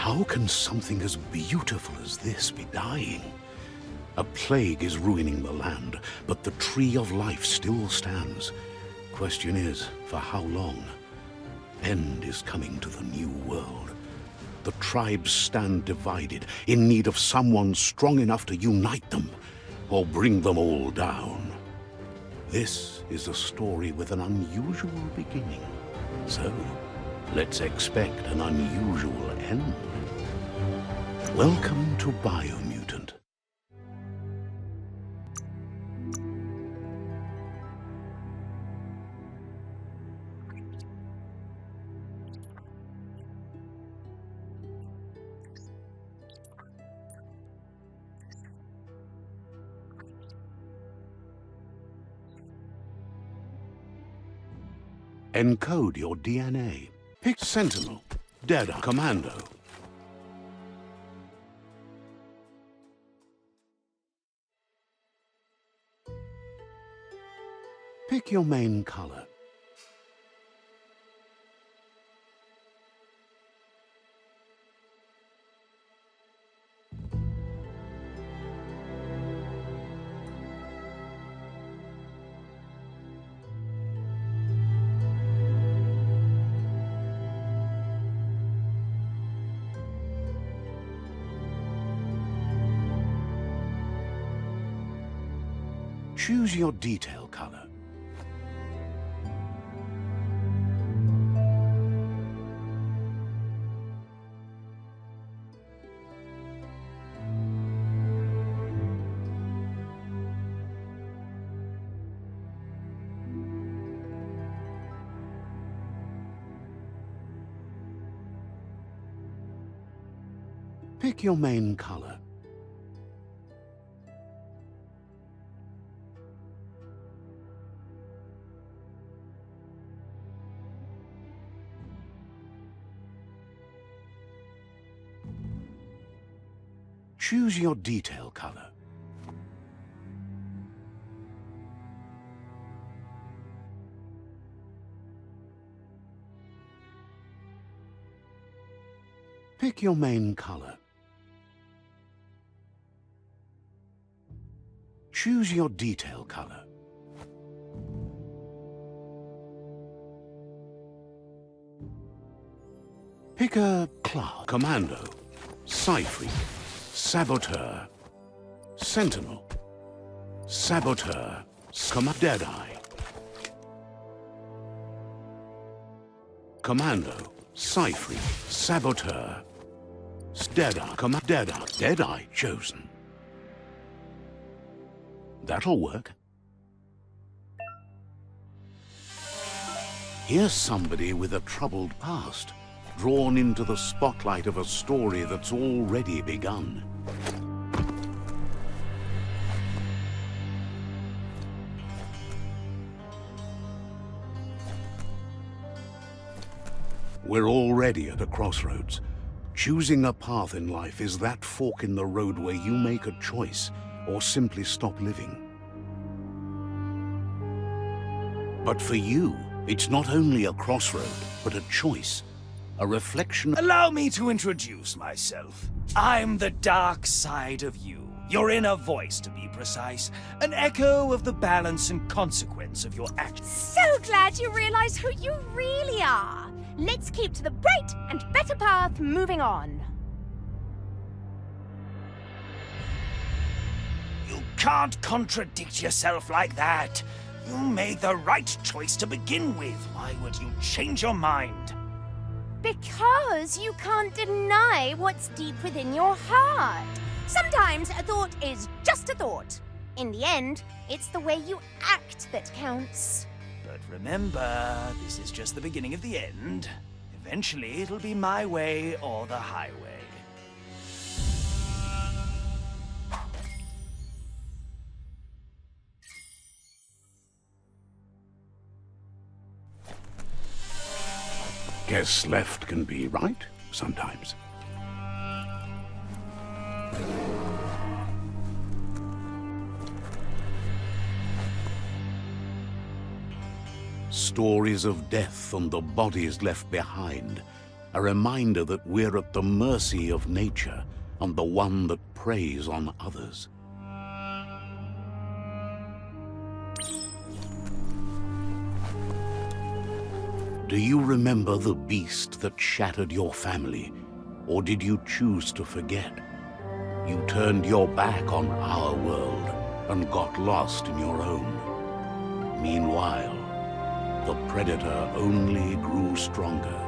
How can something as beautiful as this be dying? A plague is ruining the land, but the tree of life still stands. Question is, for how long? End is coming to the new world. The tribes stand divided, in need of someone strong enough to unite them, or bring them all down. This is a story with an unusual beginning. So, let's expect an unusual end. Welcome to Biomutant. Encode your DNA. Pick Sentinel, Deadeye, Commando. Pick your main color. Choose your detail color. Pick your main color. Choose your detail color. Pick your main color. Choose your detail color. Pick a class. Commando, sifu, Saboteur, Sentinel, Saboteur, Deadeye, Commando, sifu, Saboteur, Deadeye, Deadeye chosen. That'll work. Here's somebody with a troubled past, drawn into the spotlight of a story that's already begun. We're already at a crossroads. Choosing a path in life is that fork in the road where you make a choice or simply stop living. But for you, it's not only a crossroad, but a choice. A reflection. Allow me to introduce myself. I'm the dark side of you. Your inner voice, to be precise. An echo of the balance and consequence of your actions. So glad you realize who you really are. Let's keep to the bright and better path moving on. You can't contradict yourself like that. You made the right choice to begin with. Why would you change your mind? Because you can't deny what's deep within your heart. Sometimes a thought is just a thought. In the end, it's the way you act that counts. But remember, this is just the beginning of the end. Eventually, it'll be my way or the highway. Guess left can be right sometimes. Stories of death and the bodies left behind. a reminder that we're at the mercy of nature and the one that preys on others. Do you remember the beast that shattered your family, or did you choose to forget? You turned your back on our world and got lost in your own. Meanwhile, the predator only grew stronger.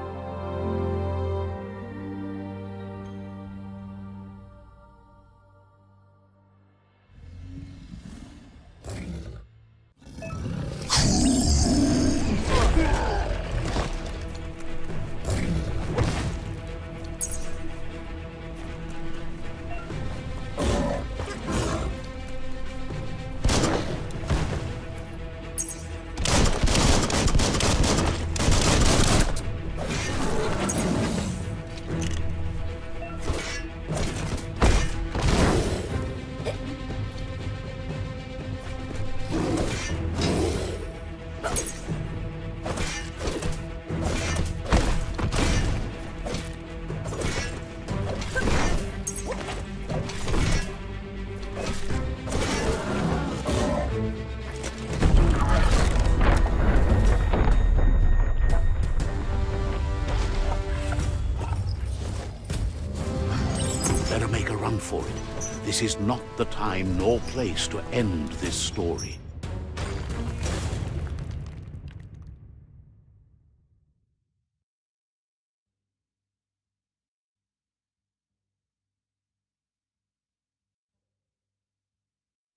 For it. This is not the time nor place to end this story.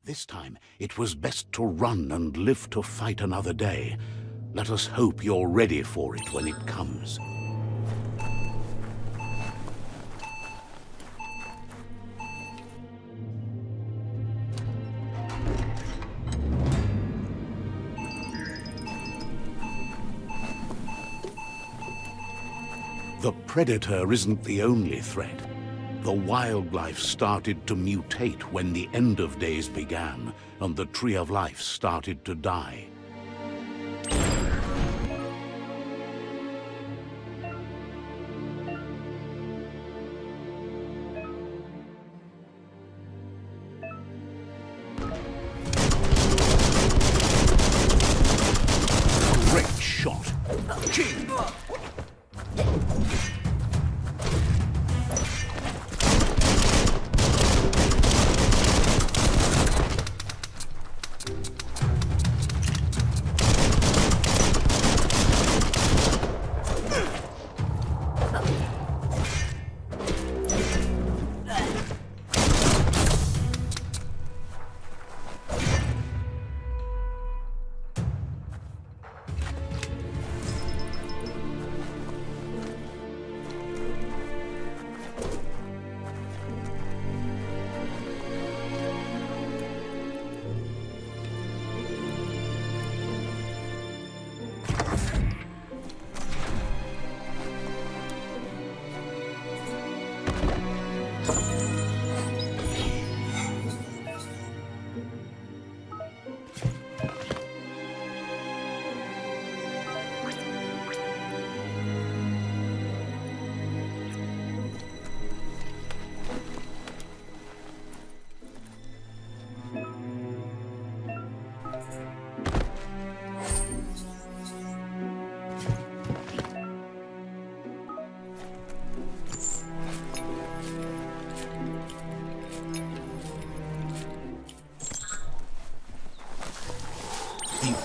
This time, it was best to run and live to fight another day. Let us hope you're ready for it when it comes. The predator isn't the only threat. The wildlife started to mutate when the end of days began, and the tree of life started to die. Great shot! Ching!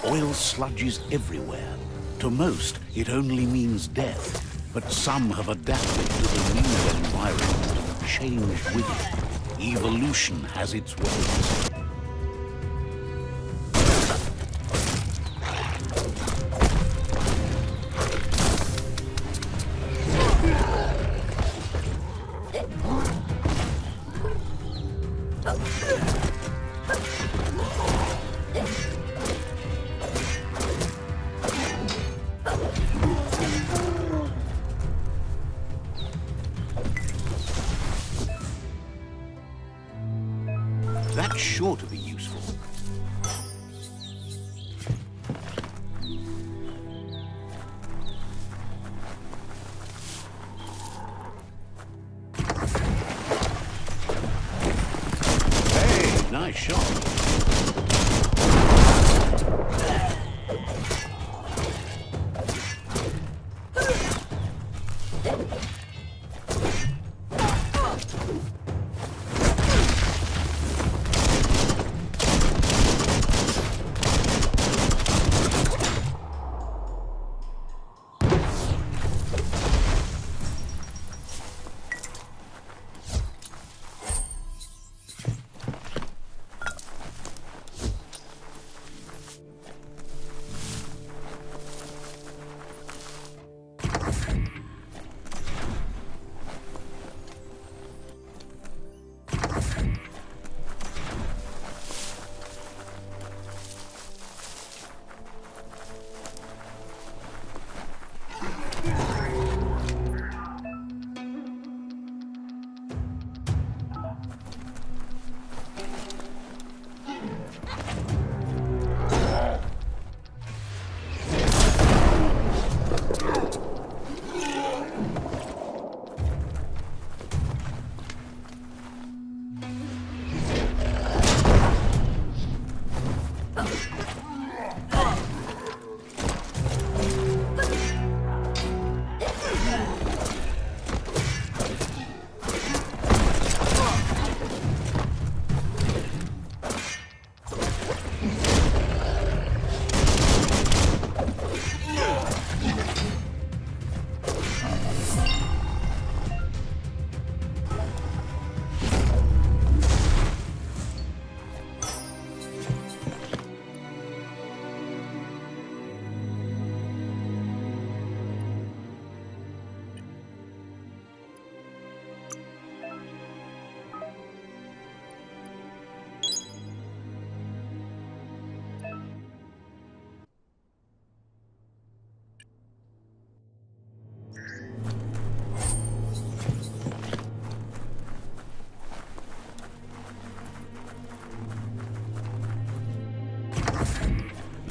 Oil sludges everywhere. To most, it only means death, but some have adapted to the new environment and changed with it. Evolution has its ways. That's sure to be useful.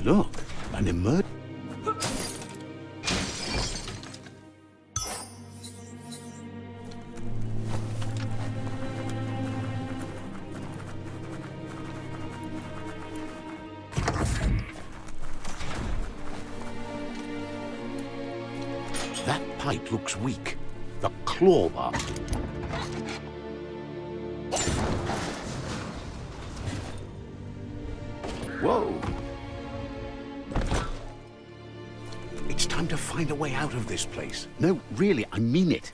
Look, an emergency. That pipe looks weak. The claw bar. Whoa! It's time to find a way out of this place. No, really, I mean it.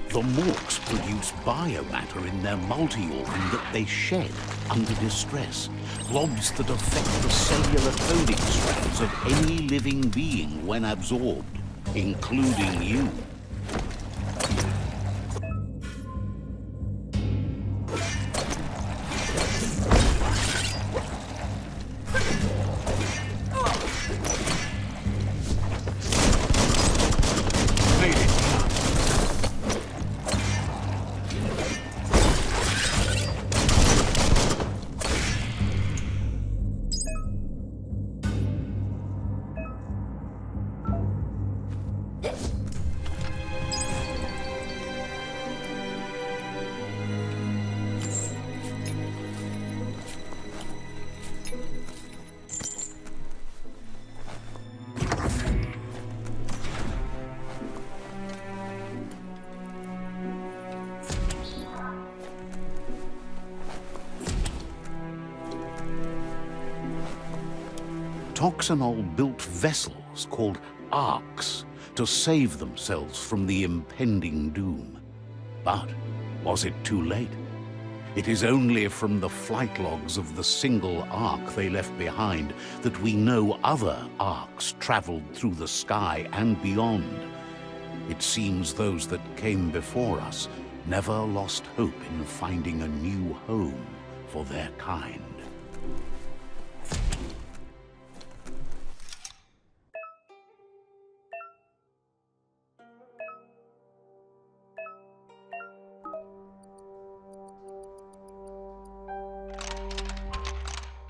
The Morks produce biomatter in their multi-organ that they shed under distress. Blobs that affect the cellular coding strands of any living being when absorbed, including you. Toxanol built vessels called arks to save themselves from the impending doom. But was it too late? It is only from the flight logs of the single ark they left behind that we know other arks traveled through the sky and beyond. It seems those that came before us never lost hope in finding a new home for their kind.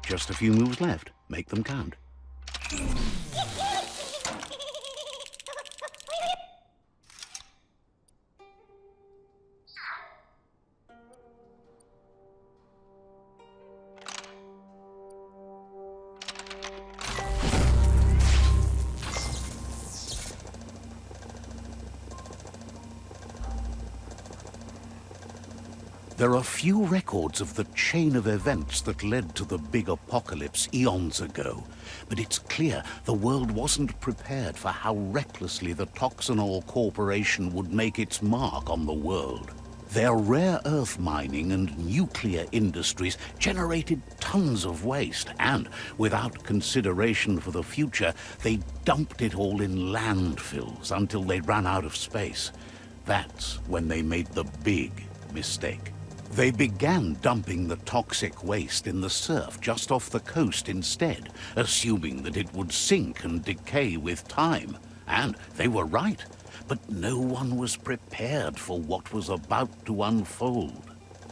Just a few moves left. Make them count. There are few records of the chain of events that led to the big apocalypse eons ago, but it's clear the world wasn't prepared for how recklessly the Toxanol Corporation would make its mark on the world. Their rare earth mining and nuclear industries generated tons of waste, and without consideration for the future, they dumped it all in landfills until they ran out of space. That's when they made the big mistake. They began dumping the toxic waste in the surf just off the coast instead, assuming that it would sink and decay with time. And they were right, but no one was prepared for what was about to unfold.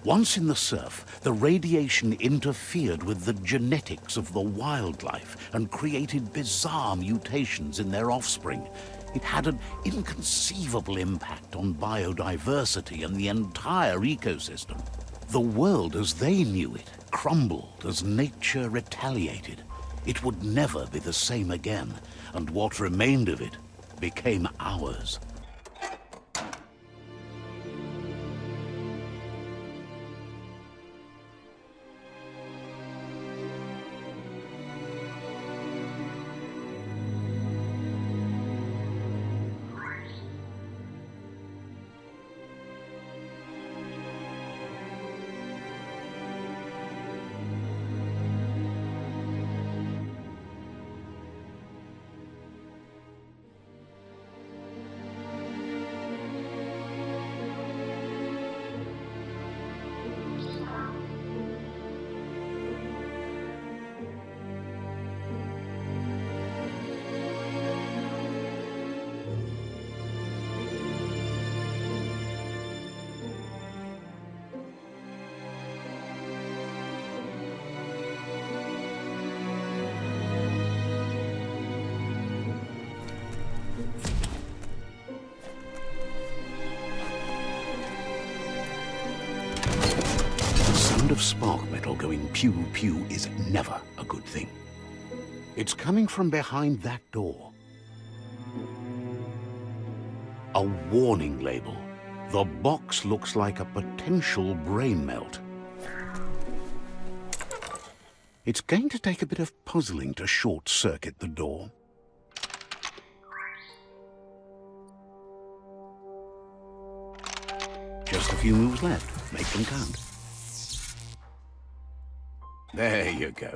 Once in the surf, the radiation interfered with the genetics of the wildlife and created bizarre mutations in their offspring. It had an inconceivable impact on biodiversity and the entire ecosystem. The world as they knew it crumbled as nature retaliated. It would never be the same again, and what remained of it became ours. Of spark metal going pew-pew is never a good thing. It's coming from behind that door. A warning label. The box looks like a potential brain melt. It's going to take a bit of puzzling to short-circuit the door. Just a few moves left. Make them count. There you go.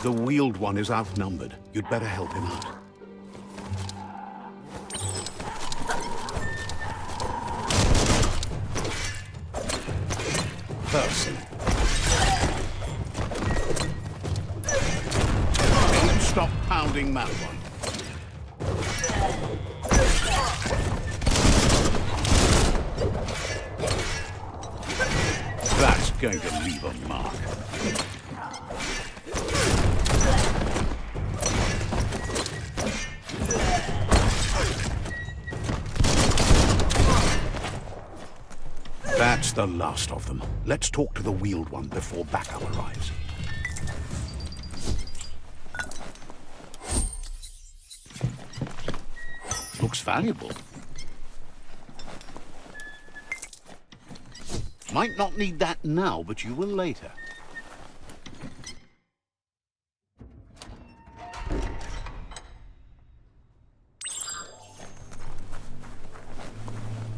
The wheeled one is outnumbered. You'd better help him out. Person. Stop pounding that one. That's going to leave a mark. That's the last of them. Let's talk to the wheeled one before backup arrives. Looks valuable. Might not need that now, but you will later.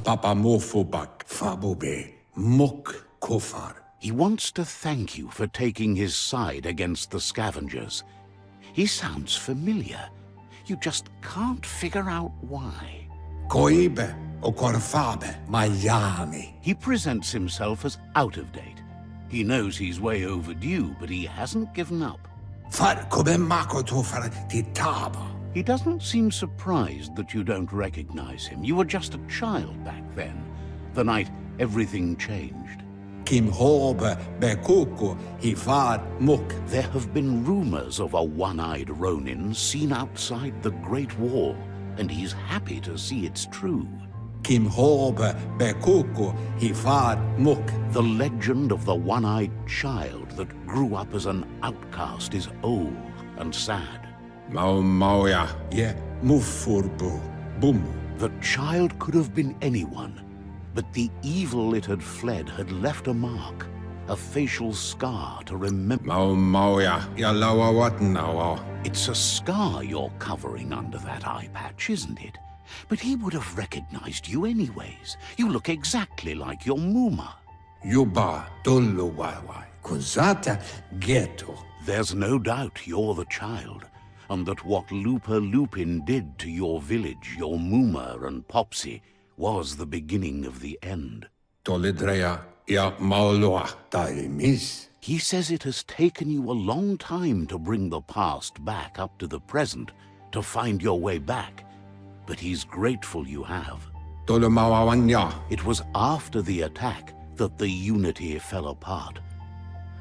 Papa Mofobak Fabobe Mok Kofar. He wants to thank you for taking his side against the scavengers. He sounds familiar. You just can't figure out why. Koibe Okorfabe Mayami. He presents himself as out of date. He knows he's way overdue, but he hasn't given up. Far Kobe Mako Tofar Titaba. He doesn't seem surprised that you don't recognize him. You were just a child back then, the night everything changed. Kim Hobe Bekuku Hivad Muk. There have been rumors of a one-eyed Ronin seen outside the Great Wall, and he's happy to see it's true. Kim hobe bekuku hifad muk. The legend of the one-eyed child that grew up as an outcast is old and sad. Mauya ye mufurbu bumu. The child could have been anyone, but the evil it had fled had left a mark, a facial scar to remember. Mauya yalawa watnawa. It's a scar you're covering under that eye patch, isn't it? But he would have recognized you anyways. You look exactly like your Muma. Yuba dulluwawa kuzata ghetto. There's no doubt you're the child, and that what Loopalupin did to your village, your Muma and Popsy, was the beginning of the end. Tolidrea ya maulua taimis. He says it has taken you a long time to bring the past back up to the present, to find your way back, but he's grateful you have. Tolumawawanya. It was after the attack that the unity fell apart.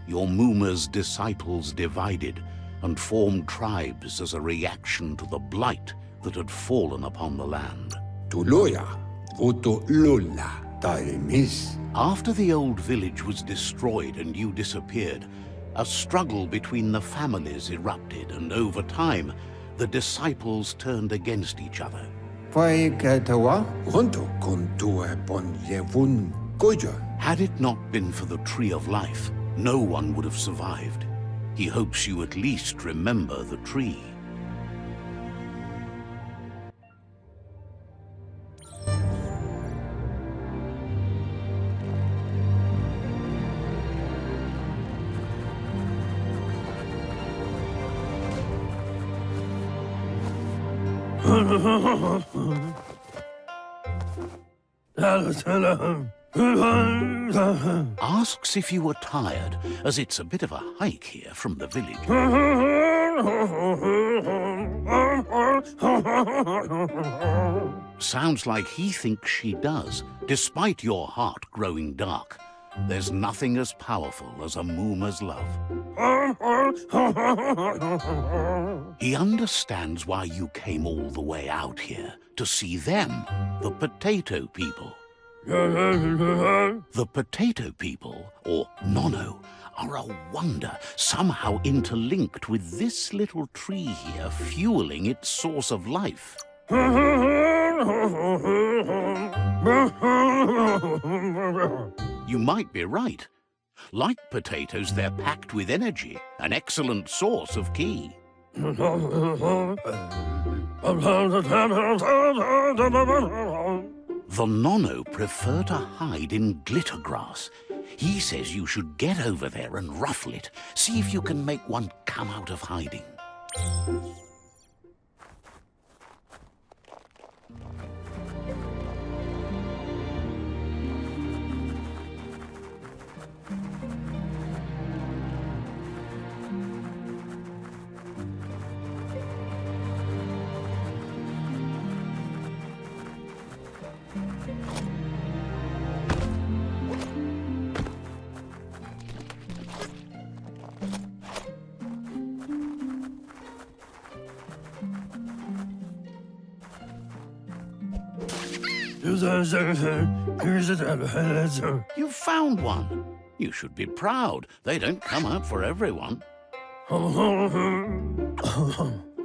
Your Muma's disciples divided and formed tribes as a reaction to the blight that had fallen upon the land. Tuluya vuto lula taimis. After the old village was destroyed and you disappeared, a struggle between the families erupted, and over time, the disciples turned against each other. Paikatawa hunto kuntue pon yevun goja. Had it not been for the Tree of Life, no one would have survived. He hopes you at least remember the tree. Asks if you were tired, as it's a bit of a hike here from the village. Sounds like he thinks she does, despite your heart growing dark. There's nothing as powerful as a Muma's love. He understands why you came all the way out here, to see them, the potato people. The potato people, or Nono, are a wonder, somehow interlinked with this little tree here, fueling its source of life. You might be right. Like potatoes, they're packed with energy, an excellent source of ki. The Nono prefer to hide in glitter grass. He says you should get over there and ruffle it. See if you can make one come out of hiding. You found one. You should be proud. They don't come out for everyone.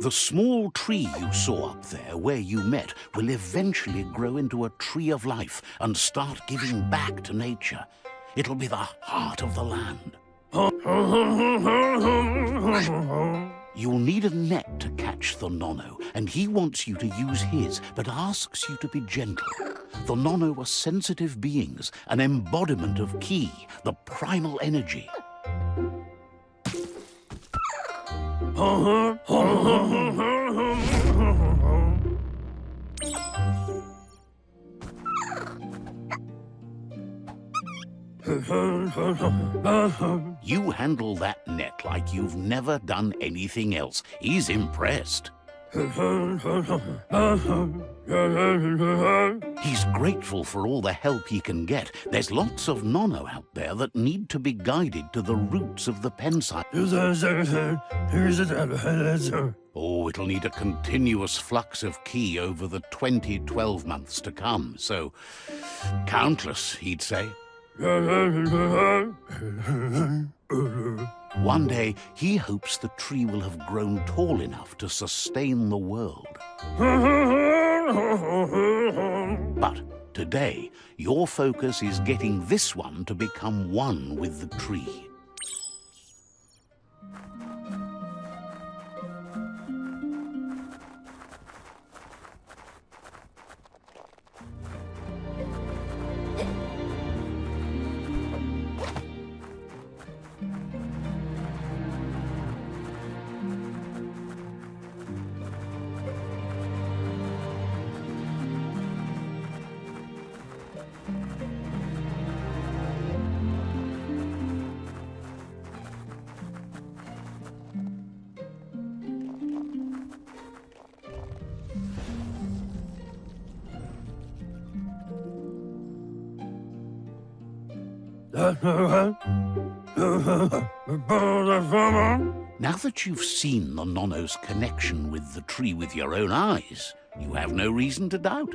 The small tree you saw up there where you met will eventually grow into a tree of life and start giving back to nature. It'll be the heart of the land. You'll need a net to catch the Nono, and he wants you to use his, but asks you to be gentle. The Nono are sensitive beings, an embodiment of ki, the primal energy. You handle that net like you've never done anything else. He's impressed. He's grateful for all the help he can get. There's lots of Nono out there that need to be guided to the roots of the pen site. Oh, it'll need a continuous flux of ki over the 12 months to come, so countless, he'd say. One day, he hopes the tree will have grown tall enough to sustain the world. But today, your focus is getting this one to become one with the tree. Now that you've seen the Nono's connection with the tree with your own eyes, you have no reason to doubt.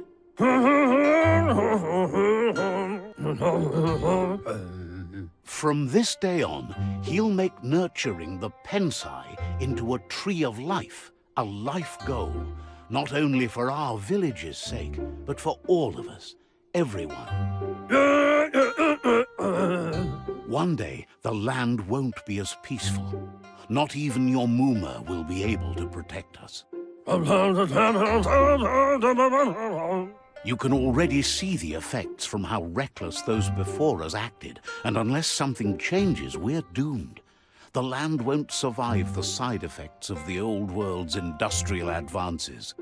From this day on, he'll make nurturing the Pensai into a tree of life, a life goal, not only for our village's sake, but for all of us, everyone. One day, the land won't be as peaceful. Not even your Mooma will be able to protect us. You can already see the effects from how reckless those before us acted, and unless something changes, we're doomed. The land won't survive the side effects of the old world's industrial advances.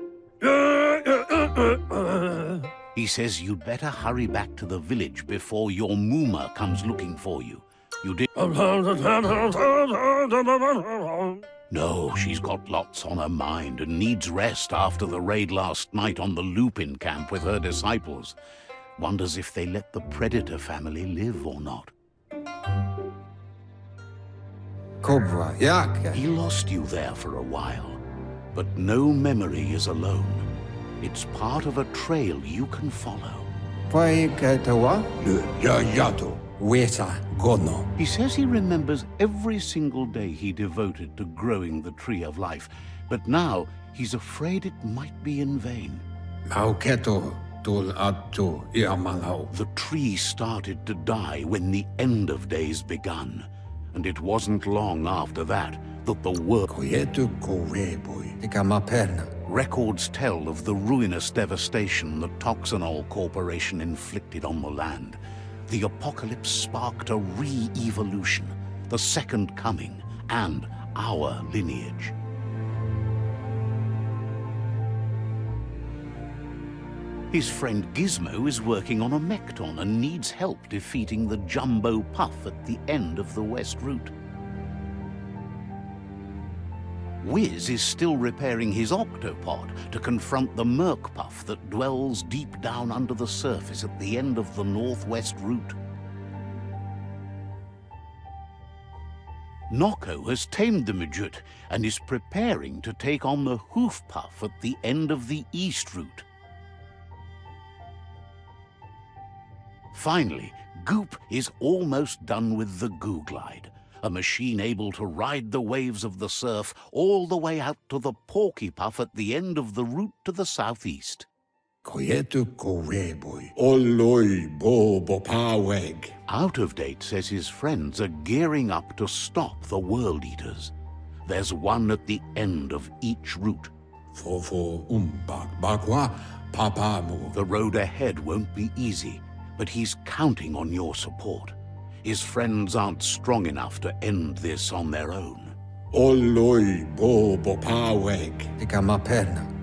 He says you'd better hurry back to the village before your Mooma comes looking for you. You did... No, she's got lots on her mind and needs rest after the raid last night on the Lupin camp with her disciples. Wonders if they let the Predator family live or not. He lost you there for a while, but no memory is alone. It's part of a trail you can follow. He says he remembers every single day he devoted to growing the Tree of Life, but now he's afraid it might be in vain. The tree started to die when the end of days begun, and it wasn't long after that that the world... Records tell of the ruinous devastation the Toxanol Corporation inflicted on the land. The apocalypse sparked a re-evolution, the second coming, and our lineage. His friend Gizmo is working on a Mekton and needs help defeating the Jumbo Puff at the end of the West Route. Wiz is still repairing his octopod to confront the Merc Puff that dwells deep down under the surface at the end of the Northwest Route. Noko has tamed the majut and is preparing to take on the Hoof Puff at the end of the East Route. Finally, Goop is almost done with the Googlide, a machine able to ride the waves of the surf all the way out to the Porky Puff at the end of the route to the southeast. Out of Date says his friends are gearing up to stop the World Eaters. There's one at the end of each route. The road ahead won't be easy, but he's counting on your support. His friends aren't strong enough to end this on their own.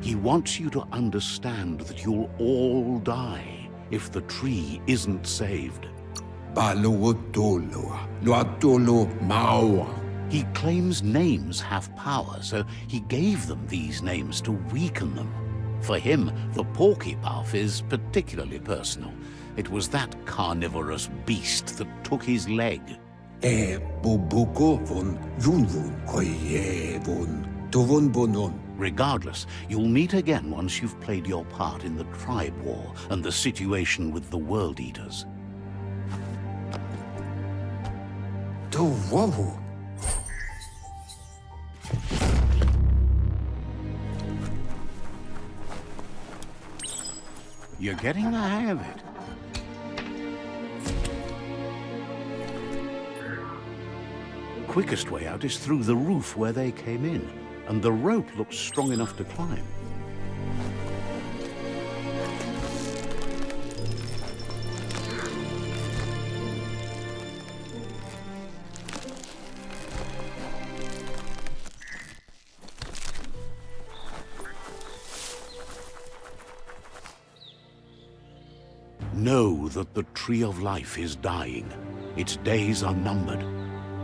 He wants you to understand that you'll all die if the tree isn't saved. He claims names have power, so he gave them these names to weaken them. For him, the Porky Puff is particularly personal. It was that carnivorous beast that took his leg. Regardless, you'll meet again once you've played your part in the tribe war and the situation with the World Eaters. Tu wowu. You're getting the hang of it. Quickest way out is through the roof where they came in, and the rope looks strong enough to climb. Know that the Tree of Life is dying. Its days are numbered.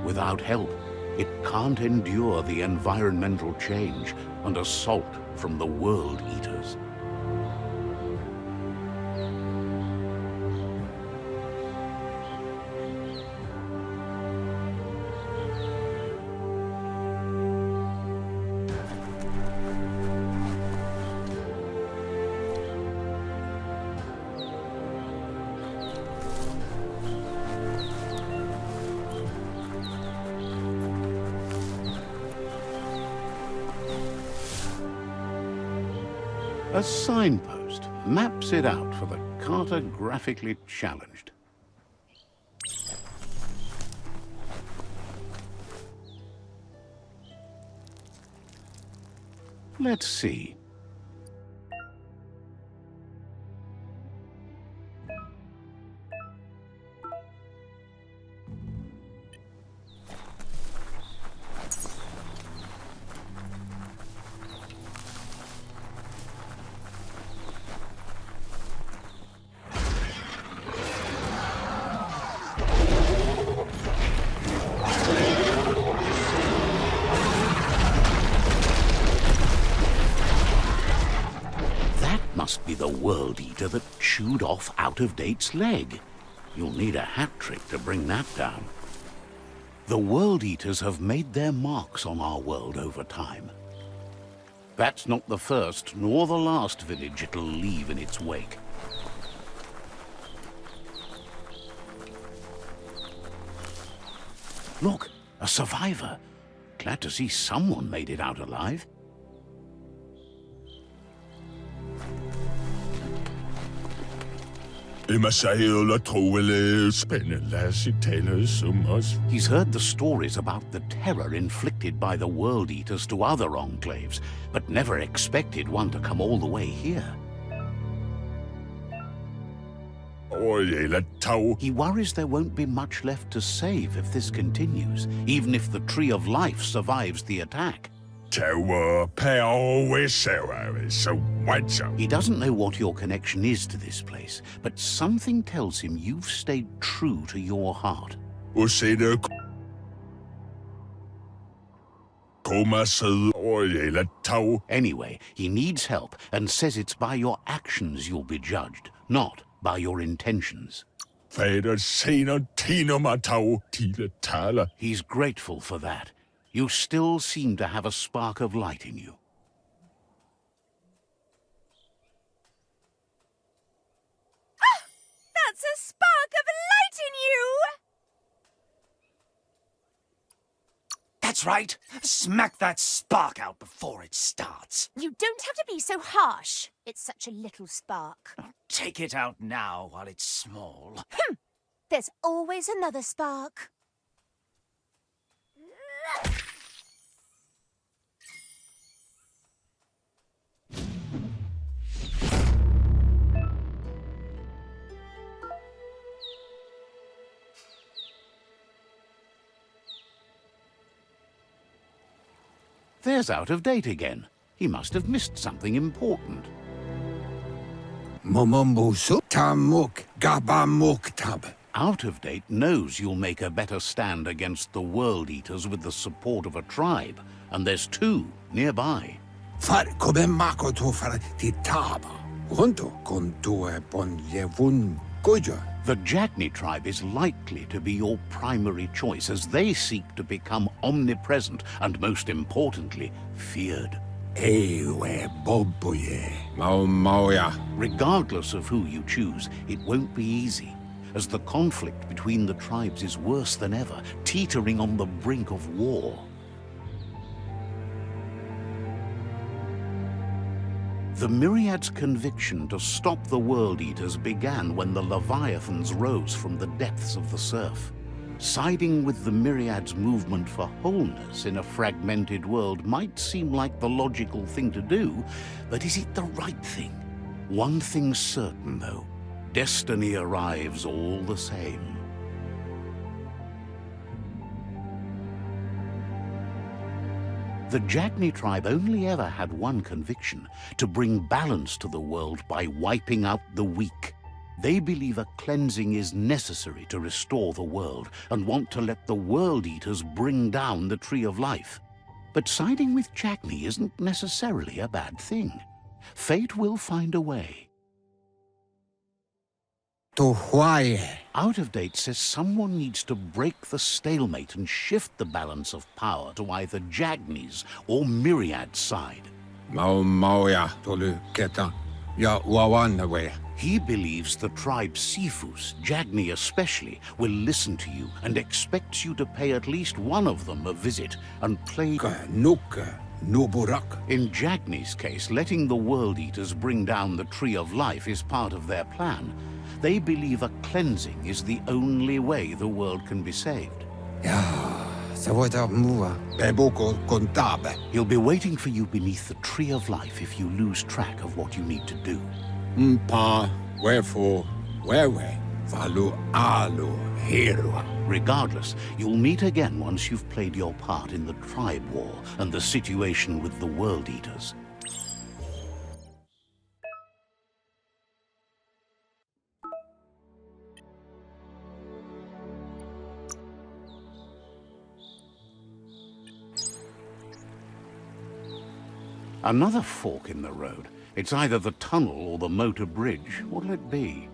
Without help, it can't endure the environmental change and assault from the World Eaters. A signpost maps it out for the cartographically challenged. Let's see. Must be the World Eater that chewed off Out-of-Date's leg. You'll need a hat trick to bring that down. The World Eaters have made their marks on our world over time. That's not the first nor the last village it'll leave in its wake. Look, a survivor. Glad to see someone made it out alive. He's heard the stories about the terror inflicted by the World Eaters to other enclaves, but never expected one to come all the way here. He worries there won't be much left to save if this continues, even if the Tree of Life survives the attack. He doesn't know what your connection is to this place, but something tells him you've stayed true to your heart. Anyway, he needs help and says it's by your actions you'll be judged, not by your intentions. He's grateful for that. You still seem to have a spark of light in you. Ah! That's a spark of light in you! That's right. Smack that spark out before it starts. You don't have to be so harsh. It's such a little spark. Take it out now while it's small. There's always another spark. There's Out-of-Date again. He must have missed something important. Momombusu tamuk gabamuktab. Out-of-Date knows you'll make a better stand against the World Eaters with the support of a tribe, and there's two nearby. Far kobemako tu far titaba. Junto con tue ponjevun gojo. The Jagni tribe is likely to be your primary choice as they seek to become omnipresent and, most importantly, feared. Ewe bobuye. Mauya. Regardless of who you choose, it won't be easy, as the conflict between the tribes is worse than ever, teetering on the brink of war. The Myriad's conviction to stop the World Eaters began when the Leviathans rose from the depths of the surf. Siding with the Myriad's movement for wholeness in a fragmented world might seem like the logical thing to do, but is it the right thing? One thing's certain, though. Destiny arrives all the same. The Jagni tribe only ever had one conviction: to bring balance to the world by wiping out the weak. They believe a cleansing is necessary to restore the world, and want to let the World Eaters bring down the Tree of Life. But siding with Jagni isn't necessarily a bad thing. Fate will find a way. To why? Out of Date says someone needs to break the stalemate and shift the balance of power to either Jagni's or Myriad's side. Mauya tolu keta. Ya wawanwe. He believes the tribe Sifus, Jagni especially, will listen to you and expects you to pay at least one of them a visit and play... Nuka nuburak. In Jagni's case, letting the World Eaters bring down the Tree of Life is part of their plan. They believe a cleansing is the only way the world can be saved. Ya, sawata mua. Beboko kontabe. He'll be waiting for you beneath the Tree of Life if you lose track of what you need to do. Mpa, wherefore, wewe, valu alu, hero. Regardless, you'll meet again once you've played your part in the tribe war and the situation with the World Eaters. Another fork in the road. It's either the tunnel or the motor bridge. What'll it be?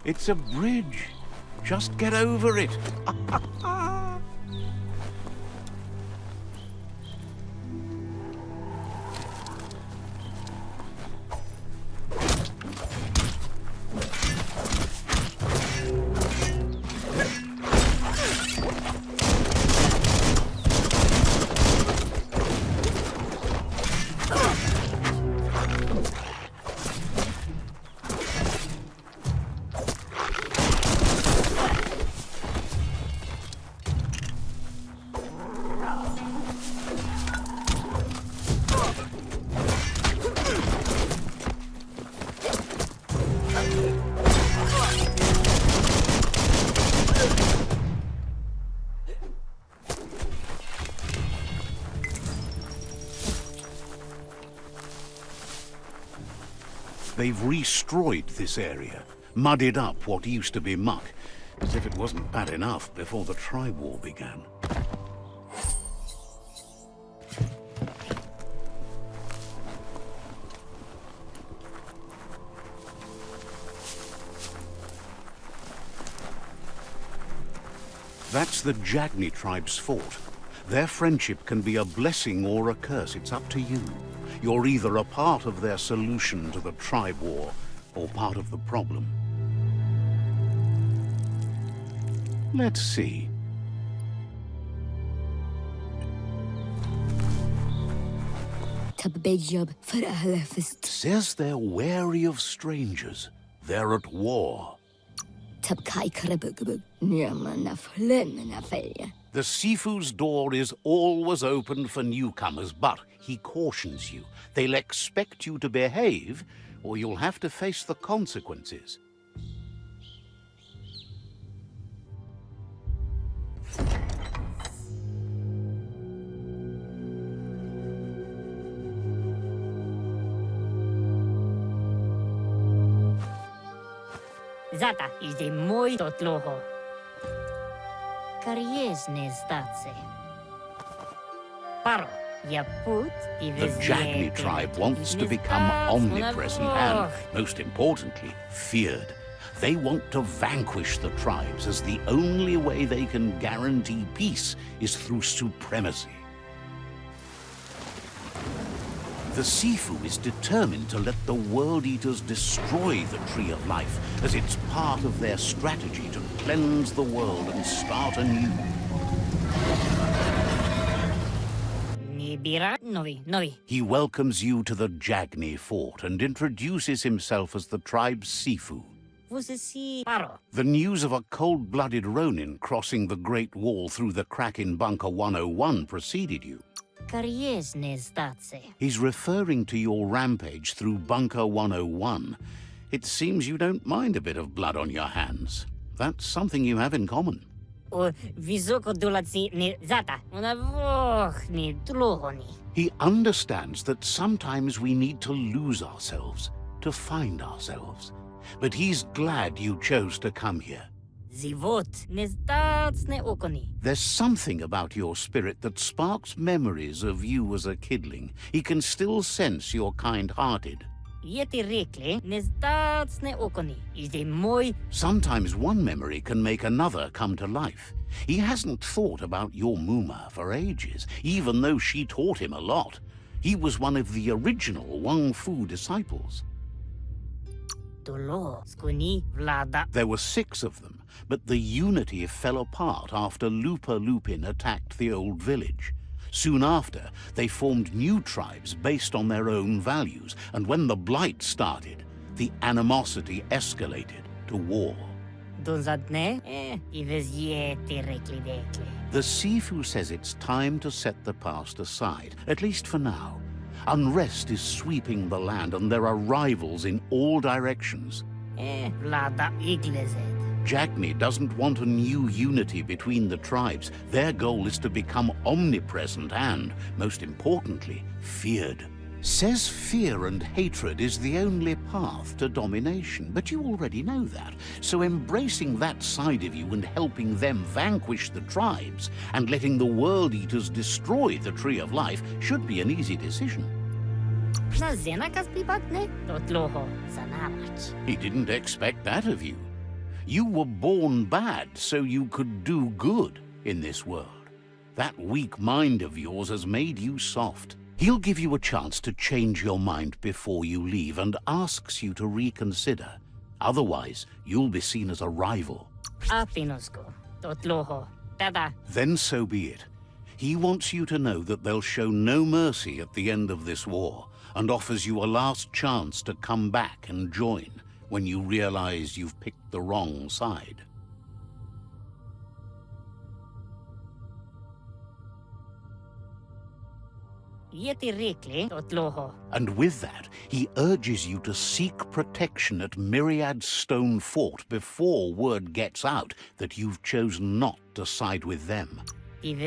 It's a bridge. Just get over it. They've destroyed this area, muddied up what used to be muck, as if it wasn't bad enough before the tribe war began. That's the Jagni tribe's fort. Their friendship can be a blessing or a curse. It's up to you. You're either a part of their solution to the tribe war, or part of the problem. Let's see. It says they're wary of strangers. They're at war. The Sifu's door is always open for newcomers, but he cautions you. They'll expect you to behave, or you'll have to face the consequences. Zata is de muito tloho. Karjesne stace. Paro. The Jagni tribe wants to become omnipresent and, most importantly, feared. They want to vanquish the tribes, as the only way they can guarantee peace is through supremacy. The sifu is determined to let the World Eaters destroy the Tree of Life, as it's part of their strategy to cleanse the world and start anew. He welcomes you to the Jagni fort and introduces himself as the tribe's sifu. The news of a cold-blooded Ronin crossing the Great Wall through the crack in Bunker 101 preceded you. He's referring to your rampage through Bunker 101. It seems you don't mind a bit of blood on your hands. That's something you have in common. He understands that sometimes we need to lose ourselves to find ourselves. But he's glad you chose to come here. There's something about your spirit that sparks memories of you as a kidling. He can still sense you're kind-hearted. Sometimes one memory can make another come to life. He hasn't thought about your Muma for ages, even though she taught him a lot. He was one of the original Wang Fu disciples. There were 6 of them, but the unity fell apart after Loopalupin attacked the old village. Soon after, they formed new tribes based on their own values, and when the Blight started, the animosity escalated to war. The Sifu says it's time to set the past aside, at least for now. Unrest is sweeping the land, and there are rivals in all directions. Jagni doesn't want a new unity between the tribes. Their goal is to become omnipresent and, most importantly, feared. Says fear and hatred is the only path to domination, but you already know that. So embracing that side of you and helping them vanquish the tribes and letting the World Eaters destroy the Tree of Life should be an easy decision. He didn't expect that of you. You were born bad so you could do good in this world. That weak mind of yours has made you soft. He'll give you a chance to change your mind before you leave and asks you to reconsider. Otherwise, you'll be seen as a rival. Then so be it. He wants you to know that they'll show no mercy at the end of this war and offers you a last chance to come back and join when you realize you've picked the wrong side. And with that, he urges you to seek protection at Myriad's stone fort before word gets out that you've chosen not to side with them. It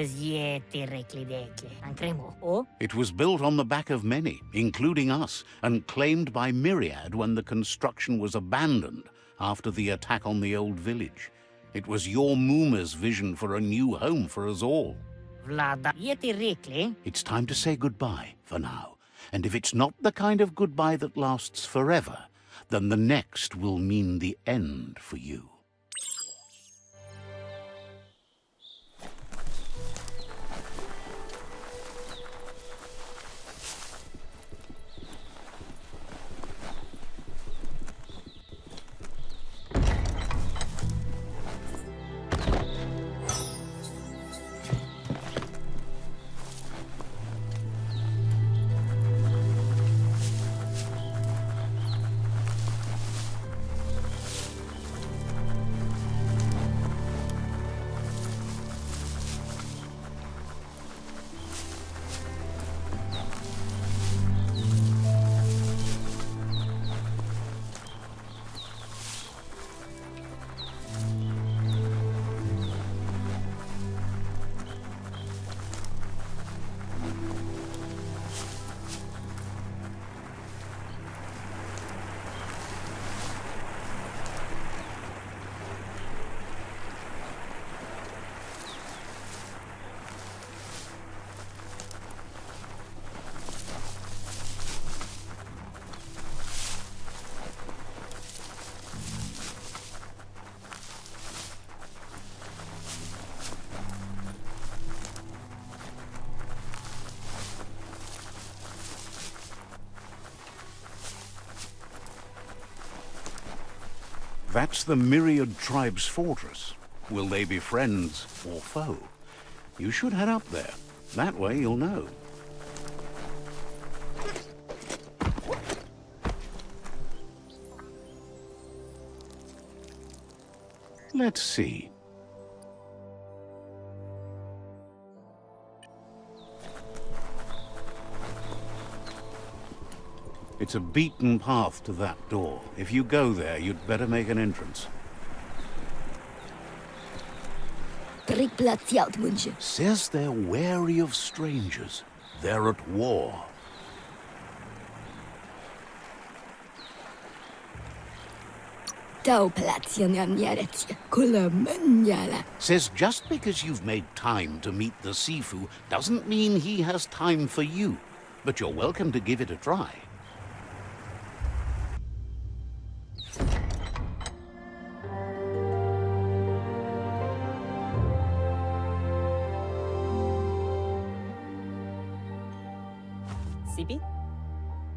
was built on the back of many, including us, and claimed by Myriad when the construction was abandoned after the attack on the old village. It was your Muma's vision for a new home for us all. It's time to say goodbye for now, and if it's not the kind of goodbye that lasts forever, then the next will mean the end for you. That's the Myriad tribe's fortress. Will they be friends or foe? You should head up there. That way you'll know. Let's see. It's a beaten path to that door. If you go there, you'd better make an entrance. Says they're wary of strangers. They're at war. Says just because you've made time to meet the sifu doesn't mean he has time for you. But you're welcome to give it a try. Sibi?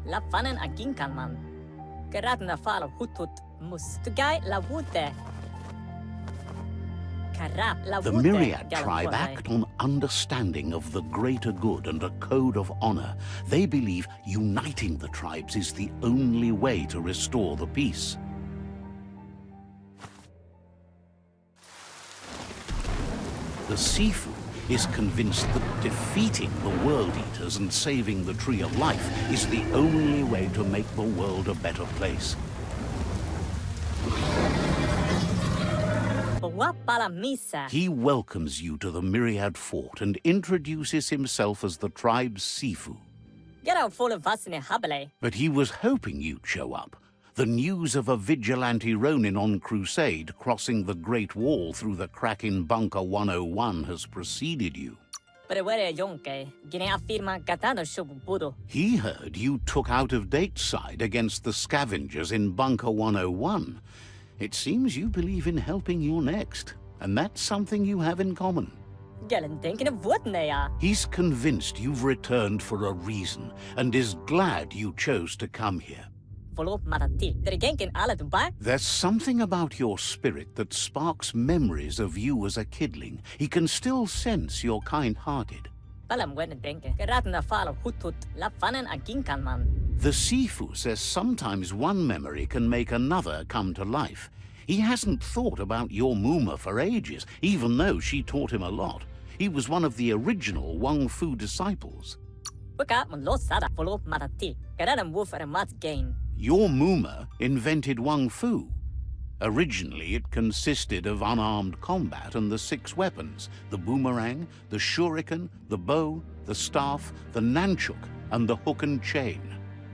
La fanen agin kan man. Gerat na falo hutut mus. Tugai la wute. The Myriad tribe act on understanding of the greater good and a code of honor. They believe uniting the tribes is the only way to restore the peace. The sifu is convinced that defeating the World Eaters and saving the Tree of Life is the only way to make the world a better place. He welcomes you to the Myriad fort and introduces himself as the tribe's sifu. But he was hoping you'd show up. The news of a vigilante Ronin on crusade crossing the Great Wall through the crack in Bunker 101 has preceded you. He heard you took out-of-date side against the scavengers in Bunker 101. It seems you believe in helping your next, and that's something you have in common. He's convinced you've returned for a reason, and is glad you chose to come here. There's something about your spirit that sparks memories of you as a kidling. He can still sense you're kind-hearted. The sifu says sometimes one memory can make another come to life. He hasn't thought about your Muma for ages, even though she taught him a lot. He was one of the original Wang Fu disciples. Your Muma invented Wang Fu. Originally, it consisted of unarmed combat and the 6 weapons: the boomerang, the shuriken, the bow, the staff, the nunchuk, and the hook and chain.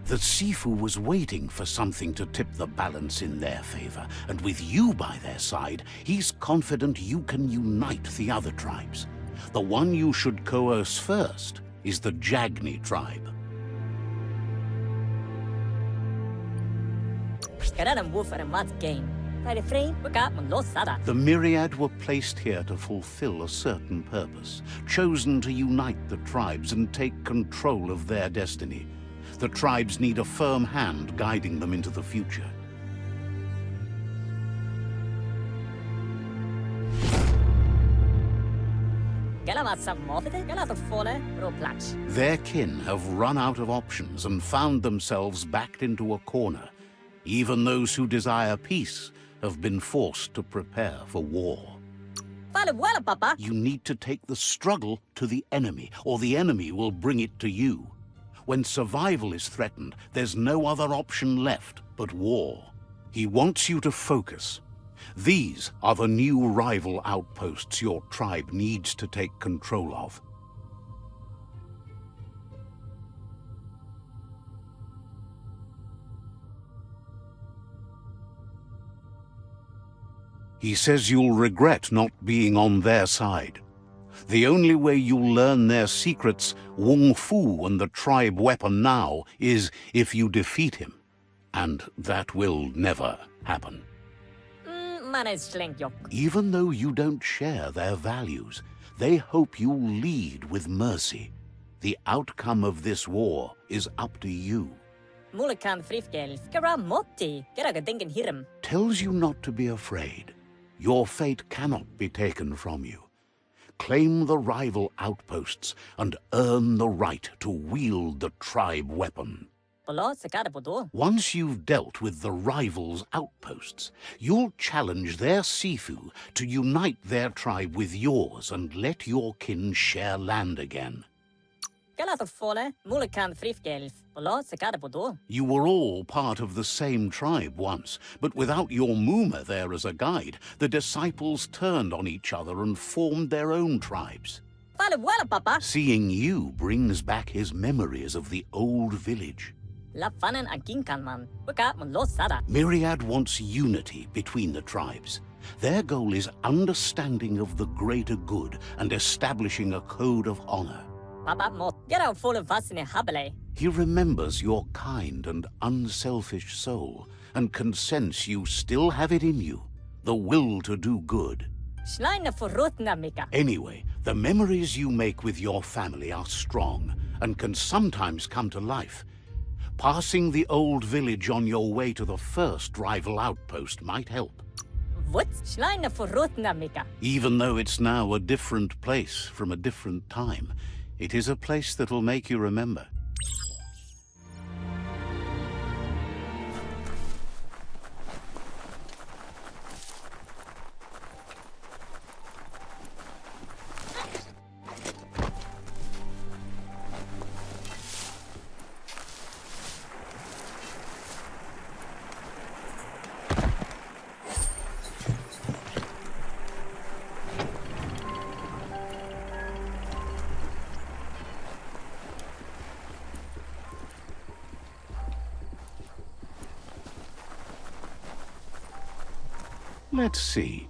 The sifu was waiting for something to tip the balance in their favor, and with you by their side, he's confident you can unite the other tribes. The one you should coerce first is the Jagni tribe. The Myriad were placed here to fulfill a certain purpose, chosen to unite the tribes and take control of their destiny. The tribes need a firm hand guiding them into the future. Their kin have run out of options and found themselves backed into a corner. Even those who desire peace have been forced to prepare for war. You need to take the struggle to the enemy, or the enemy will bring it to you. When survival is threatened, there's no other option left but war. He wants you to focus. These are the new rival outposts your tribe needs to take control of. He says you'll regret not being on their side. The only way you'll learn their secrets, Wung Fu and the tribe weapon now, is if you defeat him. And that will never happen. Even though you don't share their values, they hope you'll lead with mercy. The outcome of this war is up to you. tells you not to be afraid. Your fate cannot be taken from you. Claim the rival outposts and earn the right to wield the tribe weapon. Polo sekada bodo. Once you've dealt with the rivals' outposts, you'll challenge their sifu to unite their tribe with yours and let your kin share land again. Galata fole, mulikan frifgelf. Polo sekada bodo. You were all part of the same tribe once, but without your Muma there as a guide, the disciples turned on each other and formed their own tribes. Fale wala papa. Seeing you brings back his memories of the old village. La fanen aginkan man. Waka mun lo sada. Myriad wants unity between the tribes. Their goal is understanding of the greater good and establishing a code of honor. Papa mot. Get out full of vasine habele. He remembers your kind and unselfish soul and can sense you still have it in you, the will to do good. Schleine forrutna mika. Anyway, the memories you make with your family are strong and can sometimes come to life. Passing the old village on your way to the first rival outpost might help. What? Schleine forrutna mika. Even though it's now a different place from a different time, it is a place that'll make you remember. Let's see.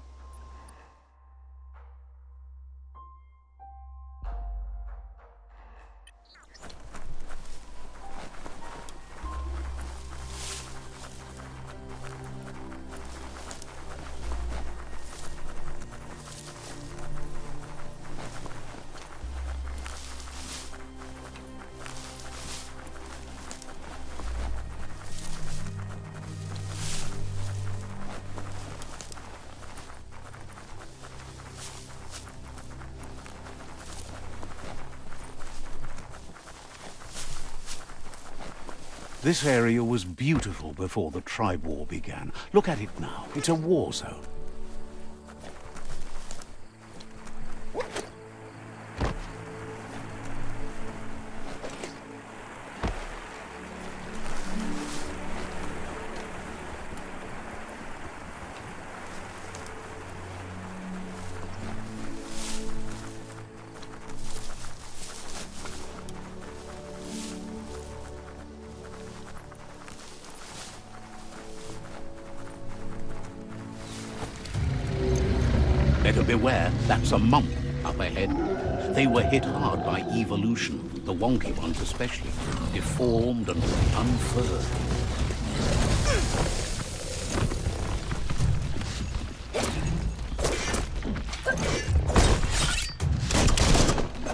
This area was beautiful before the tribe war began. Look at it now. It's a war zone. Better beware, that's a monk up ahead. They were hit hard by evolution, the wonky ones especially, deformed and unfurred.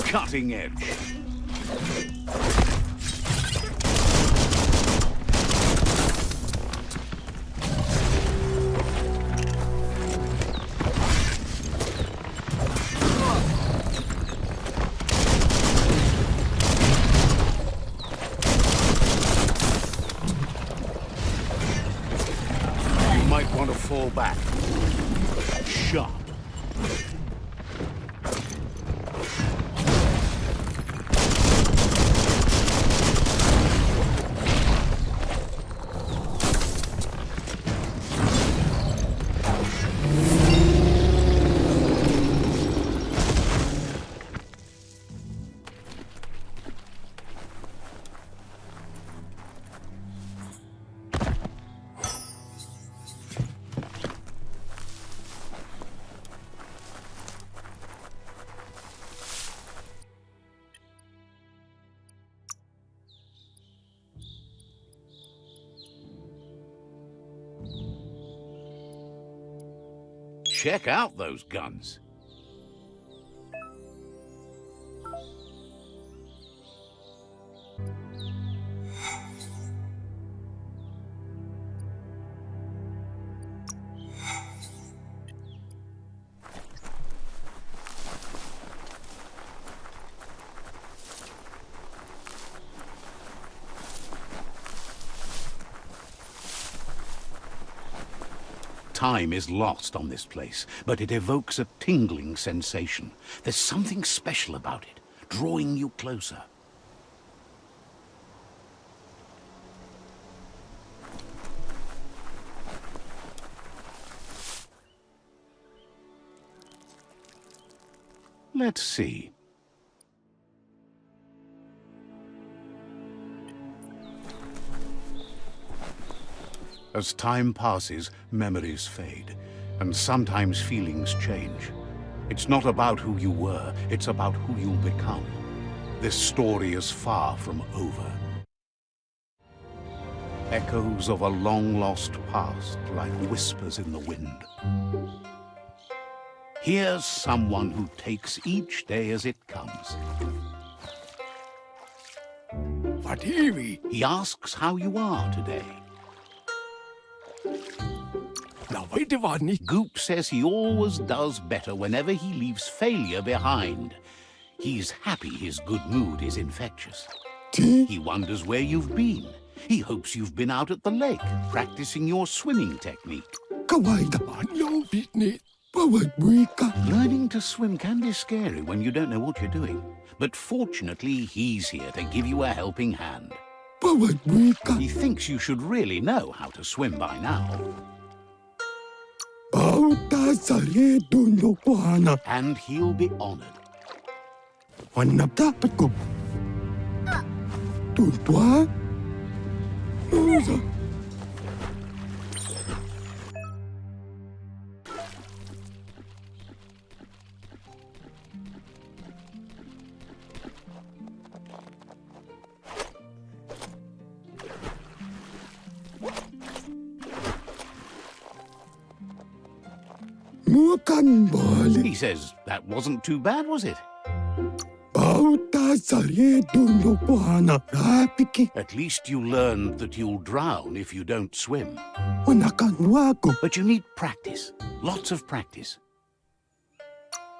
Cutting edge. Fall back. Sharp. Check out those guns. Time is lost on this place, but it evokes a tingling sensation. There's something special about it, drawing you closer. Let's see. As time passes, memories fade, and sometimes feelings change. It's not about who you were, it's about who you'll become. This story is far from over. Echoes of a long-lost past, like whispers in the wind. Here's someone who takes each day as it comes. Vadiri, He asks how you are today. now wait Vani. Goop says he always does better whenever he leaves failure behind. He's happy his good mood is infectious. He wonders where you've been. He hopes you've been out at the lake, practicing your swimming technique. Kawai naman yung bitnit. Bawat wika. Learning to swim can be scary when you don't know what you're doing. But fortunately, he's here to give you a helping hand. Bawat wika. He thinks you should really know how to swim by now. Bauta sari dundo kuhana. And he'll be honored. Wanap dapat ko. Tuntwa? Musa. Mukan bali. He says, that wasn't too bad, was it? Bauta sari dundo kuhana. Rapiki. At least you learned that you'll drown if you don't swim. Wanakan wako. But you need practice. Lots of practice.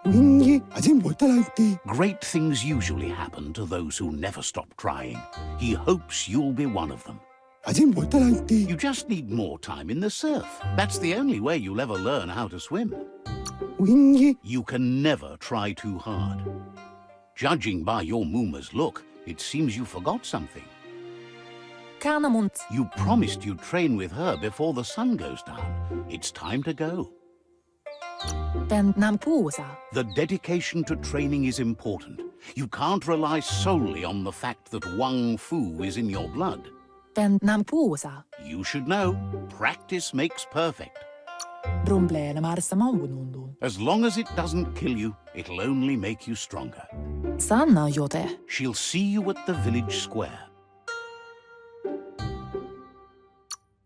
Wingi. Azim botalanti. Great things usually happen to those who never stop trying. He hopes you'll be one of them. Azim botalanti. You just need more time in the surf. That's the only way you'll ever learn how to swim. Wingi. You can never try too hard. Judging by your Mooma's look, it seems you forgot something. Kanamunt. You promised you'd train with her before the sun goes down. It's time to go. Den nampuusa. The dedication to training is important. You can't rely solely on the fact that Wang Fu is in your blood. Den nampuusa. You should know, practice makes perfect. Brumble marsa maunundun. As long as it doesn't kill you, it'll only make you stronger. Sanna jote. She'll see you at the village square.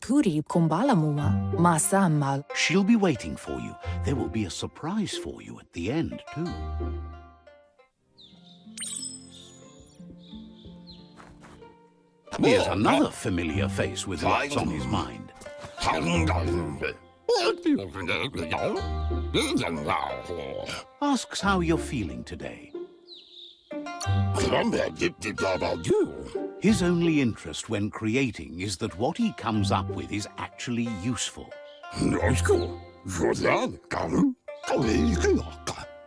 Turi kumbala muma. Masammal. She'll be waiting for you. There will be a surprise for you at the end, too. Here's another familiar face with lots on his mind. Asks how you're feeling today. His only interest when creating is that what he comes up with is actually useful.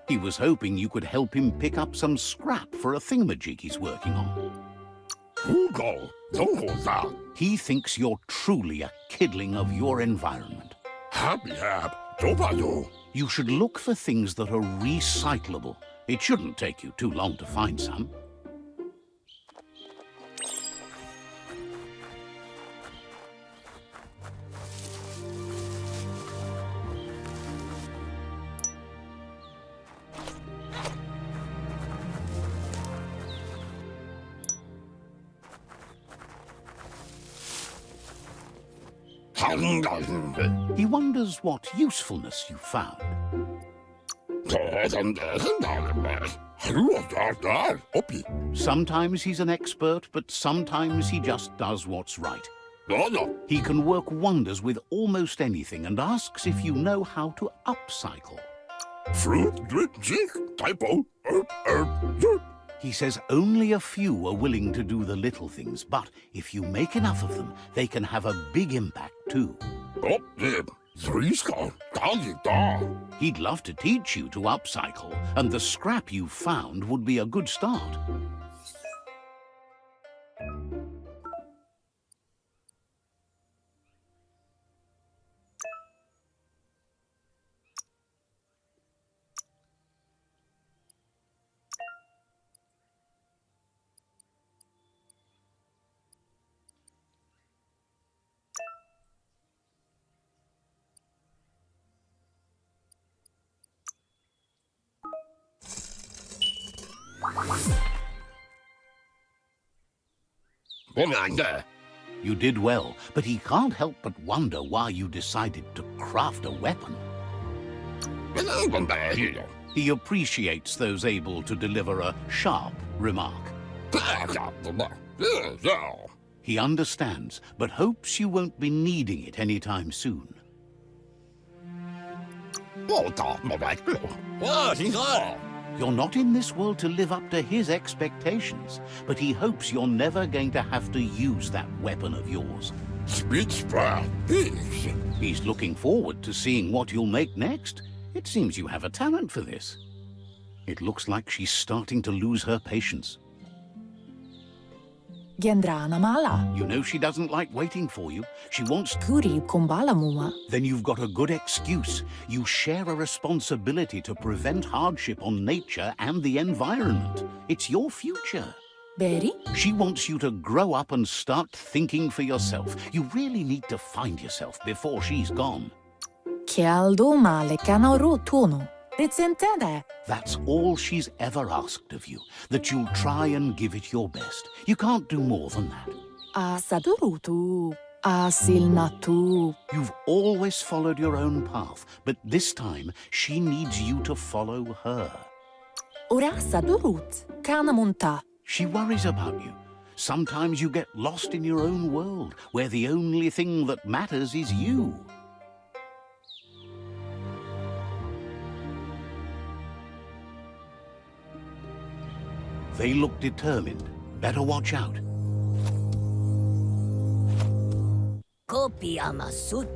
He was hoping you could help him pick up some scrap for a thingamajig he's working on. He thinks you're truly a kidling of your environment. You should look for things that are recyclable. It shouldn't take you too long to find some. He wonders what usefulness you found. Sometimes he's an expert, but sometimes he just does what's right. He can work wonders with almost anything and asks if you know how to upcycle. He says only a few are willing to do the little things, but if you make enough of them, they can have a big impact too. Threescore, doggy dog. He'd love to teach you to upcycle, and the scrap you found would be a good start. You did well, but he can't help but wonder why you decided to craft a weapon. He appreciates those able to deliver a sharp remark. He understands, but hopes you won't be needing it anytime soon. You're not in this world to live up to his expectations, but he hopes you're never going to have to use that weapon of yours. He's looking forward to seeing what you'll make next. It seems you have a talent for this. It looks like she's starting to lose her patience. Gendrana mala. You know she doesn't like waiting for you. She wants... Kuri kumbala mua. Then you've got a good excuse. You share a responsibility to prevent hardship on nature and the environment. It's your future. Beri? She wants you to grow up and start thinking for yourself. You really need to find yourself before she's gone. Kialdo male kanaru tono. Ritsentende. That's all she's ever asked of you, that you'll try and give it your best. You can't do more than that. Asadurutu. Asilnatu. You've always followed your own path, but this time she needs you to follow her. Urasadurut. Kanamunta. She worries about you. Sometimes you get lost in your own world, where the only thing that matters is you. They look determined. Better watch out.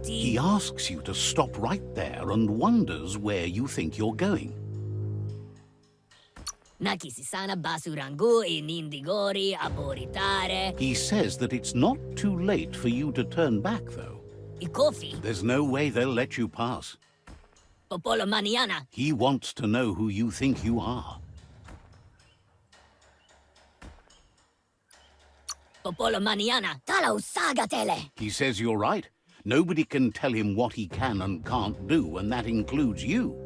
He asks you to stop right there and wonders where you think you're going. He says that it's not too late for you to turn back, though. There's no way they'll let you pass. He wants to know who you think you are. He says you're right. Nobody can tell him what he can and can't do, and that includes you.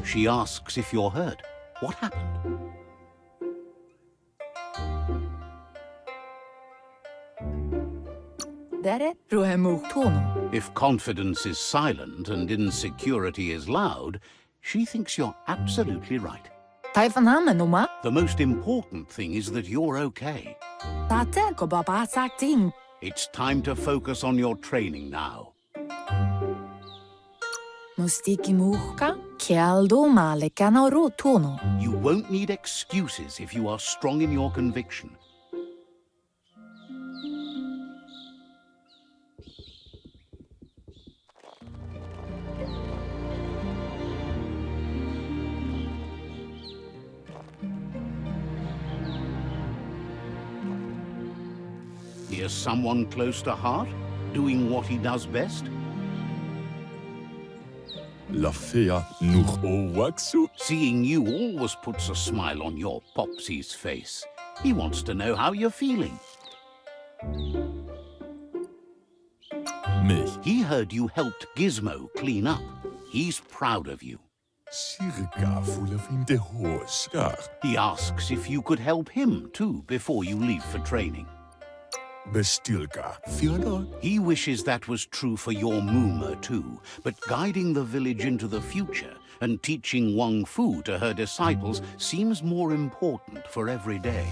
She asks if you're hurt. What happened? If confidence is silent and insecurity is loud, she thinks you're absolutely right. The most important thing is that you're okay. It's time to focus on your training now. You won't need excuses if you are strong in your conviction. Here's someone close to heart, doing what he does best. La fea nuch o waxu. Seeing you always puts a smile on your Popsy's face. He wants to know how you're feeling. Mich. He heard you helped Gizmo clean up. He's proud of you. Circa full of in the horse. He asks if you could help him too before you leave for training. Bestilka. Fiona. He wishes that was true for your Mooma too, but guiding the village into the future and teaching Wang Fu to her disciples seems more important for every day.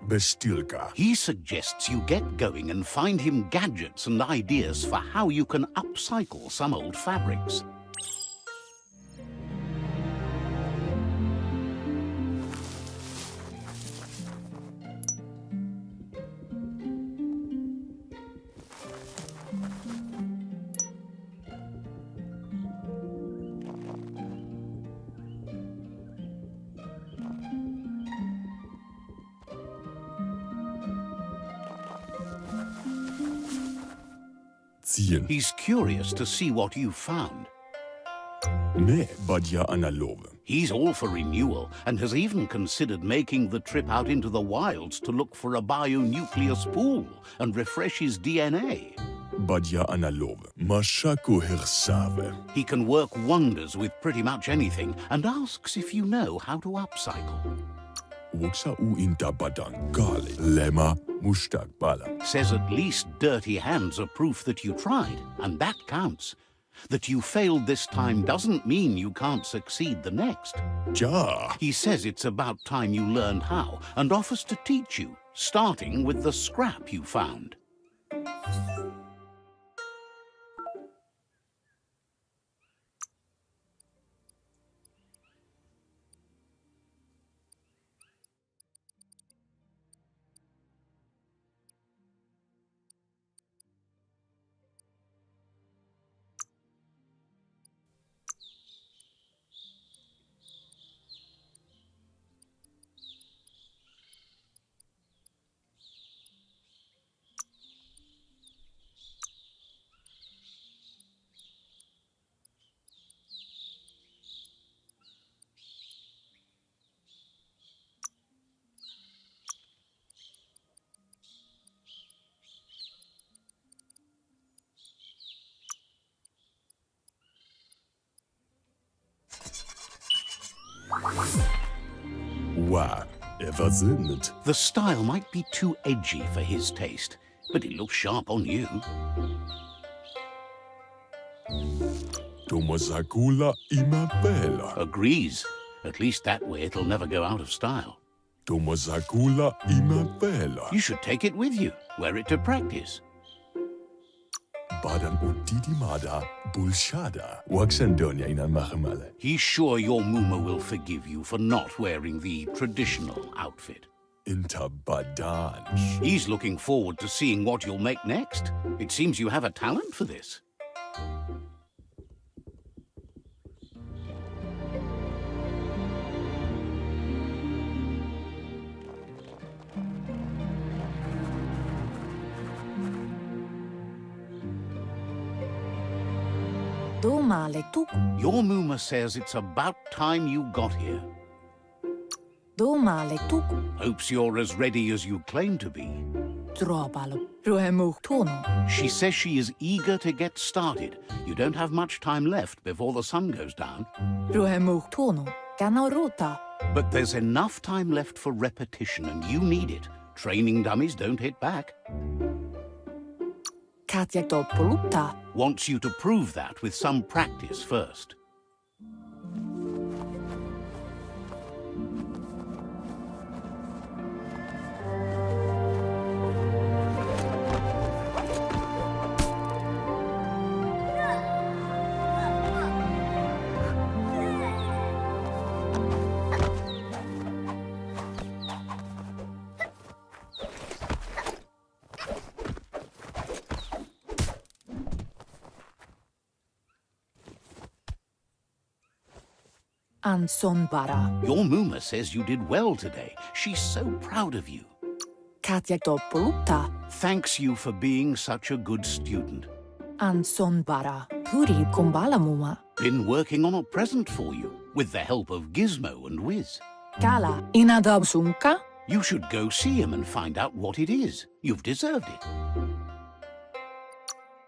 Bestilka. He suggests you get going and find him gadgets and ideas for how you can upcycle some old fabrics. Ziehen. He's curious to see what you've found. Ne, badja analove. He's all for renewal and has even considered making the trip out into the wilds to look for a bionucleus pool and refresh his DNA. Badja analove. Mashako hersave. He can work wonders with pretty much anything and asks if you know how to upcycle. Woksa u inta badan gale. Lema mustak bala. Says at least dirty hands are proof that you tried, and that counts. That you failed this time doesn't mean you can't succeed the next. Ja. He says it's about time you learned how and offers to teach you, starting with the scrap you found. Wa. Ever sinnet. The style might be too edgy for his taste, but it looks sharp on you. Tomosakula ima bella. Agrees. At least that way it'll never go out of style. Tomosakula ima bella. You should take it with you, wear it to practice. Badan utidimada bulshada. Waxandonia ina mahemale. He's sure your Mooma will forgive you for not wearing the traditional outfit. Inta badan. He's looking forward to seeing what you'll make next. It seems you have a talent for this. Domale tu. Your Mooma says it's about time you got here. Domale tu. Hopes you're as ready as you claim to be. Drobalu. Ruemu tono. She says she is eager to get started. You don't have much time left before the sun goes down. Ruemu tono. Ganarota. But there's enough time left for repetition, and you need it. Training dummies don't hit back. Katjagdopolupta. Wants you to prove that with some practice first. Ansonbara. Your Mooma says you did well today. She's so proud of you. Katjagdopolupta. Thanks you for being such a good student. Ansonbara. Puri kumbalamuma. Been working on a present for you, with the help of Gizmo and Wiz. Kala. Inadabsunka. You should go see him and find out what it is. You've deserved it.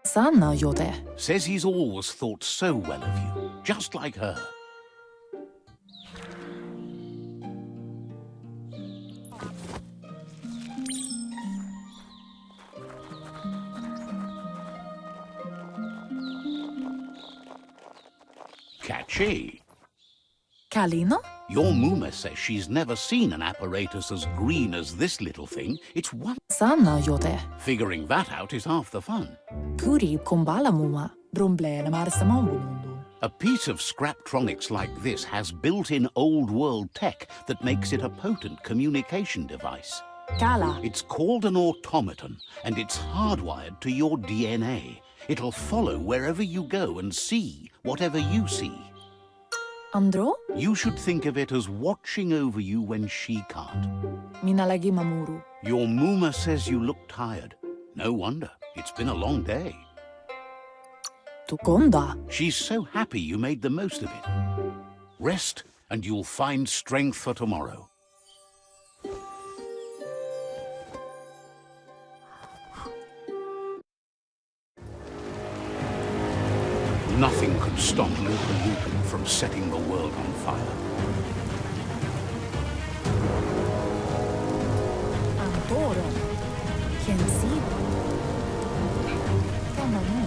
Sanna jode. Says he's always thought so well of you, just like her. She. Kalino? Your Muma says she's never seen an apparatus as green as this little thing. It's one. Sanna jote. Figuring that out is half the fun. Puri kumbala muma. Bromblene marsamangunundu. A piece of Scraptronics like this has built-in old-world tech that makes it a potent communication device. Kala. It's called an automaton, and it's hardwired to your DNA. It'll follow wherever you go and see whatever you see. Andro? You should think of it as watching over you when she can't. Minalagi mamuru. Your Muma says you look tired. No wonder. It's been a long day. Tukonda. She's so happy you made the most of it. Rest, and you'll find strength for tomorrow. Nothing could stop Loopalupin from setting the world on fire. Antoro. Kensibo. Kamamu.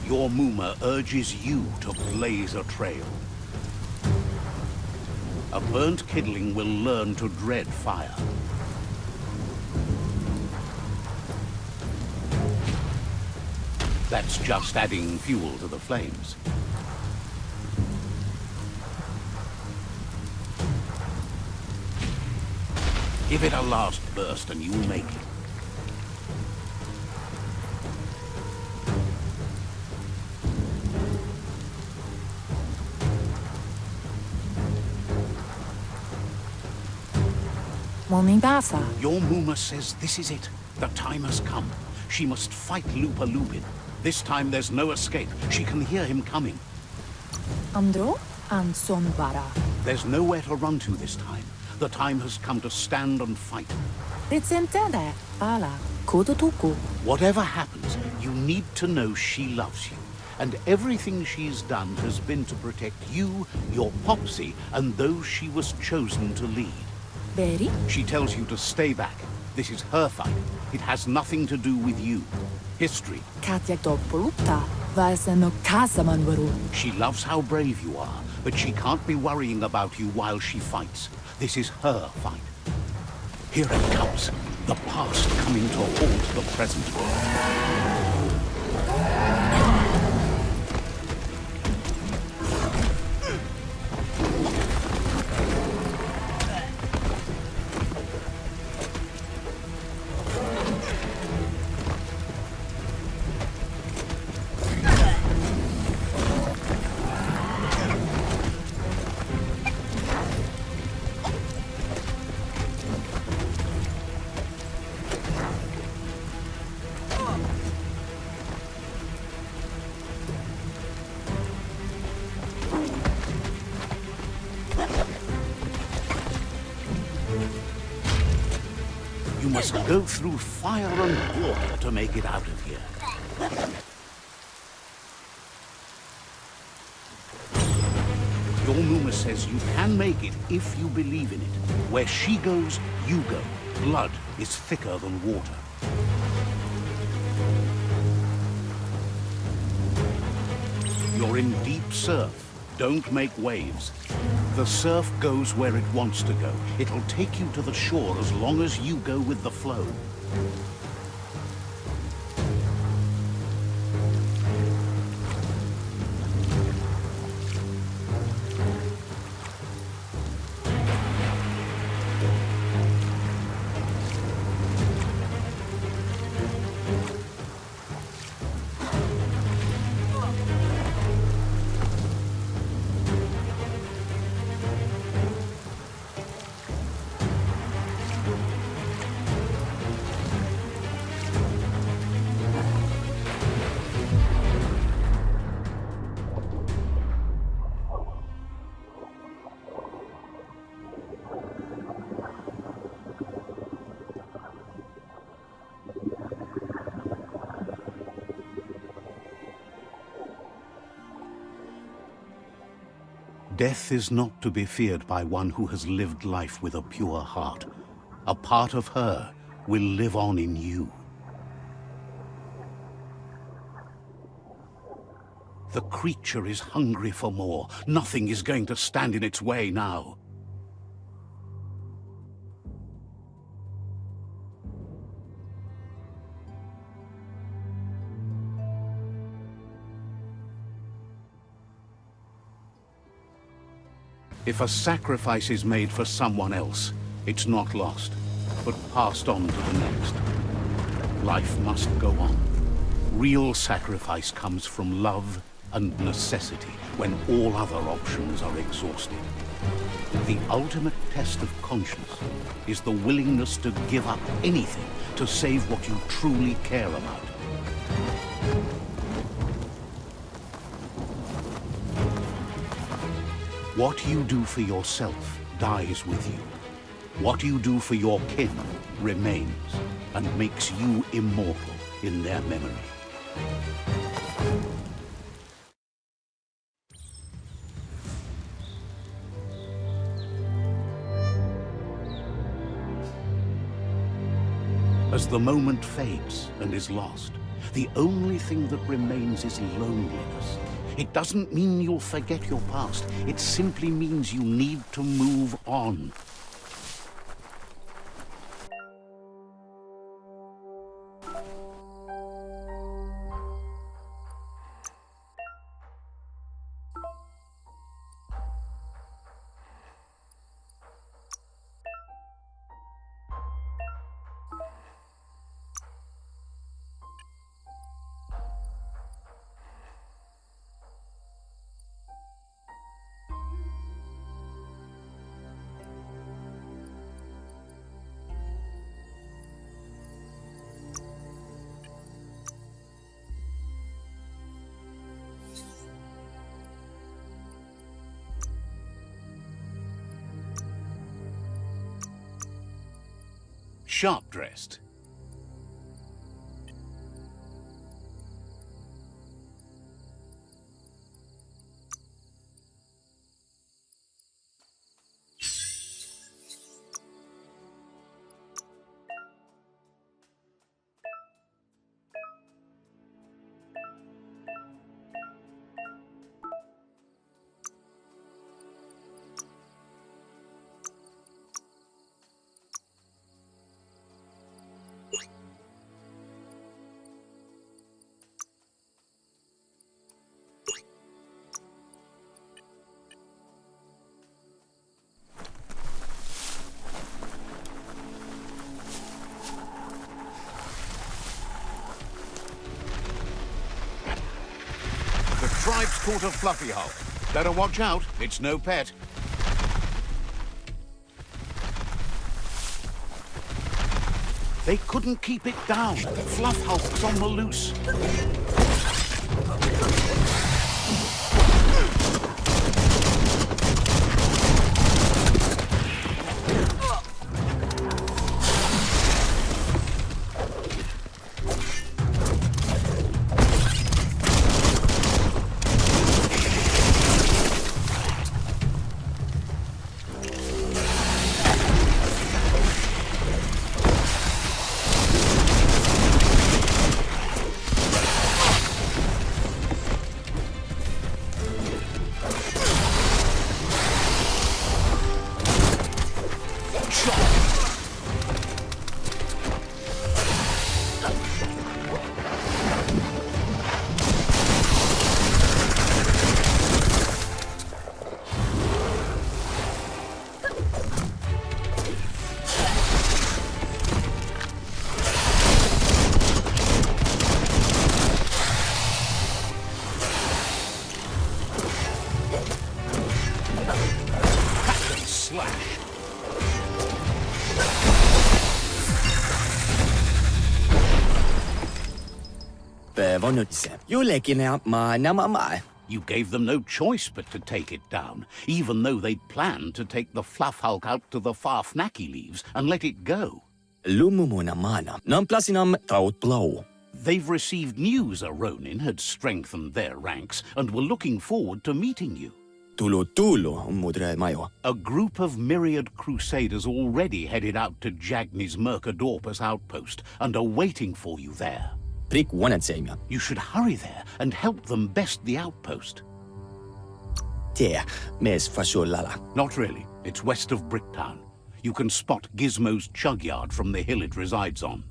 Your Muma urges you to blaze a trail. A burnt kidling will learn to dread fire. That's just adding fuel to the flames. Give it a last burst and you'll make it. Monibasa. Your Muma says this is it. The time has come. She must fight Loopalupin. This time there's no escape. She can hear him coming. Andro? Ansonbara. There's nowhere to run to this time. The time has come to stand and fight. Ritsentende. Ala. Kodotuku. Whatever happens, you need to know she loves you. And everything she's done has been to protect you, your Popsy, and those she was chosen to lead. Beri? She tells you to stay back. This is her fight. It has nothing to do with you. History. Katja Doppolutta. Vaiseno Kasamanvaru. She loves how brave you are, but she can't be worrying about you while she fights. This is her fight. Here it comes. The past coming to haunt the present. You must go through fire and water to make it out of here. Your Muma says you can make it if you believe in it. Where she goes, you go. Blood is thicker than water. You're in deep surf. Don't make waves. The surf goes where it wants to go. It'll take you to the shore as long as you go with the flow. Death is not to be feared by one who has lived life with a pure heart. A part of her will live on in you. The creature is hungry for more. Nothing is going to stand in its way now. If a sacrifice is made for someone else, it's not lost, but passed on to the next. Life must go on. Real sacrifice comes from love and necessity, when all other options are exhausted. The ultimate test of conscience is the willingness to give up anything to save what you truly care about. What you do for yourself dies with you. What you do for your kin remains and makes you immortal in their memory. As the moment fades and is lost, the only thing that remains is loneliness. It doesn't mean you'll forget your past. It simply means you need to move on. Sharp-dressed. Tribe's caught a fluffy hulk. Better watch out, it's no pet. They couldn't keep it down. Fluff hulk's on the loose. You gave them no choice but to take it down, even though they'd planned to take the Fluff Hulk out to the Farfnaki leaves and let it go. They've received news a Ronin had strengthened their ranks and were looking forward to meeting you. A group of Myriad crusaders already headed out to Jagni's Mercadorpus outpost and are waiting for you there. Bricktown. You should hurry there and help them best the outpost. Tea, mes fasolala. Not really. It's west of Bricktown. You can spot Gizmo's chugyard from the hill it resides on.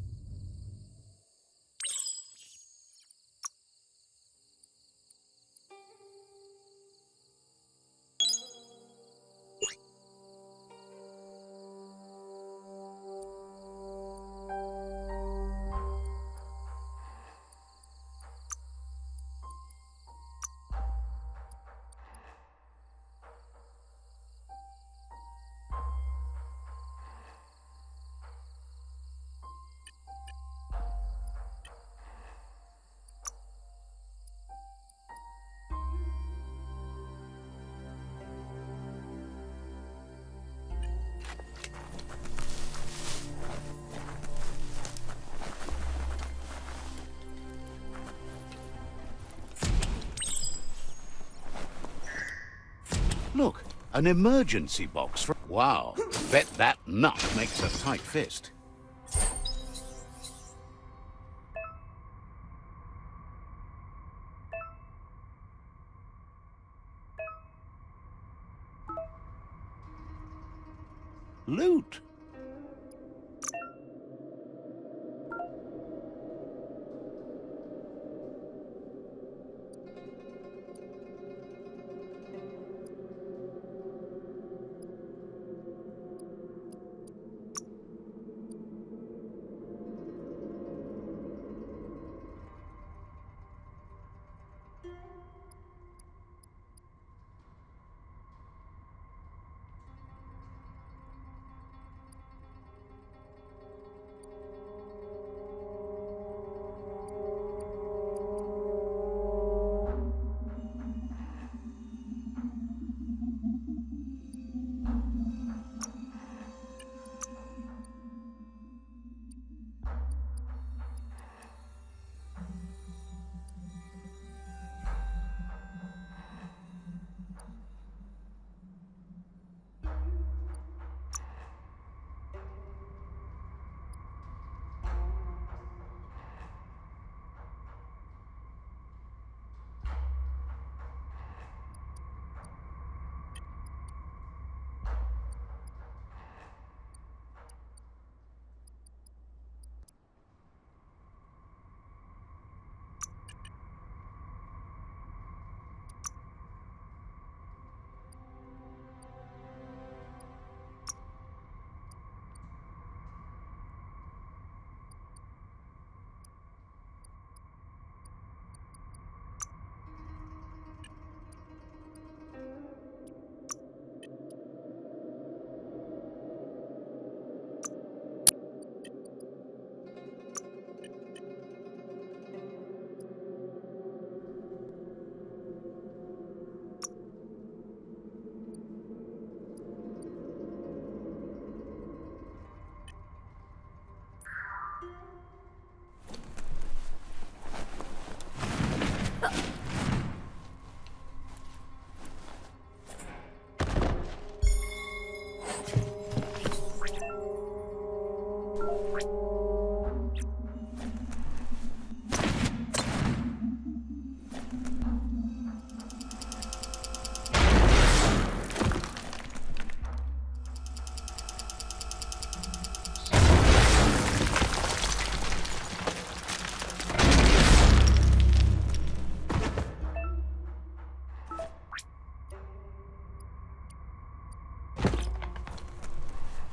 Look, an emergency box for... Wow, bet that nut makes a tight fist. Loot.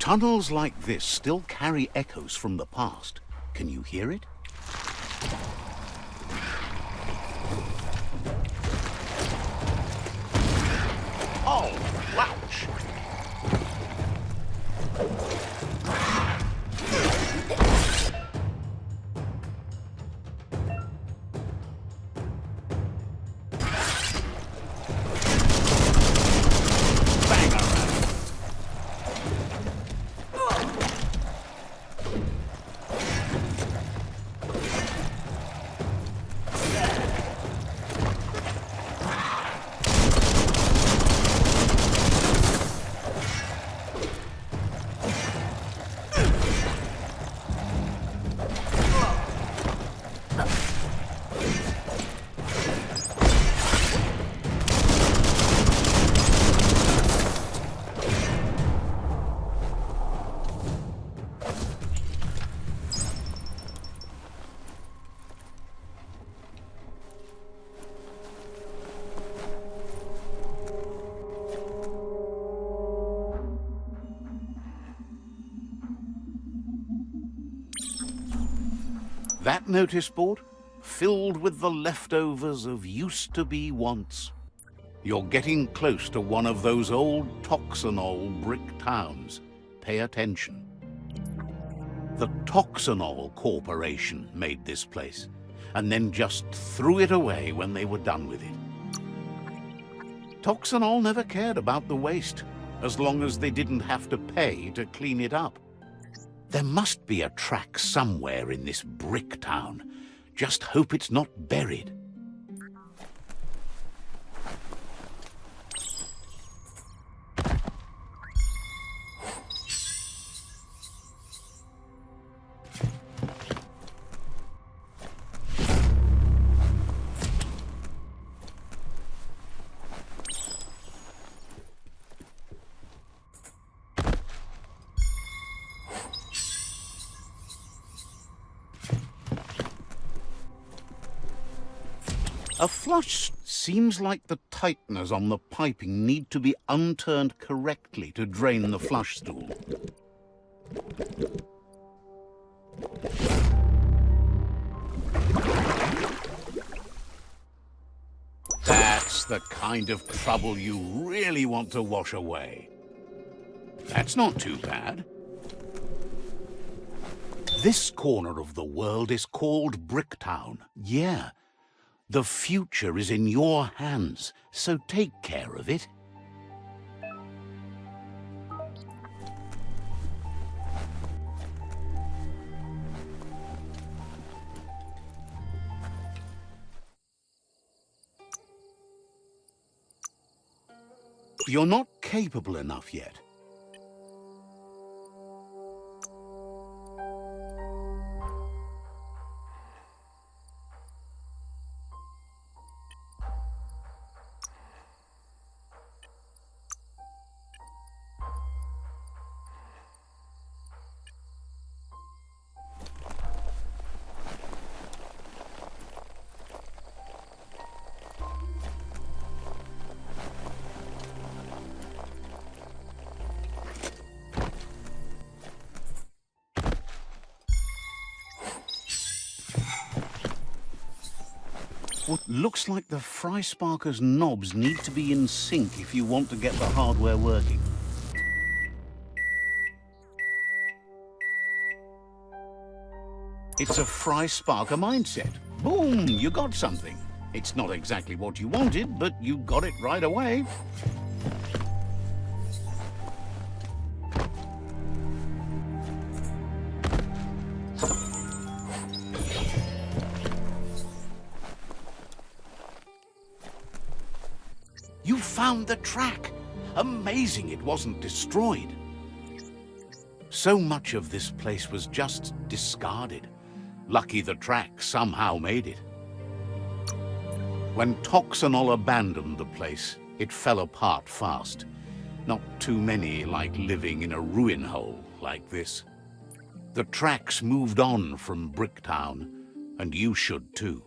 Tunnels like this still carry echoes from the past. Can you hear it? Oh, ouch! That notice board? Filled with the leftovers of used-to-be wants. You're getting close to one of those old Toxanol brick towns. Pay attention. The Toxanol Corporation made this place, and then just threw it away when they were done with it. Toxanol never cared about the waste, as long as they didn't have to pay to clean it up. There must be a track somewhere in this brick town. Just hope it's not buried. A flush seems like the tighteners on the piping need to be unturned correctly to drain the flush stool. That's the kind of trouble you really want to wash away. That's not too bad. This corner of the world is called Bricktown. Yeah. The future is in your hands, so take care of it. You're not capable enough yet. What looks like the fry sparker's knobs need to be in sync if you want to get the hardware working. It's a fry sparker mindset. Boom, you got something. It's not exactly what you wanted, but you got it right away. You found the track. Amazing it wasn't destroyed. So much of this place was just discarded. Lucky the track somehow made it. When Toxanol abandoned the place, it fell apart fast. Not too many like living in a ruin hole like this. The tracks moved on from Bricktown, and you should too.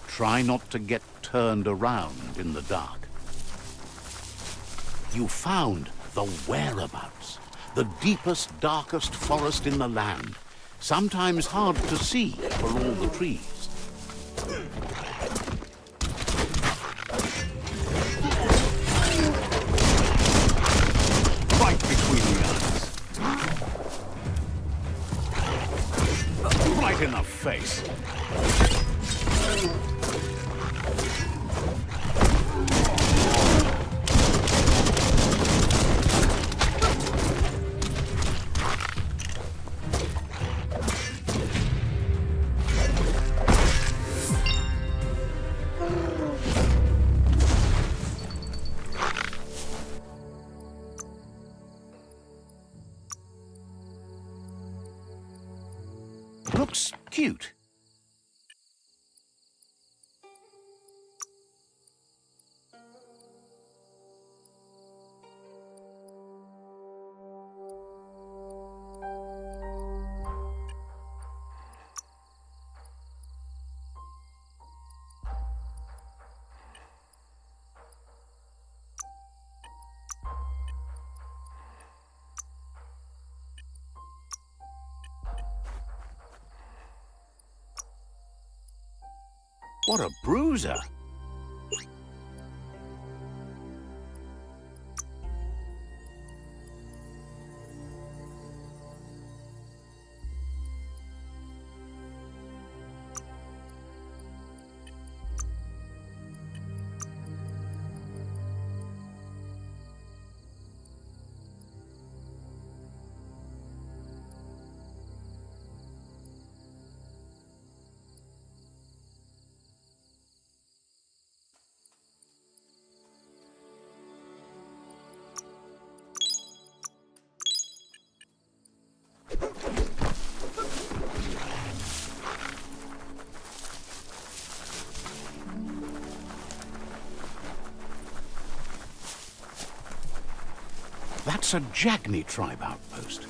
Try not to get turned around in the dark. You found the whereabouts, the deepest, darkest forest in the land, sometimes hard to see for all the trees. Right between the eyes. Right in the face. Looks cute. What a bruiser! That's a Jagni tribe outpost.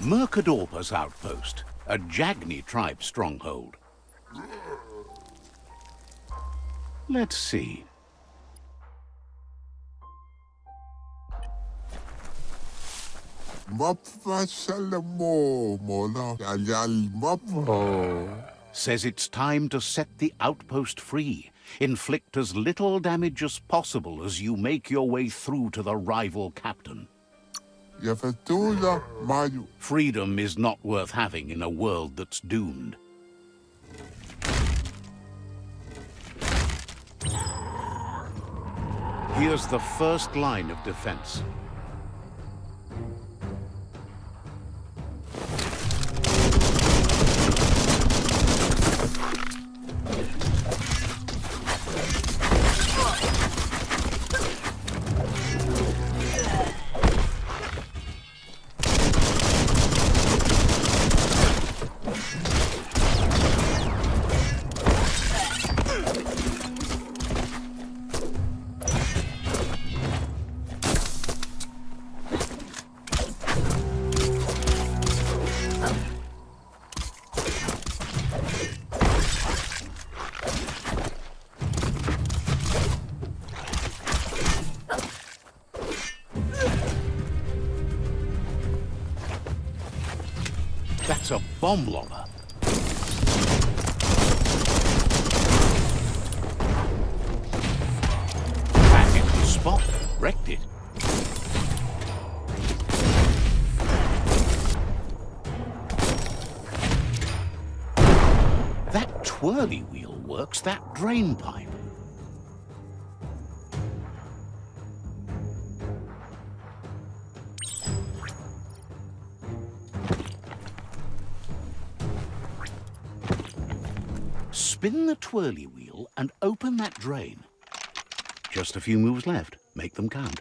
Mercadorpa's outpost, a Jagni tribe stronghold. Let's see. Says it's time to set the outpost free. Inflict as little damage as possible as you make your way through to the rival captain. Freedom is not worth having in a world that's doomed. Here's the first line of defense. That's a bomb lobber. Back into the spot. Wrecked it. That twirly wheel works that drain pipe. Spin the twirly wheel and open that drain. Just a few moves left. Make them count.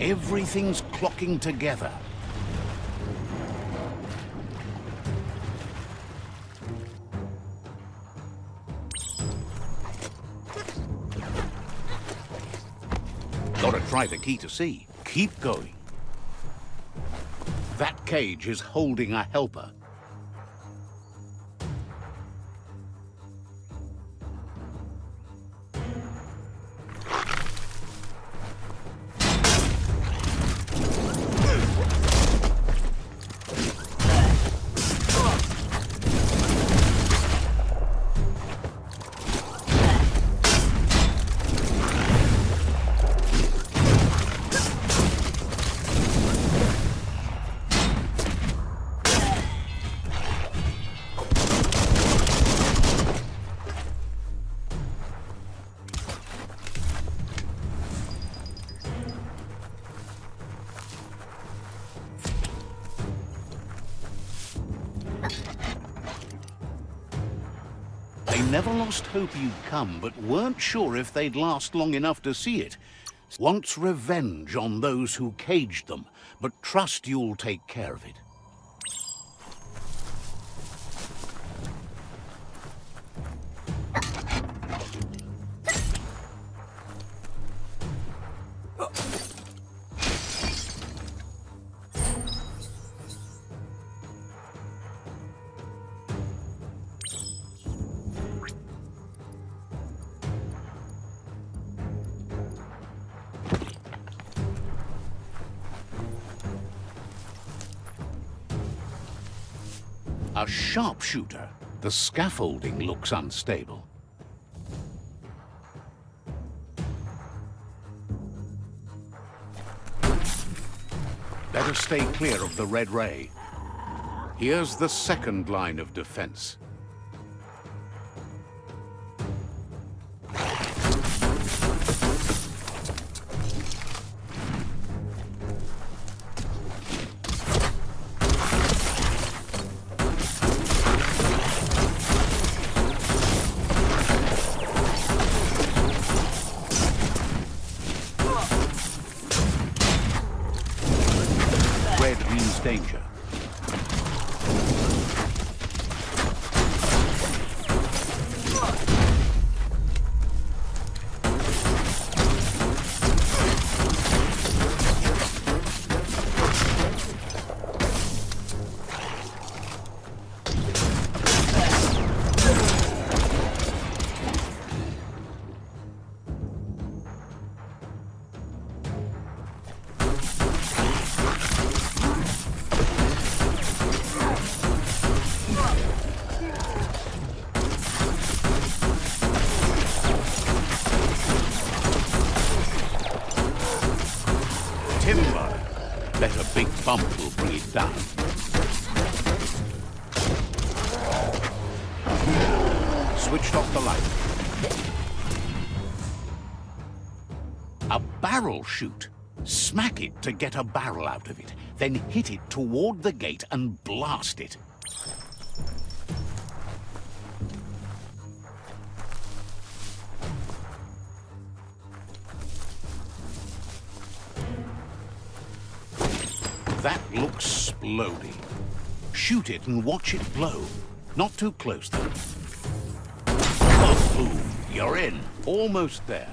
Everything's clocking together. Gotta try the key to see. Keep going. That cage is holding a helper. They never lost hope you'd come, but weren't sure if they'd last long enough to see it. Wants revenge on those who caged them, but trust you'll take care of it. A sharpshooter. The scaffolding looks unstable. Better stay clear of the red ray. Here's the second line of defense. Danger. Bet a big bump will bring it down. Switched off the light. A barrel shoot. Smack it to get a barrel out of it, then hit it toward the gate and blast it. That looks splody. Shoot it and watch it blow. Not too close, though. Oh, boom. You're in. Almost there.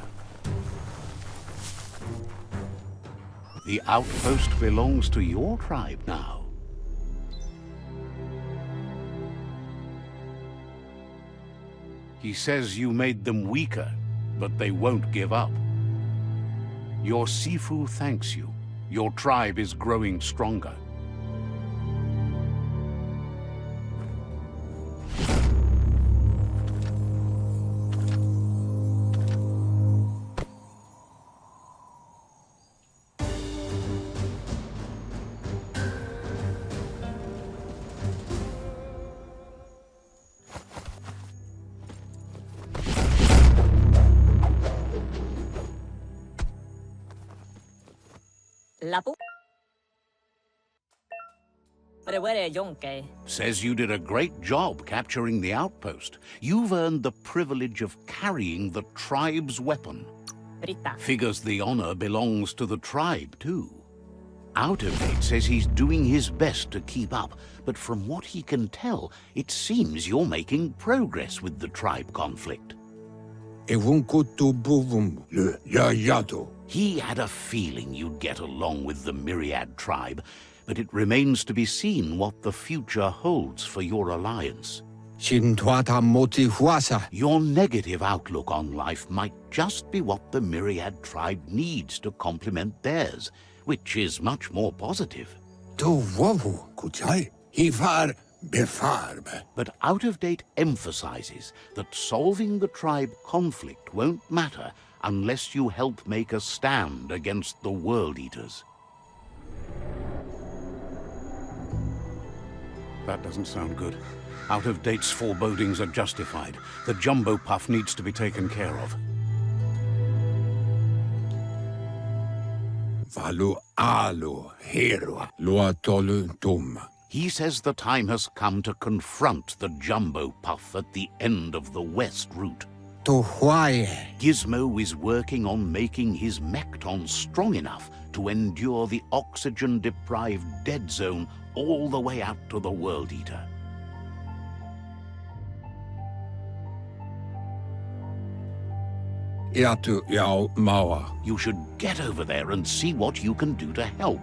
The outpost belongs to your tribe now. He says you made them weaker, but they won't give up. Your sifu thanks you. Your tribe is growing stronger. Says you did a great job capturing the outpost. You've earned the privilege of carrying the tribe's weapon. Figures the honor belongs to the tribe, too. Outerdate says he's doing his best to keep up, but from what he can tell, it seems you're making progress with the tribe conflict. He had a feeling you'd get along with the Myriad tribe, but it remains to be seen what the future holds for your alliance. Your negative outlook on life might just be what the Myriad tribe needs to complement theirs, which is much more positive. But Out-of-Date emphasizes that solving the tribe conflict won't matter unless you help make a stand against the World Eaters. That doesn't sound good. Out-of-Date's forebodings are justified. The jumbo puff needs to be taken care of. He says the time has come to confront the jumbo puff at the end of the west route. To why? Gizmo is working on making his Mekton strong enough to endure the oxygen-deprived dead zone all the way out to the World Eater. Iatu jau maua. You should get over there and see what you can do to help.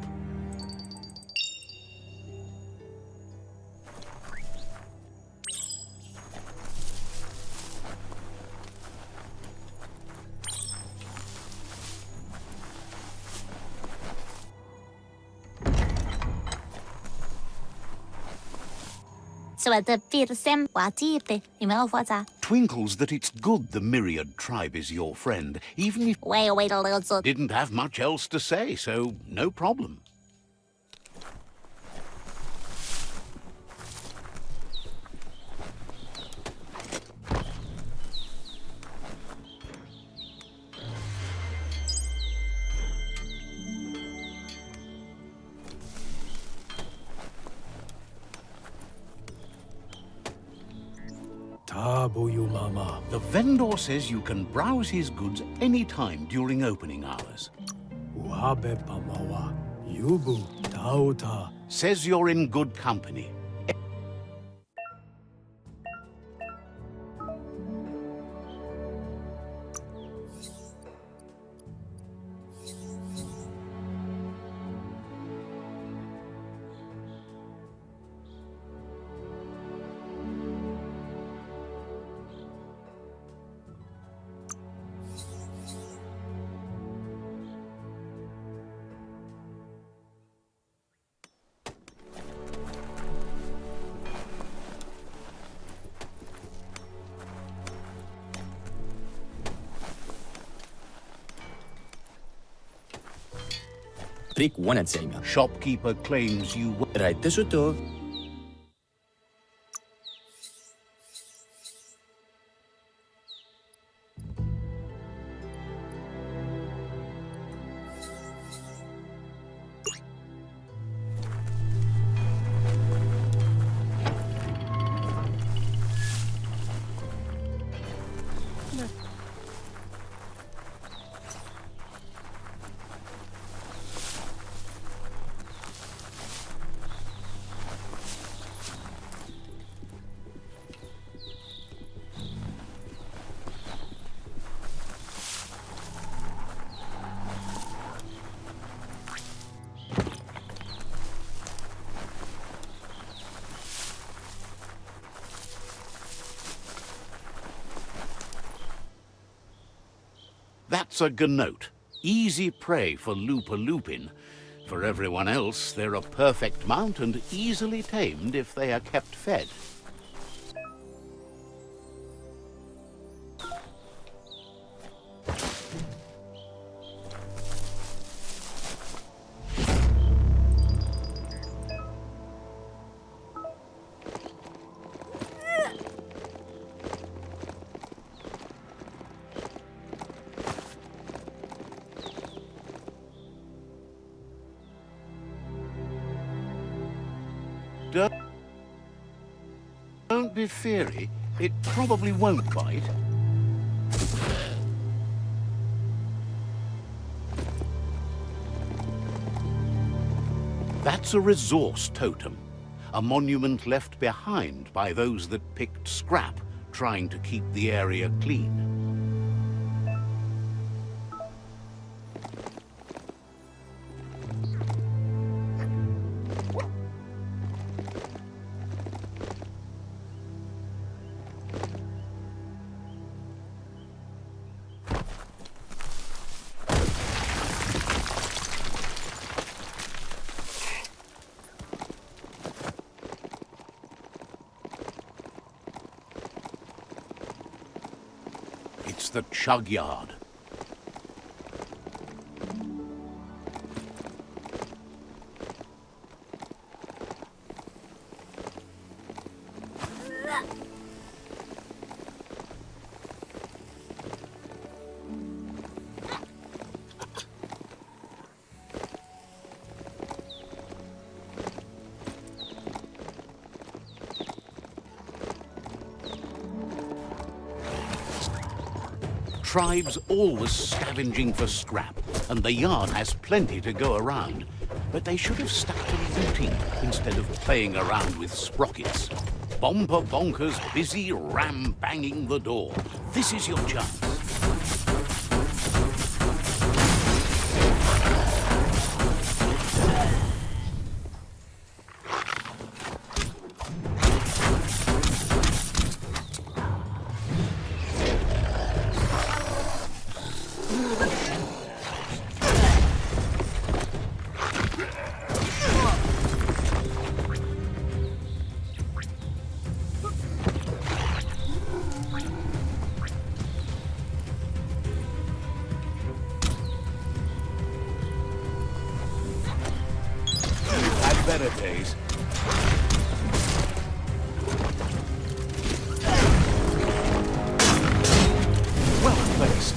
Twinkles that it's good the Myriad tribe is your friend, even if didn't have much else to say, so no problem. The vendor says you can browse his goods any time during opening hours. Says you're in good company. Brick one seima. Shopkeeper claims you Right this to. That's a gnote. Easy prey for Loopalupin. For everyone else, they're a perfect mount and easily tamed if they are kept fed. Don't be fiery. It probably won't bite. That's a resource totem, a monument left behind by those that picked scrap, trying to keep the area clean. It's the chugyard. tribe's always scavenging for scrap, and the yard has plenty to go around. But they should have stuck to looting instead of playing around with sprockets. Bomper Bonker's busy ram-banging the door. This is your chance. Better days. Well placed.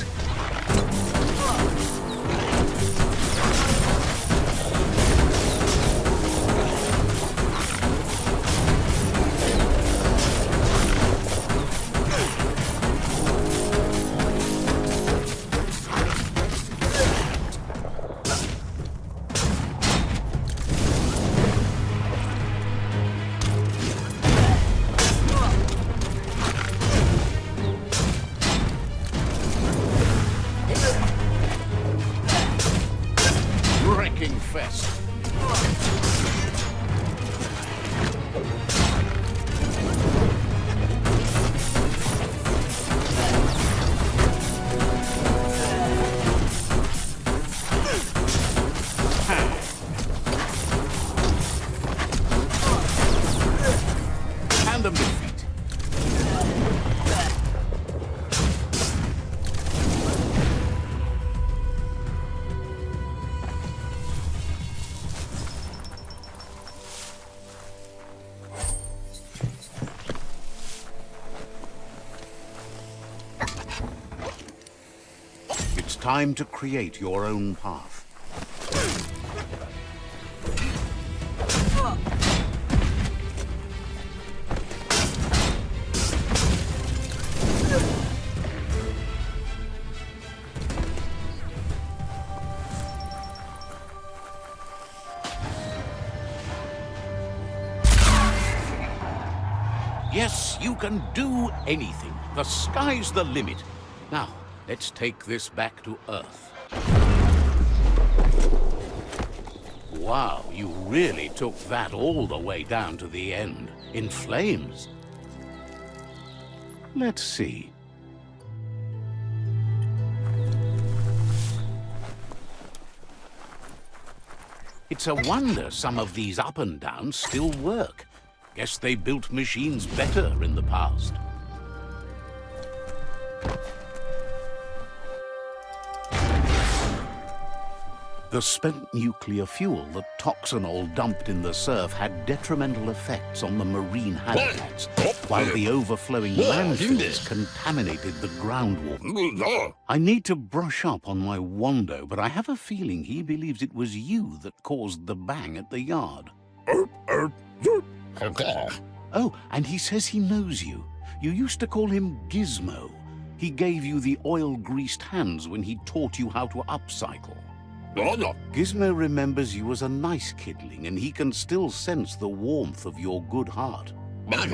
Time to create your own path. Yes, you can do anything. The sky's the limit. Now, let's take this back to Earth. Wow, you really took that all the way down to the end, in flames. Let's see. It's a wonder some of these up and downs still work. Guess they built machines better in the past. The spent nuclear fuel that Toxanol dumped in the surf had detrimental effects on the marine habitats, while the overflowing landfills contaminated the groundwater. I need to brush up on my Wando, but I have a feeling he believes it was you that caused the bang at the yard. Oh, and he says he knows you. You used to call him Gizmo. He gave you the oil-greased hands when he taught you how to upcycle. Gizmo remembers you as a nice kidling, and he can still sense the warmth of your good heart. But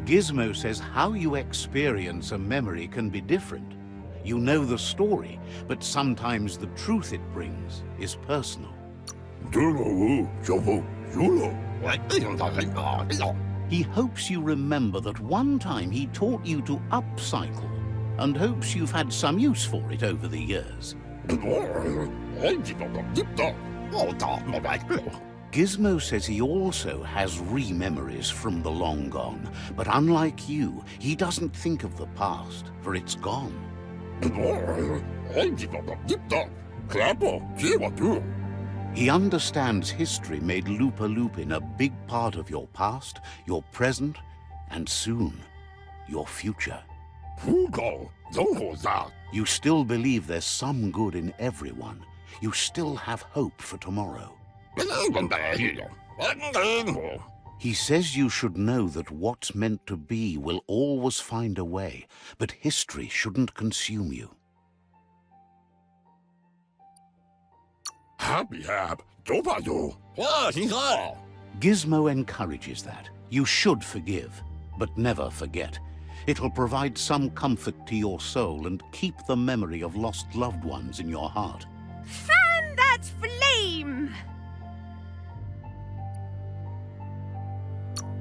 Gizmo says how you experience a memory can be different. You know the story, but sometimes the truth it brings is personal. He hopes you remember that one time he taught you to upcycle, and hopes you've had some use for it over the years. Gizmo says he also has re-memories from the long gone, but unlike you, he doesn't think of the past, for it's gone. He understands history made Loopalupin a big part of your past, your present, and soon, your future. You still believe there's some good in everyone. You still have hope for tomorrow. He says you should know that what's meant to be will always find a way, but history shouldn't consume you. Happy hab, dopado. Gizmo encourages that. You should forgive, but never forget. It'll provide some comfort to your soul and keep the memory of lost loved ones in your heart. Fan that flame!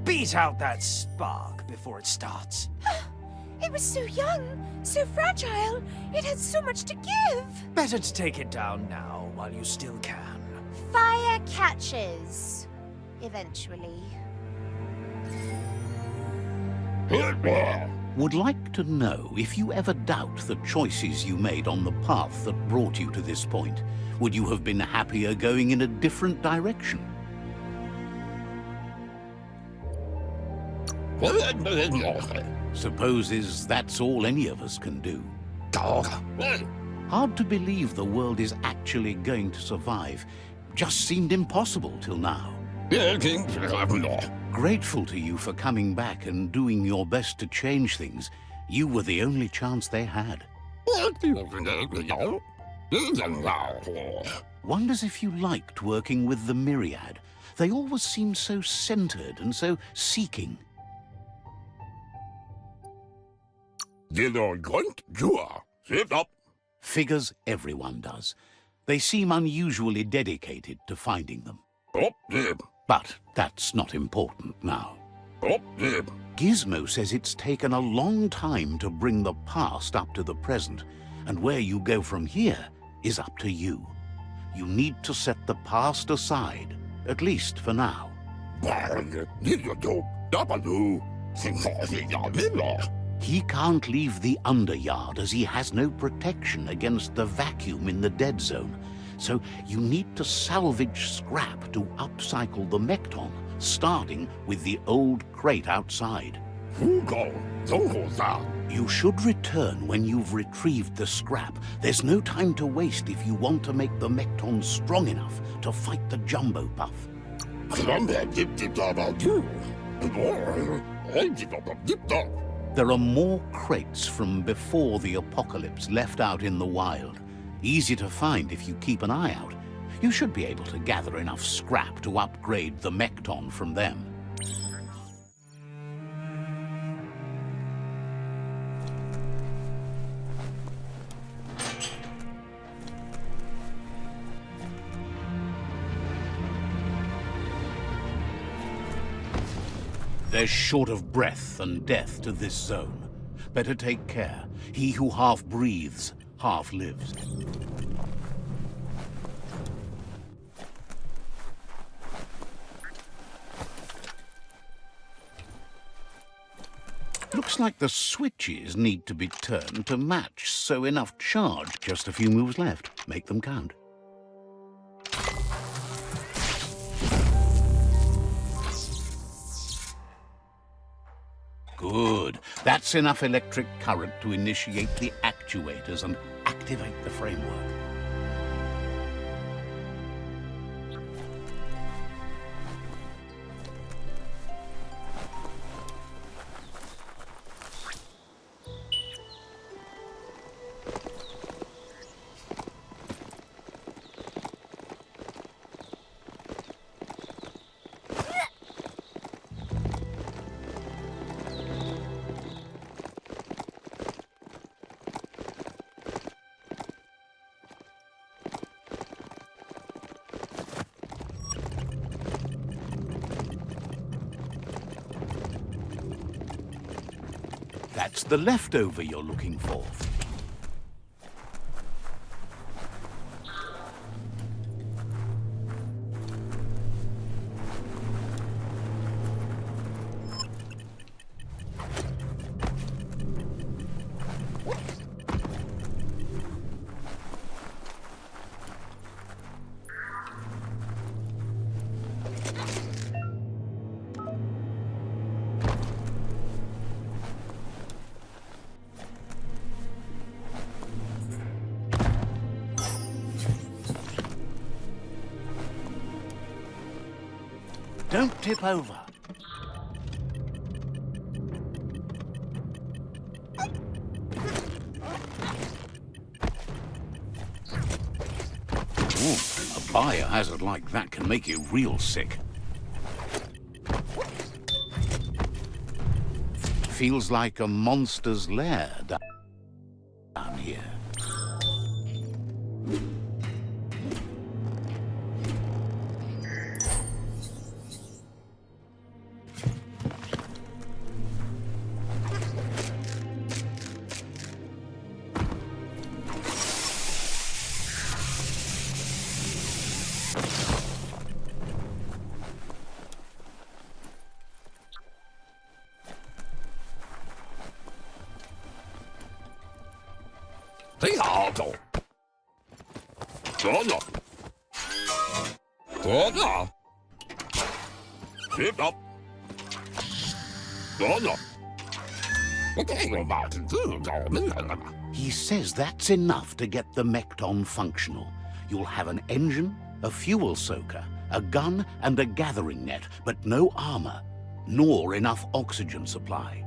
Beat out that spark before it starts. It was so young, so fragile. It had so much to give. Better to take it down now while you still can. Fire catches. Eventually. Would like to know if you ever doubt the choices you made on the path that brought you to this point. Would you have been happier going in a different direction? Supposes that's all any of us can do. Hard to believe the world is actually going to survive. Just seemed impossible till now. Grateful to you for coming back and doing your best to change things. You were the only chance they had. Wonders if you liked working with the Myriad. They always seemed so centered and so seeking. Figures everyone does. They seem unusually dedicated to finding them. But that's not important now. Gizmo says it's taken a long time to bring the past up to the present, and where you go from here is up to you. You need to set the past aside, at least for now. He can't leave the underyard as he has no protection against the vacuum in the dead zone. So you need to salvage scrap to upcycle the Mekton, starting with the old crate outside. You should return when you've retrieved the scrap. There's no time to waste if you want to make the Mekton strong enough to fight the Jumbo Puff. There are more crates from before the apocalypse left out in the wild. Easy to find if you keep an eye out. You should be able to gather enough scrap to upgrade the Mekton from them. There's short of breath and death to this zone. Better take care. He who half breathes, half lives. Looks like the switches need to be turned to match, so enough charge. Just a few moves left. Make them count. Good. That's enough electric current to initiate the actuators and activate the framework. That's the leftover you're looking for. Don't tip over. Ooh, a biohazard like that can make you real sick. Feels like a monster's lair down here. He says that's enough to get the Mekton functional. You'll have an engine, a fuel soaker, a gun, and a gathering net, but no armor, nor enough oxygen supply.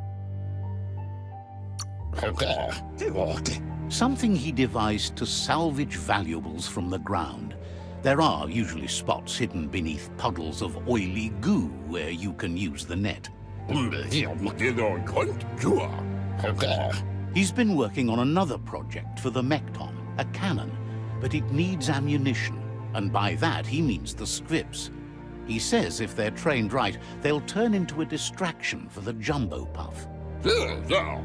Something he devised to salvage valuables from the ground. There are usually spots hidden beneath puddles of oily goo where you can use the net. He's been working on another project for the Mekton, a cannon, but it needs ammunition, and by that he means the scripts. He says if they're trained right, they'll turn into a distraction for the jumbo puff. The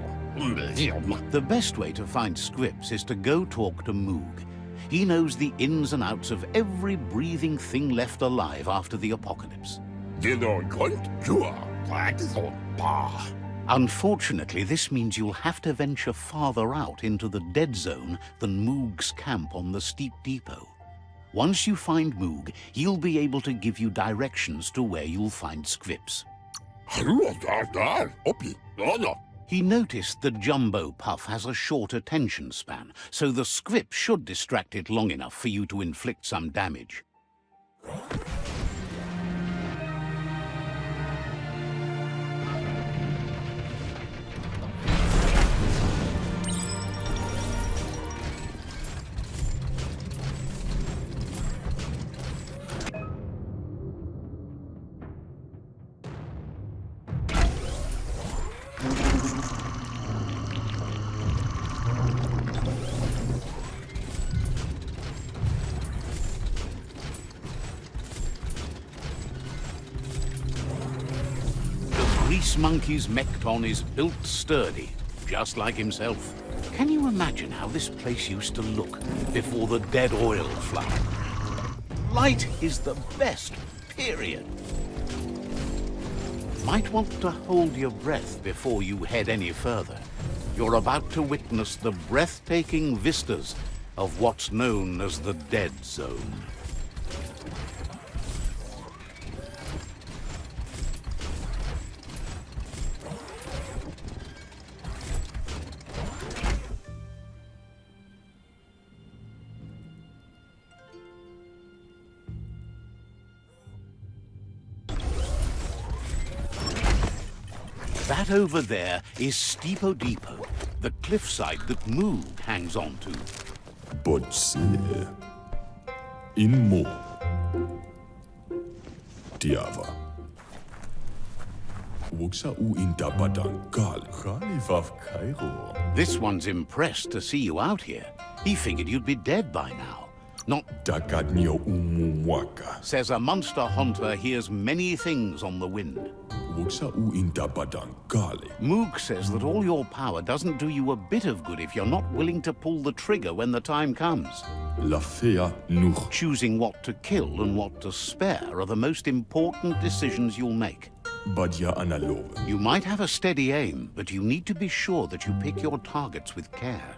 best way to find scripts is to go talk to Moog. He knows the ins and outs of every breathing thing left alive after the apocalypse. Unfortunately, this means you'll have to venture farther out into the dead zone than Moog's camp on the steep depot. Once you find Moog, he'll be able to give you directions to where you'll find scripts. He noticed the jumbo puff has a short attention span, so the script should distract it long enough for you to inflict some damage. Monkey's Mekton is built sturdy, just like himself. Can you imagine how this place used to look before the dead oil flood? Light is the best, period. Might want to hold your breath before you head any further. You're about to witness the breathtaking vistas of what's known as the Dead Zone. That over there is Steepo Depot, the cliffside that Moog hangs on to. Botsle. In Mo. Diava. Wuksa u intabadan gal. Khalifaf Cairo. This one's impressed to see you out here. He figured you'd be dead by now. Not Dagadnyo umwaka. says a monster hunter hears many things on the wind. Wuksa u intabadan gali. Moog says that all your power doesn't do you a bit of good if you're not willing to pull the trigger when the time comes. La fea nuch. Choosing what to kill and what to spare are the most important decisions you'll make. Badya analove. You might have a steady aim, but you need to be sure that you pick your targets with care.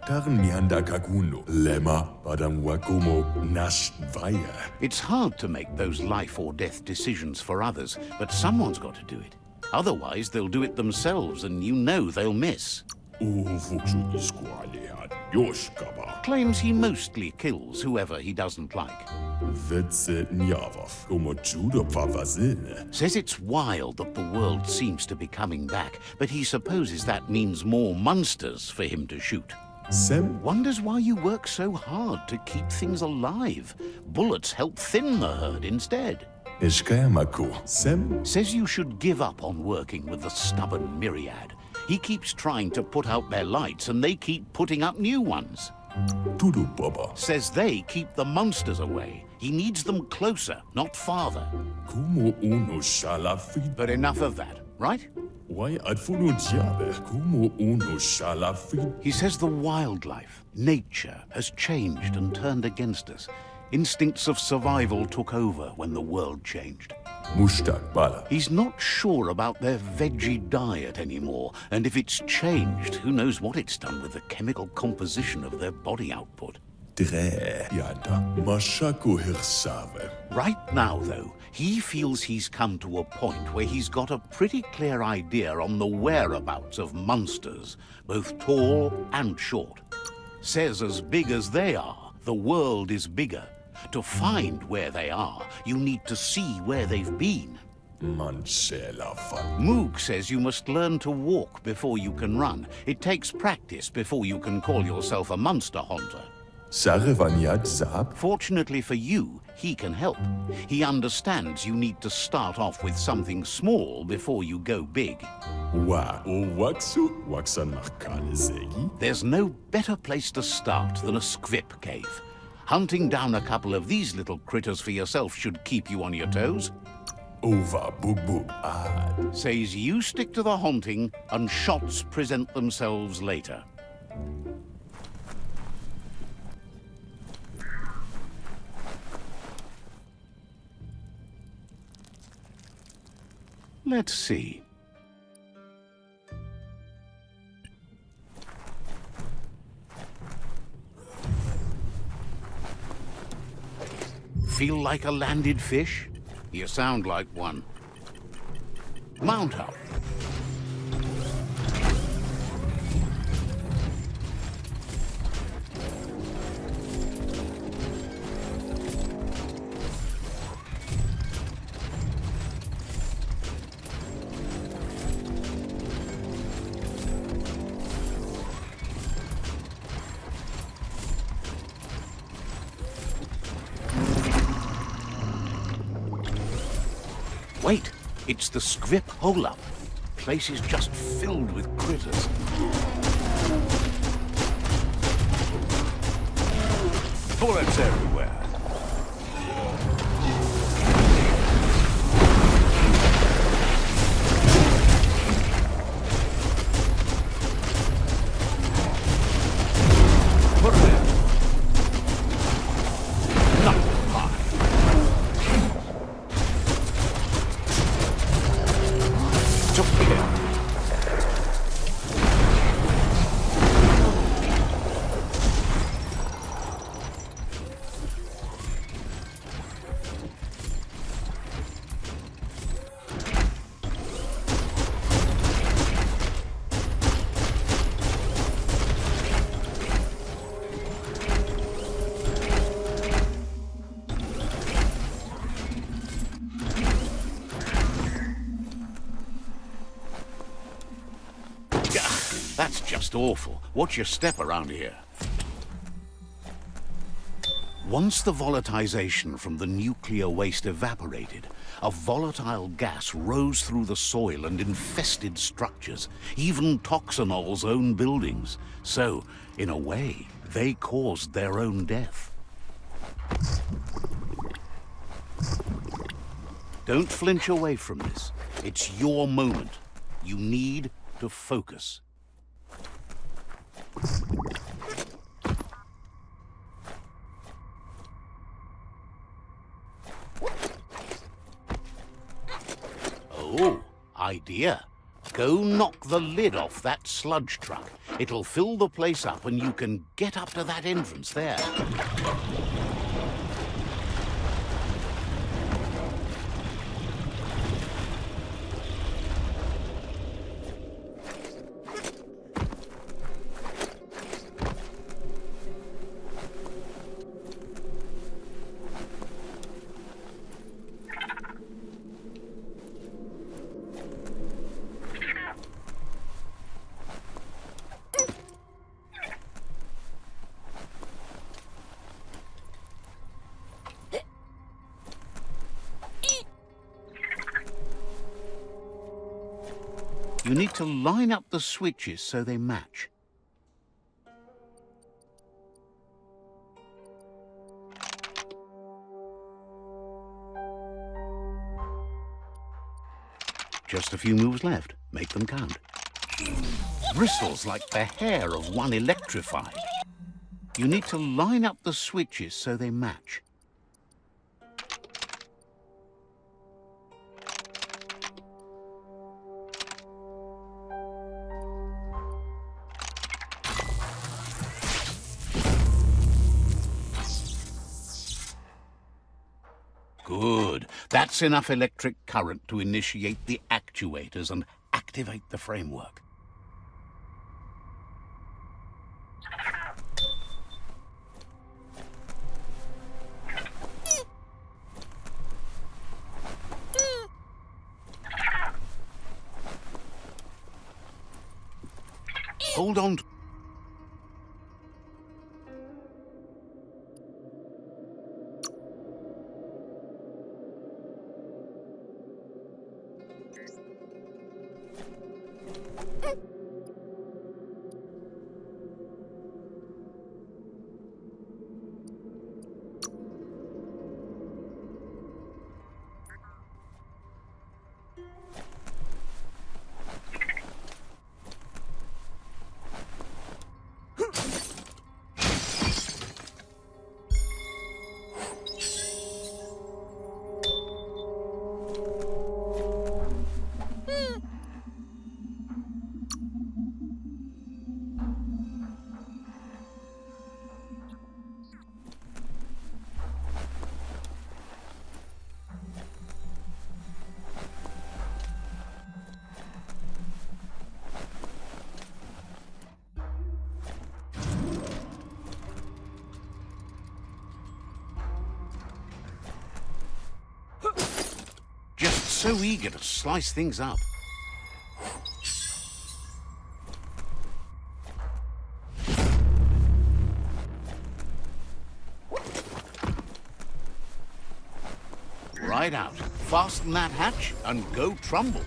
Tarnianda kaguno. Lema badam wakumo nas vaya. It's hard to make those life or death decisions for others, but someone's got to do it. Otherwise, they'll do it themselves, and you know they'll miss. Uvuksudiskualihan joskava. Claims he mostly kills whoever he doesn't like. Vetse njavaf, umojudo pavazine. Says it's wild that the world seems to be coming back, but he supposes that means more monsters for him to shoot. Sem Wonders why you work so hard to keep things alive. Bullets help thin the herd instead. iskayamaku. Sem Says you should give up on working with the stubborn Myriad. He keeps trying to put out their lights and they keep putting up new ones. tudu baba. Says they keep the monsters away. He needs them closer, not farther. Kumo uno shalafid. But enough of that, right? Why adfuno jabe? Kumo uno shalafid. He says the wildlife, nature, has changed and turned against us. Instincts of survival took over when the world changed. Mustak bala. He's not sure about their veggie diet anymore, and if it's changed, who knows what it's done with the chemical composition of their body output. Dre. Yada. Mashako hirsave. Right now, though, he feels he's come to a point where he's got a pretty clear idea on the whereabouts of monsters, both tall and short. Says as big as they are, the world is bigger. To find where they are, you need to see where they've been. Mansela fan. Moog says you must learn to walk before you can run. It takes practice before you can call yourself a monster hunter. Sarevanyat zab. Fortunately for you, he can help. He understands you need to start off with something small before you go big. Wa o waksu waksan makale zegi. There's no better place to start than a Squip cave. Hunting down a couple of these little critters for yourself should keep you on your toes. Over bug bug ad. Says you stick to the hunting and shots present themselves later. Let's see. Feel like a landed fish? You sound like one. Mount up. Wait, it's the Squip hole-up. Place is just filled with critters. Bullets everywhere. Put 'em in. Not high. Took care. That's just awful. Watch your step around here. Once the volatilization from the nuclear waste evaporated, a volatile gas rose through the soil and infested structures, even Toxanol's own buildings. So, in a way, they caused their own death. Don't flinch away from this. It's your moment. You need to focus. Oh, idea. Go knock the lid off that sludge truck. It'll fill the place up and you can get up to that entrance there. You need to line up the switches so they match. Just a few moves left. Make them count. Bristles like the hair of one electrified. You need to line up the switches so they match. Good. That's enough electric current to initiate the actuators and activate the framework. Hold on. So eager to slice things up. Right out. Fasten that hatch and go trumble.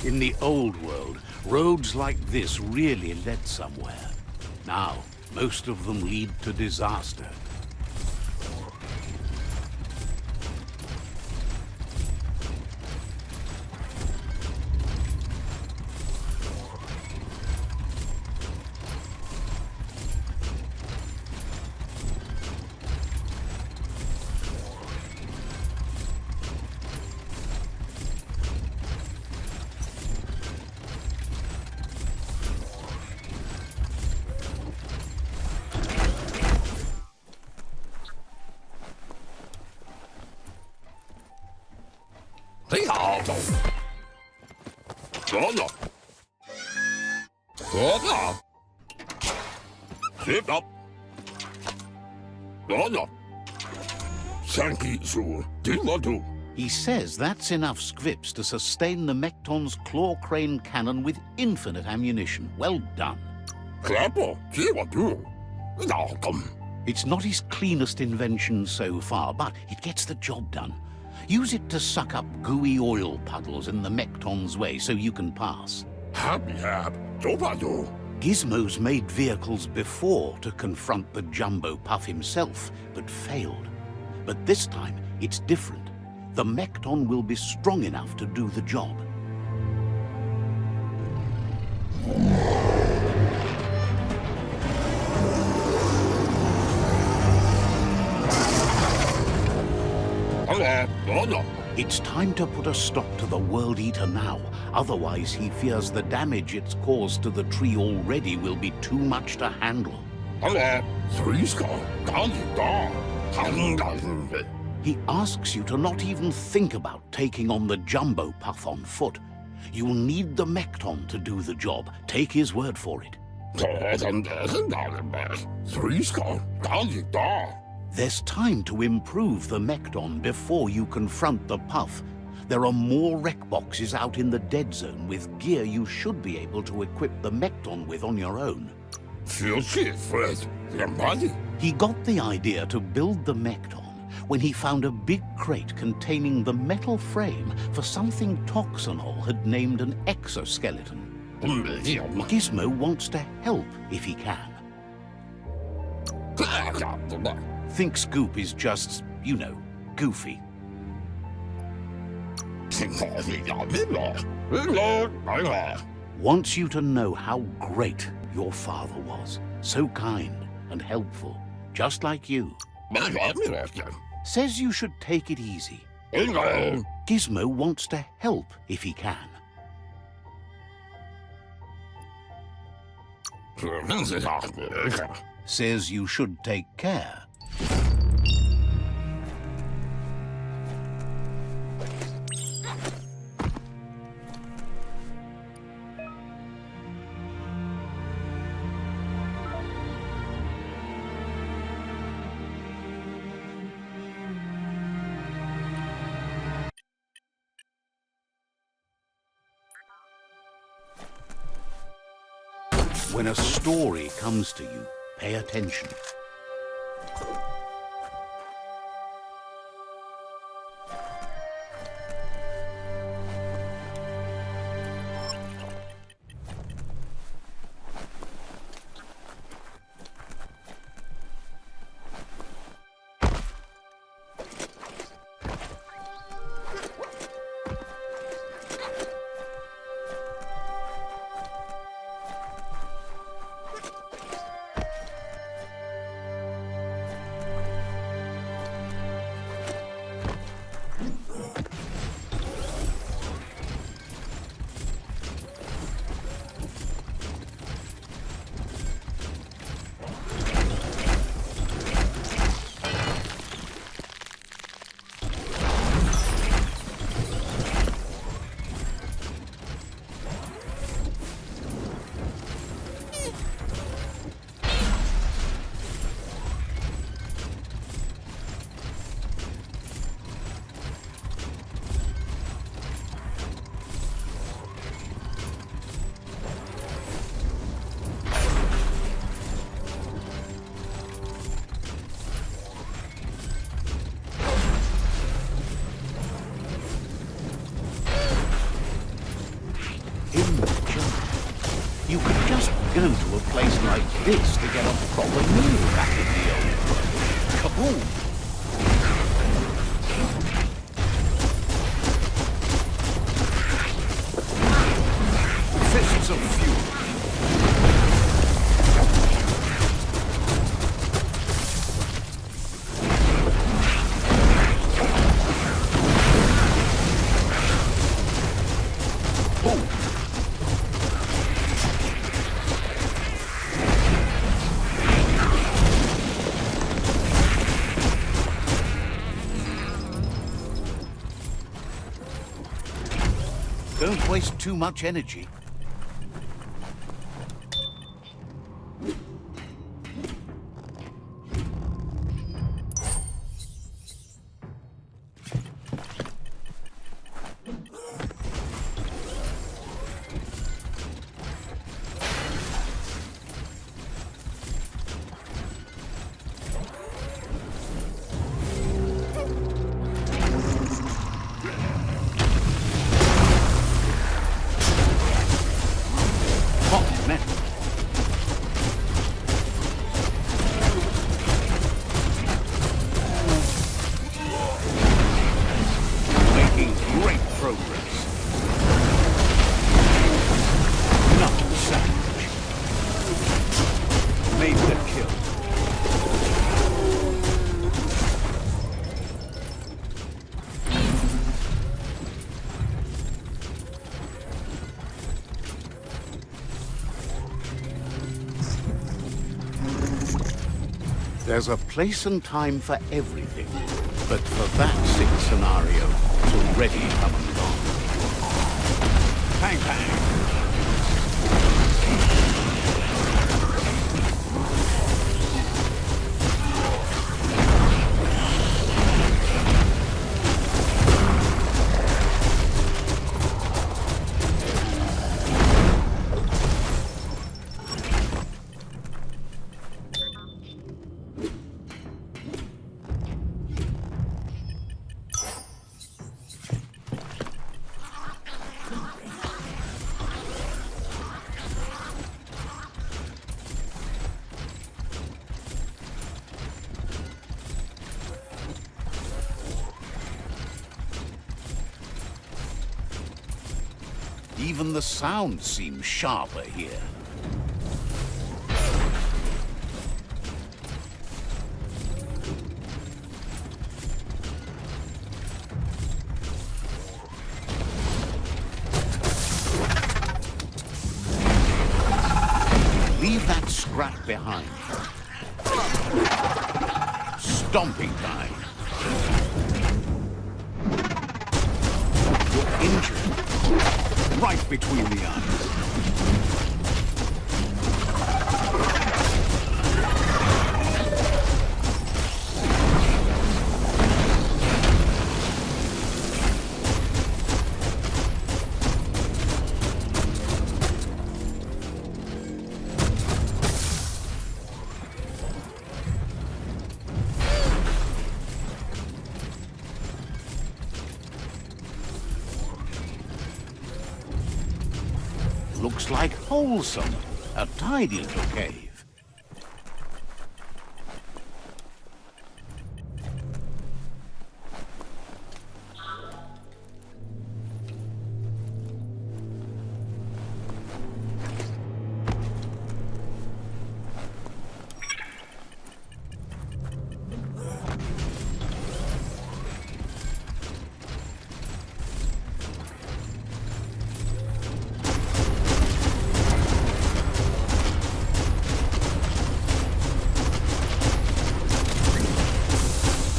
In the old world, roads like this really led somewhere. Now, most of them lead to disaster. Nono. Nono. Sit up. Nono. Sanki su diladu. He says that's enough scripts to sustain the Mekton's claw crane cannon with infinite ammunition. Well done. Clapper, jiwadu. Dalcom. It's not his cleanest invention so far, but it gets the job done. Use it to suck up gooey oil puddles in the Mekton's way so you can pass. Hab, dobadu. Gizmo's made vehicles before to confront the Jumbo Puff himself, but failed. But this time, it's different. The Mekton will be strong enough to do the job. It's time to put a stop to the World Eater now. Otherwise, he fears the damage it's caused to the tree already will be too much to handle. He asks you to not even think about taking on the jumbo puff on foot. You'll need the Mekton to do the job. Take his word for it. There's time to improve the Mekton before you confront the puff. There are more wreck boxes out in the dead zone with gear you should be able to equip the Mekton with on your own. He got the idea to build the Mekton when he found a big crate containing the metal frame for something Toxanol had named an exoskeleton. Gizmo wants to help if he can. Thinks Goop is just, you know, goofy. Wants you to know how great your father was. So kind and helpful, just like you. Says you should take it easy. Gizmo wants to help if he can. Says you should take care. When a story comes to you, pay attention. You could just go to a place like this to get a proper meal back in the old world. Kaboom! Fists of fury. Don't waste too much energy. There's a place and time for everything, but for that sick scenario, it's already come and gone. Bang, bang! Even the sound seems sharper here. Leave that scrap behind. Stomping time. You're injured. Right between the eyes. Looks like wholesome. A tidy little cave.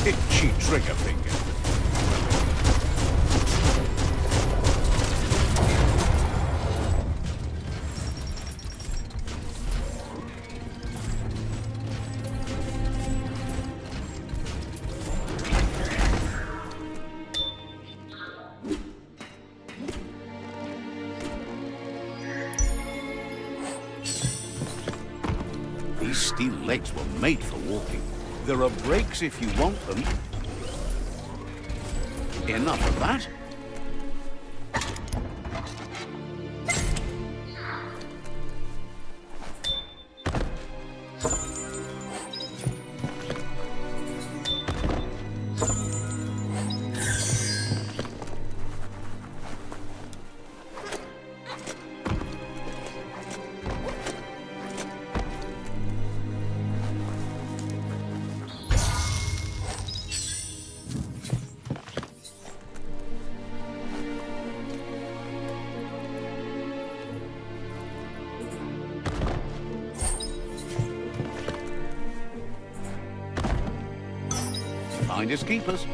Itchy trigger finger. These steel legs were made for walking. There are brakes if you want them. Enough of that. Finders keepers.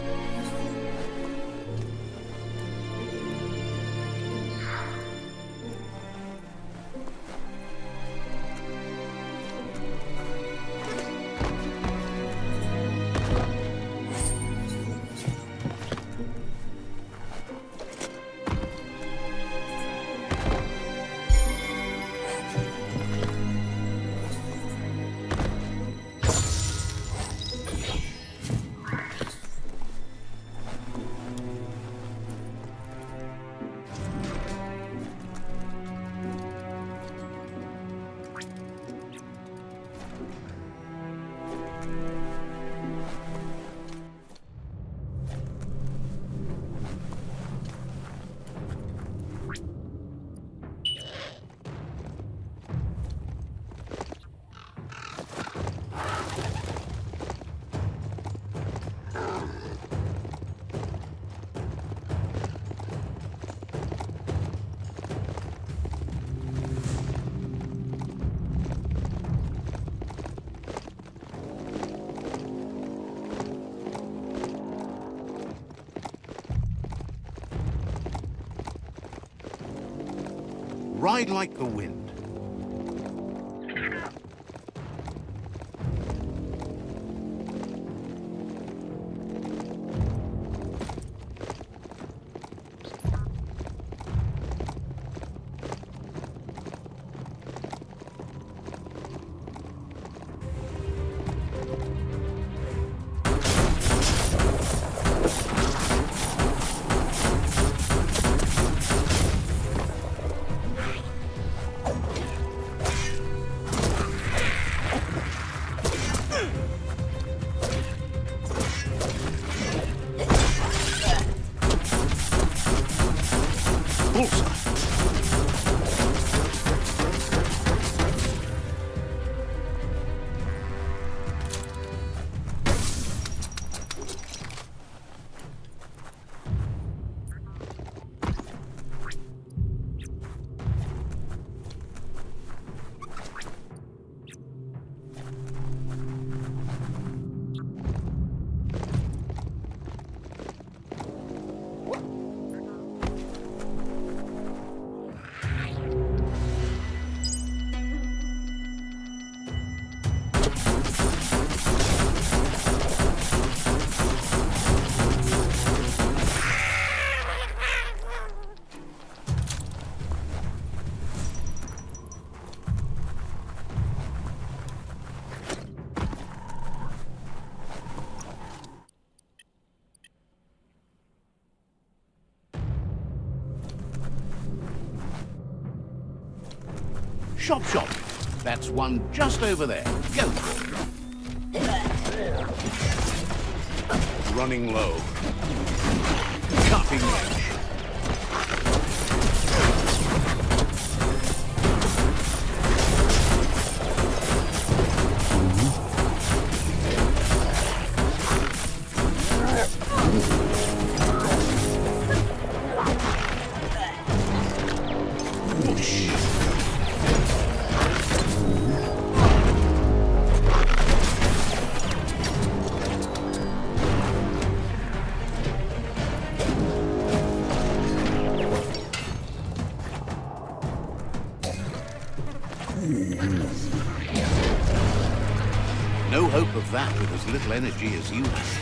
Ride like the wind. Shop, shop. That's one just over there. Go. Running low. Cutting edge. No hope of that with as little energy as you have.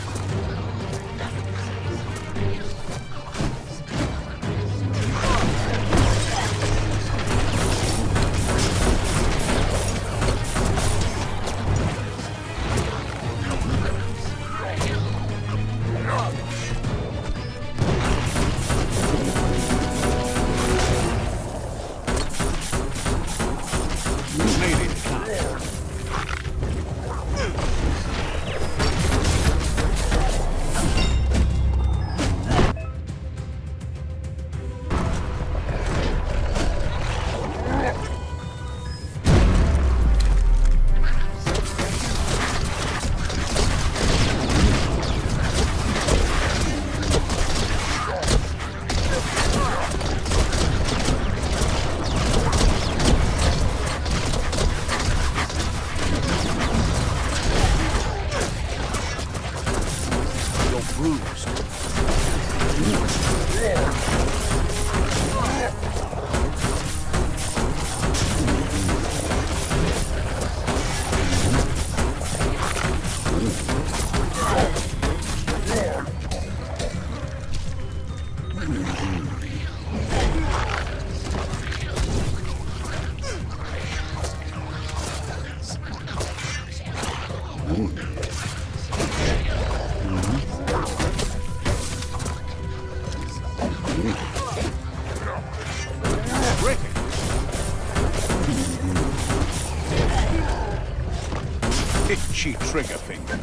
Itchy trigger finger.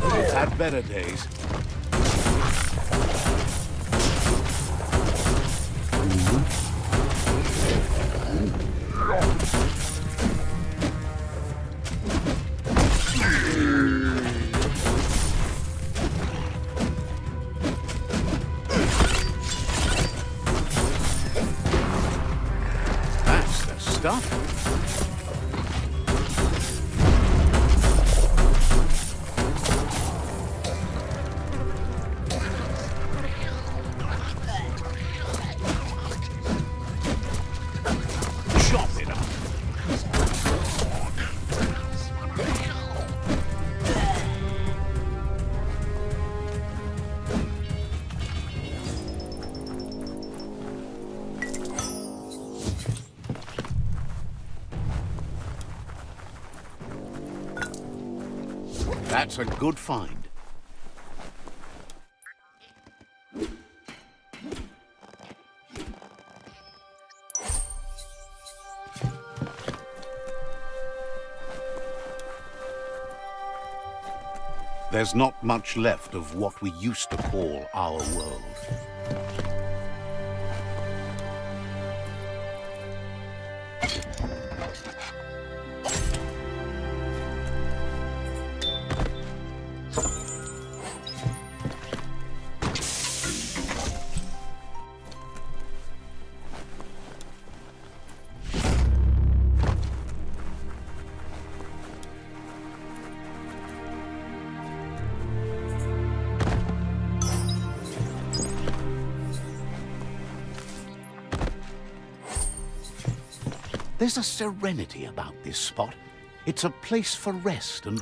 We've had better days. stuff. Chop it up. That's a good find. There's not much left of what we used to call our world. There's a serenity about this spot. It's a place for rest and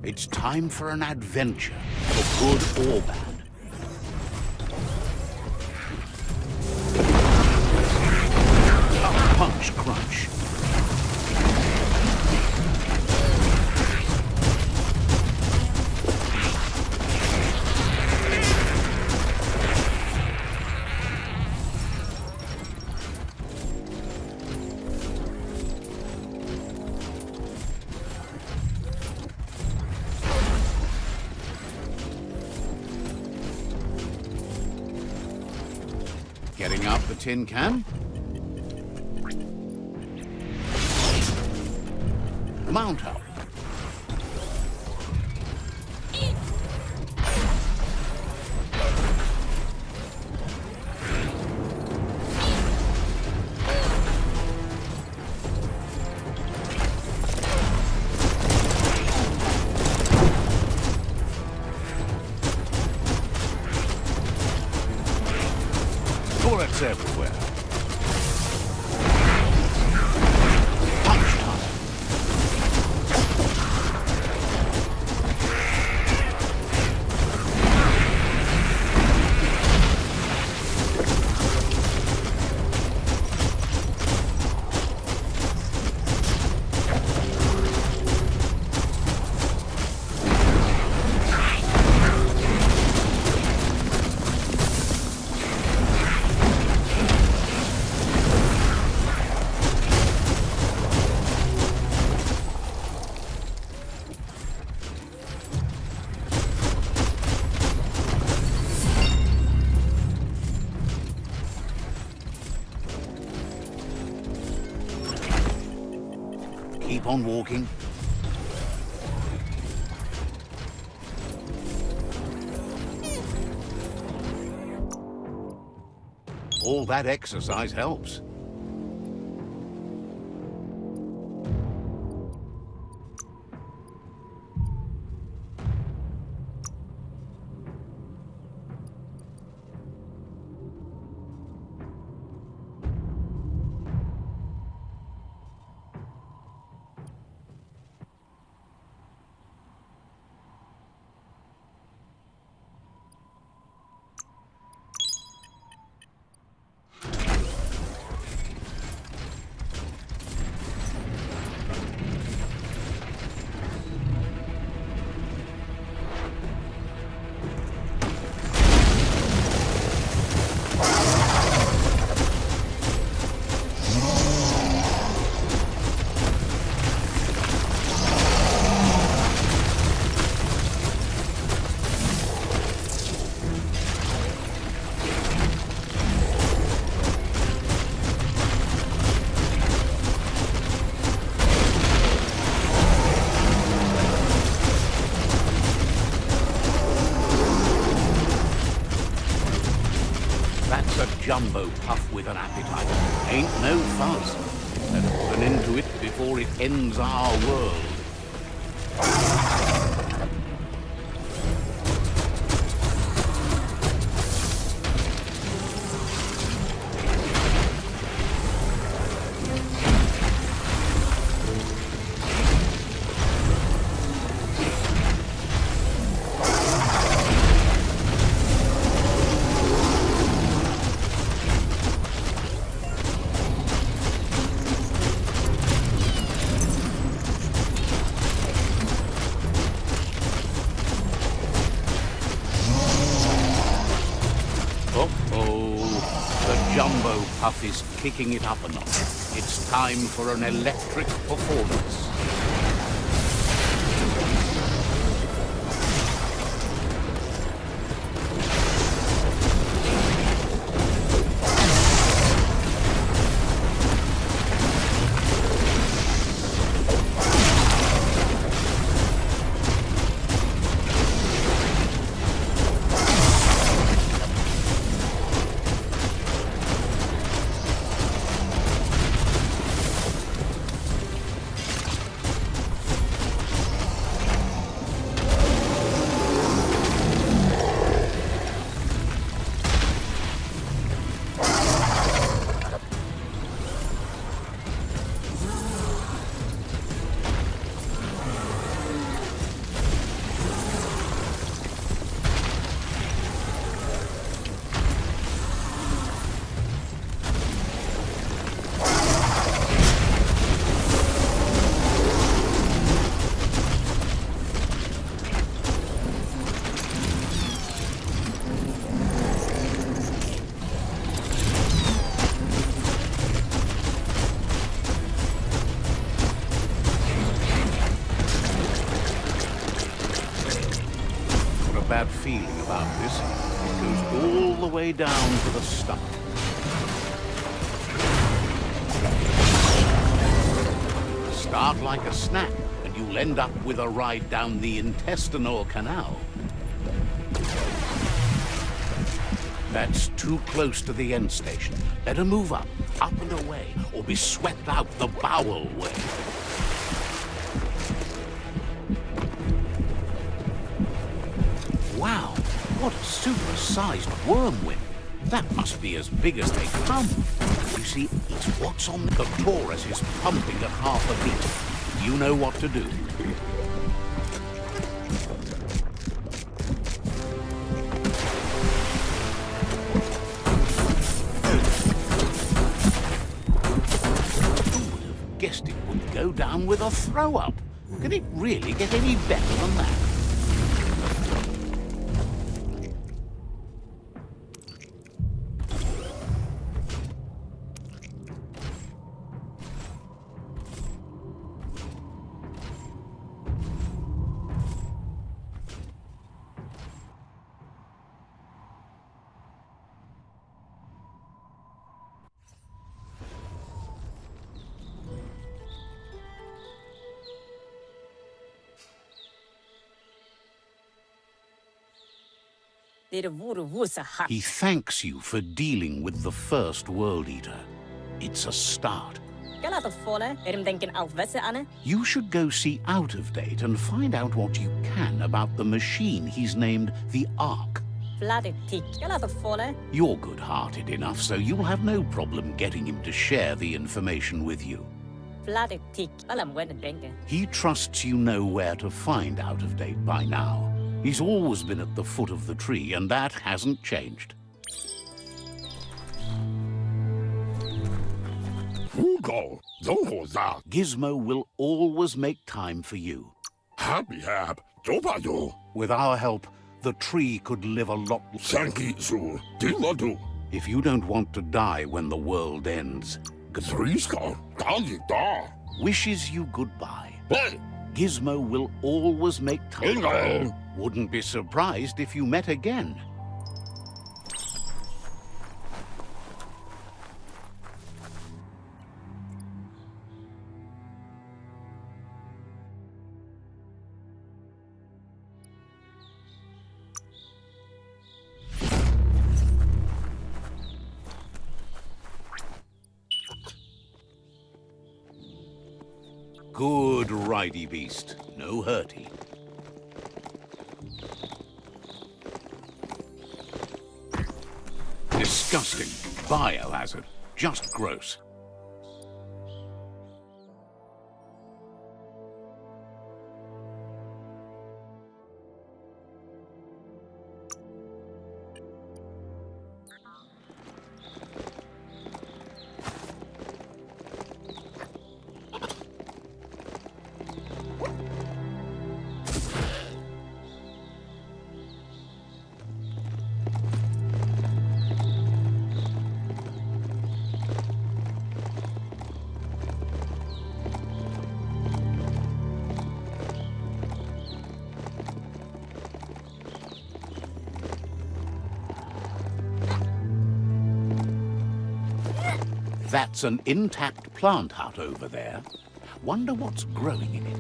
It's time for an adventure, for good or bad. A punch crunch. Getting out the tin can. Mount up. Bullets everywhere. Punch time. Keep on walking. All that exercise helps. Jumbo puff with an appetite. Ain't no fuzz. Better put an end to it before it ends our world. Puff is kicking it up a notch. It's time for an electric performance. Bad feeling about this. It goes all the way down to the stomach. Start like a snack, and you'll end up with a ride down the intestinal canal. That's too close to the end station. Better move up and away, or be swept out the bowel way. Wow, what a super-sized wormwind. That must be as big as they come. You see, it's what's on the Taurus is pumping at half a beat. You know what to do. Who would have guessed it would go down with a throw-up? Can it really get any better than that? He thanks you for dealing with the first World Eater. It's a start. You should go see Out of Date and find out what you can about the machine he's named the Ark. You're good-hearted enough, so you'll have no problem getting him to share the information with you. He trusts you know where to find Out of Date by now. He's always been at the foot of the tree, and that hasn't changed. Gizmo will always make time for you. With our help, the tree could live a lot longer. If you don't want to die when the world ends, wishes you goodbye. Gizmo will always make time. Wouldn't be surprised if you met again. Good ridey beast, no hurty. Disgusting. Biohazard. Just gross. That's an intact plant hut over there. Wonder what's growing in it.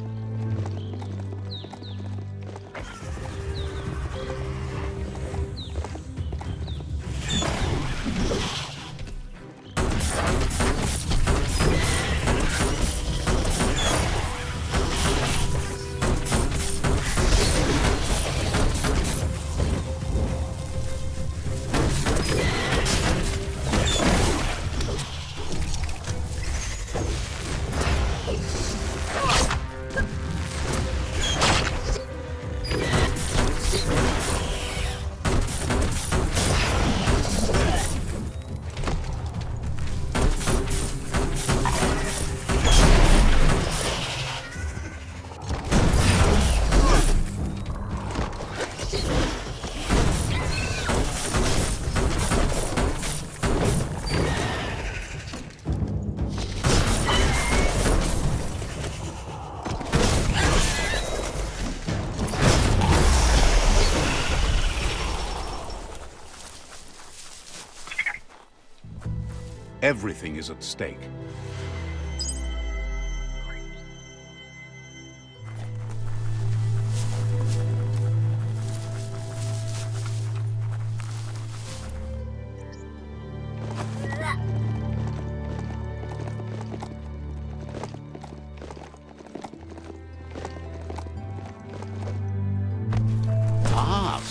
Everything is at stake.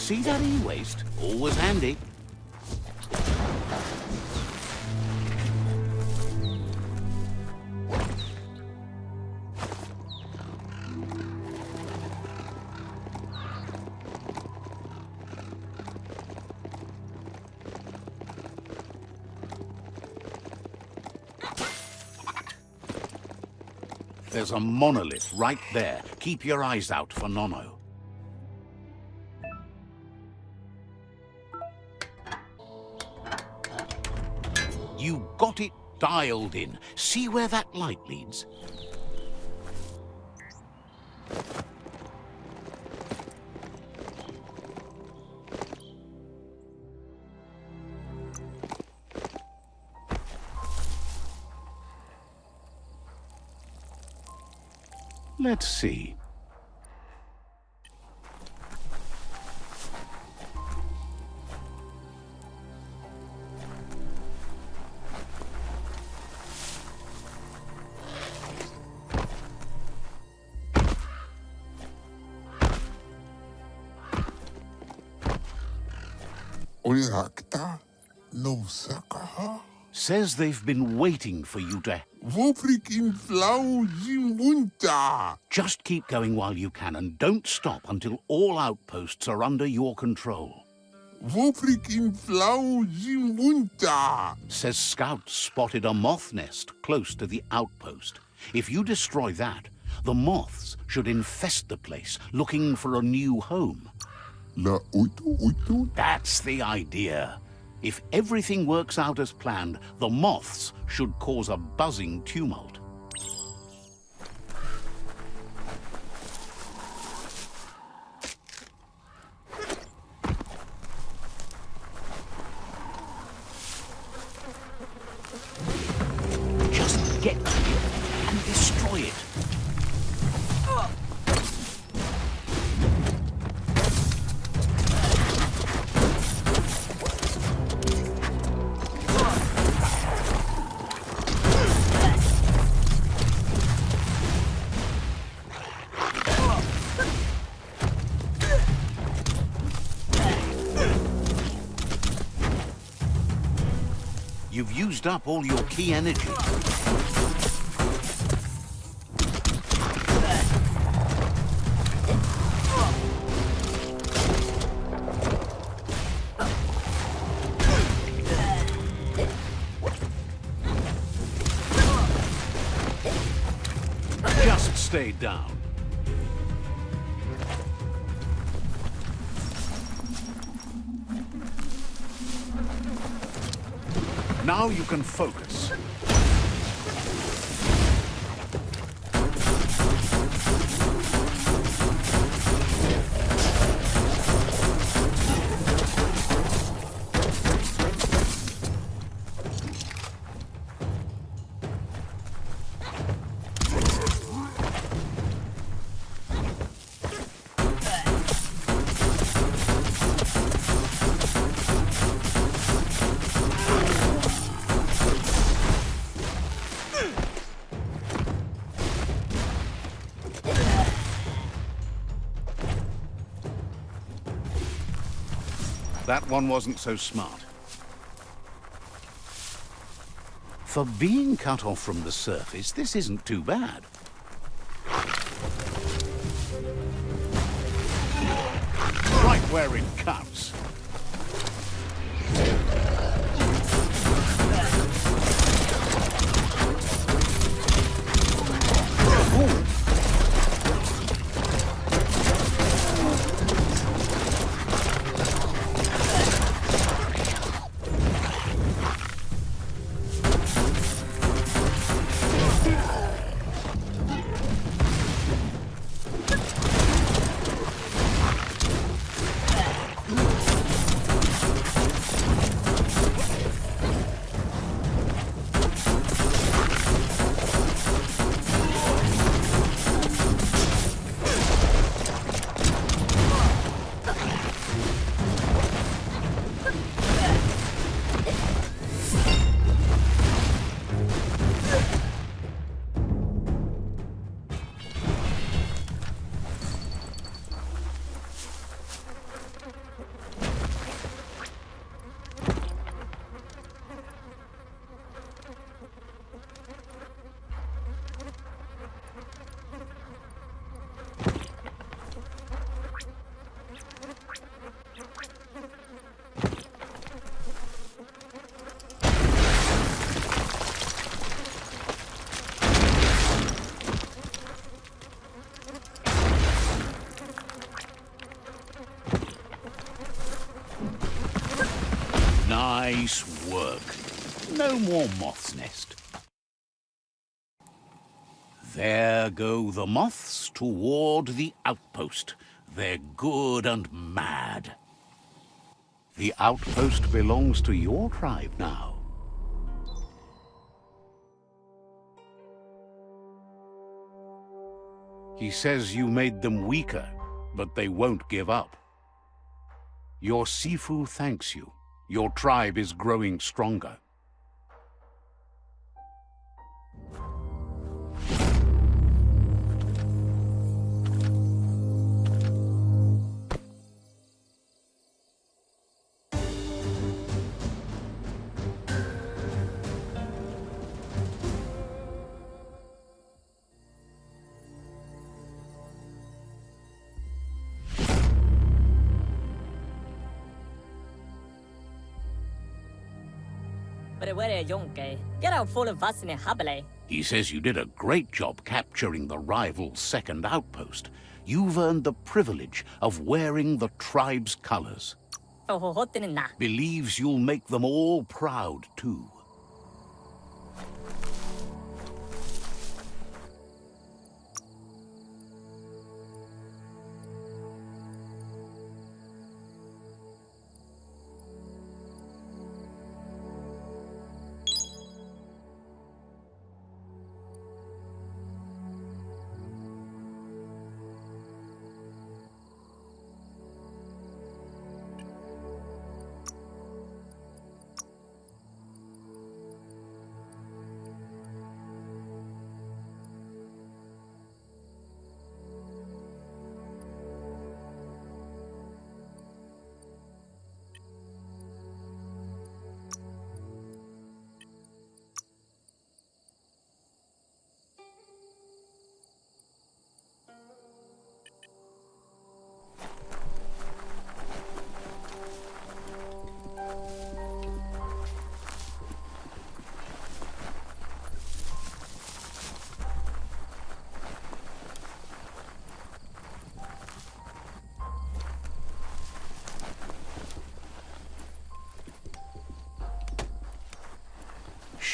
See that e-waste? Always handy. There's a monolith right there. Keep your eyes out for Nono. You got it dialed in. See where that light leads? Let's see. Oirakta no sakaha. Says they've been waiting for you to... Wofrik in flau zimunta. Just keep going while you can, and don't stop until all outposts are under your control. Wofrik in flau zimunta. Says scouts spotted a moth nest close to the outpost. If you destroy that, the moths should infest the place, looking for a new home. La utu. That's the idea. If everything works out as planned, the moths should cause a buzzing tumult. Just get to it and destroy it. You've used up all your key energy. Just stay down. Now you can focus. That one wasn't so smart. For being cut off from the surface, this isn't too bad. Right where it counts. Nice work. No more moth's nest. There go the moths toward the outpost. They're good and mad. The outpost belongs to your tribe now. He says you made them weaker, but they won't give up. Your sifu thanks you. Your tribe is growing stronger. Get out full of us in a hable. He says you did a great job capturing the rival's second outpost. You've earned the privilege of wearing the tribe's colors. Believes you'll make them all proud, too.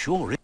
Sure.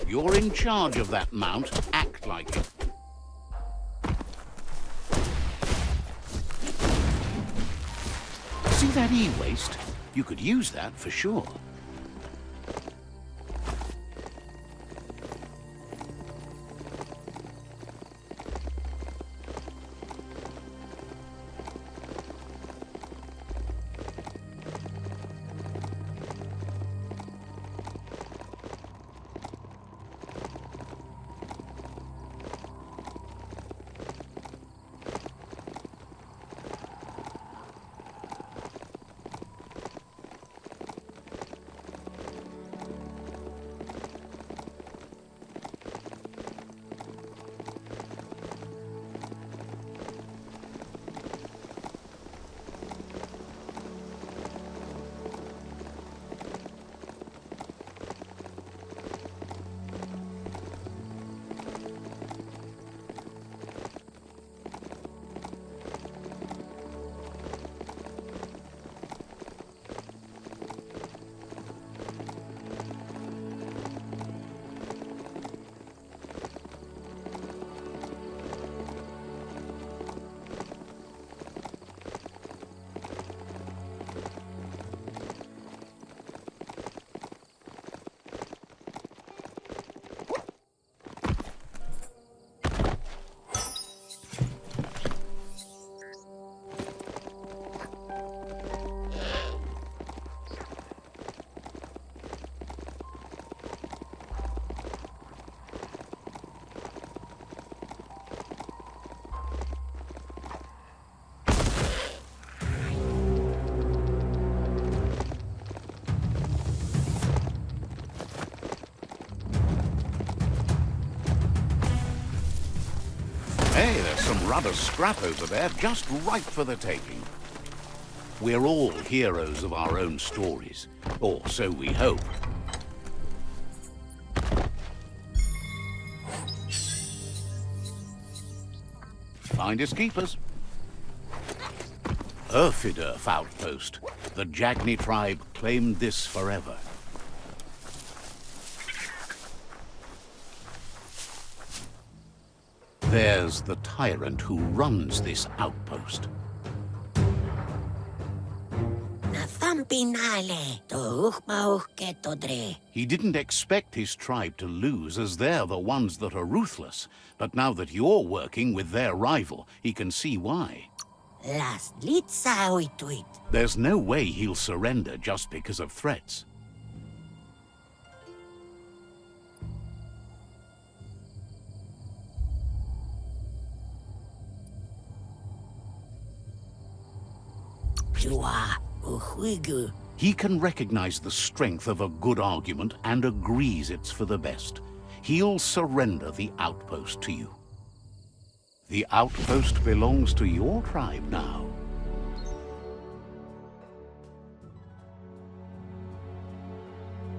You're in charge of that mount. Act like it. See that e-waste? You could use that for sure. rubber scrap over there just right for the taking. We're all heroes of our own stories, or so we hope. Findest keepers. Urfidurf Outpost. The Jagni tribe claimed this forever. There's the tyrant who runs this outpost. He didn't expect his tribe to lose, as they're the ones that are ruthless. But now that you're working with their rival, he can see why. There's no way he'll surrender just because of threats. He can recognize the strength of a good argument and agrees it's for the best. He'll surrender the outpost to you. The outpost belongs to your tribe now.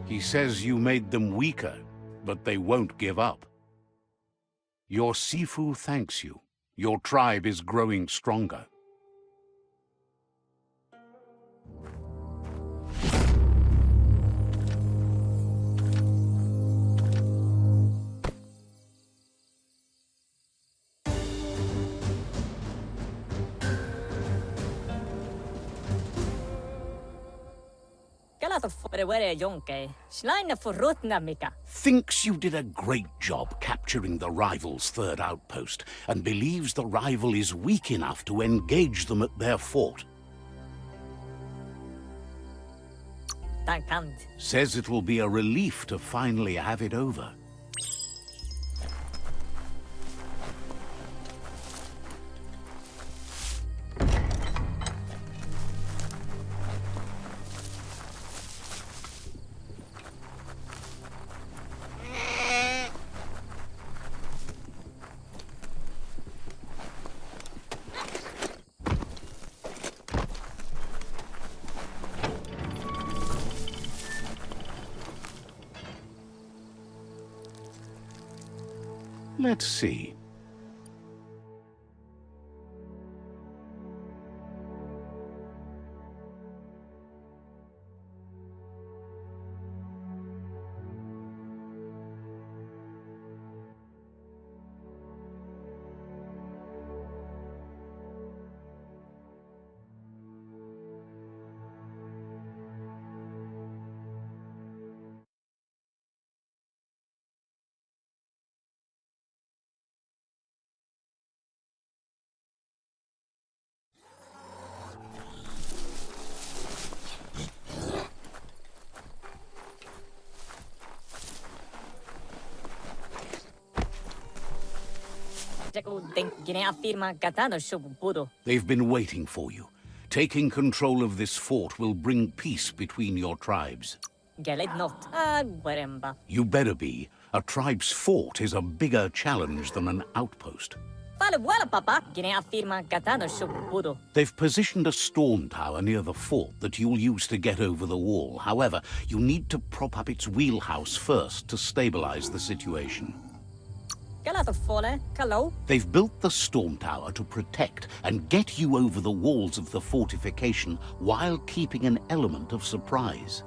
He says you made them weaker, but they won't give up. Your sifu thanks you. Your tribe is growing stronger. Thinks you did a great job capturing the rival's third outpost, and believes the rival is weak enough to engage them at their fort. Says it will be a relief to finally have it over. Let's see. They've been waiting for you. Taking control of this fort will bring peace between your tribes. You better be. A tribe's fort is a bigger challenge than an outpost. They've positioned a storm tower near the fort that you'll use to get over the wall. However, you need to prop up its wheelhouse first to stabilize the situation. They've built the storm tower to protect and get you over the walls of the fortification while keeping an element of surprise.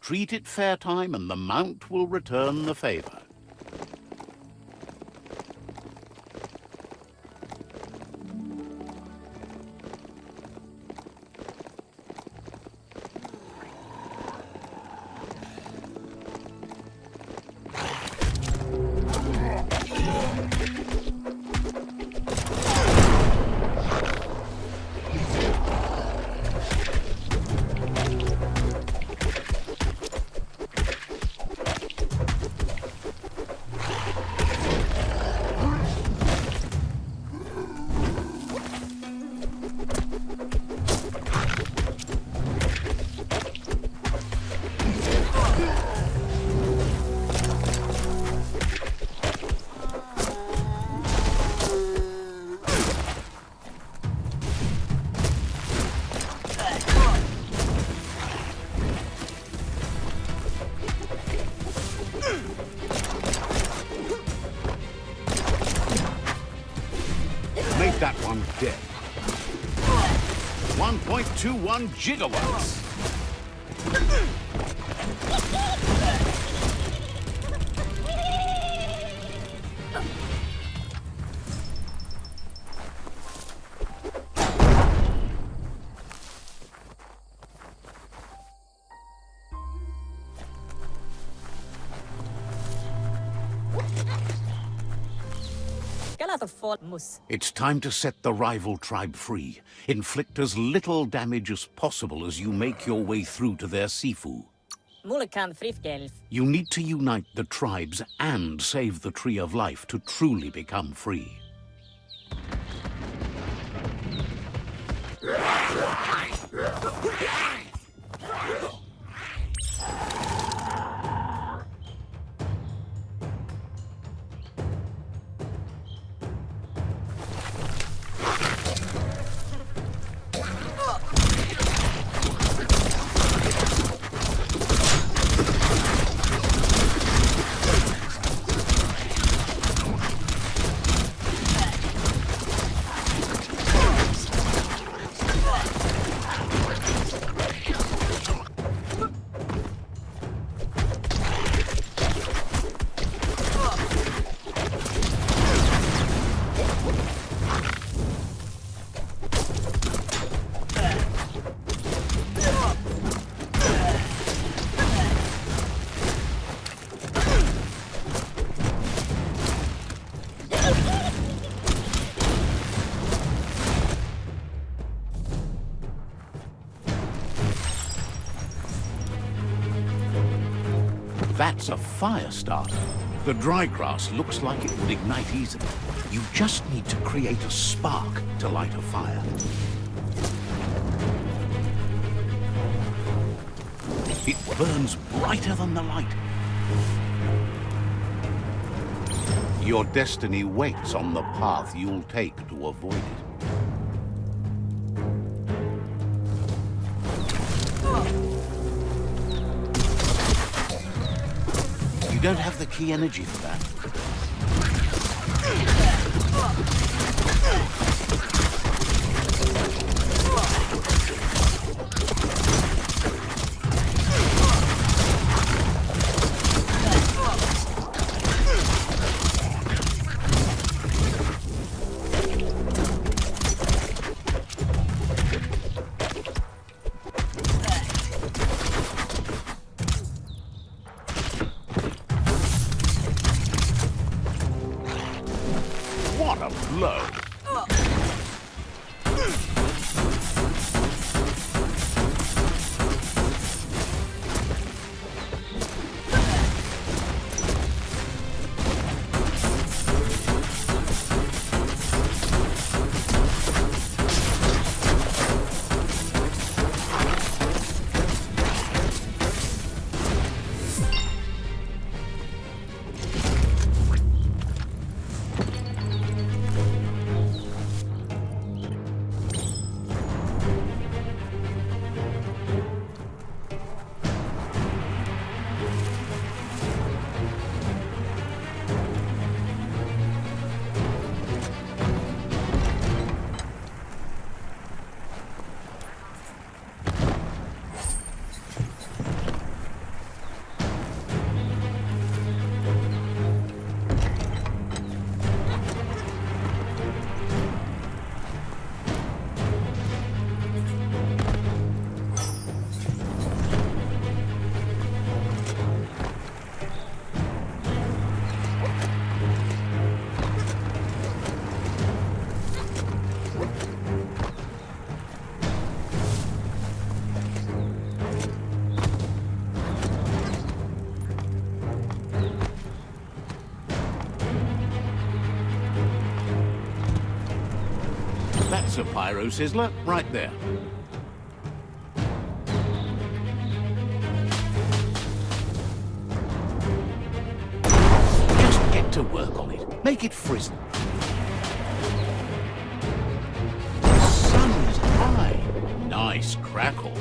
Treat it fair time and the mount will return the favor. That one's dead. 1.21 gigawatts. It's time to set the rival tribe free. Inflict as little damage as possible as you make your way through to their sifu. You need to unite the tribes and save the Tree of Life to truly become free. That's a fire starter. The dry grass looks like it would ignite easily. You just need to create a spark to light a fire. It burns brighter than the light. Your destiny waits on the path you'll take to avoid it. You don't have the key energy for that. What a blow! That's a pyro sizzler right there. Just get to work on it. Make it frizzle. The sun is high. Nice crackle.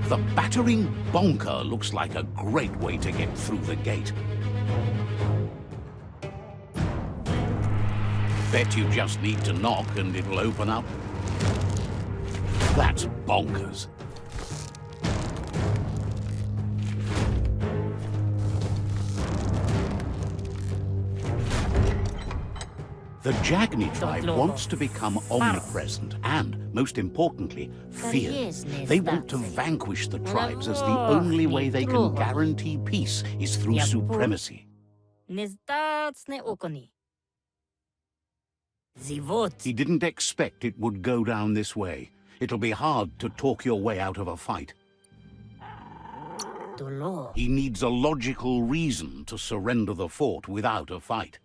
The battering bonker looks like a great way to get through the gate. Bet you just need to knock and it'll open up. That's bonkers. The Jagni tribe wants to become omnipresent and, most importantly, feared. They want to vanquish the tribes as the only way they can guarantee peace is through supremacy. He didn't expect it would go down this way. It'll be hard to talk your way out of a fight. He needs a logical reason to surrender the fort without a fight.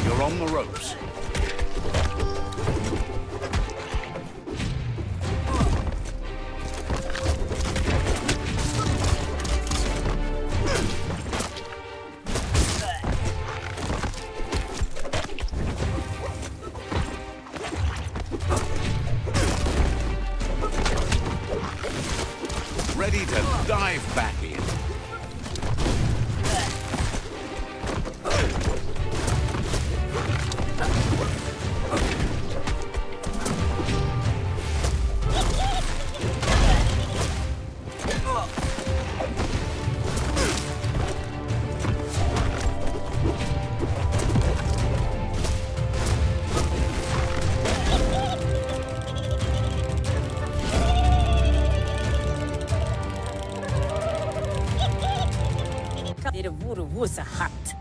You're on the ropes. Ready to dive back in.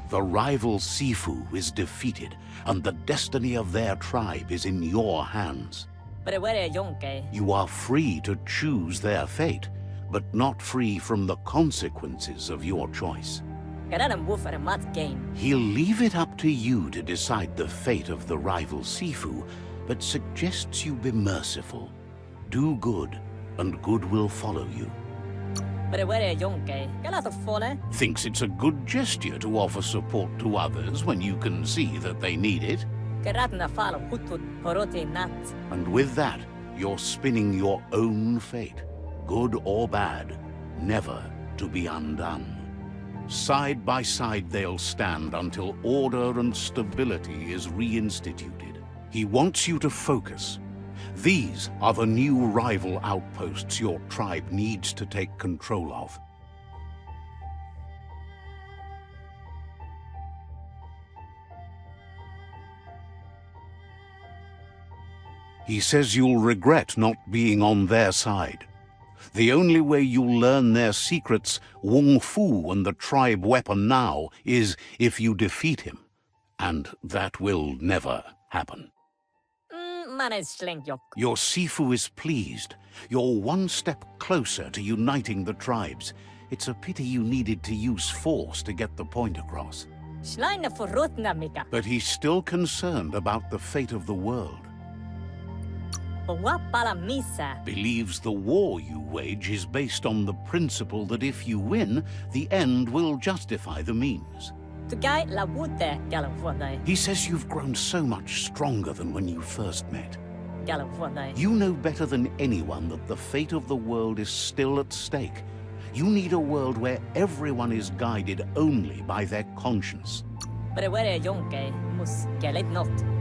The rival Sifu is defeated, and the destiny of their tribe is in your hands. You are free to choose their fate, but not free from the consequences of your choice. He'll leave it up to you to decide the fate of the rival Sifu, but suggests you be merciful. Do good, and good will follow you. Thinks it's a good gesture to offer support to others when you can see that they need it. And with that, you're spinning your own fate, good or bad, never to be undone. Side by side they'll stand until order and stability is reinstituted. He wants you to focus. These are the new rival outposts your tribe needs to take control of. He says you'll regret not being on their side. The only way you'll learn their secrets, Wung Fu and the tribe weapon now, is if you defeat him. And that will never happen. Your Sifu is pleased. You're one step closer to uniting the tribes. It's a pity you needed to use force to get the point across. But he's still concerned about the fate of the world. Believes the war you wage is based on the principle that if you win, the end will justify the means. He says you've grown so much stronger than when you first met. You know better than anyone that the fate of the world is still at stake. You need a world where everyone is guided only by their conscience.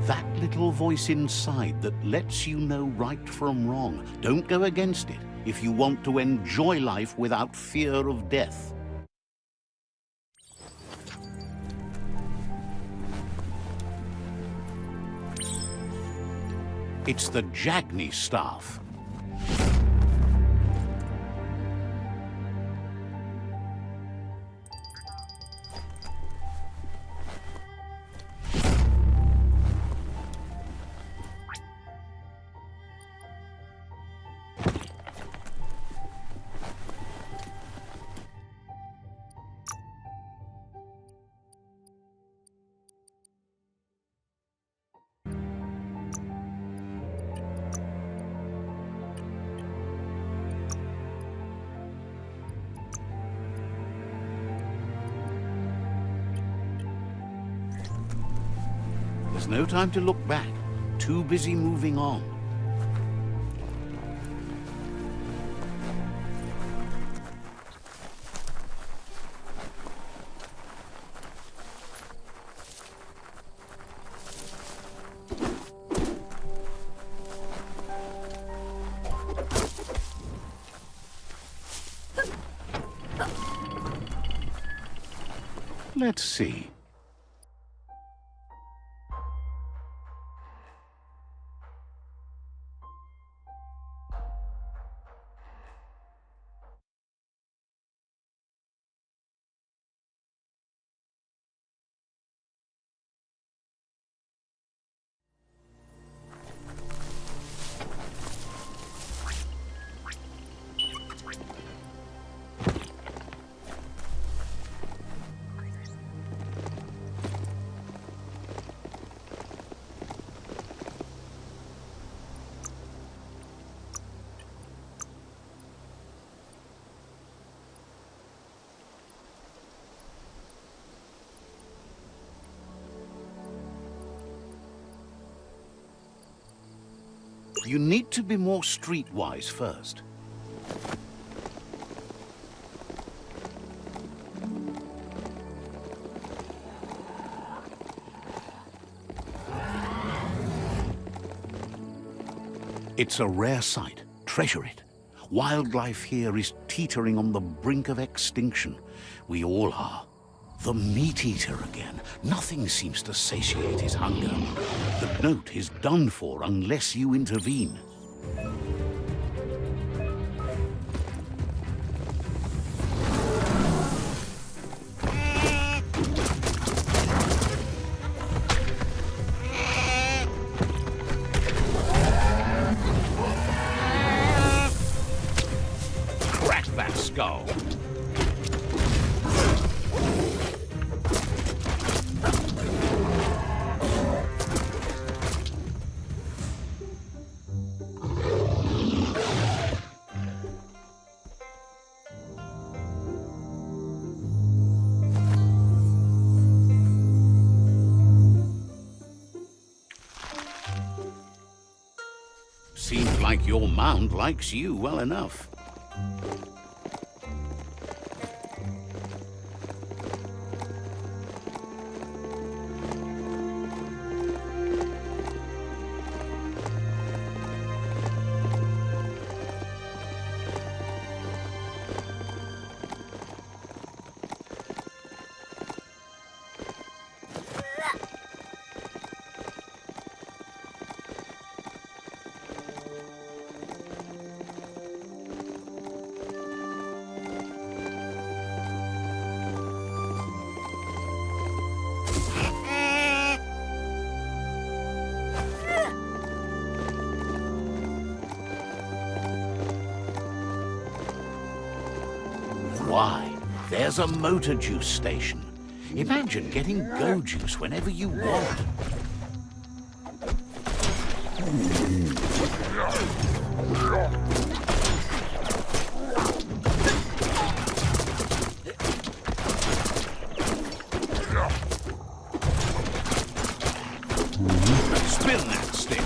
That little voice inside that lets you know right from wrong. Don't go against it if you want to enjoy life without fear of death. It's the Jagni staff. There's no time to look back. Too busy moving on. Let's see. You need to be more streetwise first. It's a rare sight. Treasure it. Wildlife here is teetering on the brink of extinction. We all are. The meat-eater again. Nothing seems to satiate his hunger. The note is done for unless you intervene. Crack that skull. Seems like your mount likes you well enough. Why, there's a motor juice station. Imagine getting go juice whenever you want. Spin that stick.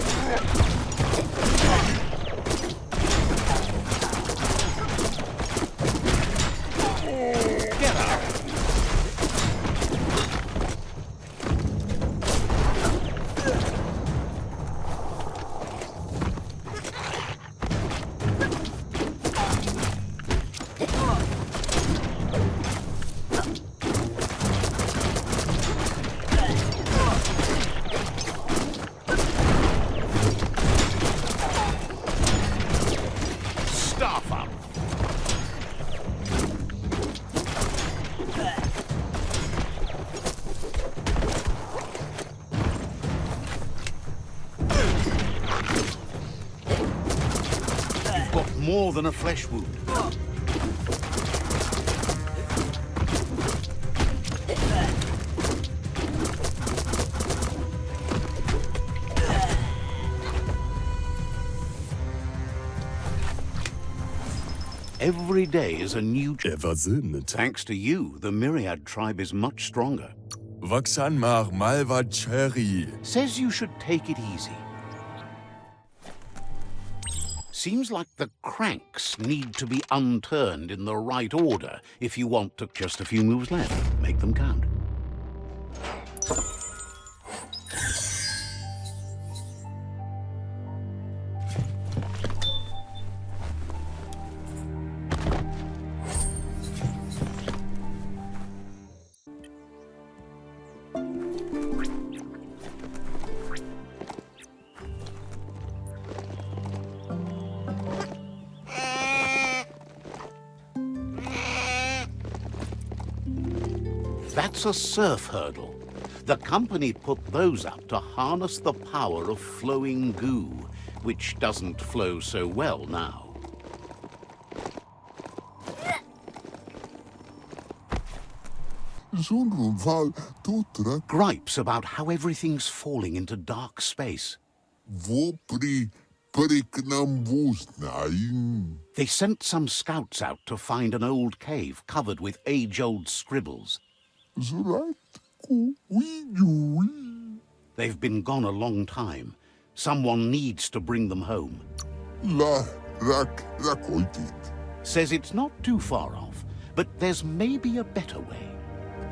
More than a flesh wound. Every day is a new... Er war Sinn. Thanks to you, the Myriad tribe is much stronger. Vaksan mar malva cherry. Says you should take it easy. Seems like the cranks need to be unturned in the right order if you want to. Just a few moves left. Make them count. That's a surf hurdle. The company put those up to harness the power of flowing goo, which doesn't flow so well now. Zonrunval tutra Gripes about how everything's falling into dark space. vopri priknambusnain. They sent some scouts out to find an old cave covered with age-old scribbles. Zurat ku wijui. They've been gone a long time. Someone needs to bring them home. La rakoitit. Says it's not too far off, but there's maybe a better way.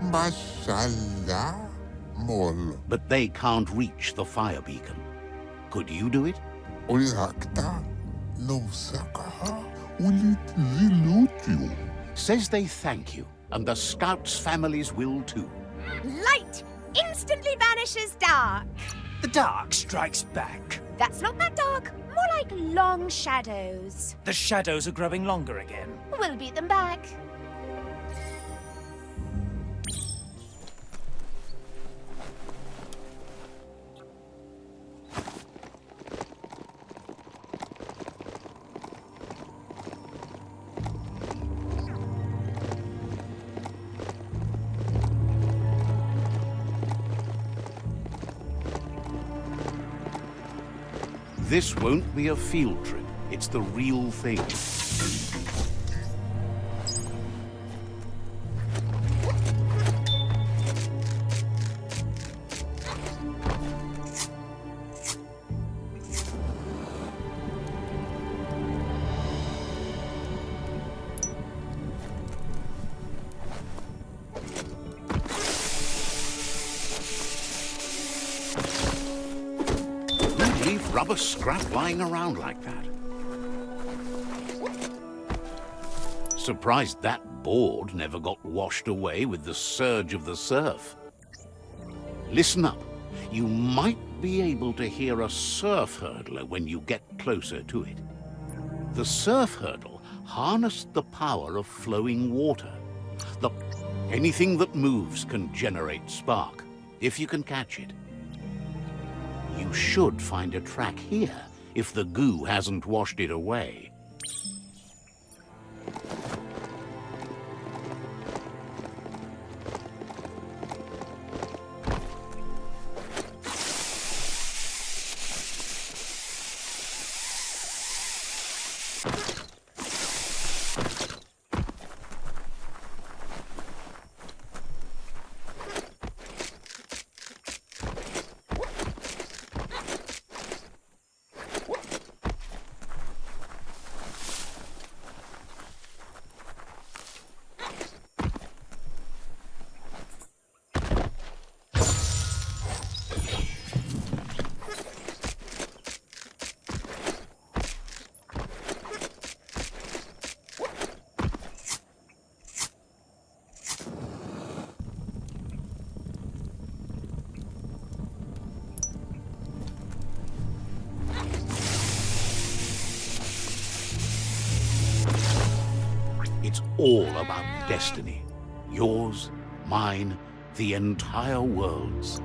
Masala mol. But they can't reach the fire beacon. Could you do it? Oirakta no sakaha ulit zilutiu. Says they thank you, and the scouts' families will too. Light instantly vanishes dark. The dark strikes back. That's not that dark, more like long shadows. The shadows are growing longer again. We'll beat them back. This won't be a field trip. It's the real thing. Rubber scrap lying around like that. Surprised that board never got washed away with the surge of the surf. Listen up. You might be able to hear a surf hurdler when you get closer to it. The surf hurdle harnessed the power of flowing water. Anything that moves can generate spark, if you can catch it. You should find a track here, if the goo hasn't washed it away. It's all about destiny. Yours, mine, the entire world's.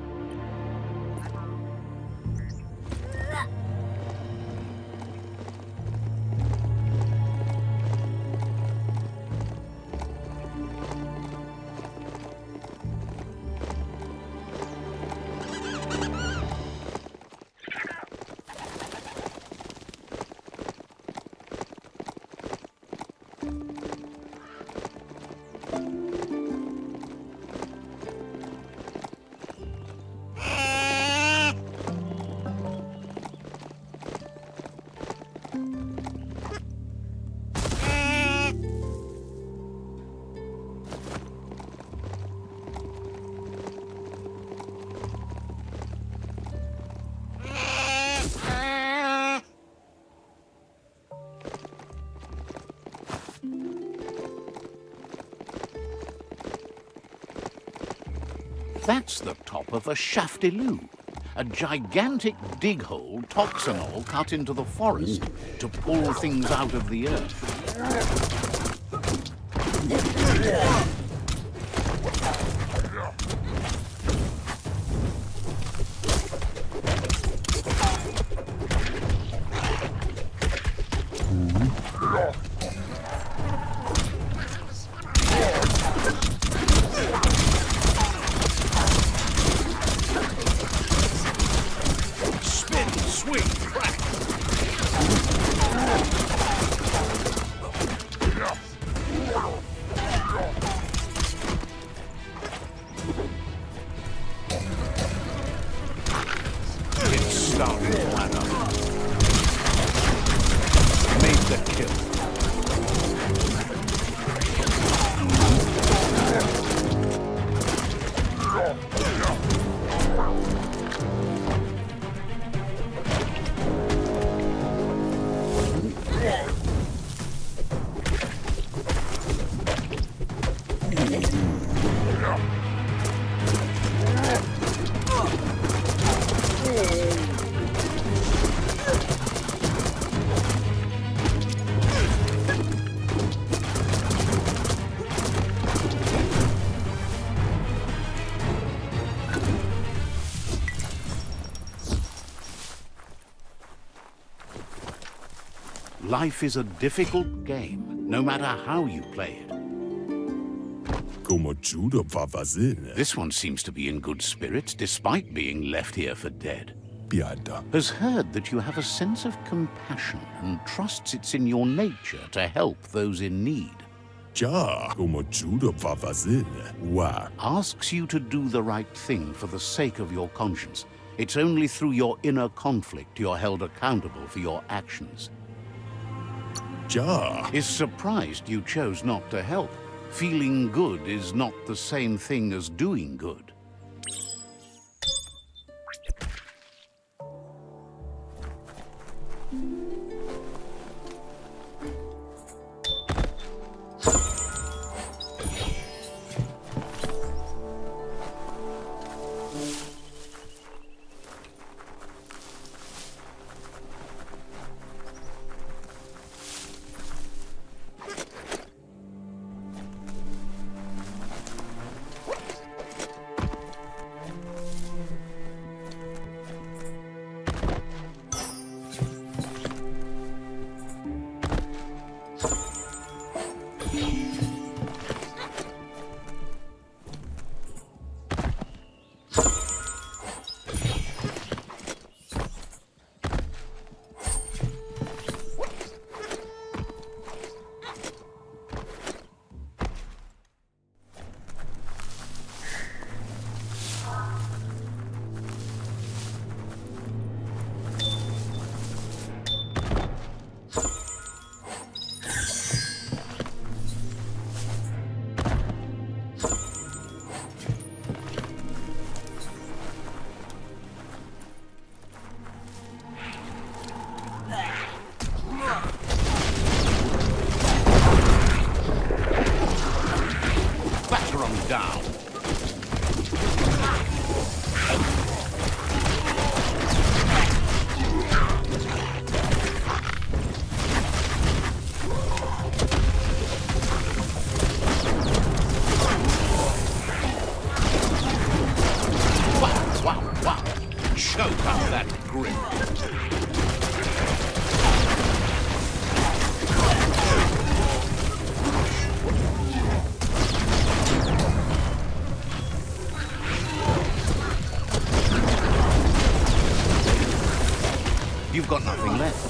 That's the top of a shaftiloo, a gigantic dig hole toxanol cut into the forest to pull things out of the earth. Life is a difficult game, no matter how you play it. This one seems to be in good spirits, despite being left here for dead. Has heard that you have a sense of compassion and trusts it's in your nature to help those in need. Asks you to do the right thing for the sake of your conscience. It's only through your inner conflict you're held accountable for your actions. Is surprised you chose not to help. Feeling good is not the same thing as doing good. You've got nothing left.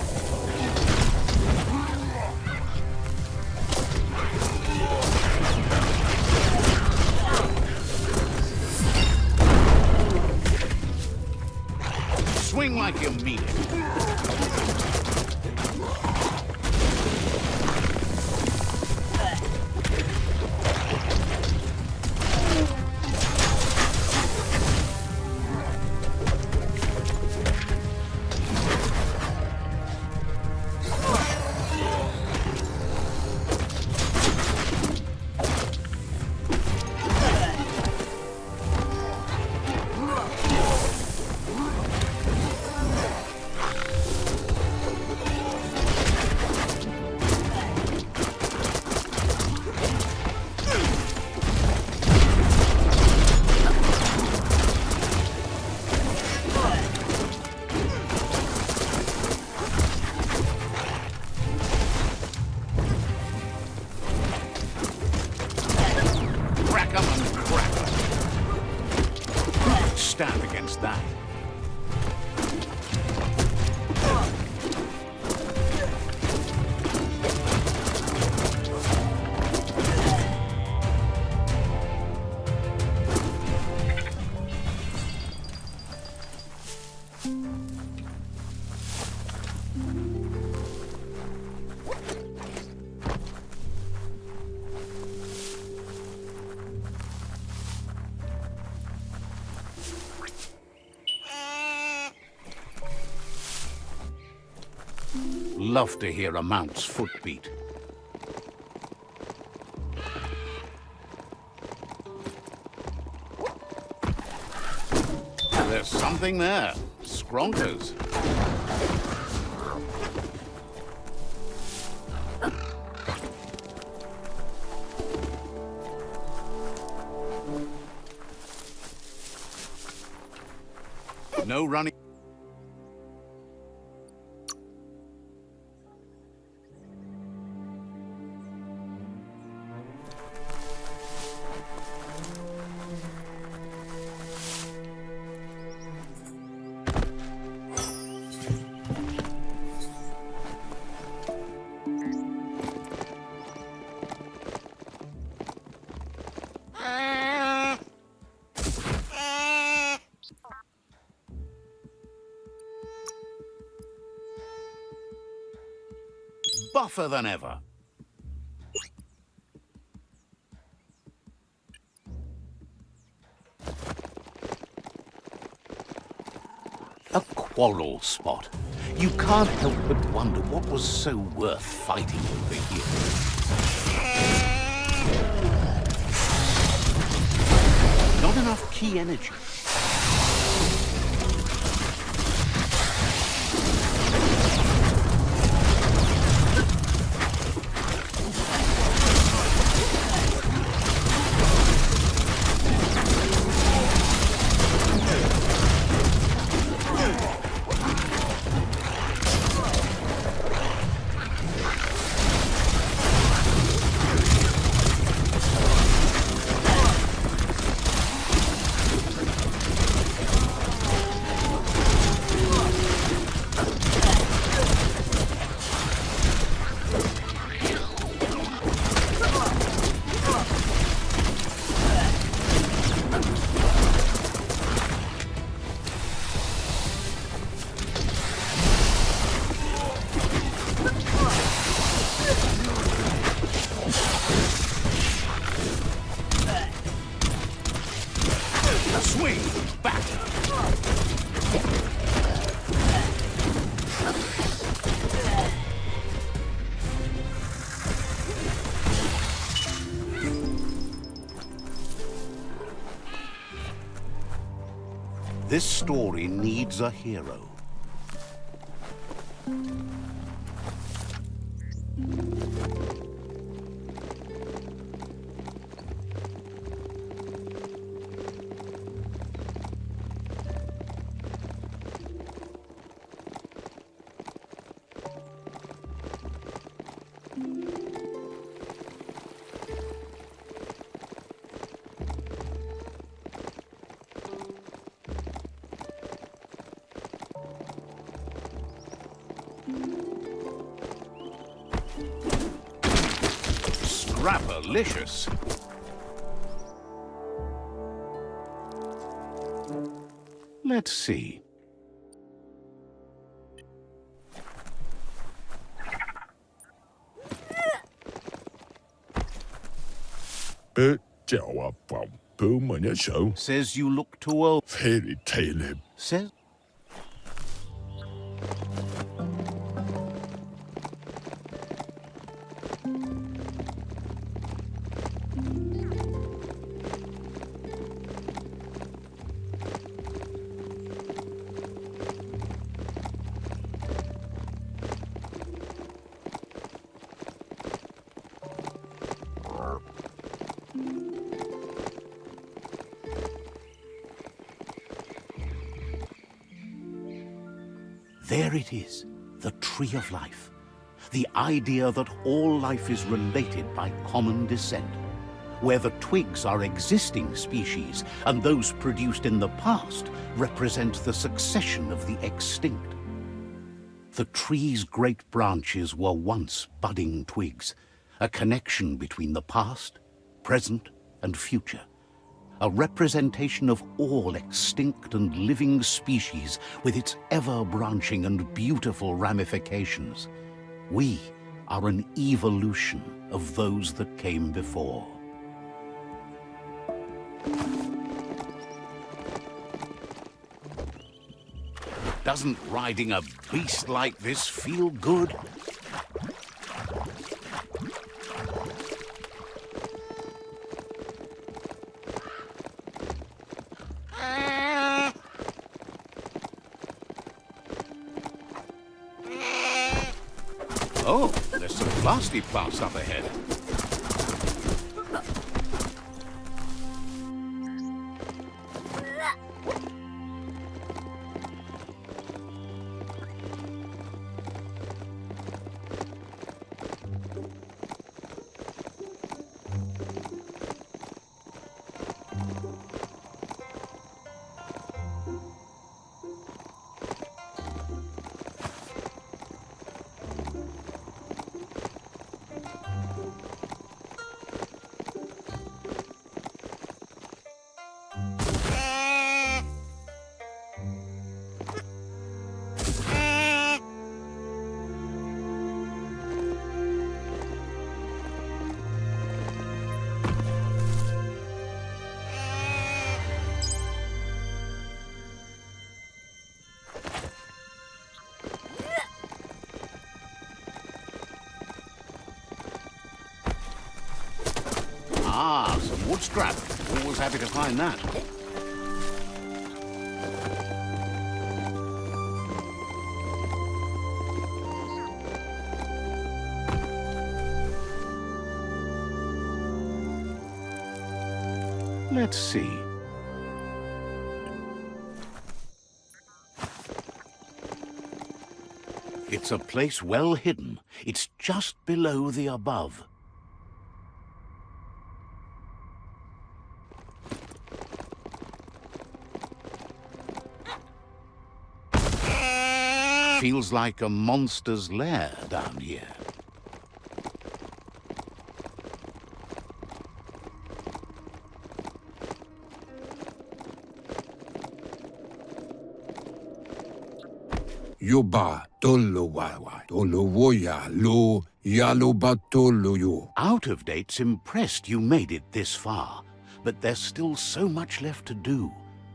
Swing like you mean it. stand against that. Love to hear a mount's footbeat. There's something there. Skronkers. No running. Buffer than ever. A quarrel spot. You can't help but wonder what was so worth fighting over here. Not enough key energy. This story needs a hero. Scrapalicious. Let's see. Says you look too old. Fairy tale. Says... There it is, the Tree of Life. The idea that all life is related by common descent. where the twigs are existing species, and those produced in the past represent the succession of the extinct. The tree's great branches were once budding twigs, a connection between the past, present, and future. A representation of all extinct and living species with its ever-branching and beautiful ramifications. We are an evolution of those that came before. Doesn't riding a beast like this feel good? Oh, there's some plasty plants up ahead. Ah, some wood scrap. Always happy to find that. Let's see. It's a place well hidden. It's just below the above. Feels like a monster's lair down here. Yuba tolo wawa tolo woya lo yaloba tolo yo. Out of Date's impressed you made it this far, but there's still so much left to do.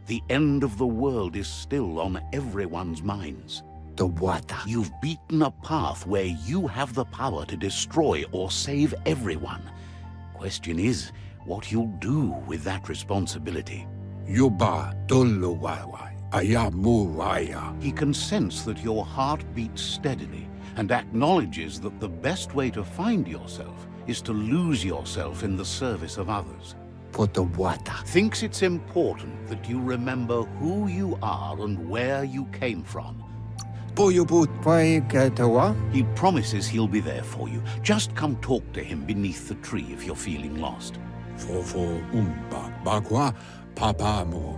The end of the world is still on everyone's minds. The water. You've beaten a path where you have the power to destroy or save everyone. Question is, what you'll do with that responsibility. Yuba tolo wawa ayamu waya. He can sense that your heart beats steadily and acknowledges that the best way to find yourself is to lose yourself in the service of others. For the water. Thinks it's important that you remember who you are and where you came from. He promises he'll be there for you. Just come talk to him beneath the tree if you're feeling lost.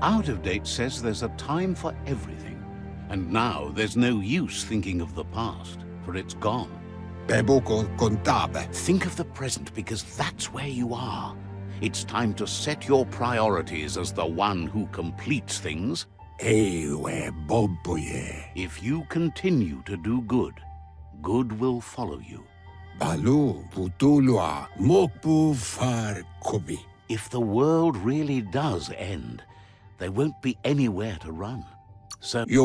Out of Date says there's a time for everything. And now there's no use thinking of the past, for it's gone. Think of the present, because that's where you are. It's time to set your priorities as the one who completes things. If you continue to do good, good will follow you. If the world really does end, there won't be anywhere to run. So he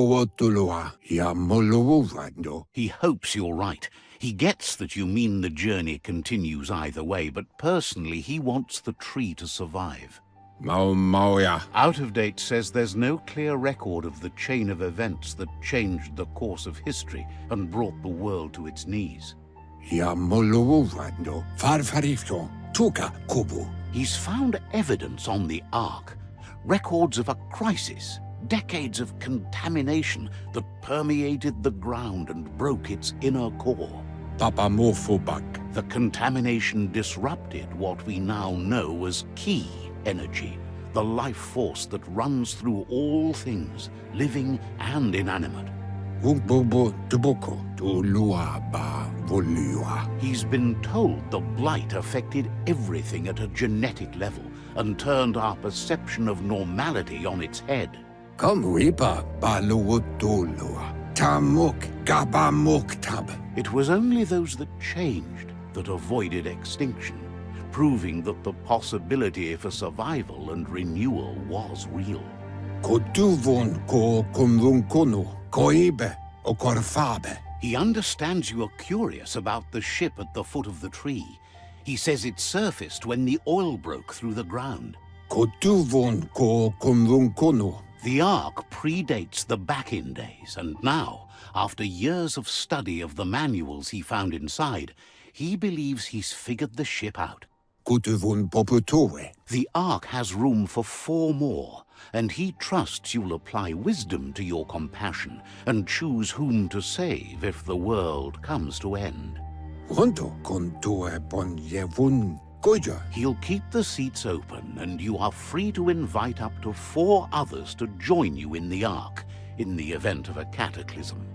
hopes you're right. He gets that you mean the journey continues either way, but personally he wants the tree to survive. Out of Date says there's no clear record of the chain of events that changed the course of history and brought the world to its knees. He's found evidence on the Ark, records of a crisis, decades of contamination that permeated the ground and broke its inner core. papamorphobak. The contamination disrupted what we now know as ki energy, the life force that runs through all things, living and inanimate. Wumbobo tuboko tu lua ba volua. He's been told the blight affected everything at a genetic level and turned our perception of normality on its head. Come ripa baluotulua. Tamuk gabamuk tab. It was only those that changed that avoided extinction, proving that the possibility for survival and renewal was real. Kotuvon ko kumvunkono, koibe o korfabe. He understands you are curious about the ship at the foot of the tree. He says it surfaced when the oil broke through the ground. Kotuvon ko kumvunkono. The Ark predates the back-in days, and now, after years of study of the manuals he found inside, he believes he's figured the ship out. Kotuvon poputove. The Ark has room for 4 more, and he trusts you'll apply wisdom to your compassion and choose whom to save if the world comes to end. Honto kontue ponjevun goja. He'll keep the seats open, and you are free to invite up to 4 others to join you in the Ark in the event of a cataclysm.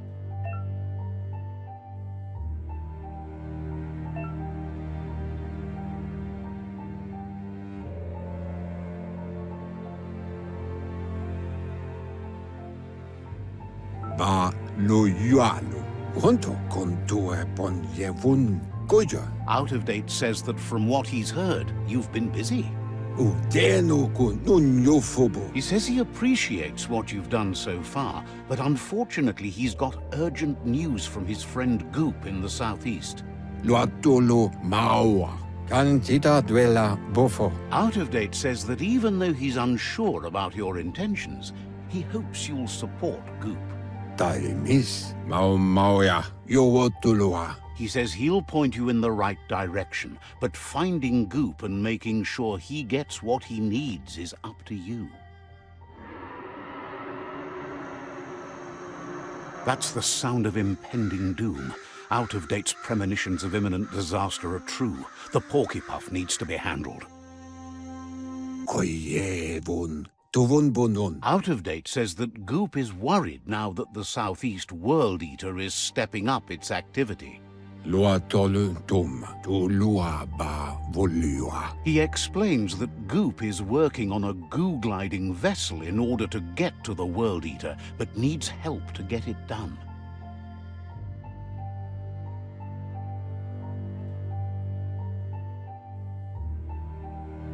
Ba lo yualu. Honto kontue ponjevun goja. Out of Date says that from what he's heard, you've been busy. Udeno ko nunyofobo. He says he appreciates what you've done so far, but unfortunately he's got urgent news from his friend Goop in the southeast. Luatolo maua. Cantita duela bofo. Out of Date says that even though he's unsure about your intentions, he hopes you'll support Goop. Taimis mauya yowotulua. He says he'll point you in the right direction, but finding Goop and making sure he gets what he needs is up to you. That's the sound of impending doom. Out of Date's premonitions of imminent disaster are true. The Porky Puff needs to be handled. Koyevun. Tuvun bonon. Out of Date says that Goop is worried now that the Southeast World Eater is stepping up its activity. Luatolu tum tu lua ba volua. He explains that Goop is working on a goo-gliding vessel in order to get to the World Eater, but needs help to get it done.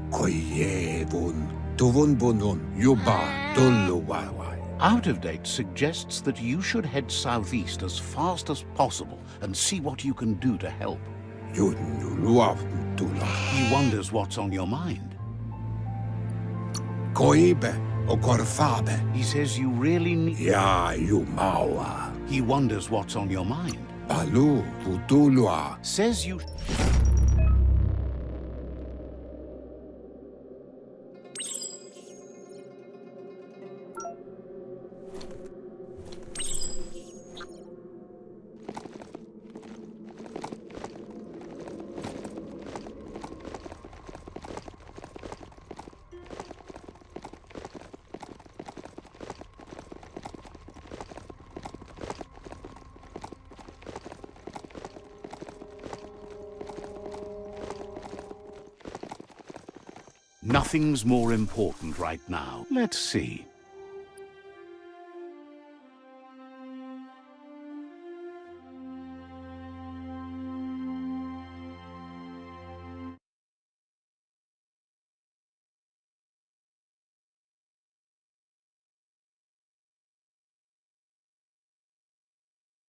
Koyevun. Tuvun bonon. Yuba toluwawa. Out of Date suggests that you should head southeast as fast as possible and see what you can do to help. Yunuluaftula. He wonders what's on your mind. Koibe o korfabe. He says you really need... Ya yumawa. He wonders what's on your mind. Balu putulua. Says you... Nothing's more important right now. Let's see.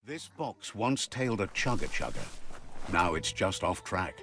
This box once tailed a chugger. Now it's just off track.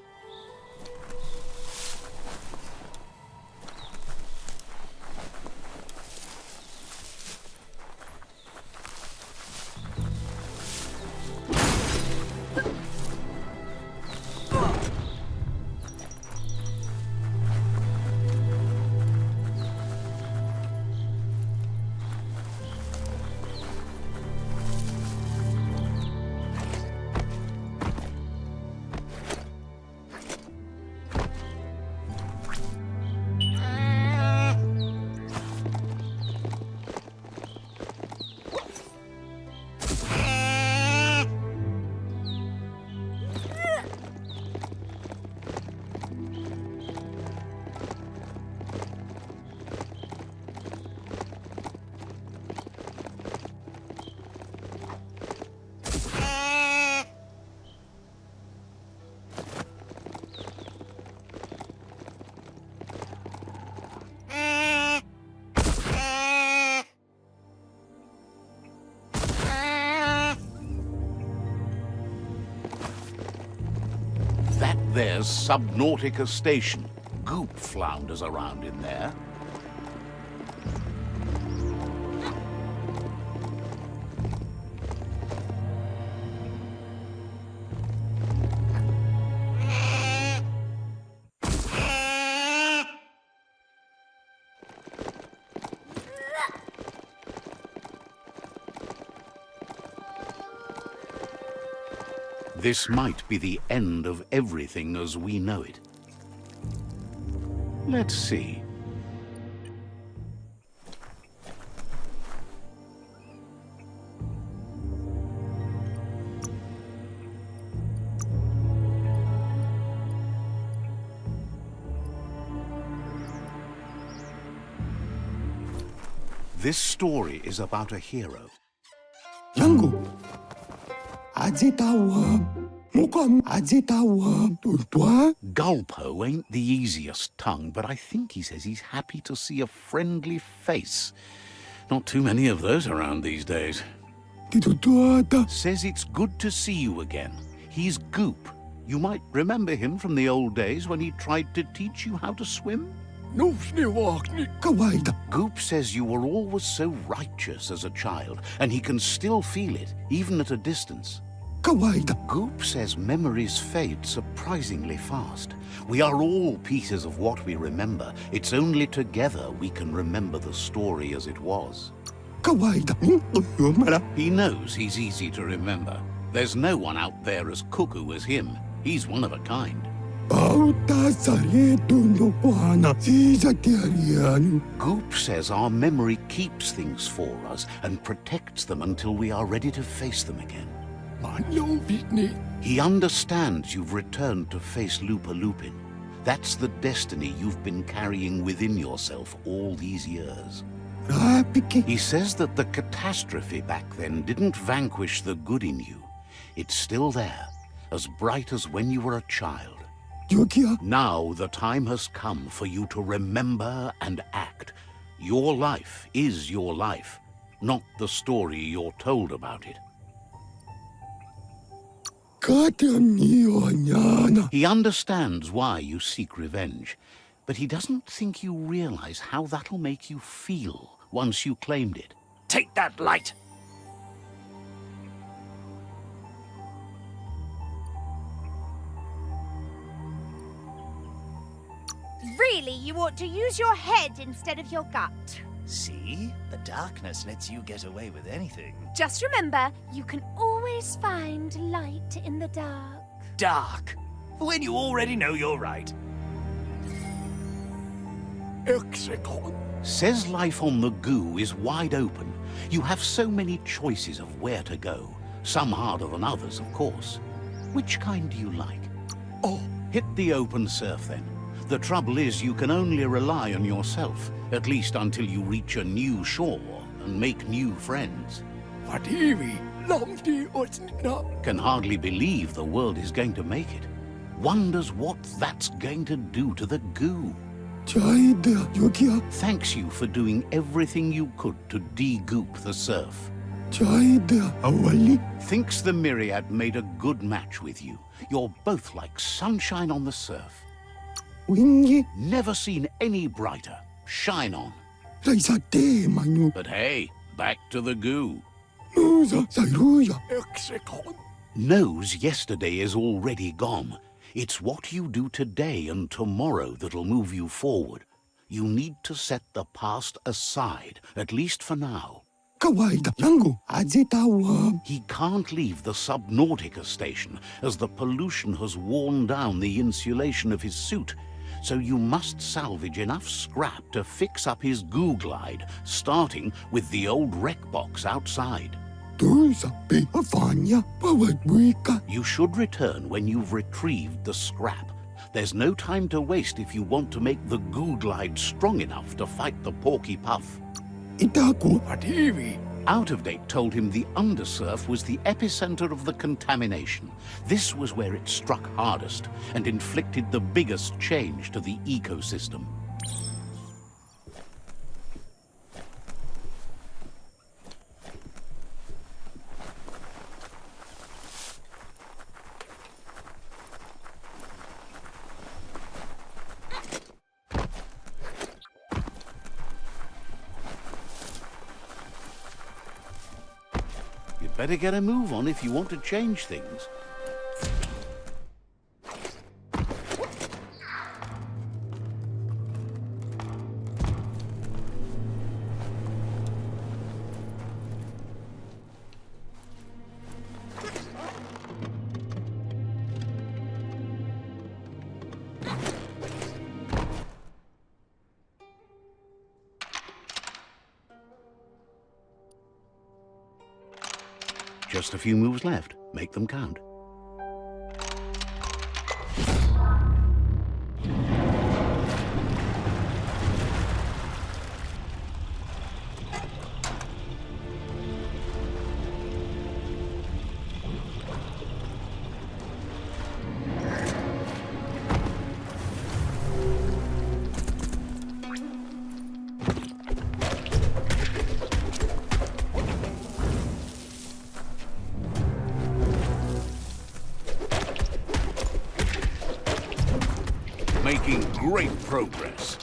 as Subnautica Station. Goop flounders around in there. This might be the end of everything as we know it. Let's see. This story is about a hero. Yangu. Azitawa. Mukam Azitawa. Tultua. Gulpo ain't the easiest tongue, but I think he says he's happy to see a friendly face. Not too many of those around these days. Titutuata. Says it's good to see you again. He's Goop. You might remember him from the old days when he tried to teach you how to swim. Kawaida. Goop says you were always so righteous as a child, and he can still feel it, even at a distance. Kawaida. Goop says memories fade surprisingly fast. We are all pieces of what we remember. It's only together we can remember the story as it was. Kawaida. He knows he's easy to remember. There's no one out there as cuckoo as him. He's one of a kind. Goop says our memory keeps things for us and protects them until we are ready to face them again. He understands you've returned to face Loopalupin. That's the destiny you've been carrying within yourself all these years. He says that the catastrophe back then didn't vanquish the good in you. It's still there, as bright as when you were a child. Now the time has come for you to remember and act. Your life is your life, not the story you're told about it. He understands why you seek revenge, but he doesn't think you realize how that'll make you feel once you claimed it. Take that light! Really, you ought to use your head instead of your gut. See? The darkness lets you get away with anything. Just remember, you can always find light in the dark. Dark? When you already know you're right. Says life on the goo is wide open. You have so many choices of where to go. Some harder than others, of course. Which kind do you like? Hit the open surf then. The trouble is you can only rely on yourself, at least until you reach a new shore and make new friends. Can hardly believe the world is going to make it. Wonders what that's going to do to the goo. Thanks you for doing everything you could to de-goop the surf. Thinks the Myriad made a good match with you. You're both like sunshine on the surf. Never seen any brighter. Shine on. But hey, back to the goo. Knows yesterday is already gone. It's what you do today and tomorrow that'll move you forward. You need to set the past aside, at least for now. He can't leave the Subnautica station, as the pollution has worn down the insulation of his suit. So you must salvage enough scrap to fix up his Googlide, starting with the old wreck box outside. You should return when you've retrieved the scrap. There's no time to waste if you want to make the Googlide strong enough to fight the Porky Puff. Out of Date told him the undersurf was the epicenter of the contamination. This was where it struck hardest and inflicted the biggest change to the ecosystem. Better get a move on if you want to change things. Just a few moves left. Make them count. Making great progress.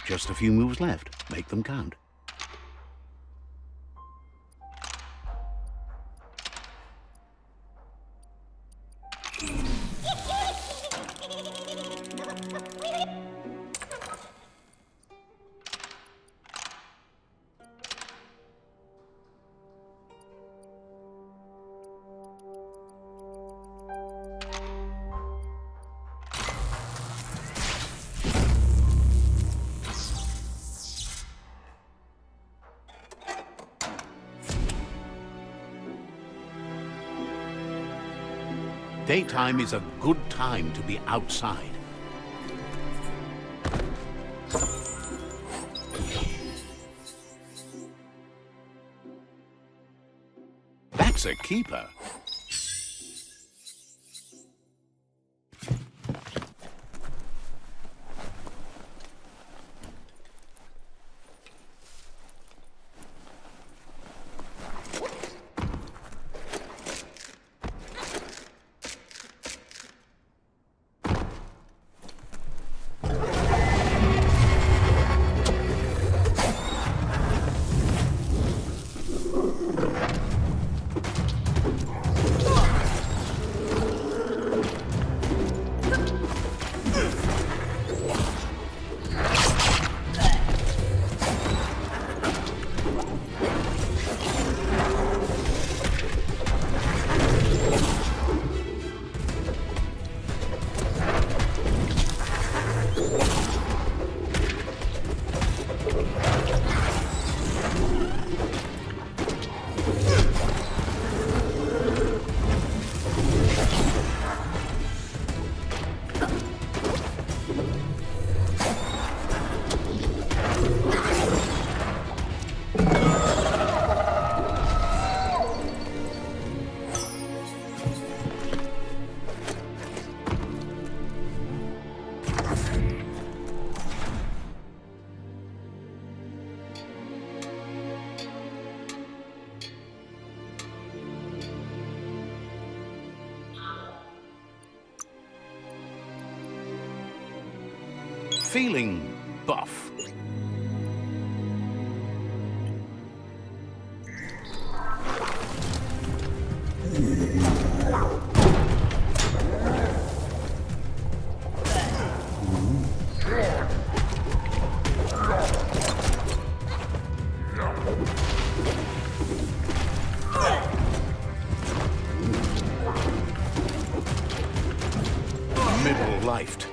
Just a few moves left. Make them count. Daytime is a good time to be outside. That's a keeper. Feeling buff. Middle-lifed.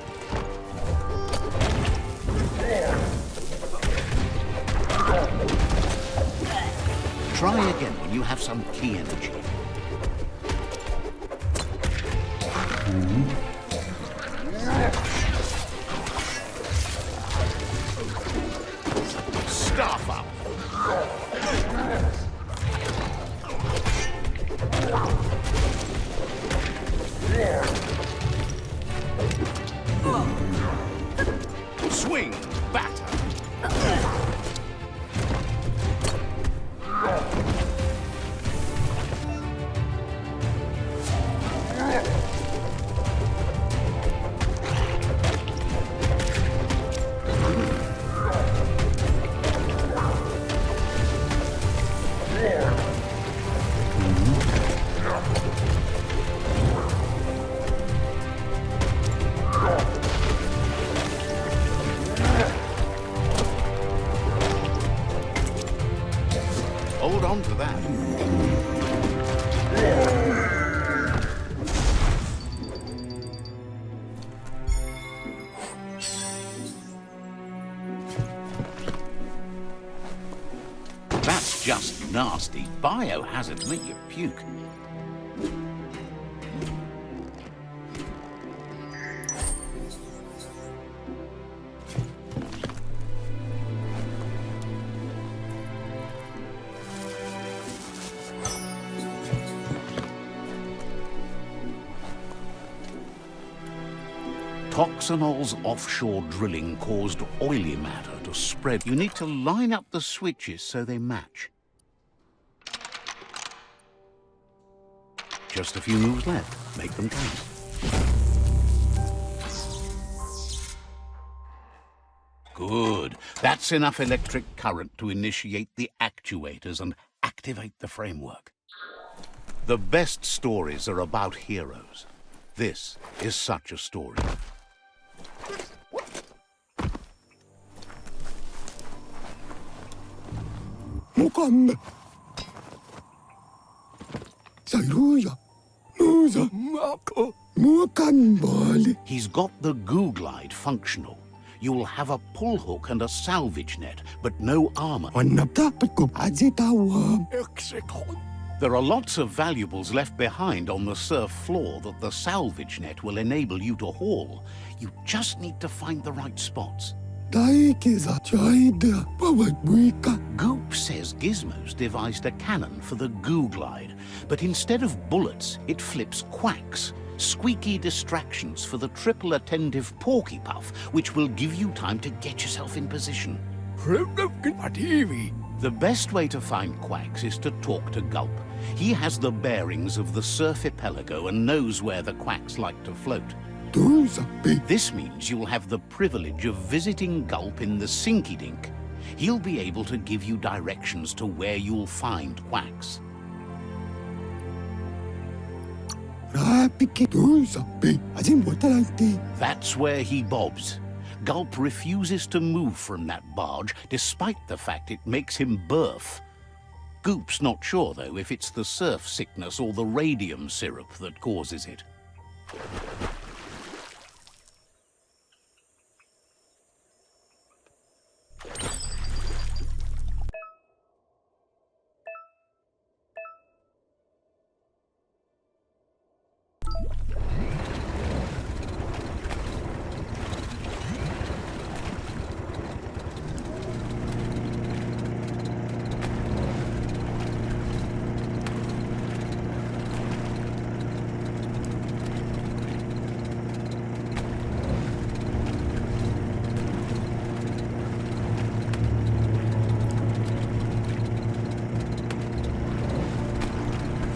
Try again when you have some key energy. Staff up. Swing, batter. Hold on to that. That's just nasty. Biohazard make you puke. Toxanol's offshore drilling caused oily matter to spread. You need to line up the switches so they match. Just a few moves left. Make them count. Good. That's enough electric current to initiate the actuators and activate the framework. The best stories are about heroes. This is such a story. Mukanda. Saluya. Musa Mako. Mukambali. He's got the Googlide functional. You'll have a pull hook and a salvage net, but no armor. Dapat ko azitawa. Exekon. There are lots of valuables left behind on the surf floor that the salvage net will enable you to haul. You just need to find the right spots. Goop says Gizmo's devised a cannon for the Googlide, but instead of bullets, it flips quacks, squeaky distractions for the triple attentive Porky puff, which will give you time to get yourself in position. The best way to find quacks is to talk to Gulp. He has the bearings of the surf archipelago and knows where the quacks like to float. This means you'll have the privilege of visiting Gulp in the Sinky Dink. He'll be able to give you directions to where you'll find quacks. That's where he bobs. Gulp refuses to move from that barge, despite the fact it makes him burf. Goop's not sure, though, if it's the surf sickness or the radium syrup that causes it.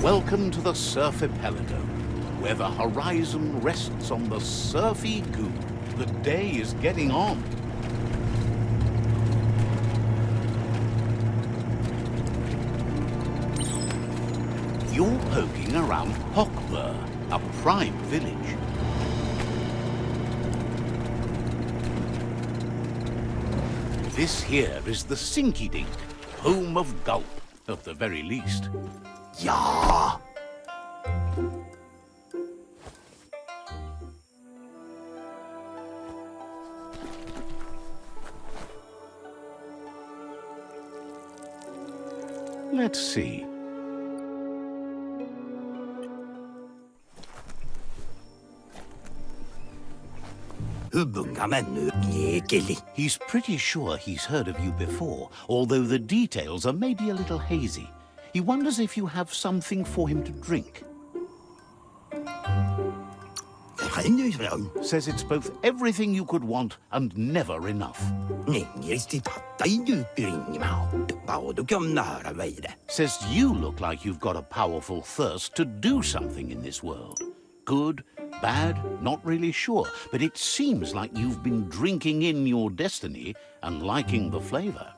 Welcome to the surf archipelago, where the horizon rests on the surfy Goop. The day is getting on. You're poking around Hockbur, a prime village. This here is the Sinky Dink, home of Gulp, at the very least. Yeah! Let's see. He's pretty sure he's heard of you before, although the details are maybe a little hazy. He wonders if you have something for him to drink. Says it's both everything you could want and never enough. Says you look like you've got a powerful thirst to do something in this world. Good, bad, not really sure, but it seems like you've been drinking in your destiny and liking the flavor.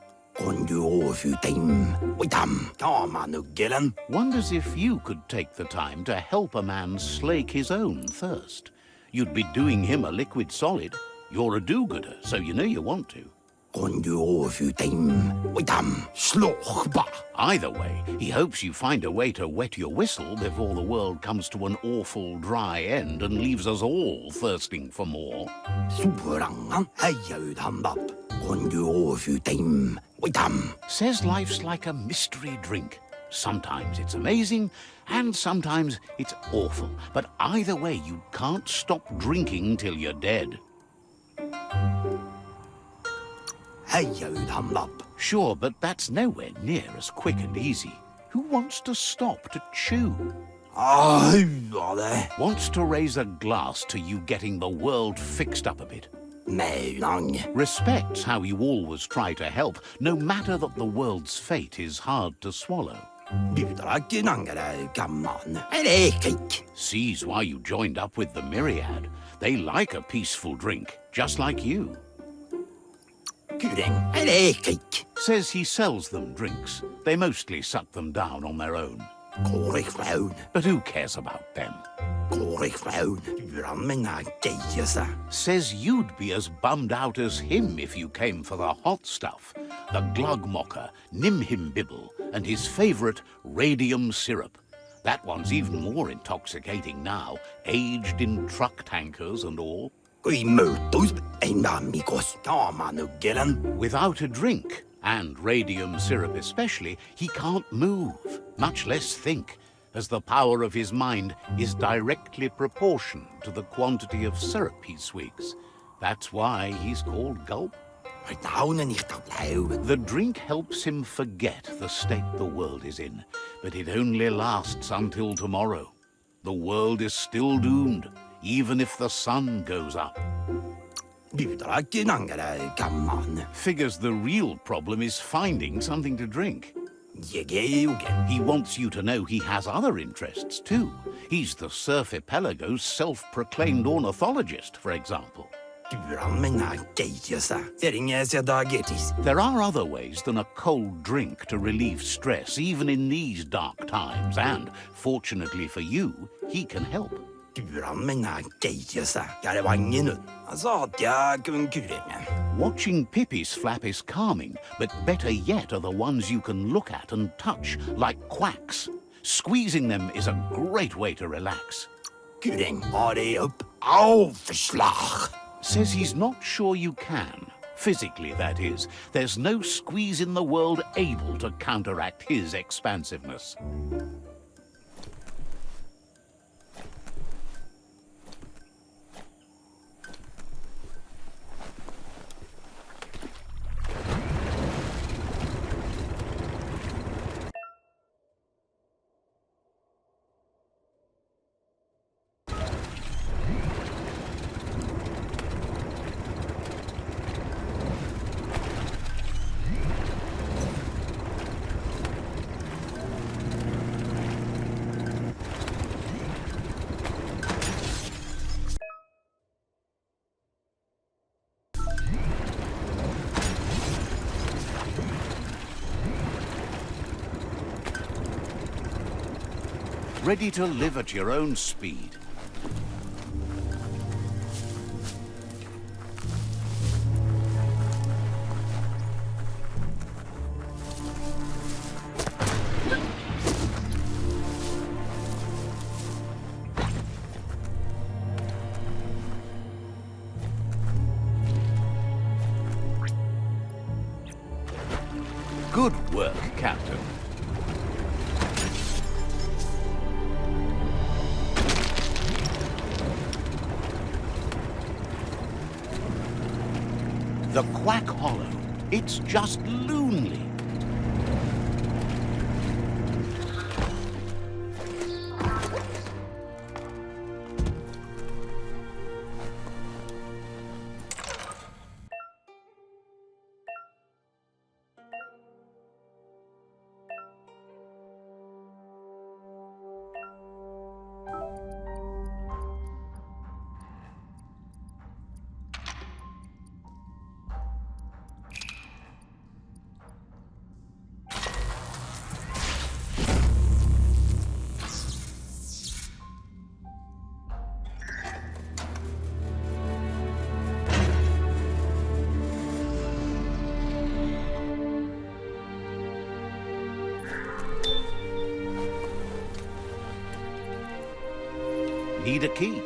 Wonders if you could take the time to help a man slake his own thirst. You'd be doing him a liquid solid. You're a do-gooder, so you know you want to. Either way, he hopes you find a way to wet your whistle before the world comes to an awful dry end and leaves us all thirsting for more. Says life's like a mystery drink. Sometimes it's amazing, and sometimes it's awful. But either way, you can't stop drinking till you're dead. Sure, but that's nowhere near as quick and easy. Who wants to stop to chew? Wants to raise a glass to you getting the world fixed up a bit. Respects how you always try to help, no matter that the world's fate is hard to swallow. Sees why you joined up with the Myriad. They like a peaceful drink, just like you. Says he sells them drinks. They mostly suck them down on their own. But who cares about them? Says you'd be as bummed out as him if you came for the hot stuff. The glugmocker, Nimhimbibble, and his favorite radium syrup. That one's even more intoxicating now, aged in truck tankers and all. Without a drink, and radium syrup especially, he can't move, much less think, as the power of his mind is directly proportioned to the quantity of syrup he swigs. That's why he's called Gulp. The drink helps him forget the state the world is in, but it only lasts until tomorrow. The world is still doomed, even if the sun goes up. Figures the real problem is finding something to drink. He wants you to know he has other interests, too. He's the Surfipelago's self-proclaimed ornithologist, for example. There are other ways than a cold drink to relieve stress, even in these dark times, and, fortunately for you, he can help. Watching Pippi's flap is calming, but better yet are the ones you can look at and touch, like quacks. Squeezing them is a great way to relax. Says he's not sure you can. Physically, that is. There's no squeeze in the world able to counteract his expansiveness. Ready to live at your own speed. Good work, Captain. The Quack Hollow. It's just lonely. Need a key.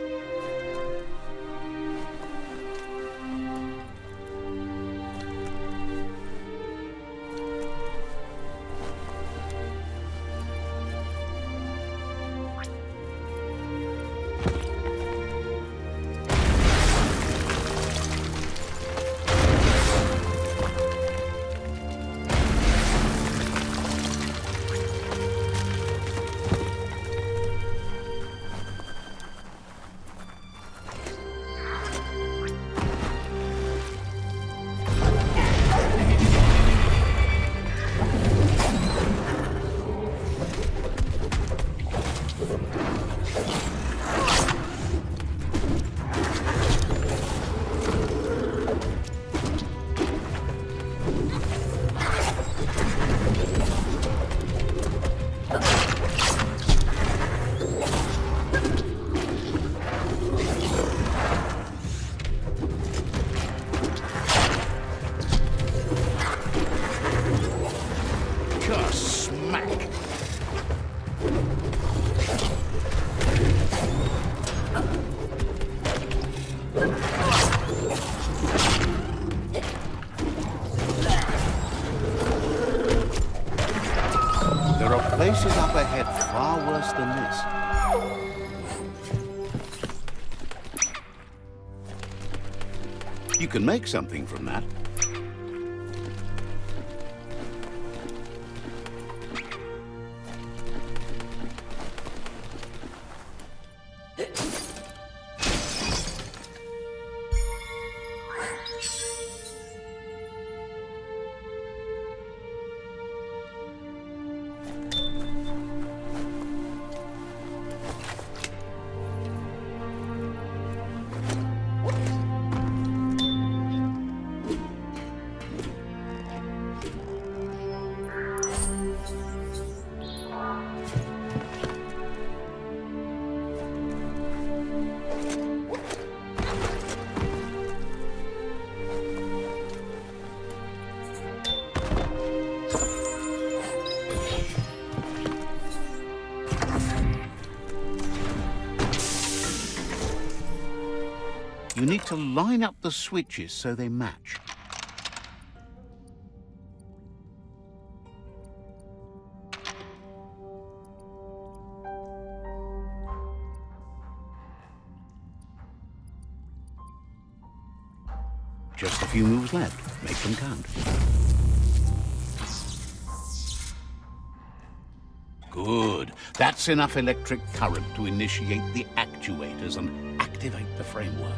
Places up ahead far worse than this. You can make something from that. You need to line up the switches so they match. Just a few moves left. Make them count. Good. That's enough electric current to initiate the actuators and activate the framework.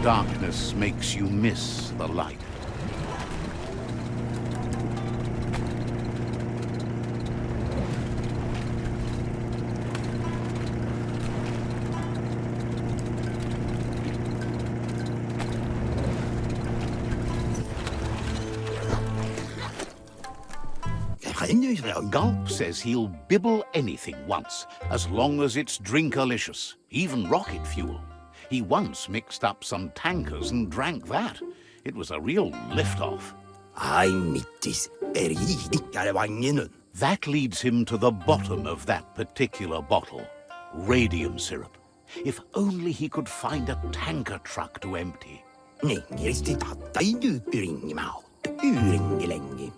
Darkness makes you miss the light. Gulp says he'll bibble anything once, as long as it's drinkalicious, even rocket fuel. He once mixed up some tankers and drank that. It was a real lift-off. I mittis vangen. That leads him to the bottom of that particular bottle. Radium syrup. If only he could find a tanker truck to empty.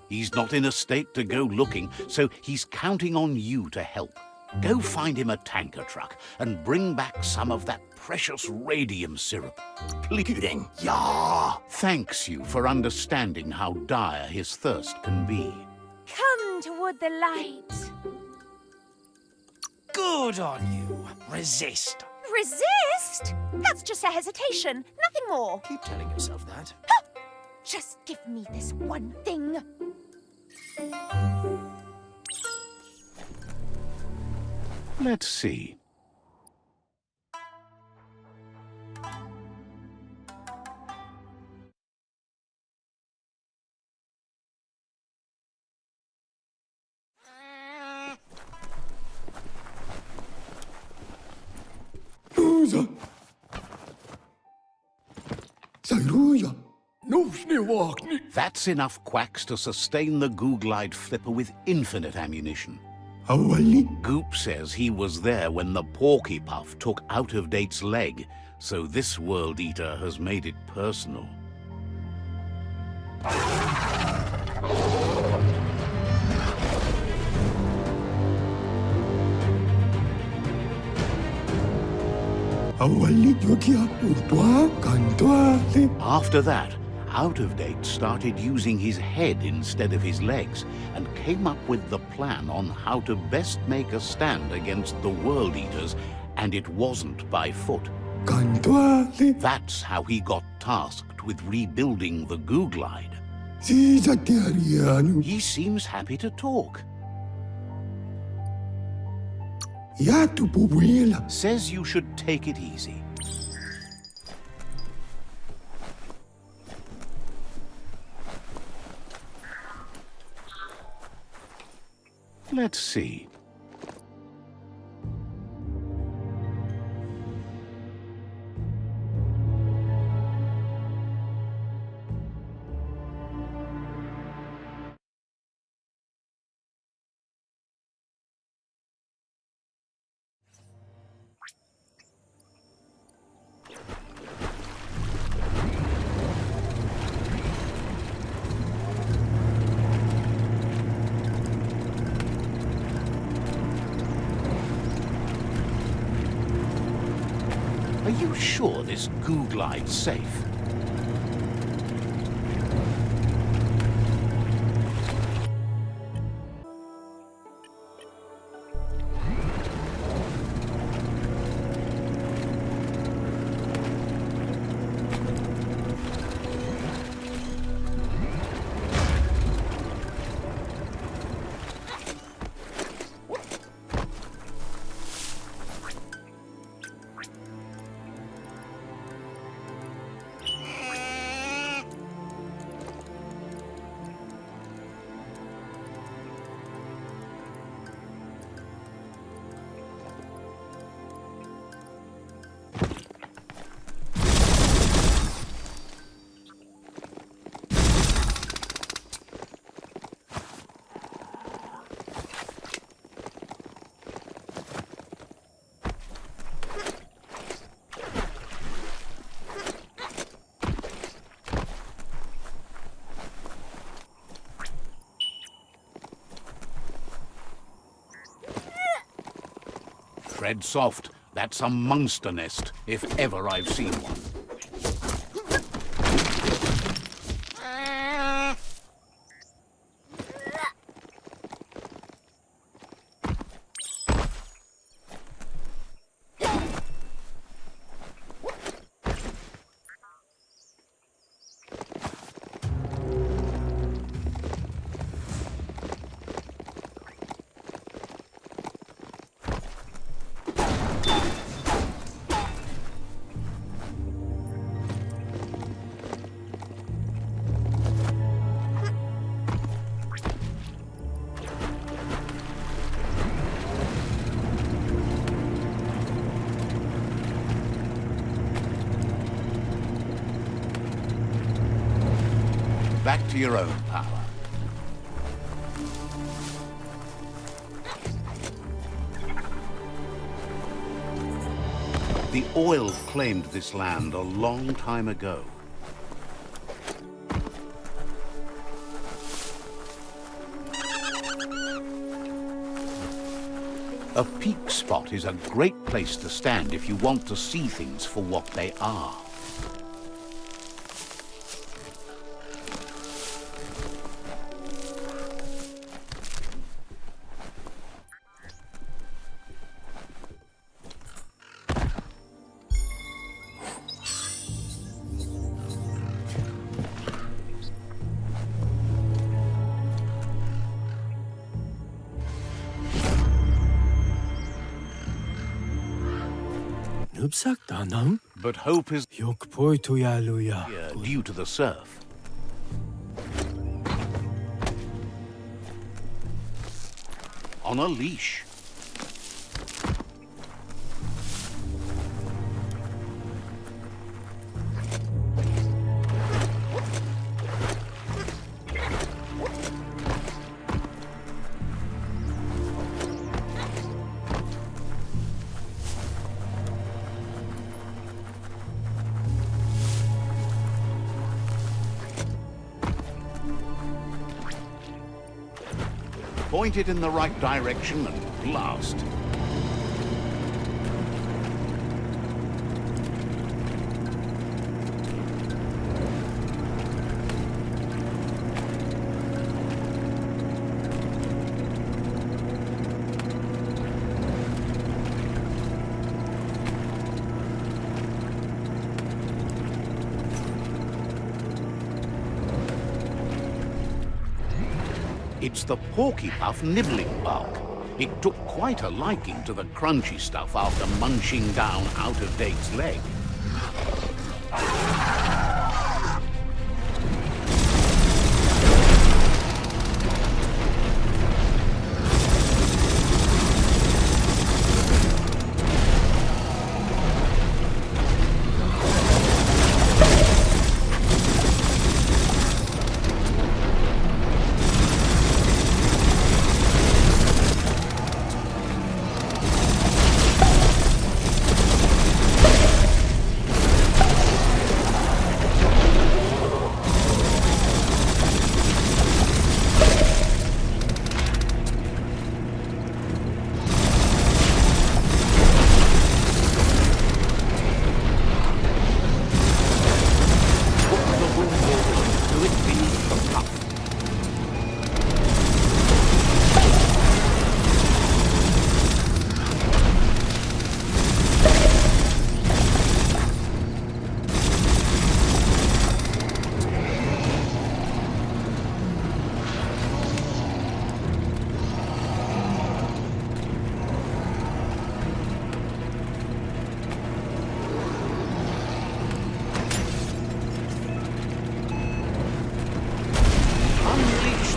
He's not in a state to go looking, so he's counting on you to help. Go find him a tanker truck and bring back some of that precious radium syrup. Please. Ja. Thanks you for understanding how dire his thirst can be. Come toward the light. Good on you. Resist. Resist? That's just a hesitation, nothing more. Keep telling yourself that. Just give me this one thing. Let's see. Lusa. Sairuja. That's enough quacks to sustain the Googlide flipper with infinite ammunition. Awali. Goop says he was there when the Porky puff took Out-of-Date's leg, so this World Eater has made it personal. Awali yokia urtua kantuale. After that, Out-of-Date started using his head instead of his legs and came up with the plan on how to best make a stand against the World Eaters, and it wasn't by foot. Kantuale. That's how he got tasked with rebuilding the Googlide. Sisatiarianu. He seems happy to talk. Yatu pubuela. Says you should take it easy. Let's see. Are you sure this Googlide's safe? Tread soft. That's a monster nest, if ever I've seen one. back to your own power. The oil claimed this land a long time ago. A peak spot is a great place to stand if you want to see things for what they are. But hope is here due to the surf. On a leash. Point it in the right direction and blast. It's the Porky Puff nibbling bug. It took quite a liking to the crunchy stuff after munching down Out-of-Date's leg.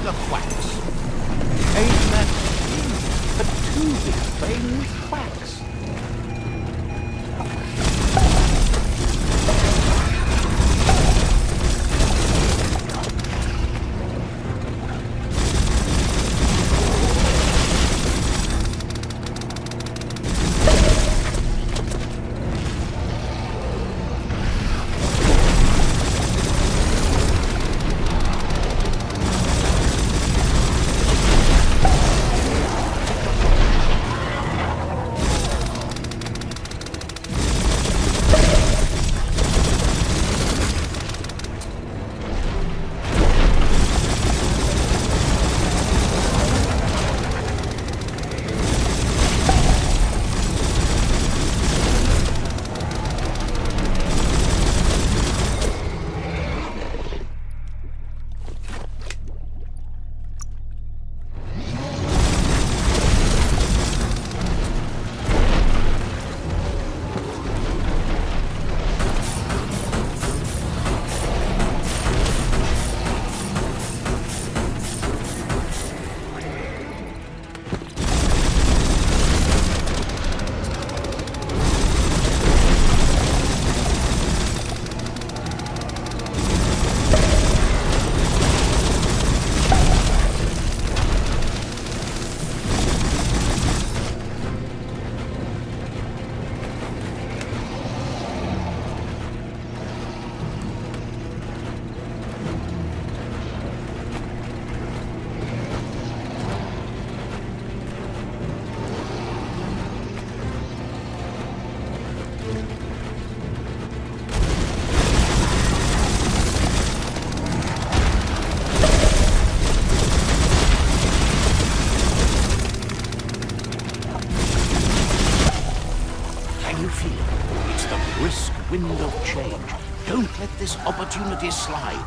The quacks. Ain't that a tubing playing with quacks? let this opportunity slide.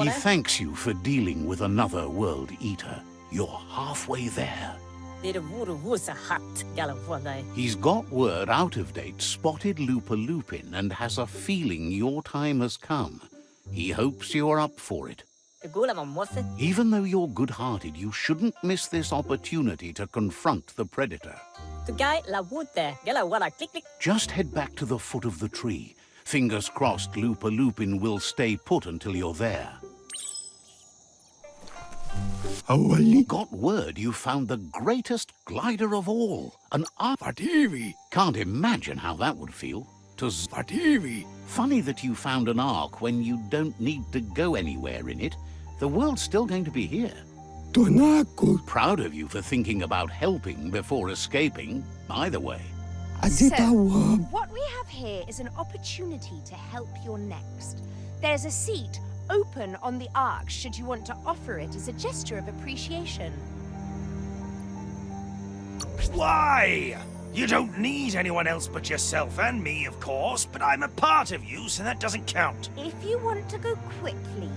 He thanks you for dealing with another world eater. You're halfway there. He's got word out of date spotted Loopalupin and has a feeling your time has come. He hopes you're up for it. Even though you're good-hearted, you shouldn't miss this opportunity to confront the predator. Just head back to the foot of the tree. Fingers crossed Loopalupin will stay put until you're there. Got word you found the greatest glider of all, an ark. Can't imagine how that would feel. Funny that you found an ark when you don't need to go anywhere in it. The world's still going to be here. Proud of you for thinking about helping before escaping, either way. So, what we have here is an opportunity to help your next. There's a seat open on the ark should you want to offer it as a gesture of appreciation. Why? You don't need anyone else but yourself and me, of course, but I'm a part of you, so that doesn't count. If you want to go quickly,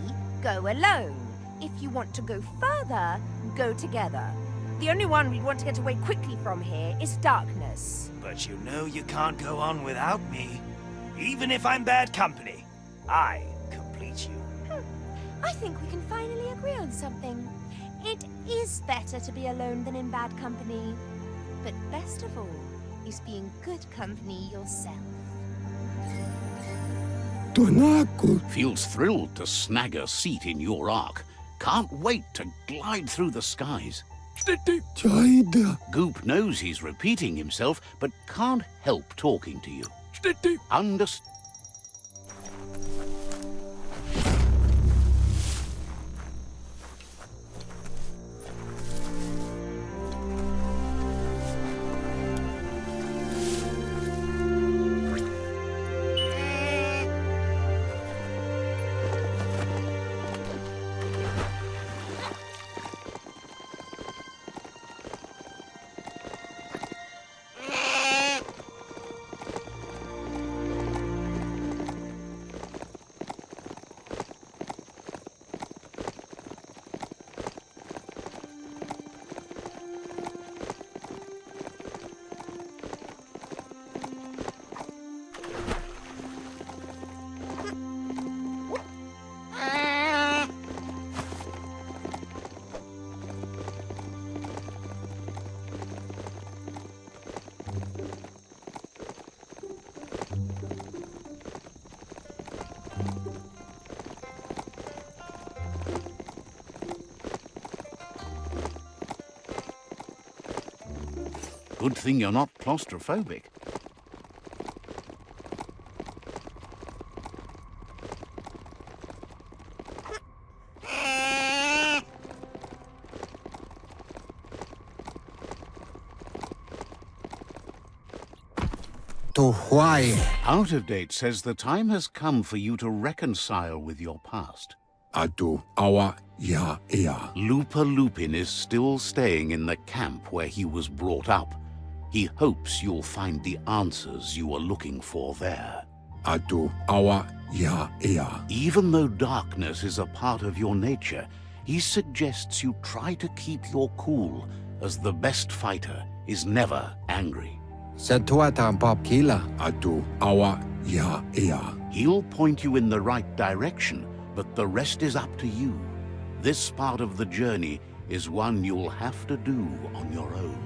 go alone. If you want to go further, go together. The only one we'd want to get away quickly from here is darkness. But you know you can't go on without me. Even if I'm bad company, I complete you. I think we can finally agree on something. It is better to be alone than in bad company. But best of all is being good company yourself. Feels thrilled to snag a seat in your ark. Can't wait to glide through the skies. Goop knows he's repeating himself, but can't help talking to you. Understand? Good thing you're not claustrophobic. To why? Out of Date says the time has come for you to reconcile with your past. Atu awa ya ea. Loopalupin is still staying in the camp where he was brought up. He hopes you'll find the answers you are looking for there. Atu awa ya ea. Even though darkness is a part of your nature, he suggests you try to keep your cool, as the best fighter is never angry. Sa tuatang popkila. Atu awa ya ea. He'll point you in the right direction, but the rest is up to you. This part of the journey is one you'll have to do on your own.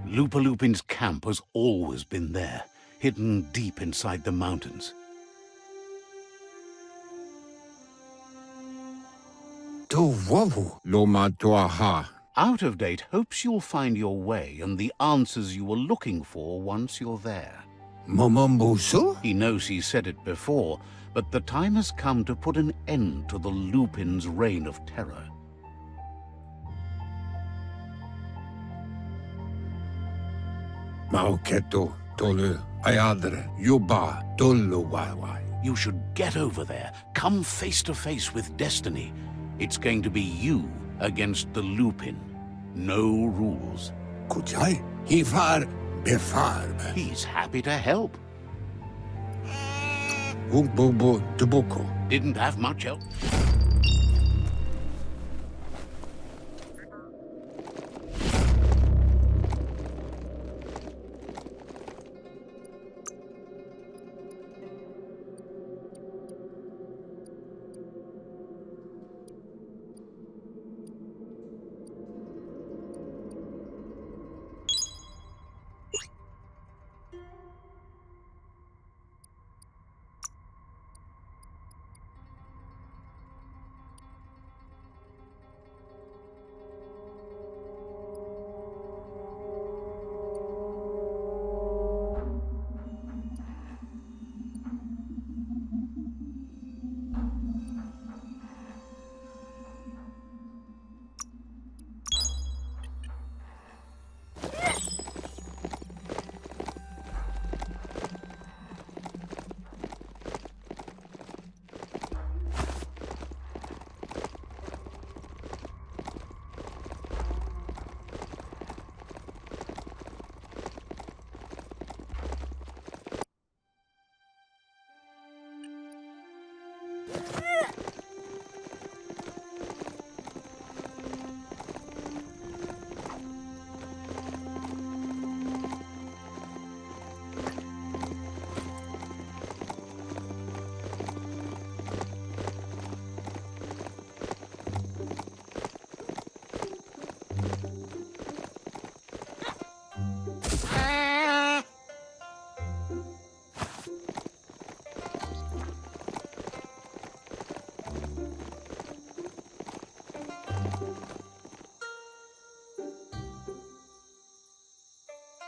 Loopalupin's camp has always been there, hidden deep inside the mountains. Tu wavu. Loma tuaha. Out of Date hopes you'll find your way and the answers you were looking for once you're there. Momombusu? He knows he said it before, but the time has come to put an end to the Lupin's reign of terror. Mauketo tolu ayadre yuba tolu waiwai. You should get over there, come face to face with destiny. It's going to be you against the Lupin. No rules. Kujai? Hifar befar. He's happy to help. Wumbubu dubuko. Didn't have much help.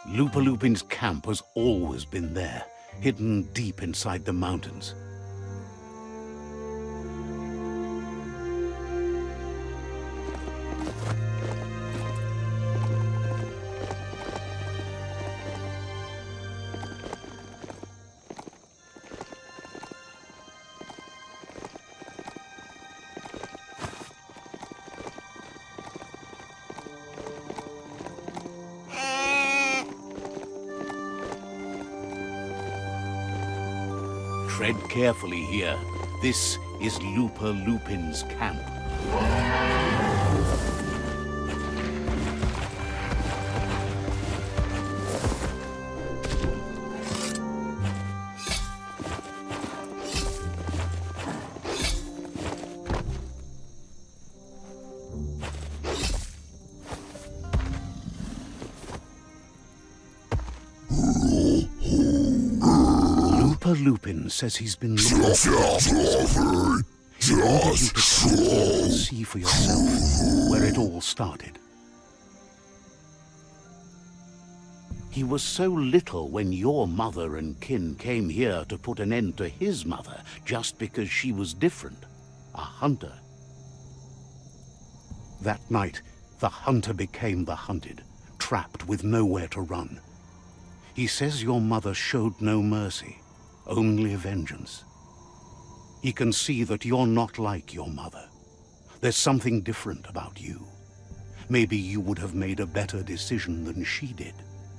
Loopalupin's camp has always been there, hidden deep inside the mountains. Tread carefully here. This is Loopalupin's camp. Loopalupin says he's been looking for He wanted you to come here and see for yourself where it all started. He was so little when your mother and kin came here to put an end to his mother just because she was different. A hunter. That night, the hunter became the hunted, trapped with nowhere to run. He says your mother showed no mercy, only vengeance. He can see that you're not like your mother. There's something different about you. Maybe you would have made a better decision than she did,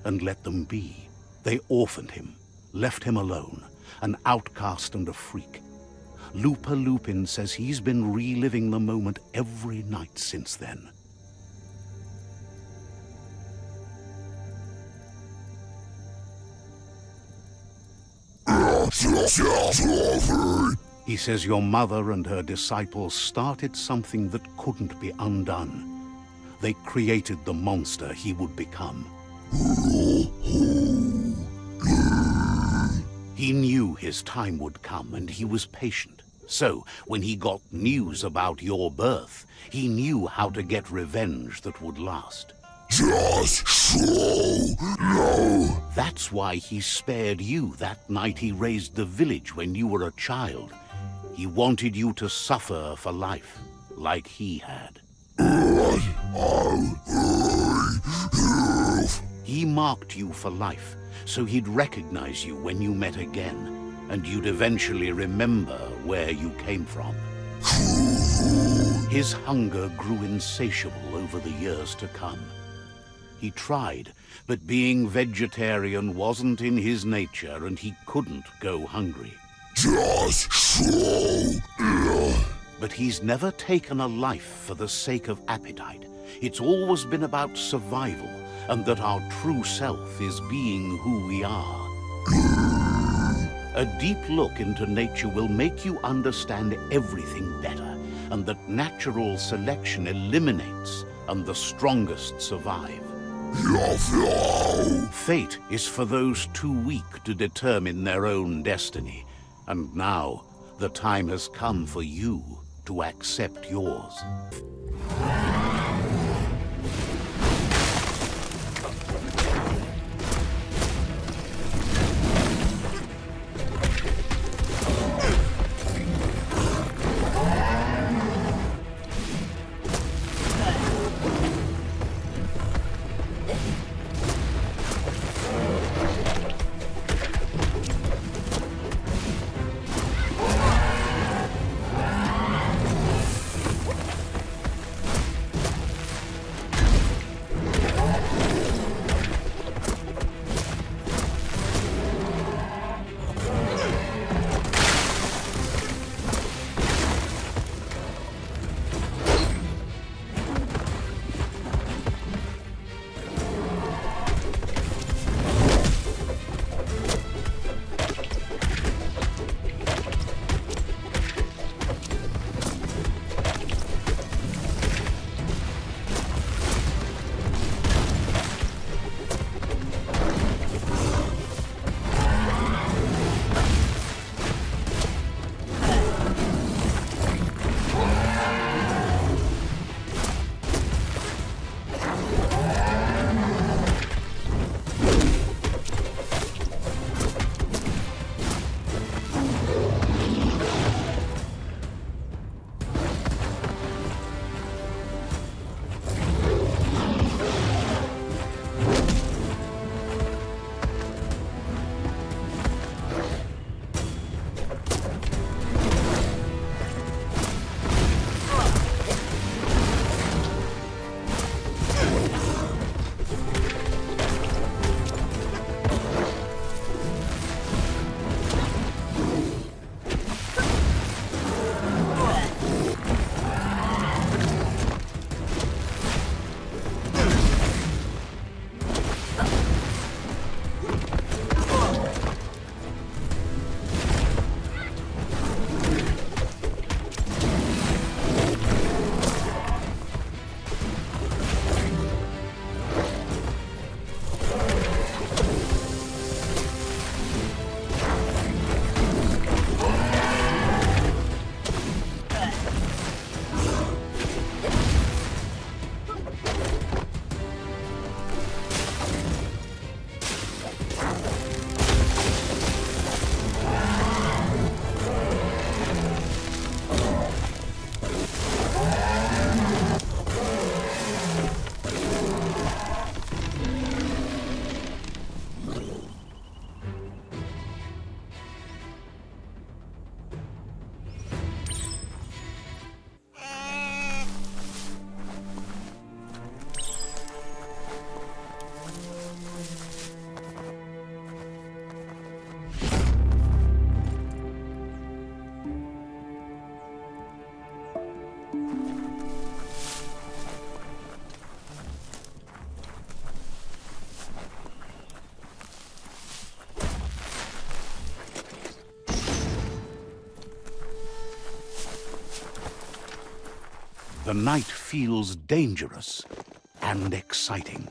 and let them be. They orphaned him, left him alone, an outcast and a freak. Loopalupin says he's been reliving the moment every night since then. He says your mother and her disciples started something that couldn't be undone. They created the monster he would become. He knew his time would come, and he was patient. So, when he got news about your birth, he knew how to get revenge that would last. Just so no. That's why he spared you that night he raised the village when you were a child. He wanted you to suffer for life, like he had. He marked you for life, so he'd recognize you when you met again, and you'd eventually remember where you came from. His hunger grew insatiable over the years to come. He tried, but being vegetarian wasn't in his nature, and he couldn't go hungry. Just so. But he's never taken a life for the sake of appetite. It's always been about survival, and that our true self is being who we are. A deep look into nature will make you understand everything better, and that natural selection eliminates, and the strongest survive. Fate is for those too weak to determine their own destiny, and now the time has come for you to accept yours. The night feels dangerous and exciting.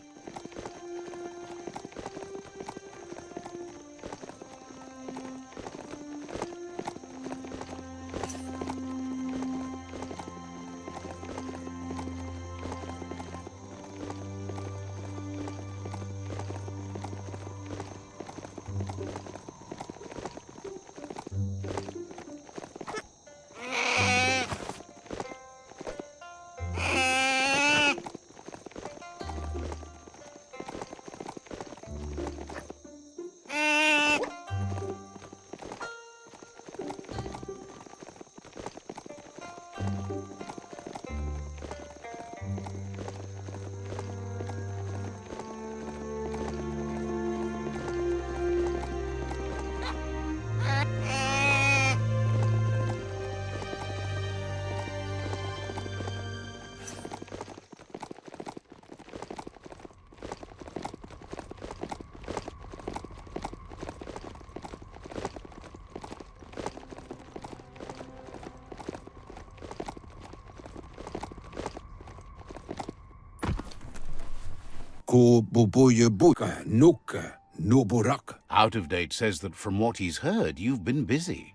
Out of Date says that from what he's heard, you've been busy.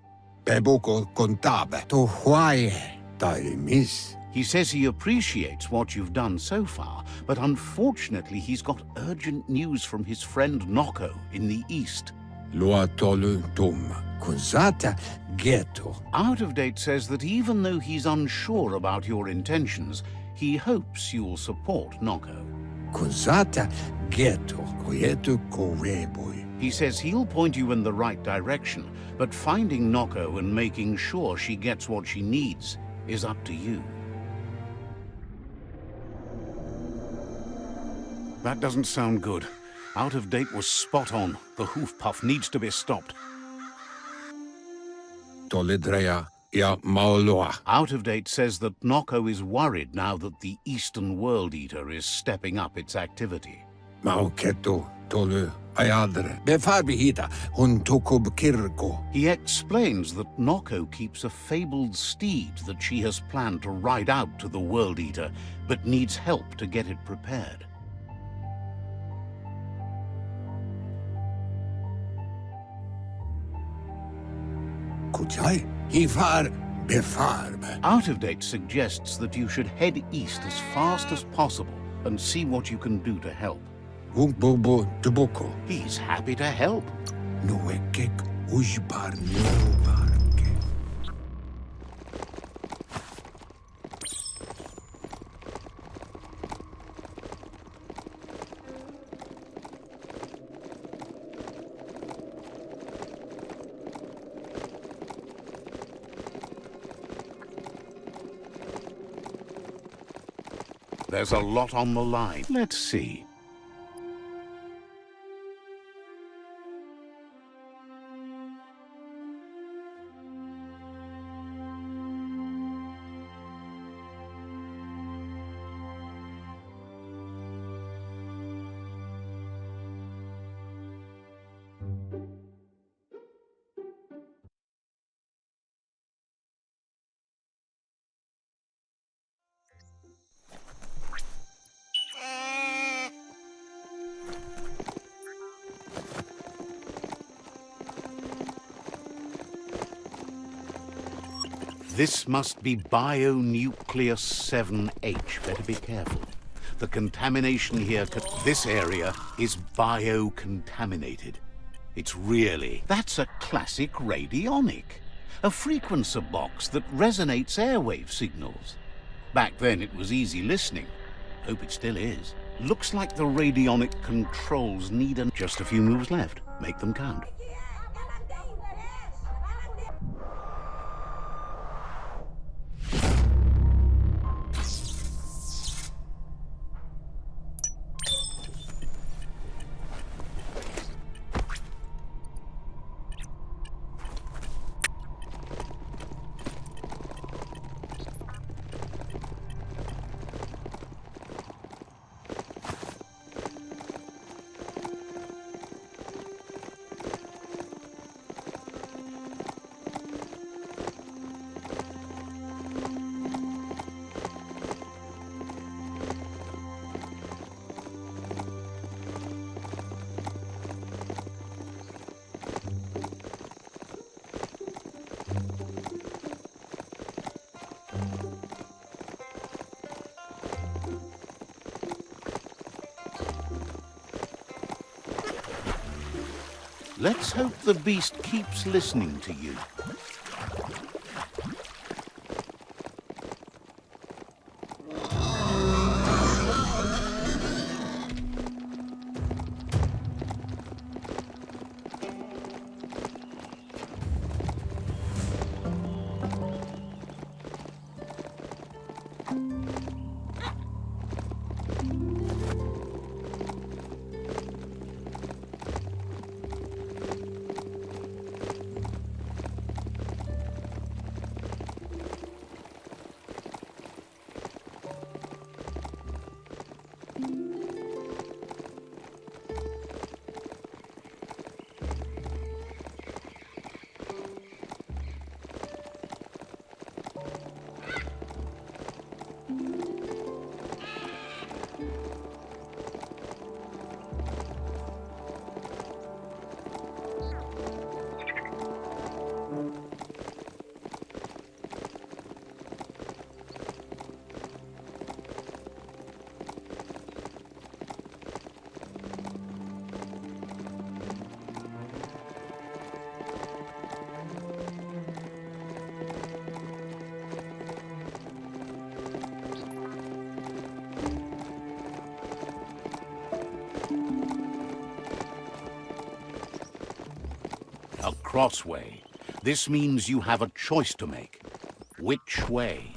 He says he appreciates what you've done so far, but unfortunately he's got urgent news from his friend Noko in the east. Out of Date says that even though he's unsure about your intentions, he hopes you'll support Noko. He says he'll point you in the right direction, but finding Noko and making sure she gets what she needs is up to you. That doesn't sound good. Out of Date was spot on. The hoof puff needs to be stopped. Out of Date says that Noko is worried now that the Eastern World Eater is stepping up its activity. He explains that Noko keeps a fabled steed that she has planned to ride out to the World Eater, but needs help to get it prepared. Out of Date suggests that you should head east as fast as possible and see what you can do to help. He's happy to help. There's a lot on the line. Let's see. This must be Bionucleus 7H. Better be careful. The contamination here, this area is biocontaminated. It's really... That's a classic radionic. A frequencer box that resonates airwave signals. Back then it was easy listening. Hope it still is. Looks like the radionic controls need just a few moves left. Make them count. Let's hope the beast keeps listening to you. A crossway. This means you have a choice to make. Which way?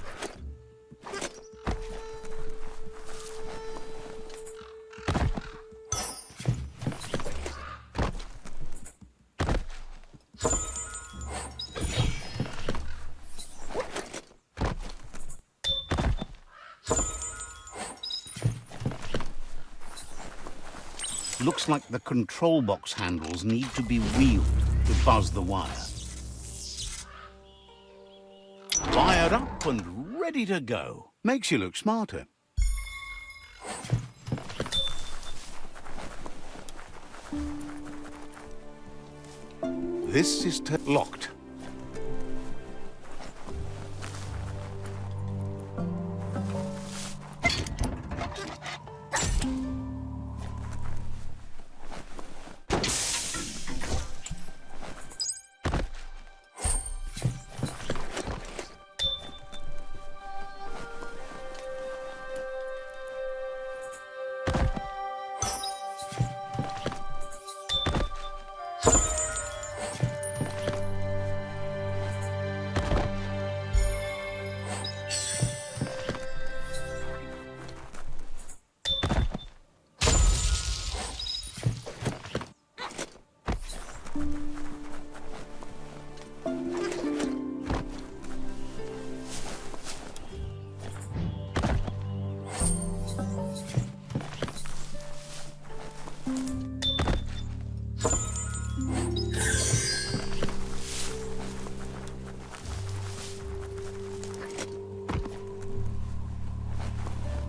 Looks like the control box handles need to be wheeled to buzz the wire. Wired up and ready to go. Makes you look smarter. This is locked.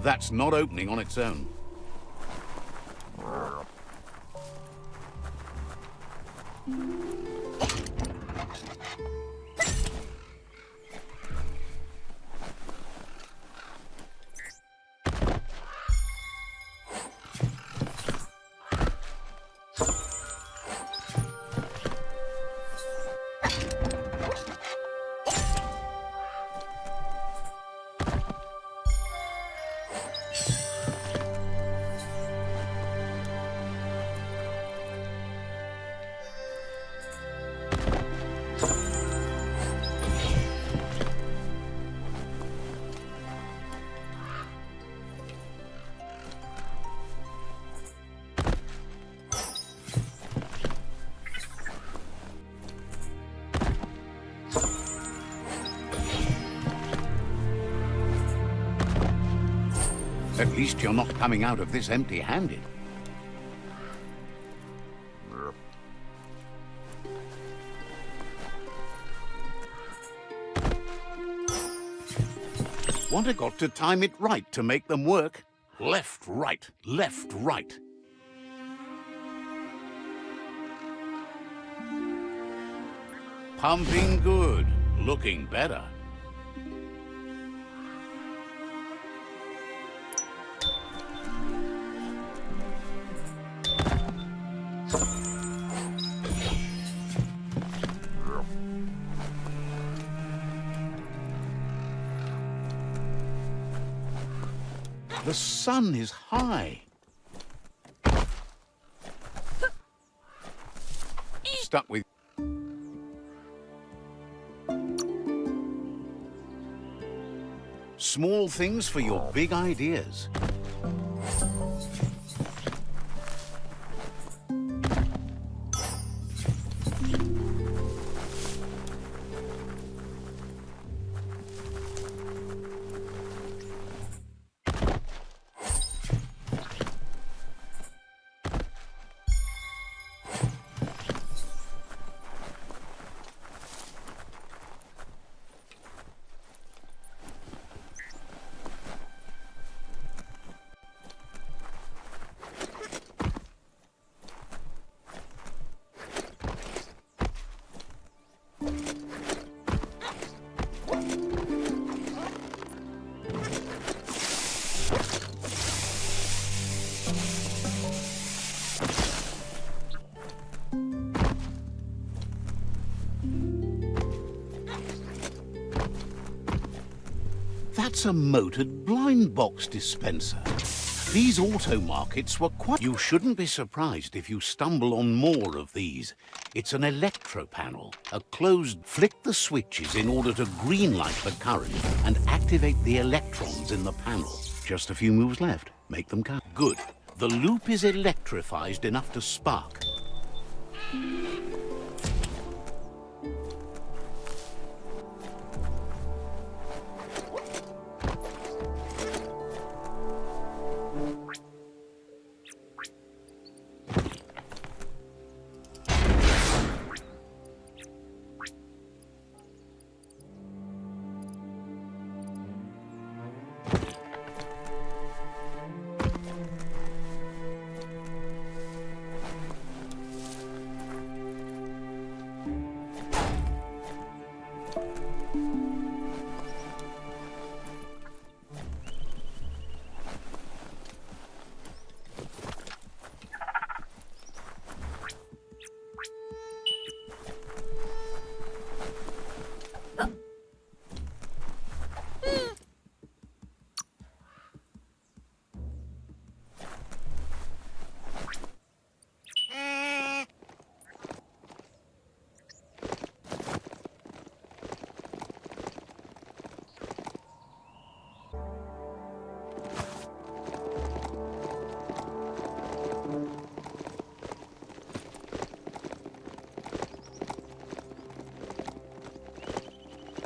That's not opening on its own. At least you're not coming out of this empty-handed. Want to got to time it right to make them work. Left, right, left, right. Pumping good, looking better. The sun is high. Stuck with... Small things for your big ideas. That's a motored blind box dispenser. These auto markets were quite... You shouldn't be surprised if you stumble on more of these. It's an electro panel, a closed... Flick the switches in order to greenlight the current and activate the electrons in the panel. Just a few moves left. Make them count. Good. The loop is electrified enough to spark.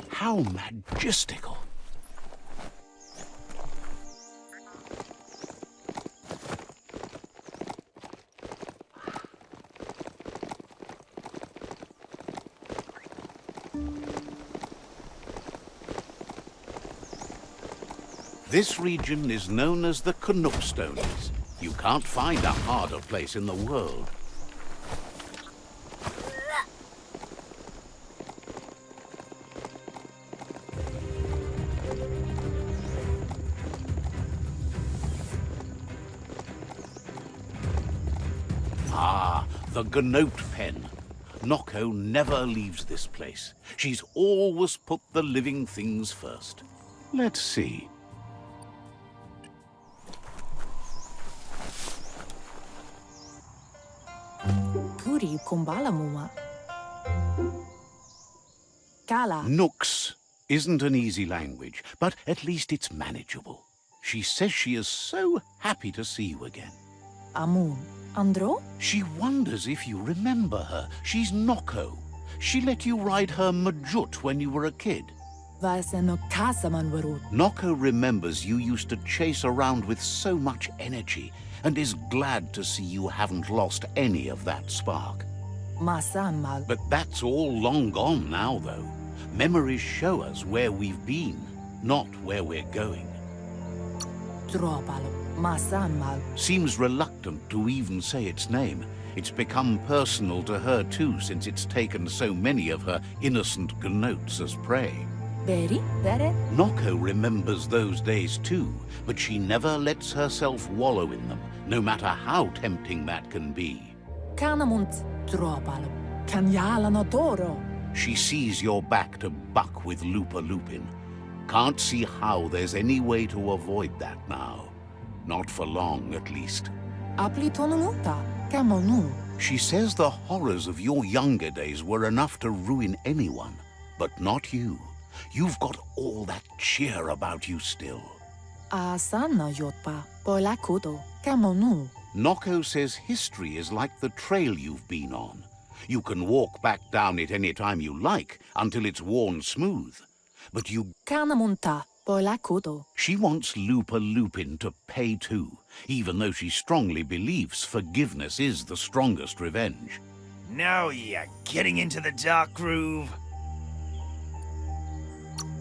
How majestical! This region is known as the Canuckstones. You can't find a harder place in the world. The Gnote pen. Noko never leaves this place. She's always put the living things first. Let's see. Kuri kumbala muma. Kala. Nooks isn't an easy language, but at least it's manageable. She says she is so happy to see you again. Amun. Andro? She wonders if you remember her. She's Noko. She let you ride her majut when you were a kid. Vaiseno kasaman varut. Noko remembers you used to chase around with so much energy and is glad to see you haven't lost any of that spark. Masan mal. But that's all long gone now, though. Memories show us where we've been, not where we're going. Dropalu. Masan mal. Seems reluctant to even say its name. It's become personal to her too, since it's taken so many of her innocent gnotes as prey. Beri? Bere? Noko remembers those days too, but she never lets herself wallow in them, no matter how tempting that can be. Kanamunt. Dropalu. Kanyala no doro. She sees you're back to buck with Loopalupin. Can't see how there's any way to avoid that now. Not for long, at least. Apli tonumuta. Kamonu. She says the horrors of your younger days were enough to ruin anyone, but not you. You've got all that cheer about you still. Asana yotpa. Polakudo. Kamonu. Noko says history is like the trail you've been on. You can walk back down it any time you like, until it's worn smooth. But you... Kanamunta. Polakudo. She wants Loopalupin to pay too, even though she strongly believes forgiveness is the strongest revenge. Now you're getting into the dark groove.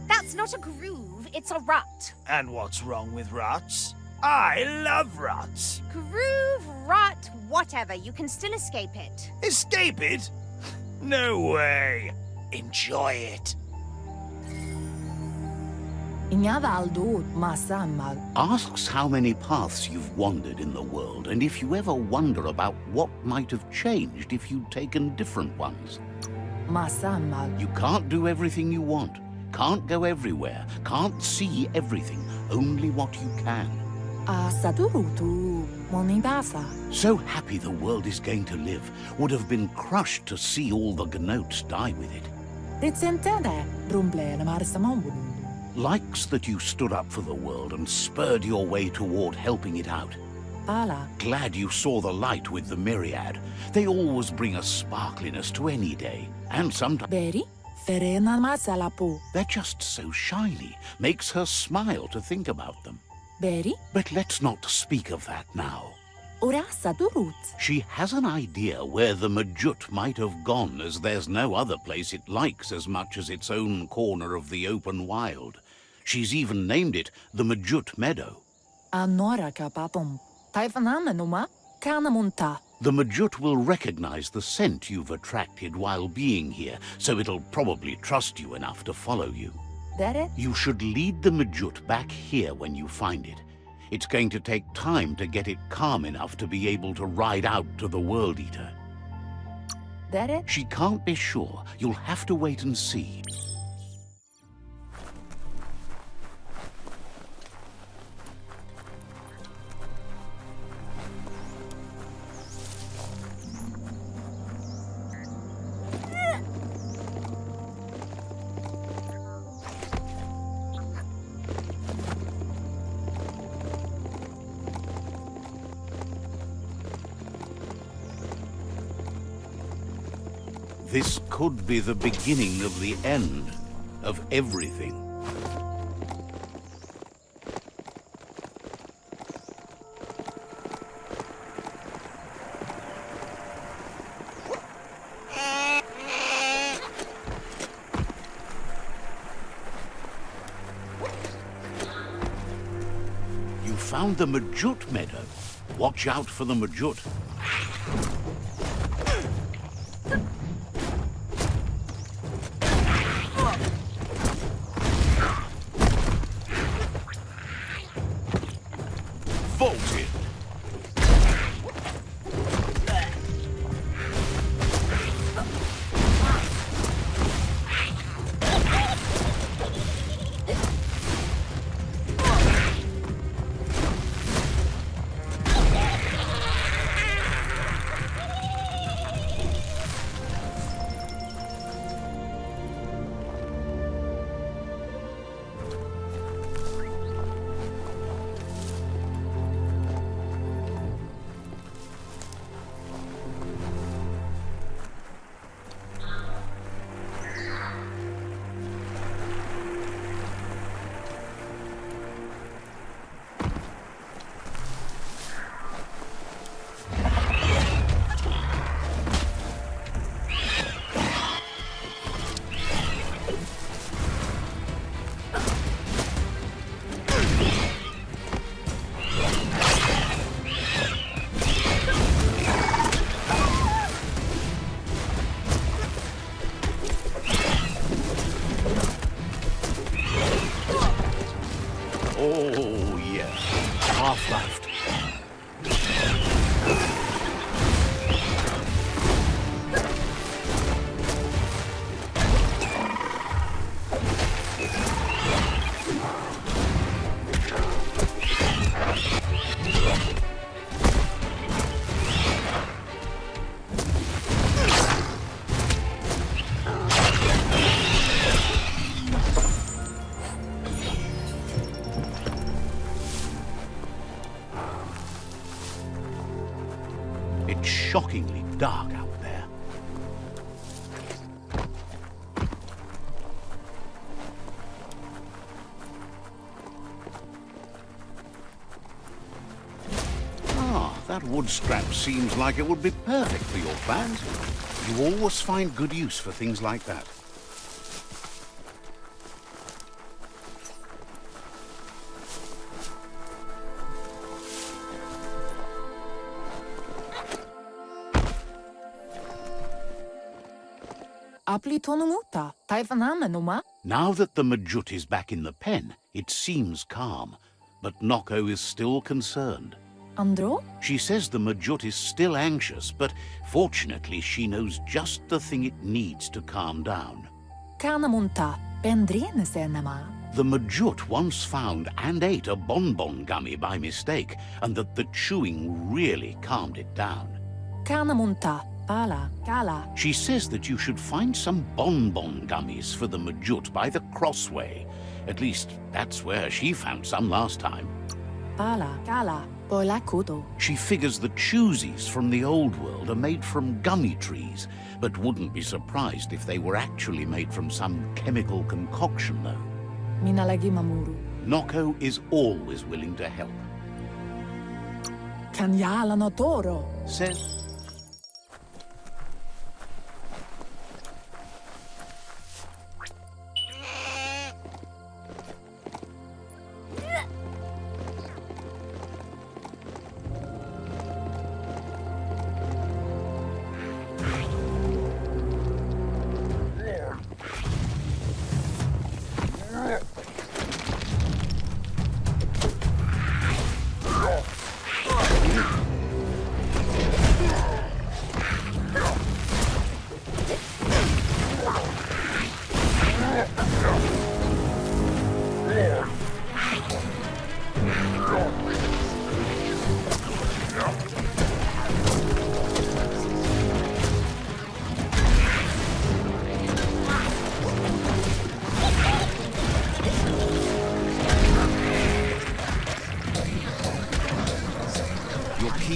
That's not a groove, it's a rut. And what's wrong with ruts? I love ruts. Groove, rut, whatever, you can still escape it. Escape it? No way. Enjoy it. Inyavaldo. Masamal. Asks how many paths you've wandered in the world, and if you ever wonder about what might have changed if you'd taken different ones. Masamal. You can't do everything you want, can't go everywhere, can't see everything, only what you can. Asadurutu. Monibasa. So happy the world is going to live, would have been crushed to see all the gnotes die with it. Ritsentere. Brumble marsamon. Likes that you stood up for the world and spurred your way toward helping it out. Ala. Glad you saw the light with the Myriad. They always bring a sparkliness to any day, and sometimes... Beri. Ferena masalapu. They're just so shiny, makes her smile to think about them. Beri. But let's not speak of that now. Urasadurut. She has an idea where the majut might have gone, as there's no other place it likes as much as its own corner of the open wild. She's even named it the Majut Meadow. Anora kapapum. Taifanamenuma. Kanamunta. The majut will recognize the scent you've attracted while being here, so it'll probably trust you enough to follow you. Dere. You should lead the majut back here when you find it. It's going to take time to get it calm enough to be able to ride out to the World Eater. Dere. She can't be sure. You'll have to wait and see. This could be the beginning of the end of everything. You found the Majut Meadow. Watch out for the Majut. Vaulted. Oh, yes. Half-lifed. shockingly dark out there. Ah, that wood scrap seems like it would be perfect for your plans. You always find good use for things like that. Apli tonumuta, taifaname numa? Now that the majut is back in the pen, it seems calm, but Noko is still concerned. Andro? She says the majut is still anxious, but fortunately she knows just the thing it needs to calm down. Kanamunta, pendrine senema. The majut once found and ate a bonbon gummy by mistake, and that the chewing really calmed it down. Kanamunta, pala, kala. She says that you should find some bonbon gummies for the majut by the crossway. At least, that's where she found some last time. Pala, kala, poilakudo. She figures the choosies from the old world are made from gummy trees, but wouldn't be surprised if they were actually made from some chemical concoction, though. Minalagi mamuru. Noko is always willing to help. Kanyala no toro. Says...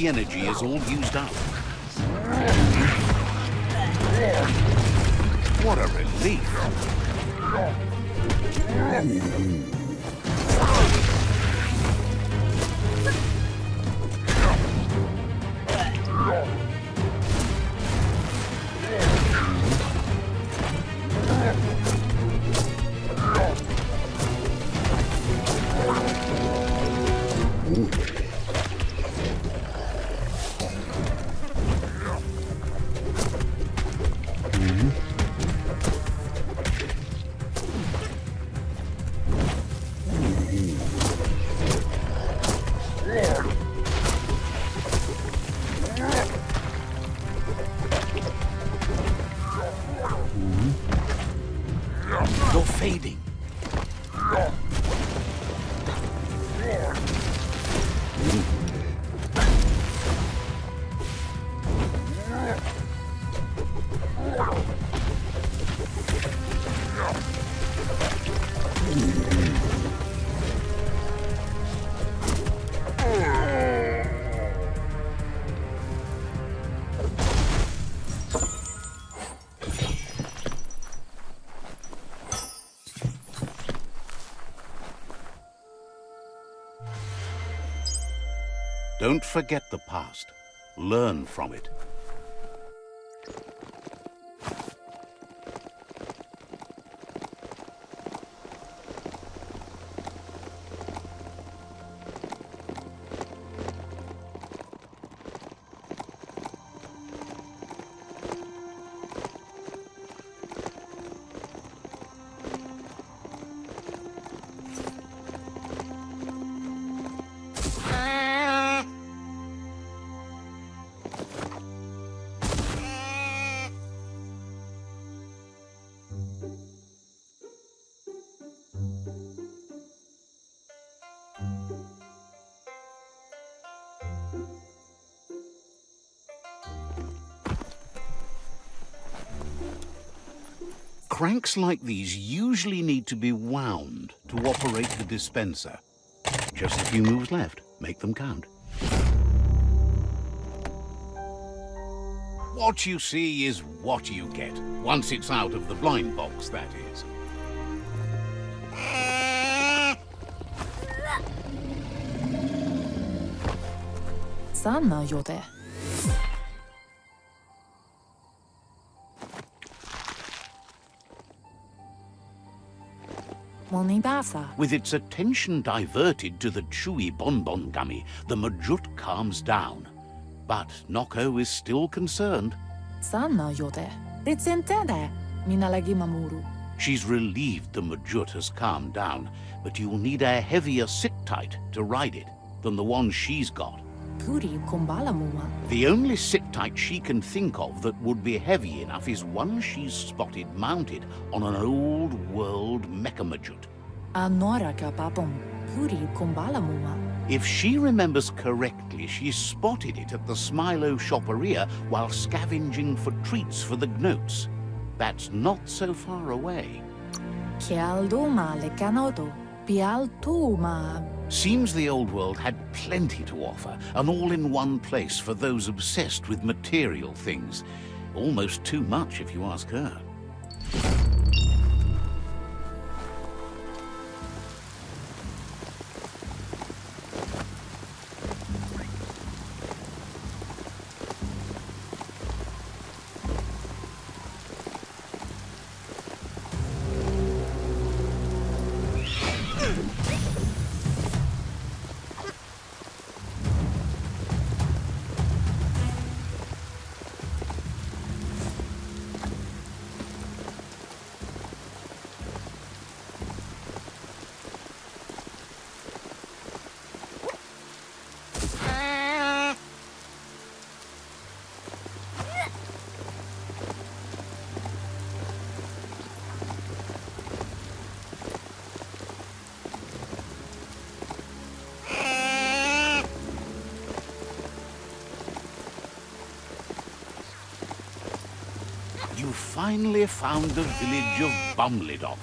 energy is all used up. What a relief! You're fading. Don't forget the past. Learn from it. Cranks like these usually need to be wound to operate the dispenser. Just a few moves left. Make them count. What you see is what you get. Once it's out of the blind box, that is. Sana jote. Monibasa. With its attention diverted to the chewy bonbon gummy, the majut calms down. But Noko is still concerned. Sana jote. Ritsentere. Minalagi mamuru. She's relieved the majut has calmed down, but you'll need a heavier sit-tight to ride it than the one she's got. Puri kumbala muma. The only sit-tight she can think of that would be heavy enough is one she's spotted mounted on an old-world mecha-majut. Anora ka papom. Puri kumbala muma. If she remembers correctly, she spotted it at the Smilo Shopperia while scavenging for treats for the gnotes. That's not so far away. Kialduma le canoto. Pialtuma. Seems the old world had plenty to offer, and all in one place for those obsessed with material things. Almost too much, if you ask her. You finally found the village of Bumlidoff.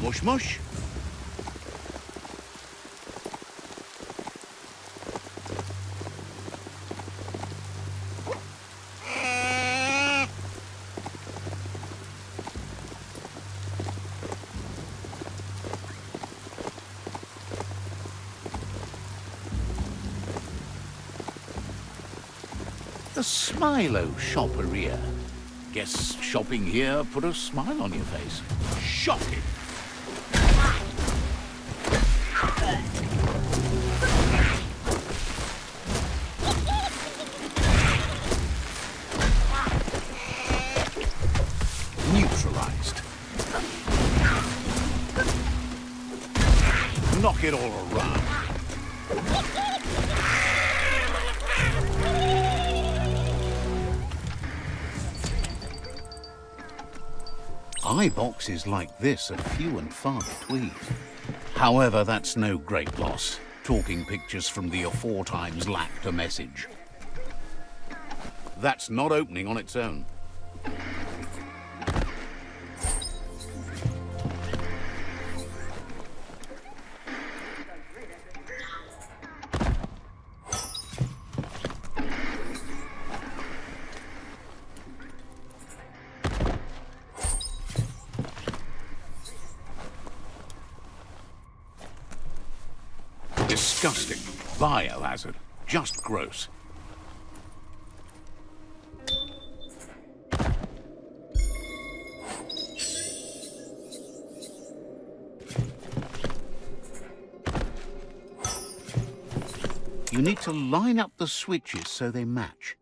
Mush mush. The Smilo Shopperia. Guess shopping here put a smile on your face. Shocking. Neutralized. Knock it all around. Eye boxes like this are few and far between. However, that's no great loss. Talking pictures from the aforetimes lacked a message. That's not opening on its own. Disgusting. Biohazard. Just gross. You need to line up the switches so they match.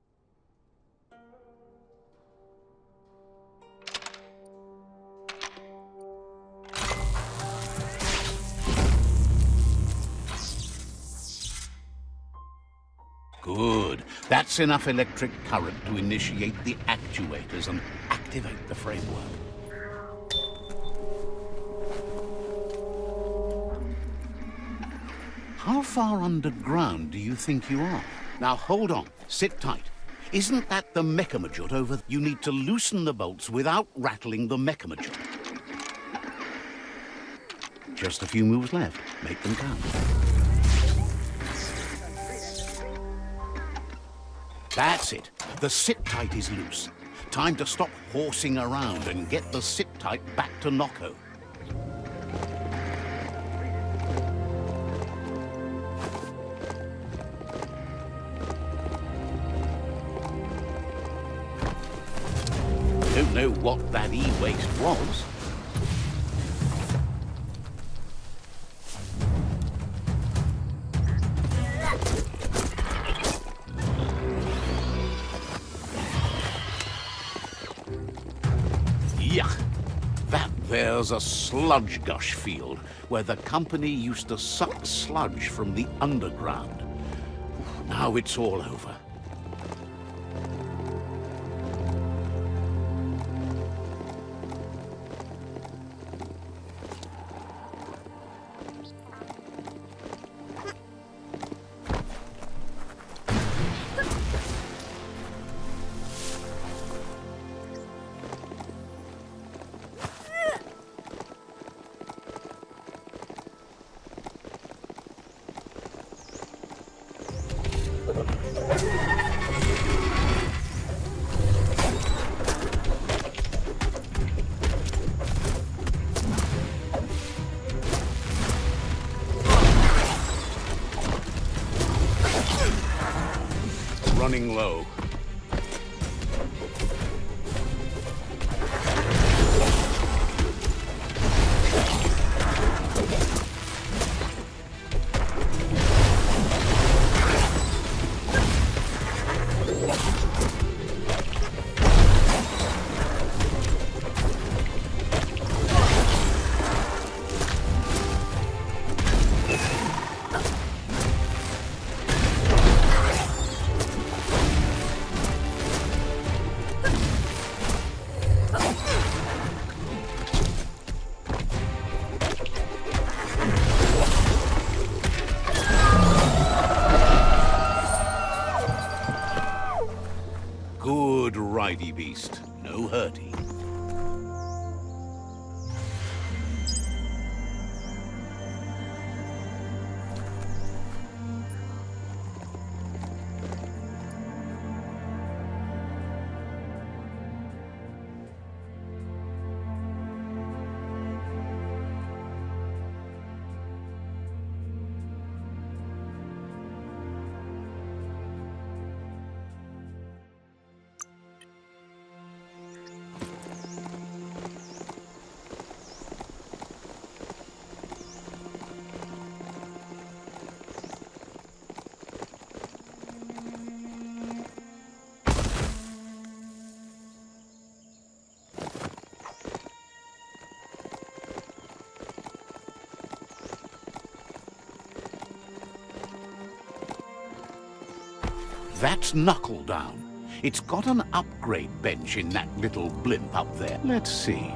Good. That's enough electric current to initiate the actuators and activate the framework. How far underground do you think you are? Now hold on, sit tight. Isn't that the majut over there? You need to loosen the bolts without rattling the majut. Just a few moves left. Make them count. That's it. The sit-tight is loose. Time to stop horsing around and get the sit-tight back to Nono. Don't know what that e-waste was. Yuck! That there's a sludge gush field where the company used to suck sludge from the underground. Now it's all over. Running low. Good ridey beast. No hurty. That's Knuckle Down. It's got an upgrade bench in that little blimp up there. Let's see.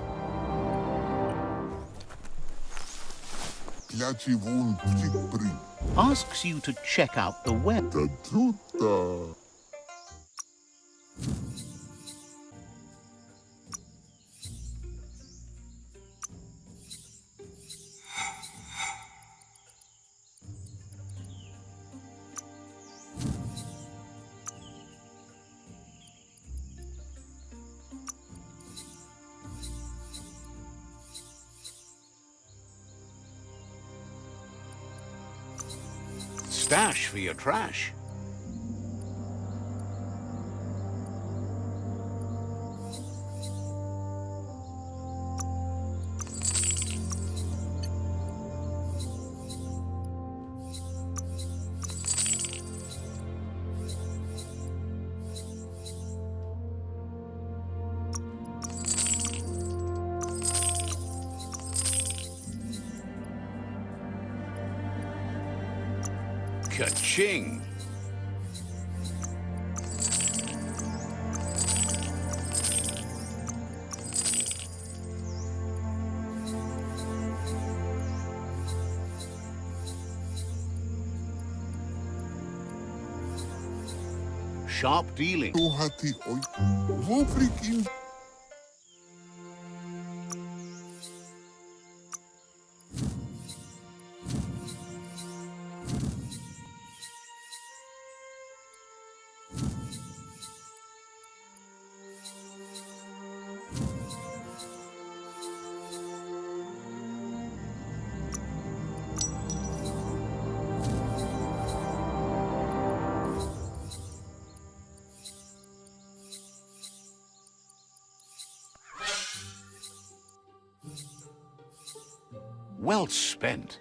Asks you to check out the web. Stash for your trash. Ka-ching! Sharp dealing. Tuhati oi. Vubrikin. Well spent.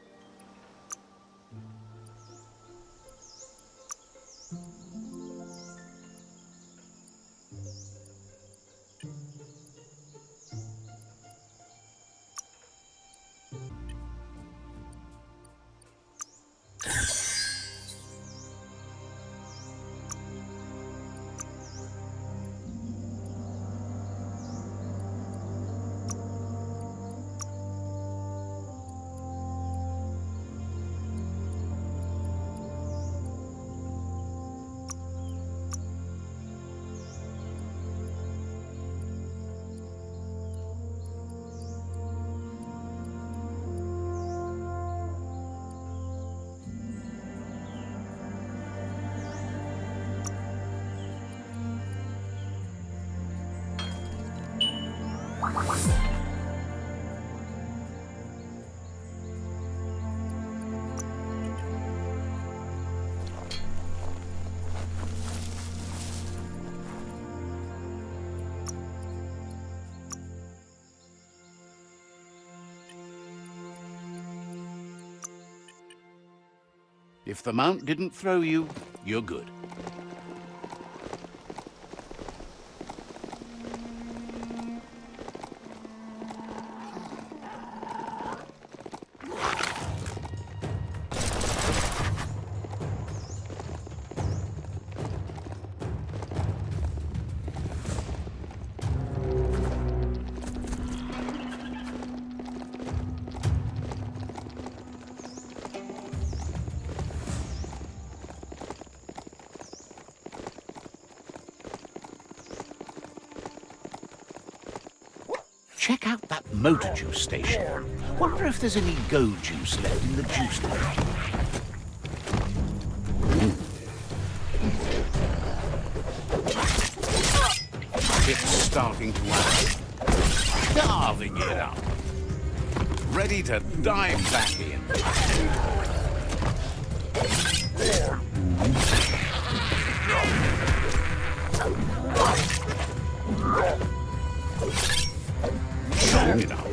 If the mount didn't throw you, you're good. Check out that motor juice station. Wonder if there's any go juice left in the juice line. It's starting to add. Carving it up. Ready to dive back in. Showing it up.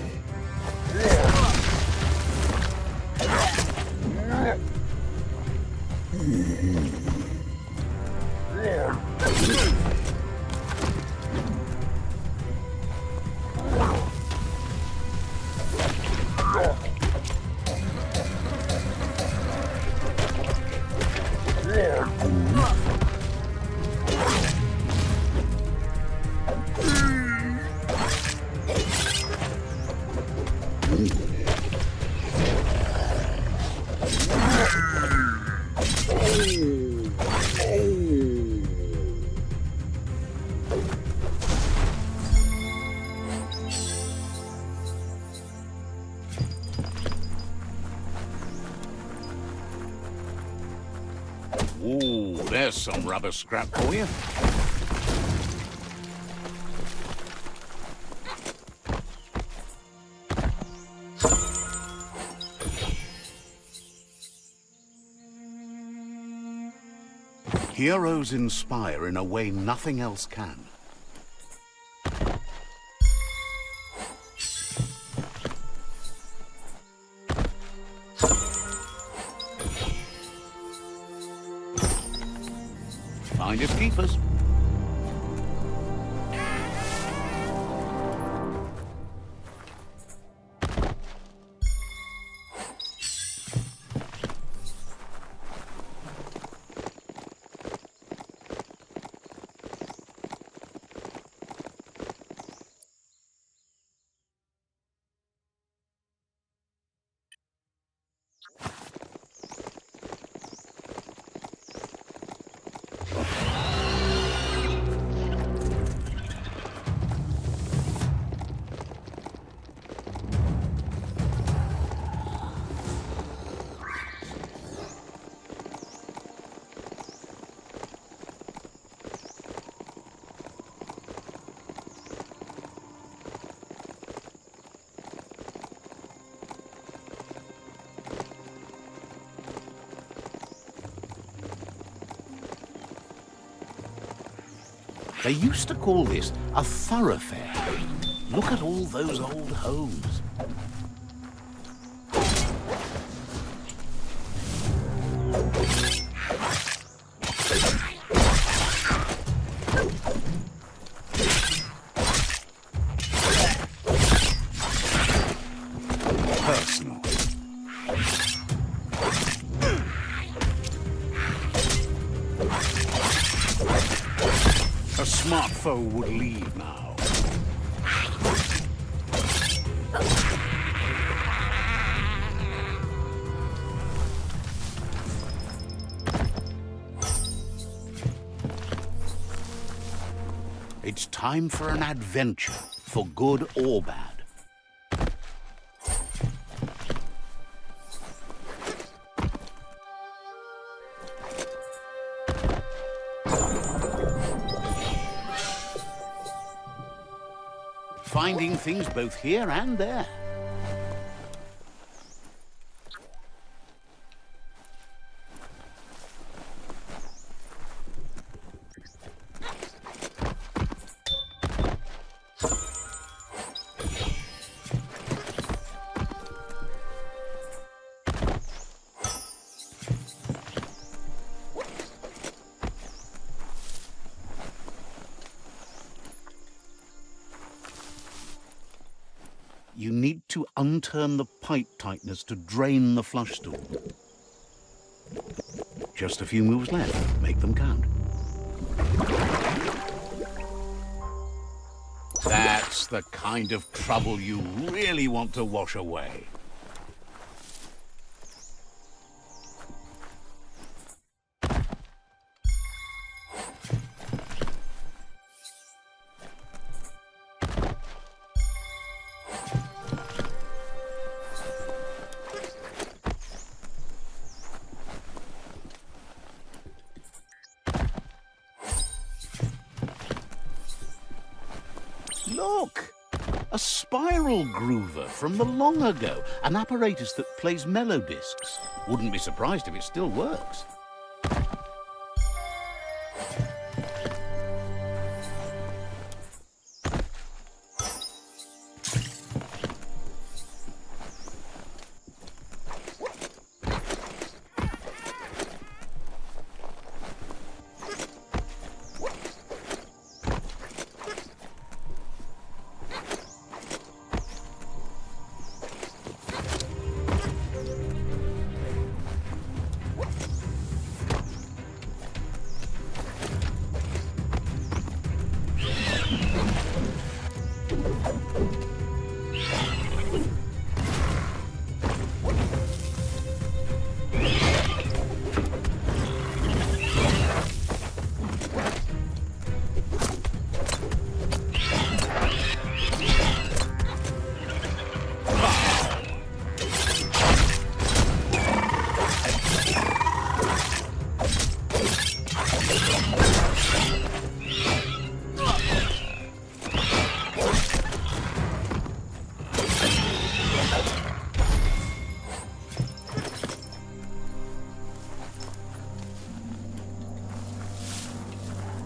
Ooh, there's some rubber scrap for you. Heroes inspire in a way nothing else can. Finders keepers. They used to call this a thoroughfare. Look at all those old homes. Personal. A smart foe would leave now. It's time for an adventure, for good or bad. Finding things both here and there. You need to unturn the pipe tighteners to drain the flush stool. Just a few moves left. Make them count. That's the kind of trouble you really want to wash away. Look! A spiral groover from the long ago. An apparatus that plays melodiscs. Wouldn't be surprised if it still works.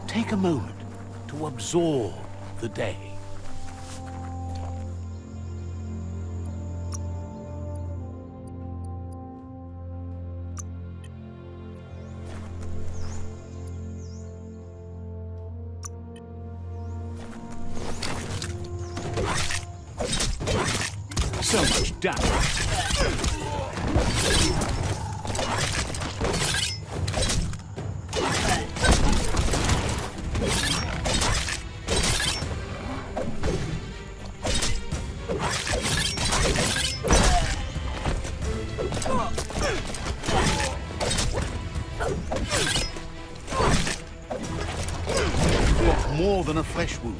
Take a moment to absorb the day. So much damage. More than a flesh wound.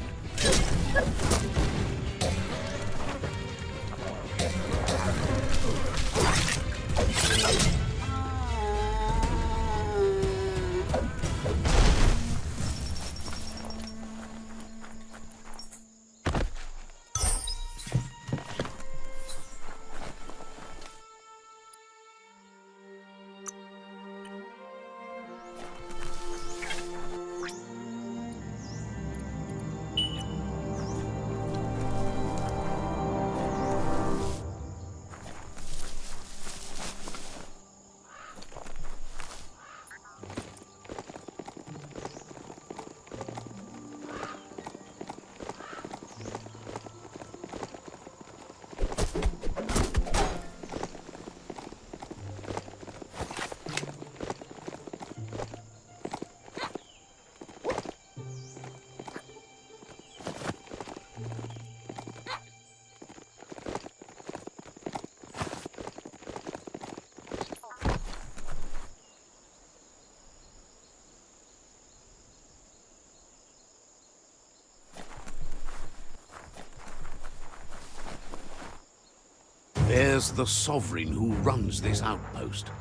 There's the sovereign who runs this outpost.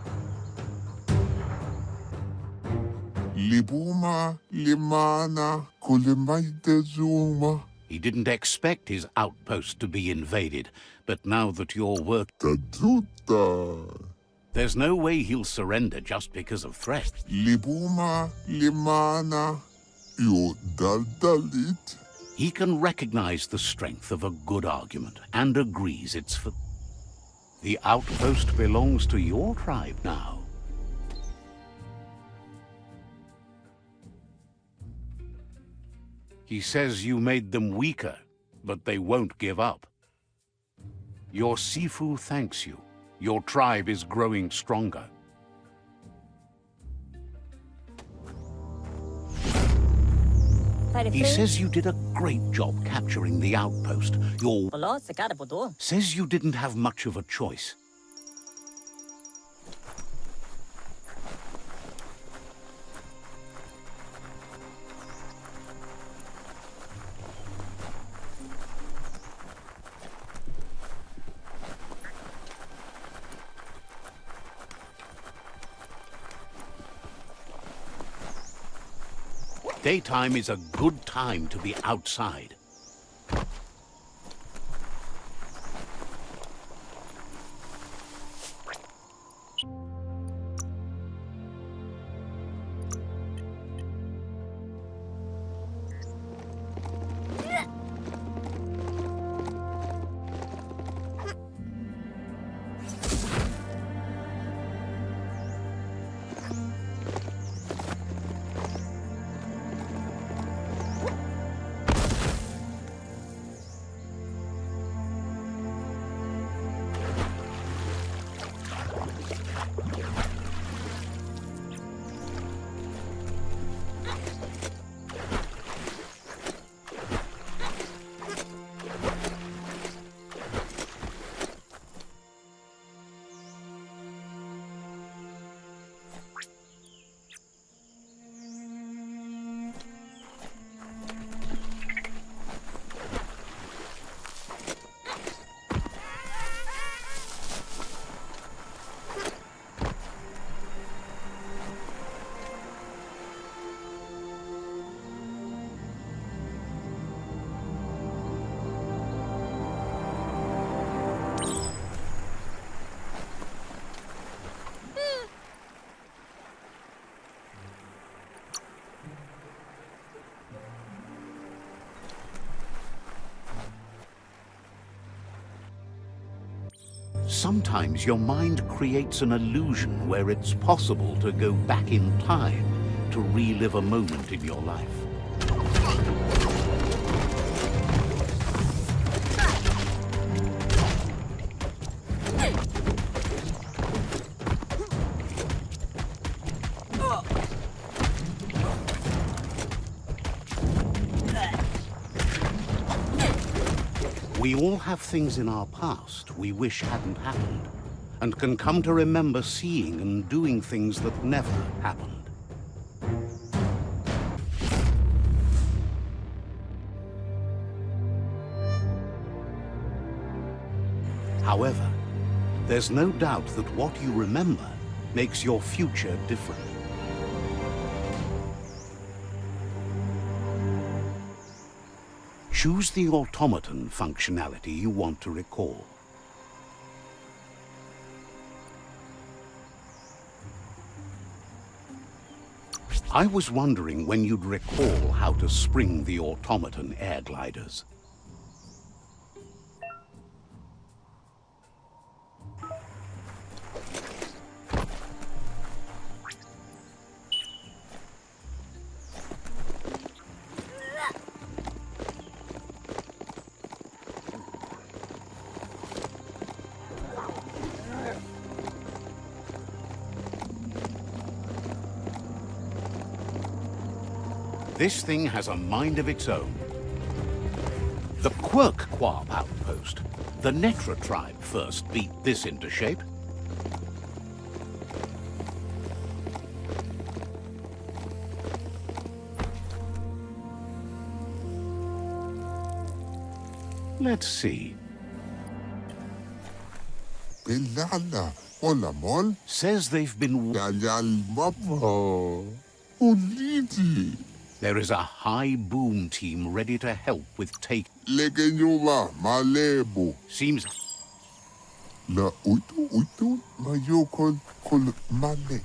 Libuma, limana, kulimaitezuma. He didn't expect his outpost to be invaded, but now that you're Taduta. there's no way he'll surrender just because of threat. Libuma, limana, io daldalit. He can recognize the strength of a good argument and agrees it's for... The outpost belongs to your tribe now. He says you made them weaker, but they won't give up. Your sifu thanks you. Your tribe is growing stronger. He says you did a great job capturing the outpost. Says you didn't have much of a choice. Daytime is a good time to be outside. Sometimes your mind creates an illusion where it's possible to go back in time to relive a moment in your life. We all have things in our past we wish hadn't happened, and can come to remember seeing and doing things that never happened. However, there's no doubt that what you remember makes your future different. Choose the automaton functionality you want to recall. I was wondering when you'd recall how to spring the automaton air gliders. This thing has a mind of its own. The Quirk-Quab outpost. The Netra tribe first beat this into shape. Let's see. Pilala. Olamol. Says they've been... Yayal Baba. Uliti. There is a high boom team ready to help with take... Legenyuma Malebo. Seems... Na utu mayokol kol male.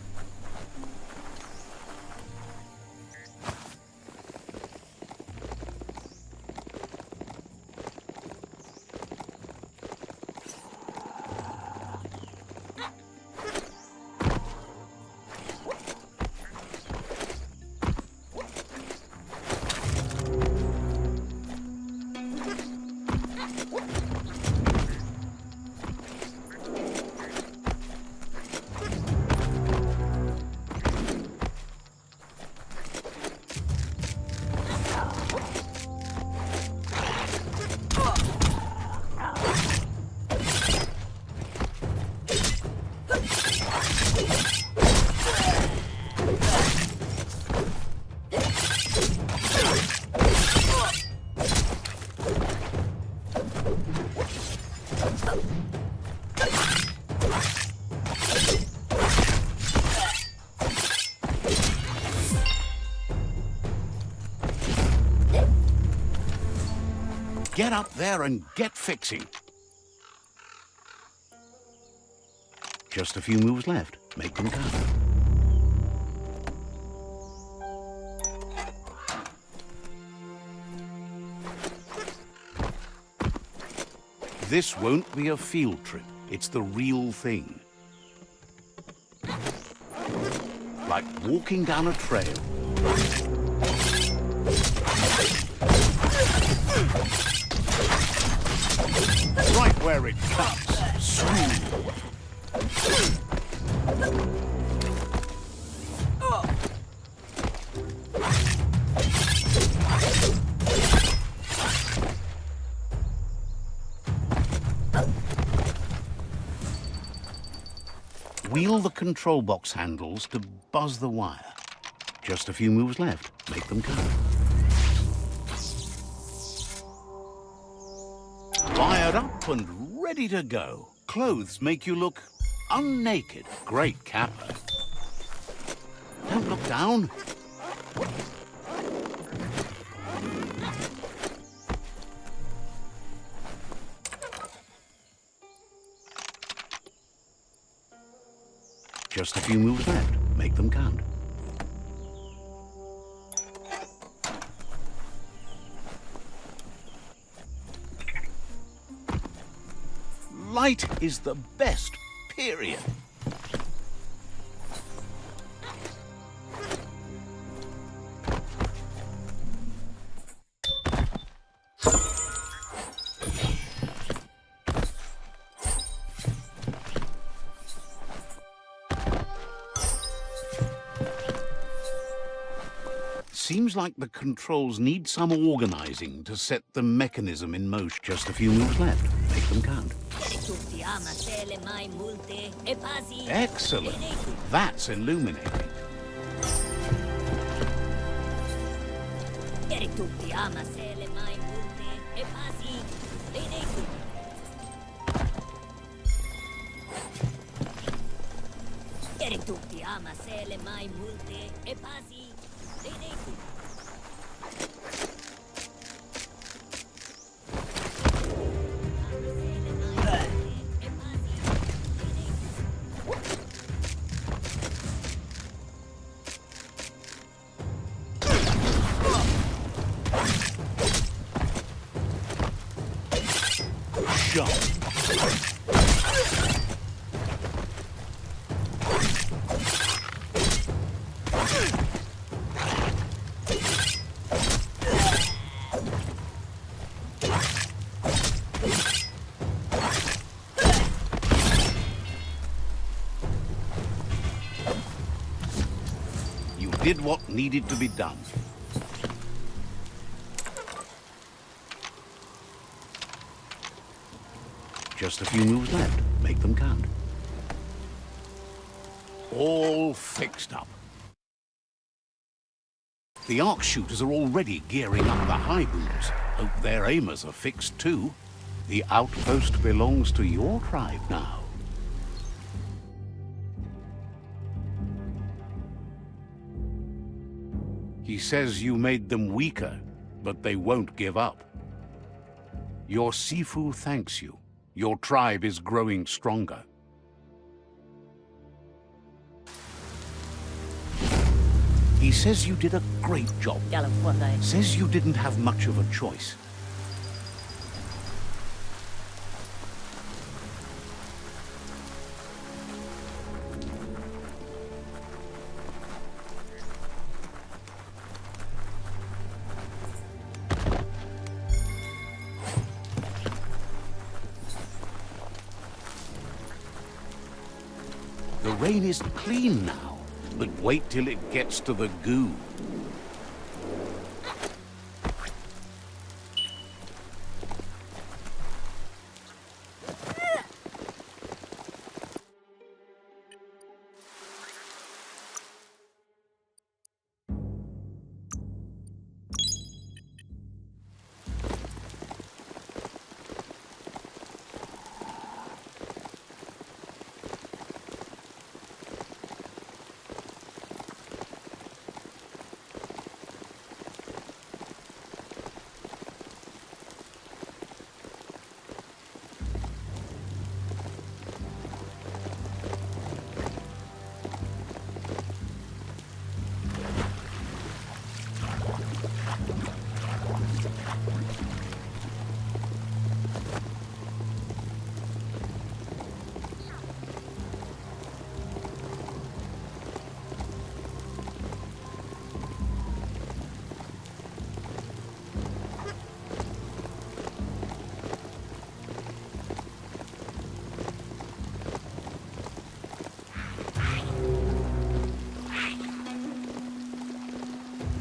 Get up there and get fixing. Just a few moves left. Make them count. This won't be a field trip. It's the real thing. Like walking down a trail. Right where it cuts. Smooth. Wheel the control box handles to buzz the wire. Just a few moves left. Make them count. Wired up and ready to go. Clothes make you look unnaked. Great capper. Don't look down. Just a few moves left. Make them count. Light is the best, period. Seems like the controls need some organizing to set the mechanism in motion. Just a few moves left. Make them count. Excellent. That's illuminating. You did what needed to be done. Just a few moves left. Make them count. All fixed up. The arc shooters are already gearing up the high booms. Hope their aimers are fixed too. The outpost belongs to your tribe now. He says you made them weaker, but they won't give up. Your sifu thanks you. Your tribe is growing stronger. He says you did a great job. Says you didn't have much of a choice. The rain is clean now, but wait till it gets to the goo.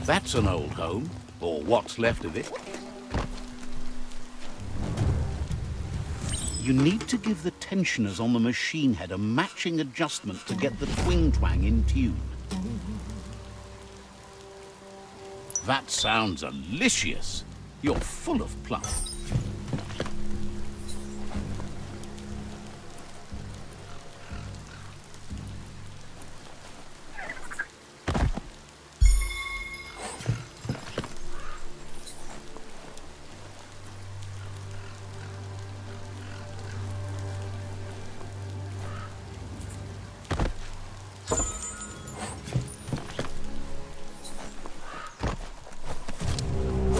That's an old home, or what's left of it. You need to give the tensioners on the machine head a matching adjustment to get the twing-twang in tune. That sounds delicious. You're full of pluck.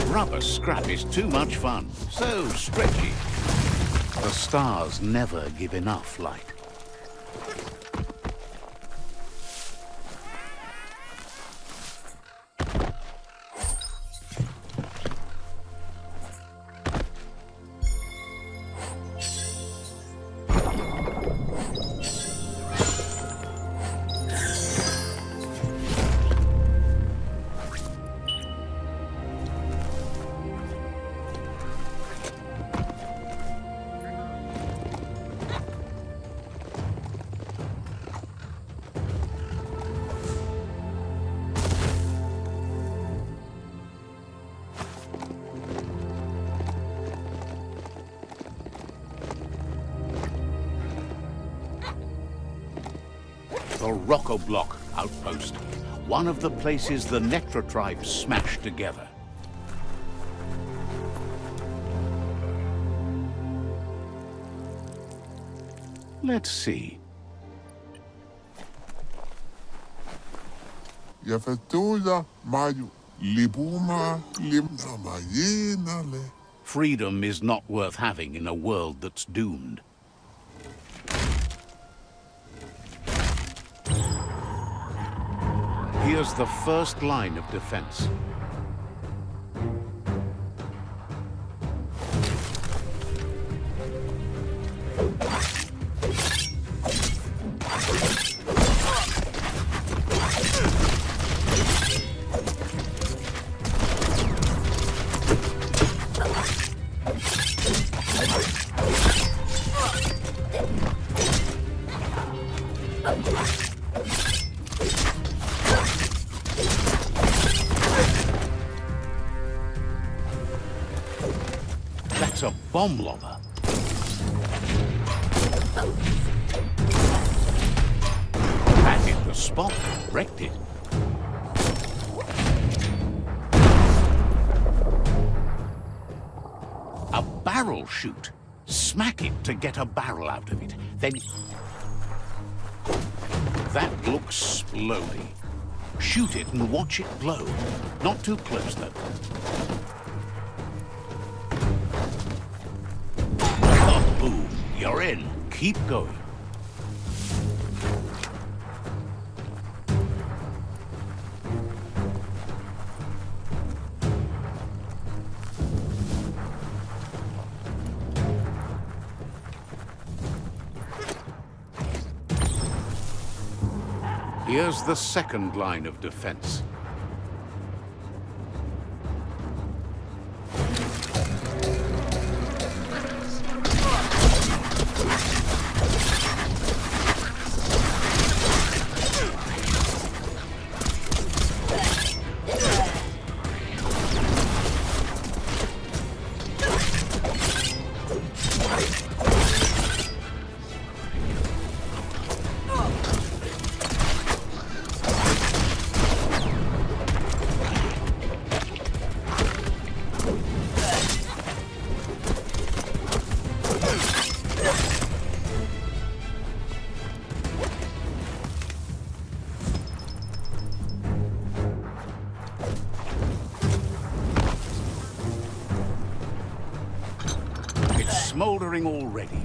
Rubber scrap is too much fun, so stretchy. The stars never give enough light. The Rock-O-Block Outpost, one of the places the Netra tribe smashed together. Let's see. Freedom is not worth having in a world that's doomed. Here's the first line of defense. That's a bomb lobber. That hit the spot, wrecked it. barrel shoot. Smack it to get a barrel out of it. Then... That looks slowly. Shoot it and watch it glow. Not too close, though. Oh, boom. You're in. Keep going. Here's the second line of defense. Smoldering already.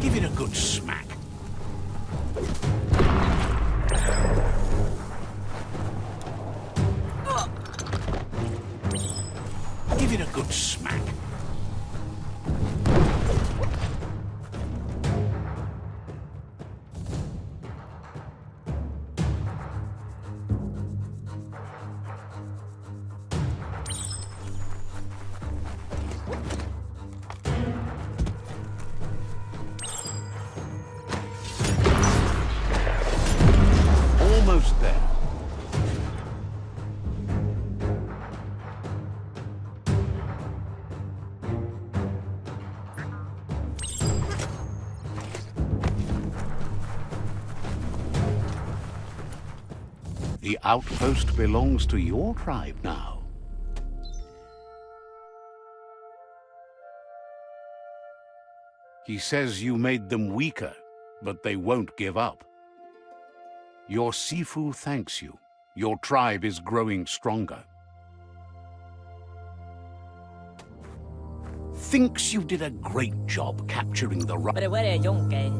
Give it a good smack. Give it a good smack. Almost there. The outpost belongs to your tribe now. He says you made them weaker, but they won't give up. Your sifu thanks you. Your tribe is growing stronger. Thinks you did a great job capturing the right.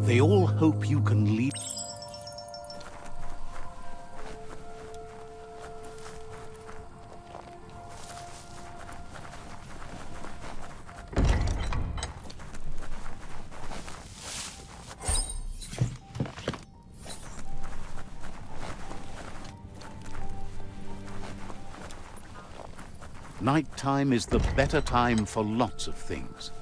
They all hope you can lead. Nighttime is the better time for lots of things.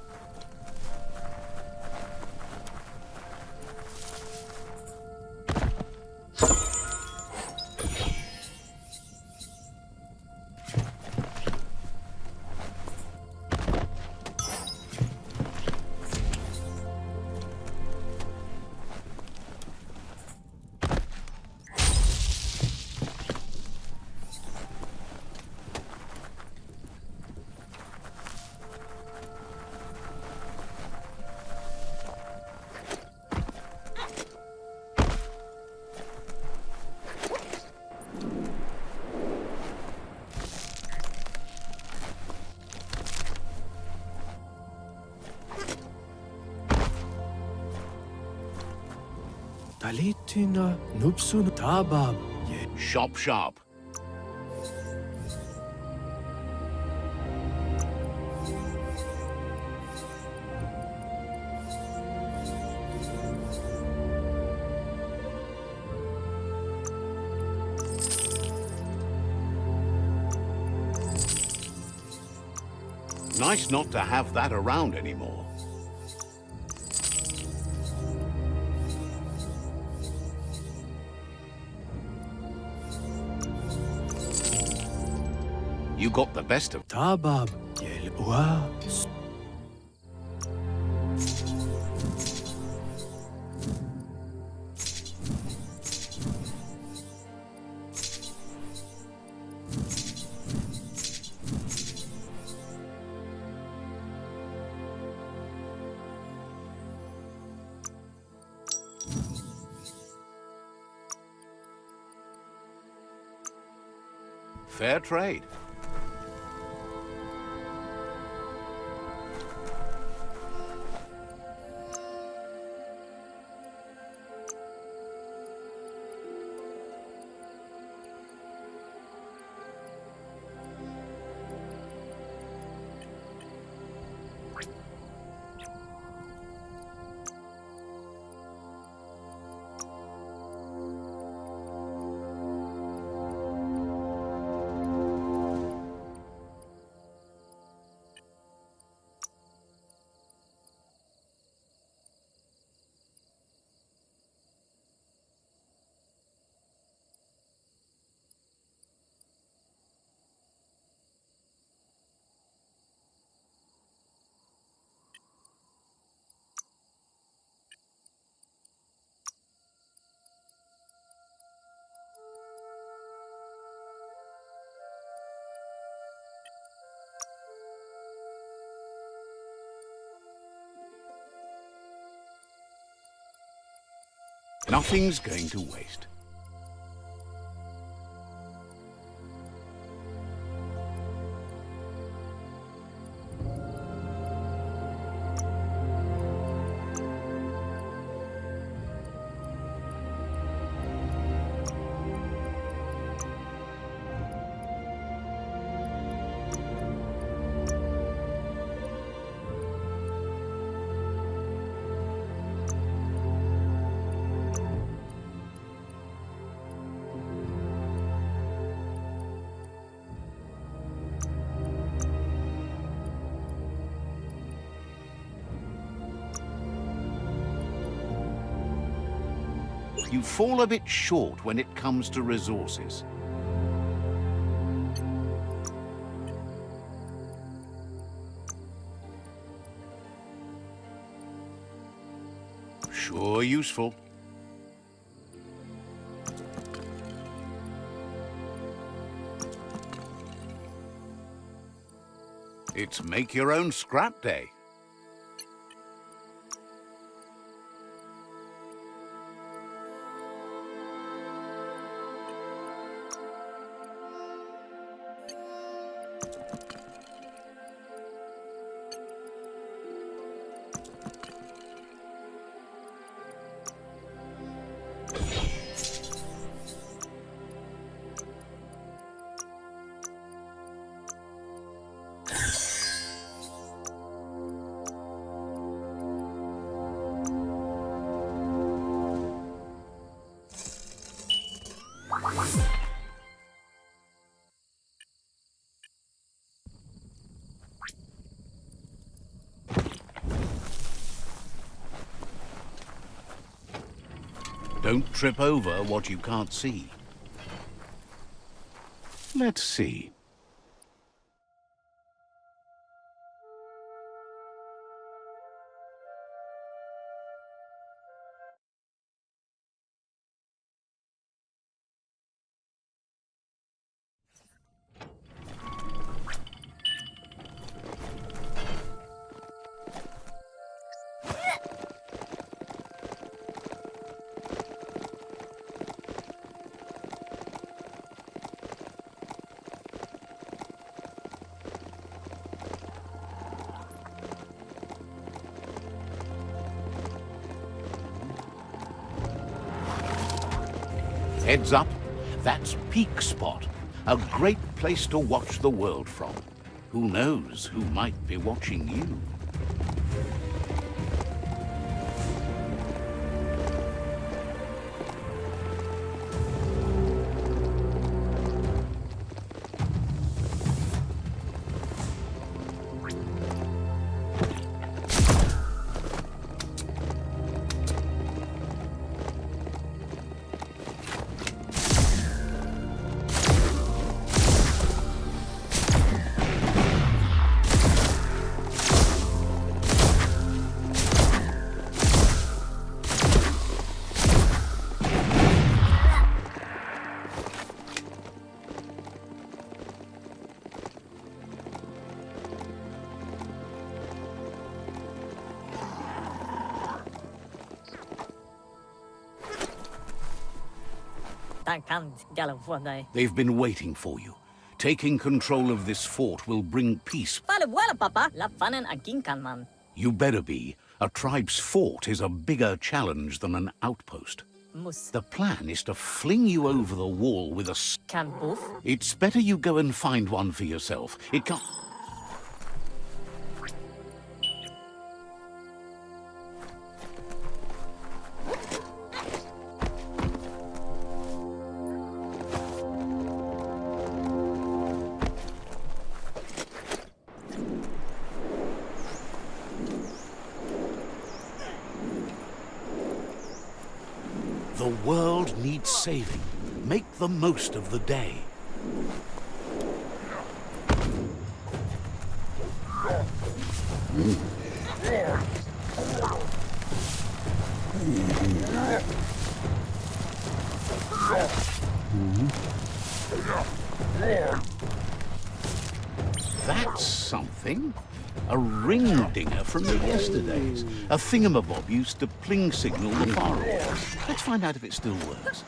Talitina nupsun tabab. Shop sharp. Nice not to have that around anymore. You got the best of... Tabab. Yel Ua. Fair trade. Nothing's going to waste. You fall a bit short when it comes to resources. Sure useful. It's make your own scrap day. Don't trip over what you can't see. Let's see. Heads up, that's Peak Spot, a great place to watch the world from. Who knows who might be watching you? Tankant Galavone. They've been waiting for you. Taking control of this fort will bring peace. Fale papa, la fanen aginkan man. You better be. A tribe's fort is a bigger challenge than an outpost. Mus The plan is to fling you over the wall with a... can boof. It's better you go and find one for yourself. It can't... The world needs saving. Make the most of the day. That's something. A ring dinger from the yesterdays. A thingamabob used to pling signal the far away. Let's find out if it still works.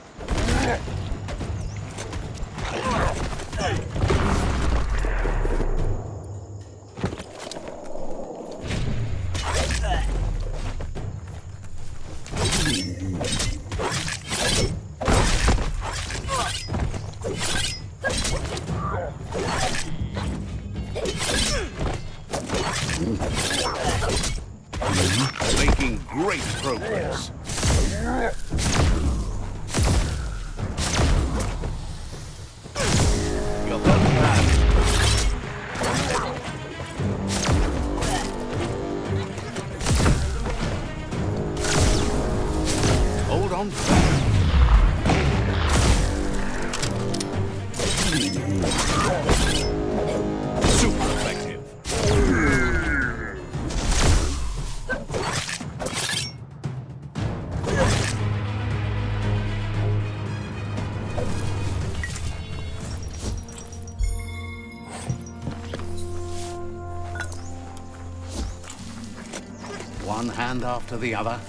Making great progress. You're done, man. Hold on. Super effective. One hand after the other.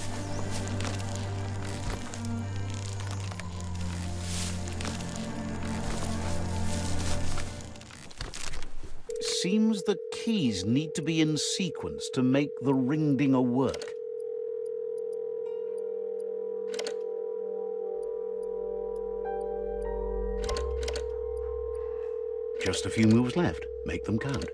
Seems the keys need to be in sequence to make the ring dinger work. Just a few moves left. Make them count.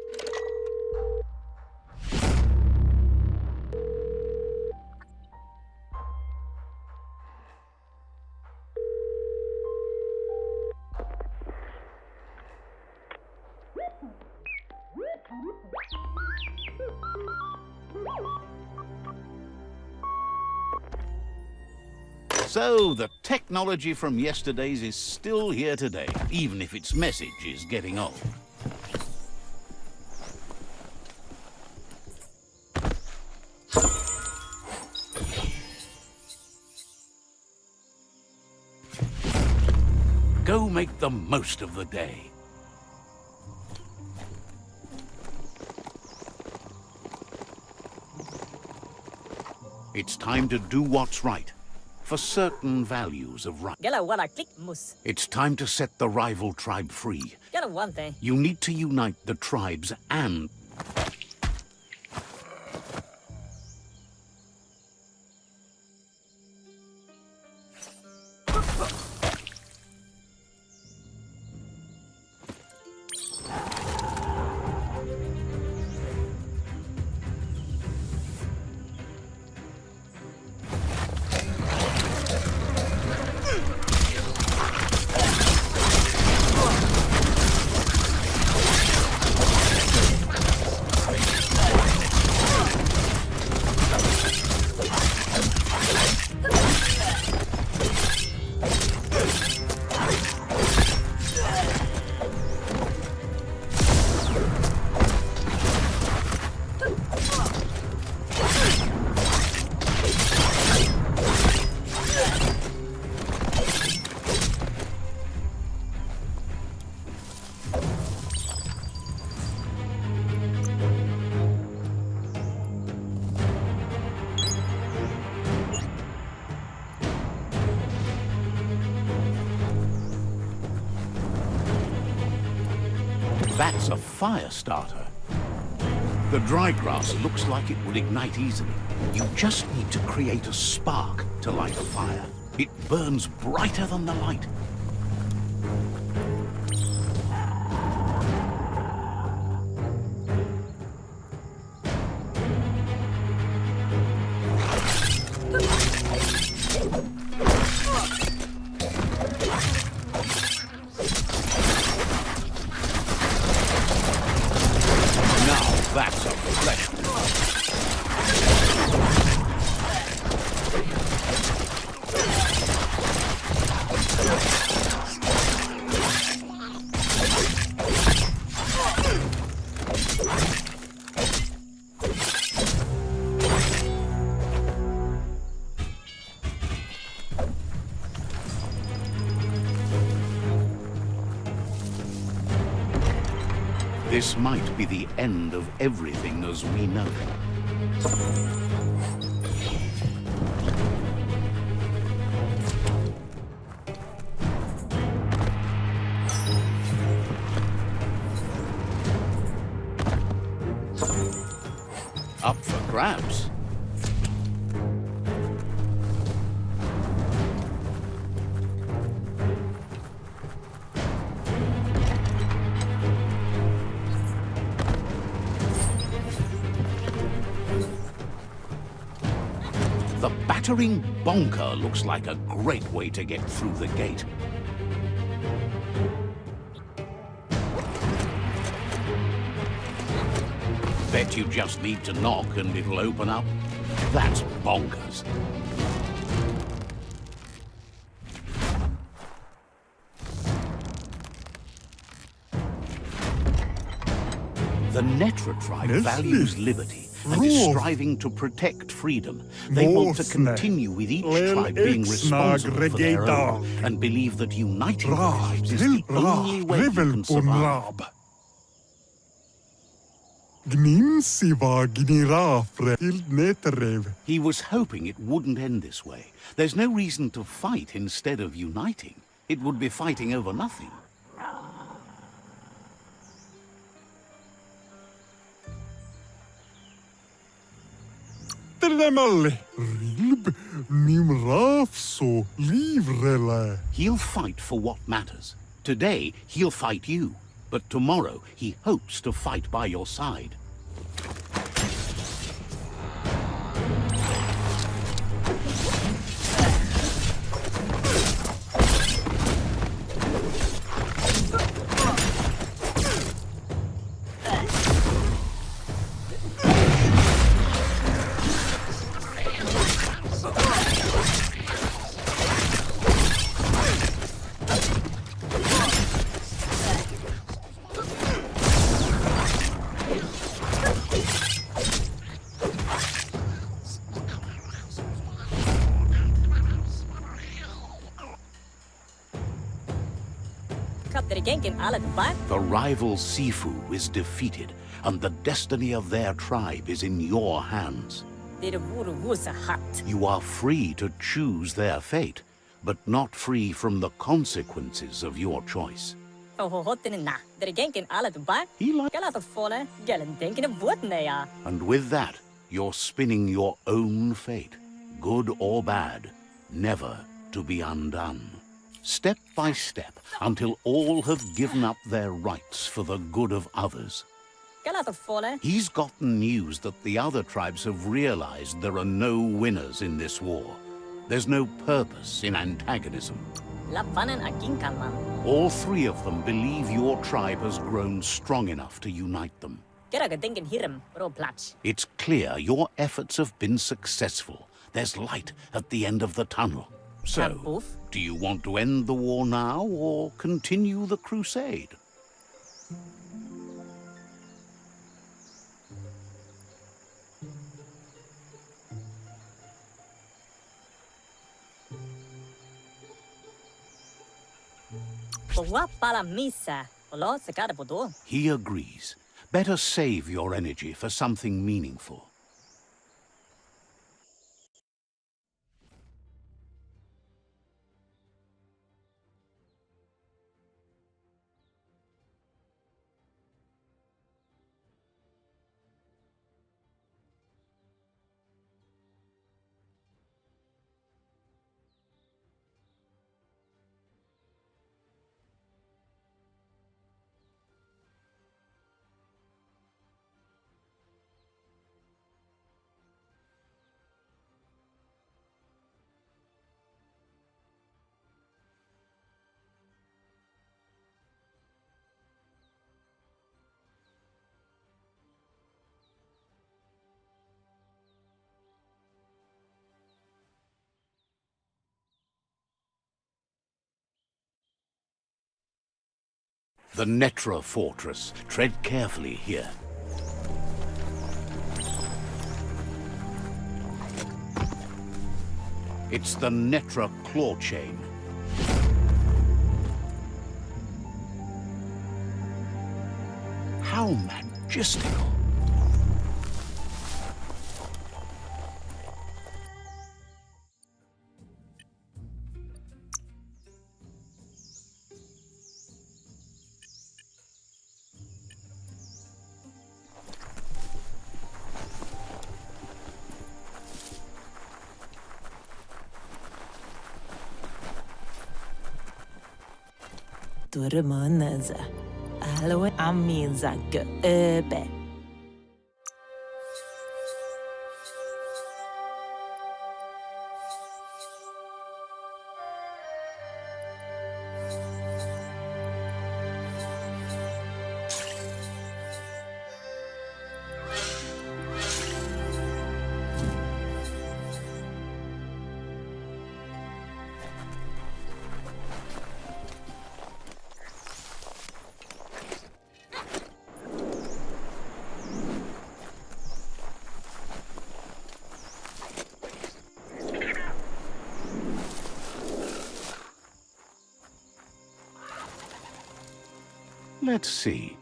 So, the technology from yesterdays is still here today, even if its message is getting old. Go make the most of the day. It's time to do what's right. For certain values of right. Gala wala click mus. It's time to set the rival tribe free. Gala one thing. You need to unite the tribes and... That's a fire starter. The dry grass looks like it would ignite easily. You just need to create a spark to light a fire. It burns brighter than the light. That's a flesh wound. This might be the end of everything as we know it. Up for grabs. The battering bonker looks like a great way to get through the gate. Bet you just need to knock and it'll open up. That's bonkers. The Netra tribe values liberty and is striving to protect freedom. They want to continue with each tribe being responsible for their own and believe that uniting tribes is the only way you can survive. He was hoping it wouldn't end this way. There's no reason to fight instead of uniting. It would be fighting over nothing. He'll fight for what matters. Today, he'll fight you. But tomorrow, he hopes to fight by your side. The rival Sifu is defeated, and the destiny of their tribe is in your hands. You are free to choose their fate, but not free from the consequences of your choice. And with that, you're spinning your own fate, good or bad, never to be undone. Step by step, until all have given up their rights for the good of others. He's gotten news that the other tribes have realized there are no winners in this war. There's no purpose in antagonism. All three of them believe your tribe has grown strong enough to unite them. It's clear your efforts have been successful. There's light at the end of the tunnel. So, do you want to end the war now, or continue the crusade? He agrees. Better save your energy for something meaningful. The Netra Fortress. Tread carefully here. It's the Netra claw chain. How majestical. Durmanız. Alo amizak öbe. Let's see.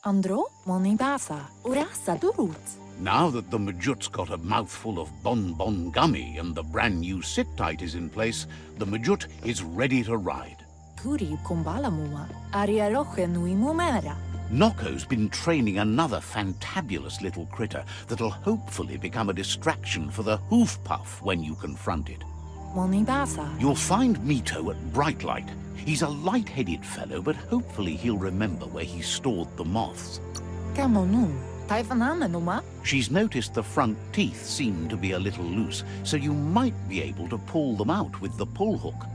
Andro, monibasa, urasa durut. Now that the majut's got a mouthful of bonbon gummy and the brand new sit-tight is in place, the majut is ready to ride. Puri kumbalamuma, ariaroche nui mumera. Noko's been training another fantabulous little critter that'll hopefully become a distraction for the hoof puff when you confront it. Monibasa. You'll find Mito at Brightlight. He's a light-headed fellow, but hopefully he'll remember where he stored the moths. Kamonu, taifananuma. She's noticed the front teeth seem to be a little loose, so you might be able to pull them out with the pull hook.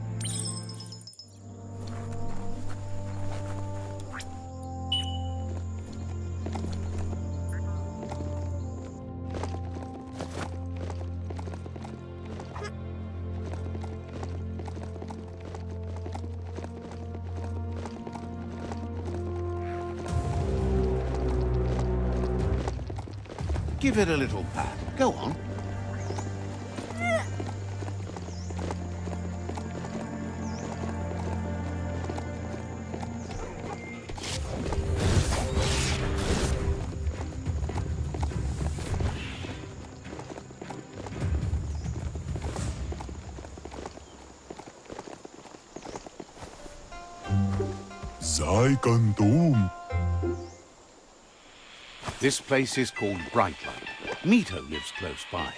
Give it a little pat. Go on. Zaikantum. This place is called Brightlight. Mito lives close by.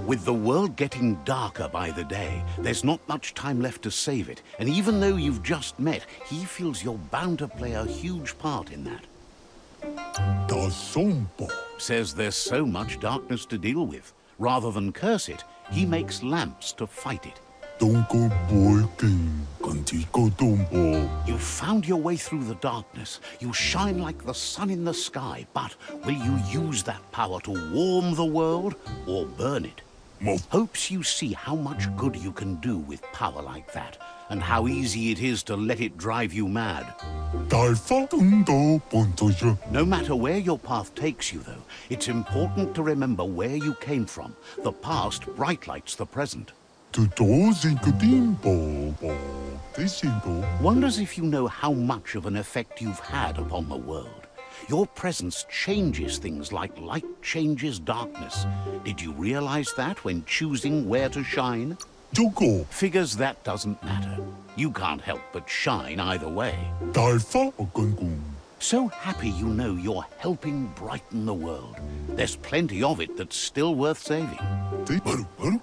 With the world getting darker by the day, there's not much time left to save it. And even though you've just met, he feels you're bound to play a huge part in that. Says there's so much darkness to deal with. Rather than curse it, he makes lamps to fight it. You found your way through the darkness. You shine like the sun in the sky, but will you use that power to warm the world or burn it? Hopes you see how much good you can do with power like that, and how easy it is to let it drive you mad. No matter where your path takes you, though, it's important to remember where you came from. The past brightlights the present. Wonders if you know how much of an effect you've had upon the world. Your presence changes things like light changes darkness. Did you realize that when choosing where to shine? Figures that doesn't matter. You can't help but shine either way. So happy you know you're helping brighten the world. There's plenty of it that's still worth saving.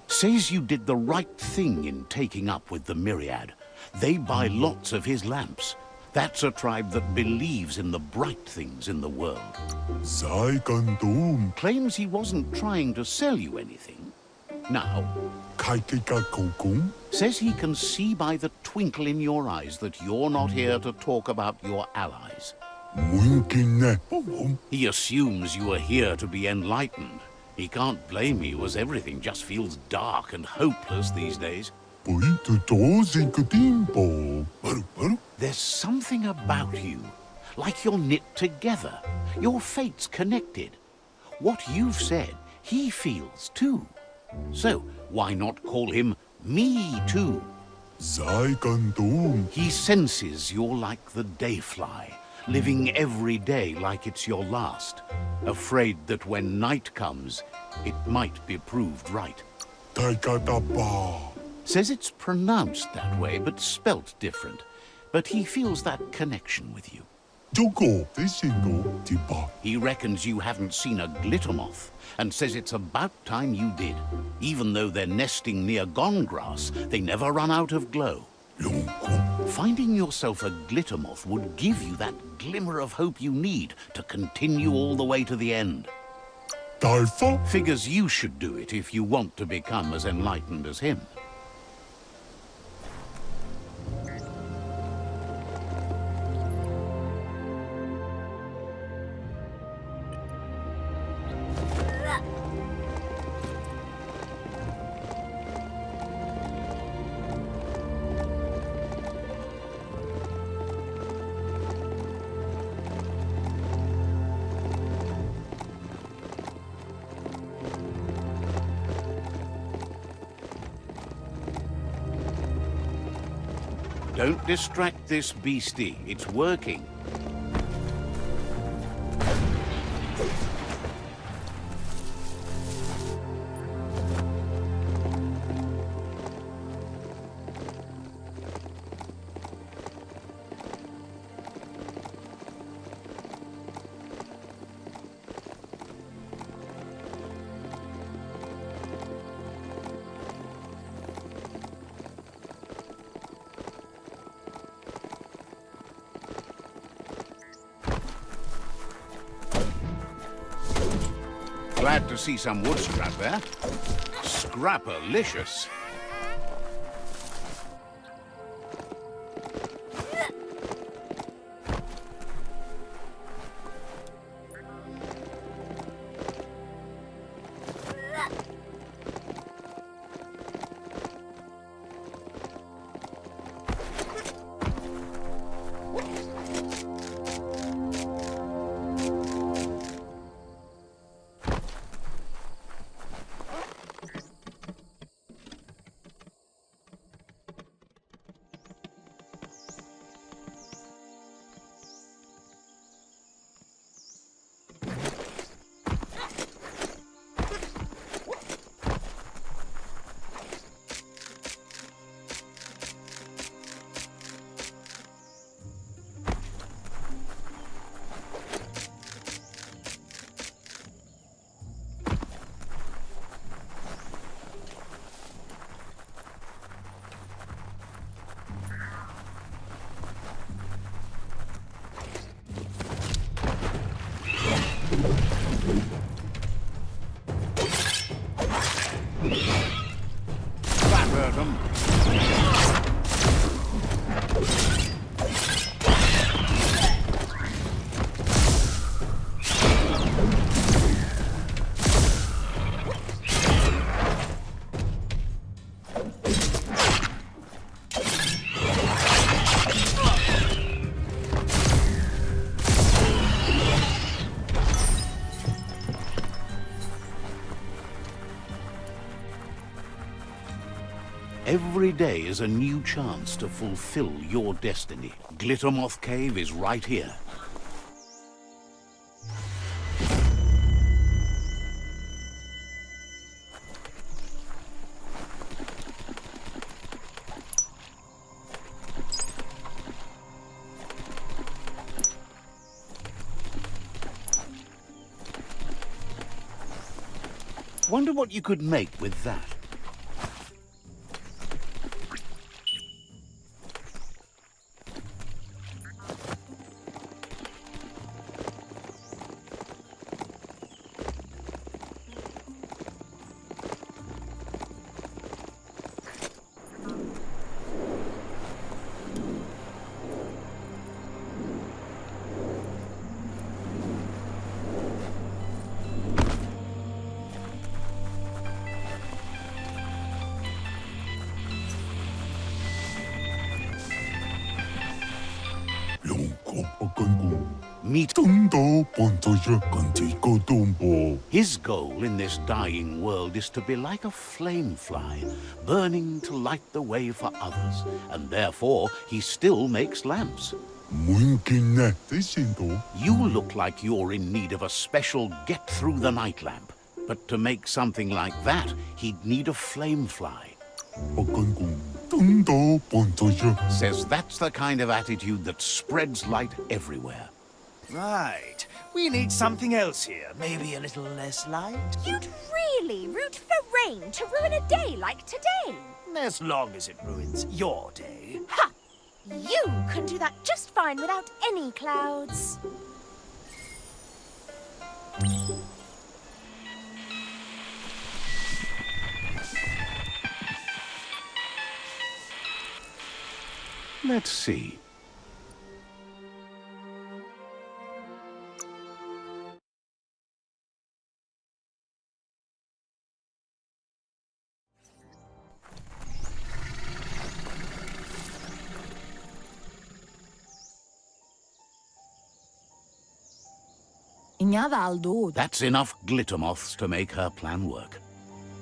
Says you did the right thing in taking up with the Myriad. They buy lots of his lamps. That's a tribe that believes in the bright things in the world. Sei gandum. Claims he wasn't trying to sell you anything. Now, Kaitika kokung. says he can see by the twinkle in your eyes that you're not here to talk about your allies. Munkine. Bom. He assumes you are here to be enlightened. He can't blame you, as everything just feels dark and hopeless these days. Poitu tosi katimpo. Baru baru. There's something about you, like you're knit together. Your fate's connected. What you've said, he feels too. So, why not call him Me Too? Sei gandum. He senses you're like the dayfly, living every day like it's your last, afraid that when night comes, it might be proved right. Taikatapa. Says it's pronounced that way, but spelt different. But he feels that connection with you. Joko. Desingo. Tiba. He reckons you haven't seen a glitter moth, and says it's about time you did. Even though they're nesting near gone grass, they never run out of glow. Lonko. Finding yourself a glitter moth would give you that glimmer of hope you need to continue all the way to the end. Taifa. Figures you should do it if you want to become as enlightened as him. Don't distract this beastie. It's working. Glad to see some wood scrap there. Scrapalicious. Every day is a new chance to fulfill your destiny. Glittermoth Cave is right here. Wonder what you could make with that. meet... Tundo pontoja contigo dumbo. His goal in this dying world is to be like a flame fly, burning to light the way for others, and therefore he still makes lamps. Muinkine tisindo. You look like you're in need of a special get-through-the-night lamp, but to make something like that, he'd need a flame fly. Okangum. Tundo pontoja. Says that's the kind of attitude that spreads light everywhere. Right. We need something else here. Maybe a little less light? You'd really root for rain to ruin a day like today. As long as it ruins your day. Ha! You can do that just fine without any clouds. Let's see. Ignada aldo. That's enough glitter moths to make her plan work.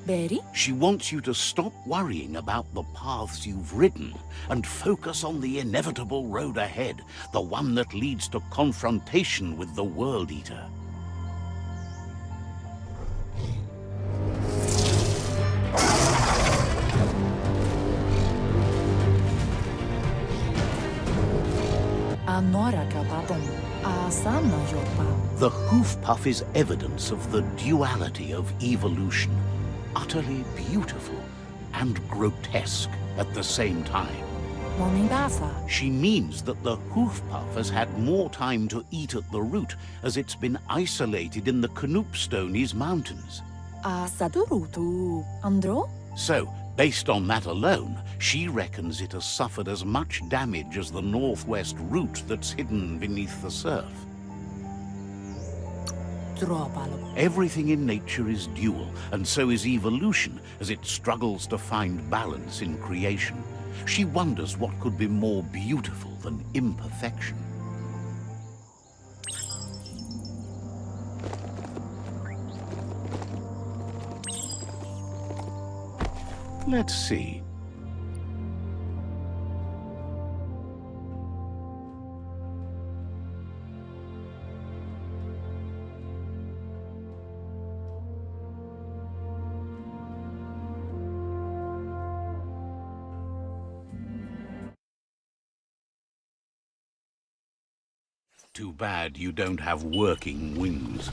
Berry? She wants you to stop worrying about the paths you've ridden and focus on the inevitable road ahead, the one that leads to confrontation with the World Eater. Anora kapapom. Asana yorpa. The hoof puff is evidence of the duality of evolution, utterly beautiful and grotesque at the same time. Momindasa. She means that the hoof puff has had more time to eat at the root as it's been isolated in the Knoopstonies mountains. Asadurutu. Andro? So, based on that alone, she reckons it has suffered as much damage as the northwest root that's hidden beneath the surf. Loopalupin. Everything in nature is dual, and so is evolution as it struggles to find balance in creation. She wonders what could be more beautiful than imperfection. Let's see. Too bad you don't have working wings.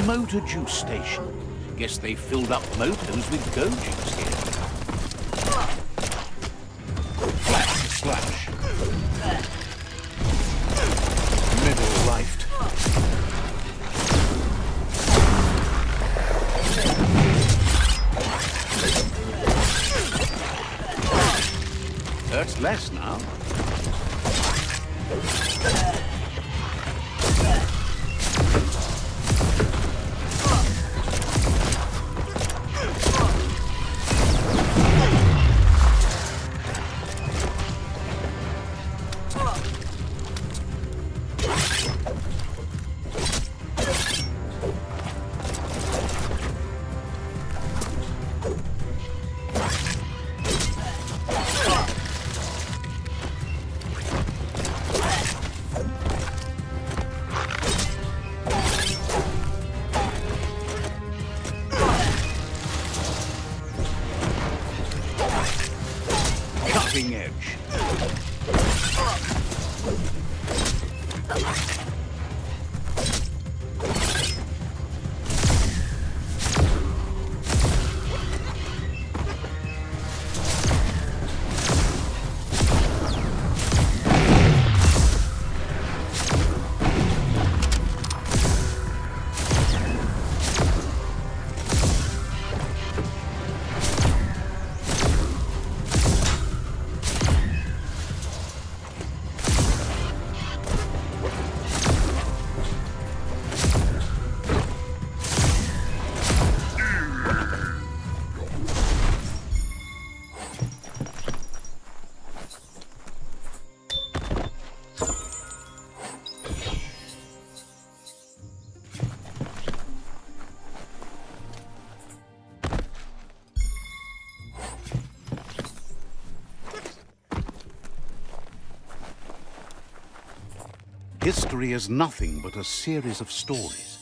Motor juice station. Guess they filled up motors with go juice here. Flash, slash. Middle lifed. Hurts less now. History is nothing but a series of stories.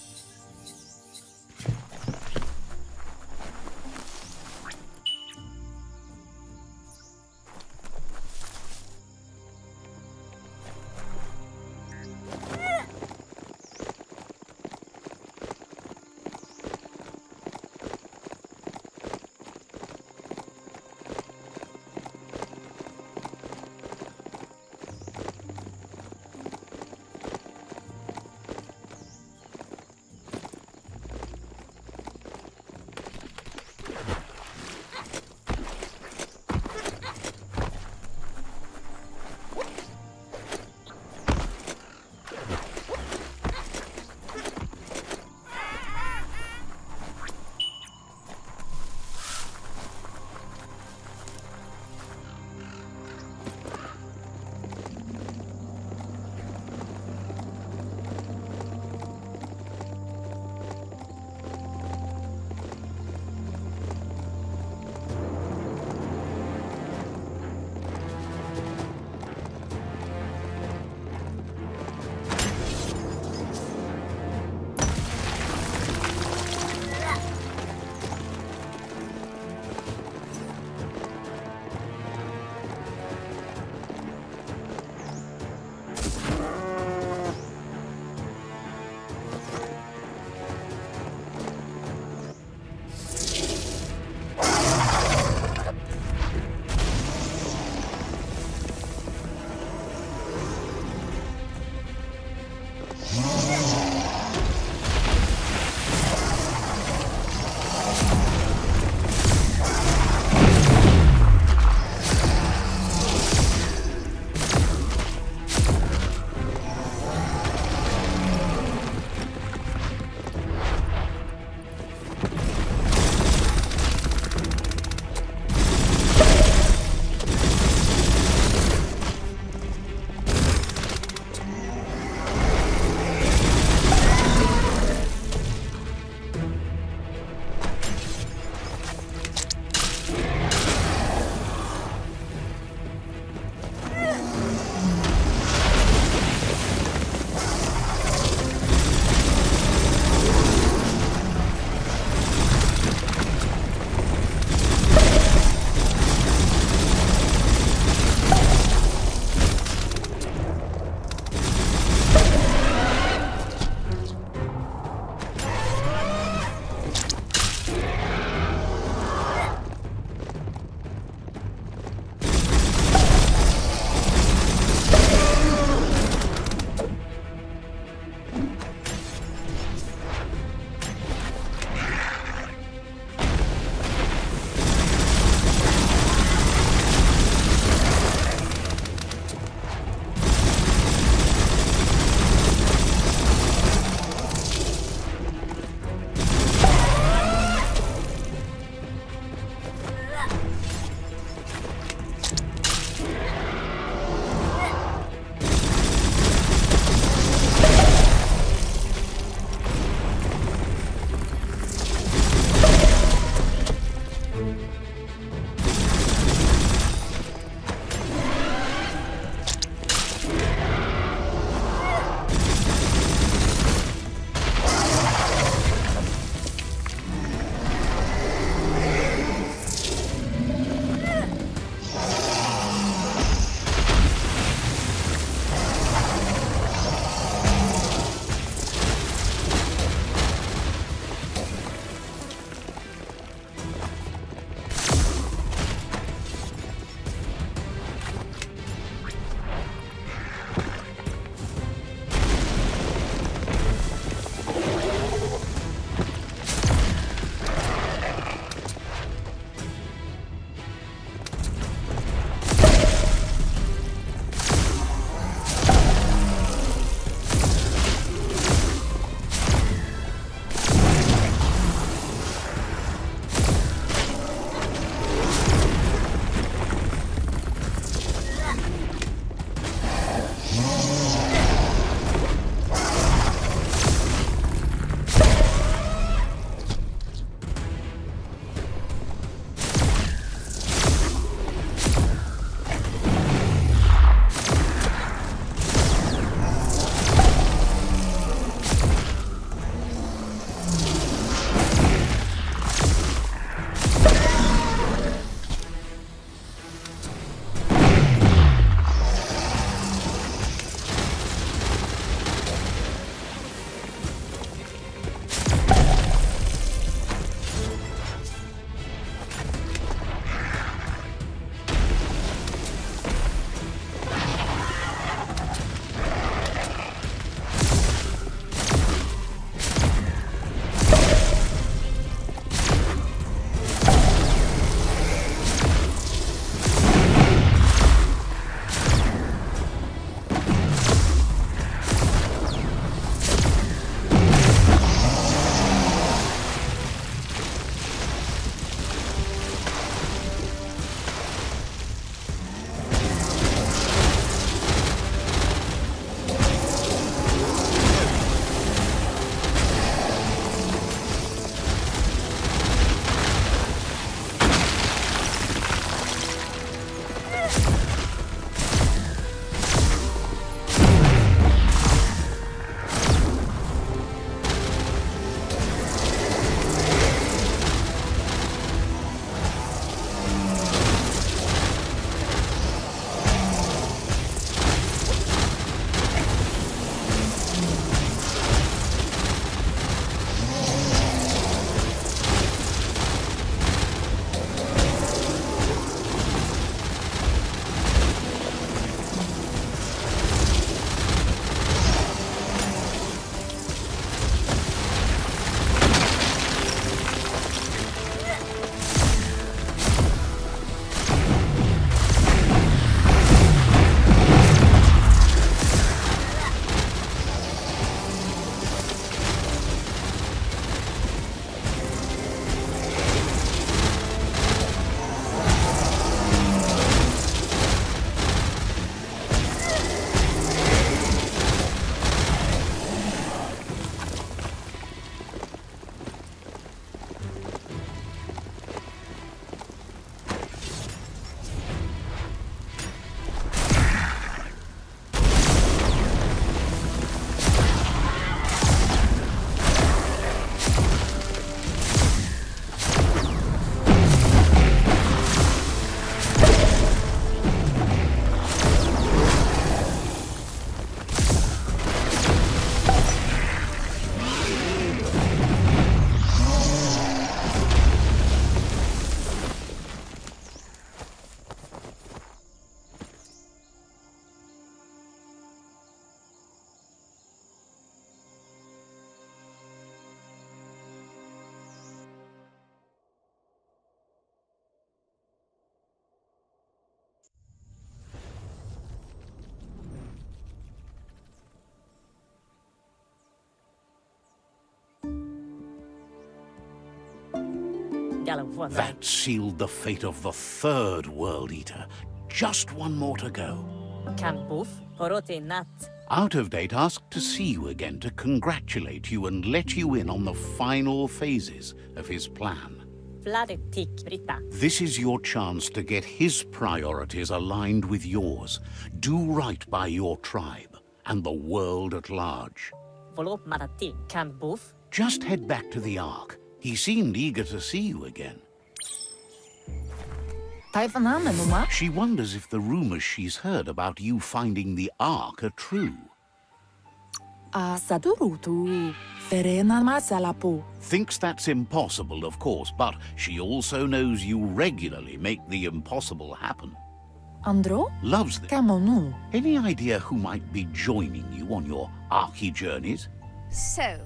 Galavuan. That sealed the fate of the third World Eater. Just one more to go. Can Boof, Horote Nat. Out of Date asked to see you again to congratulate you and let you in on the final phases of his plan. Vladetik Brita. This is your chance to get his priorities aligned with yours. Do right by your tribe and the world at large. Volop Marati. Can Boof. Just head back to the Ark. He seemed eager to see you again. She wonders if the rumors she's heard about you finding the Ark are true. Thinks that's impossible, of course, but she also knows you regularly make the impossible happen. Loves this. Any idea who might be joining you on your Arky journeys? So,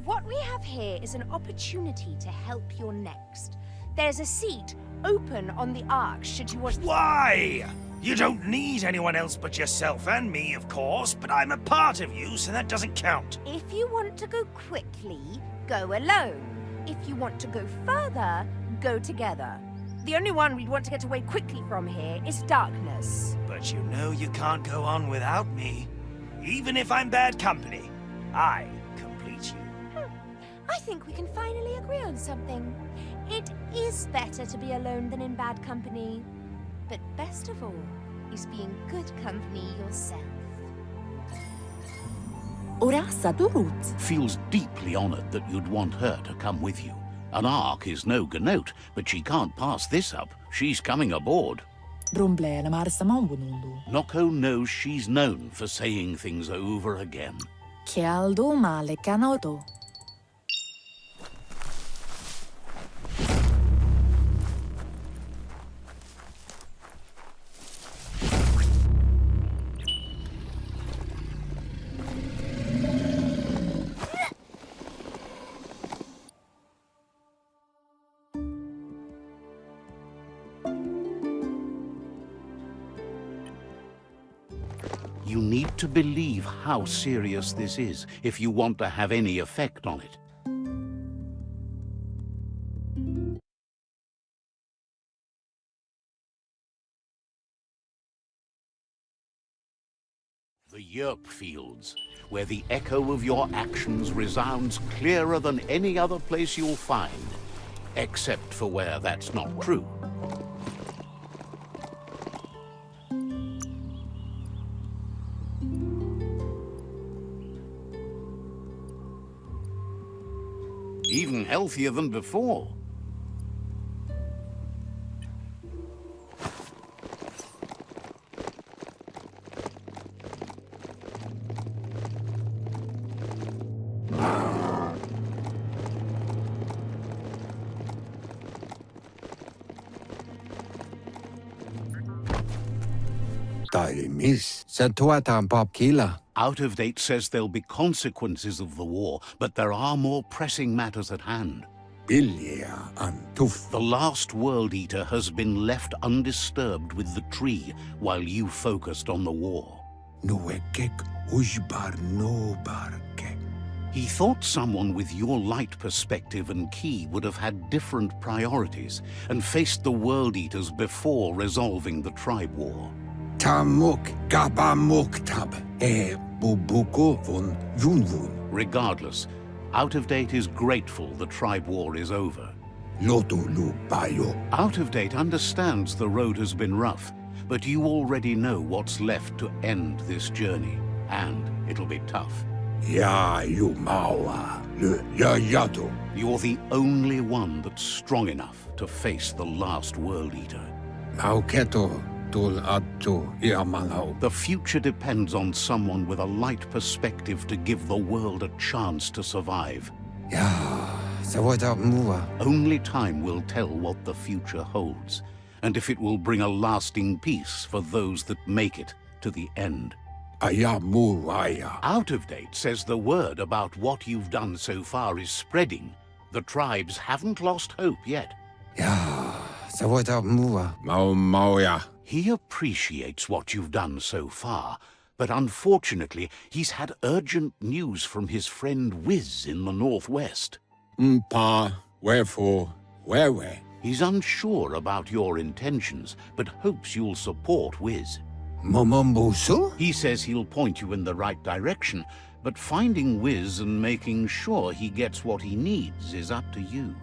what we have here is an opportunity to help your next. There's a seat open on the Ark should you want. Why? You don't need anyone else but yourself and me, of course, but I'm a part of you, so that doesn't count. If you want to go quickly, go alone. If you want to go further, go together. The only one we'd want to get away quickly from here is darkness. But you know you can't go on without me. Even if I'm bad company, I complete you. I think we can finally agree on something. It is better to be alone than in bad company. But best of all is being good company yourself. Feels deeply honored that you'd want her to come with you. An Ark is no ganote, but she can't pass this up. She's coming aboard. Noko knows she's known for saying things over again. You need to believe how serious this is if you want to have any effect on it. The Yerp Fields, where the echo of your actions resounds clearer than any other place you'll find, except for where that's not true. Even healthier than before. Miss, Satuatan Pop Kila. Out of Date says there'll be consequences of the war, but there are more pressing matters at hand. Bilya and Tuf. The last World Eater has been left undisturbed with the tree while you focused on the war. Nuekek Ujbar no barke. He thought someone with your light perspective and key would have had different priorities and faced the World Eaters before resolving the tribe war. Tamuk Gabamuktab Bubuko von Yunvun. Regardless, Out of Date is grateful the tribe war is over. Lotulu Bayo. Out of Date understands the road has been rough, but you already know what's left to end this journey, and it'll be tough. Ya Yumawa. Ya Yato. You're the only one that's strong enough to face the last World Eater. Mauketo. The future depends on someone with a light perspective to give the world a chance to survive. Only time will tell what the future holds, and if it will bring a lasting peace for those that make it to the end. Out of Date says the word about what you've done so far is spreading. The tribes haven't lost hope yet. He appreciates what you've done so far, but unfortunately, he's had urgent news from his friend Wiz in the northwest. Wherefore, where? He's unsure about your intentions, but hopes you'll support Wiz. Momombusu? He says he'll point you in the right direction, but finding Wiz and making sure he gets what he needs is up to you.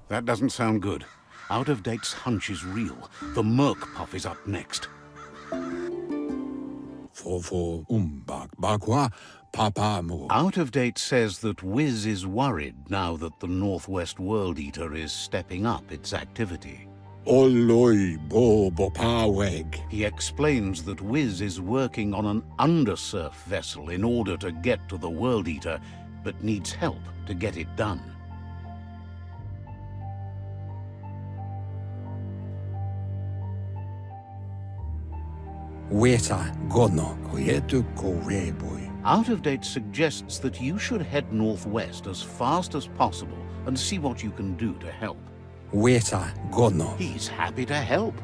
That doesn't sound good. Out-of-Date's hunch is real. The Merc Puff is up next. Fofo bakwa papa mo. Out-of-Date says that Wiz is worried now that the Northwest World Eater is stepping up its activity. Oloi bo bopaweg. He explains that Wiz is working on an undersurf vessel in order to get to the World Eater, but needs help to get it done. Weta gono koyetu koreboy. Out-of-Date suggests that you should head northwest as fast as possible and see what you can do to help. Weta gono He's happy to help.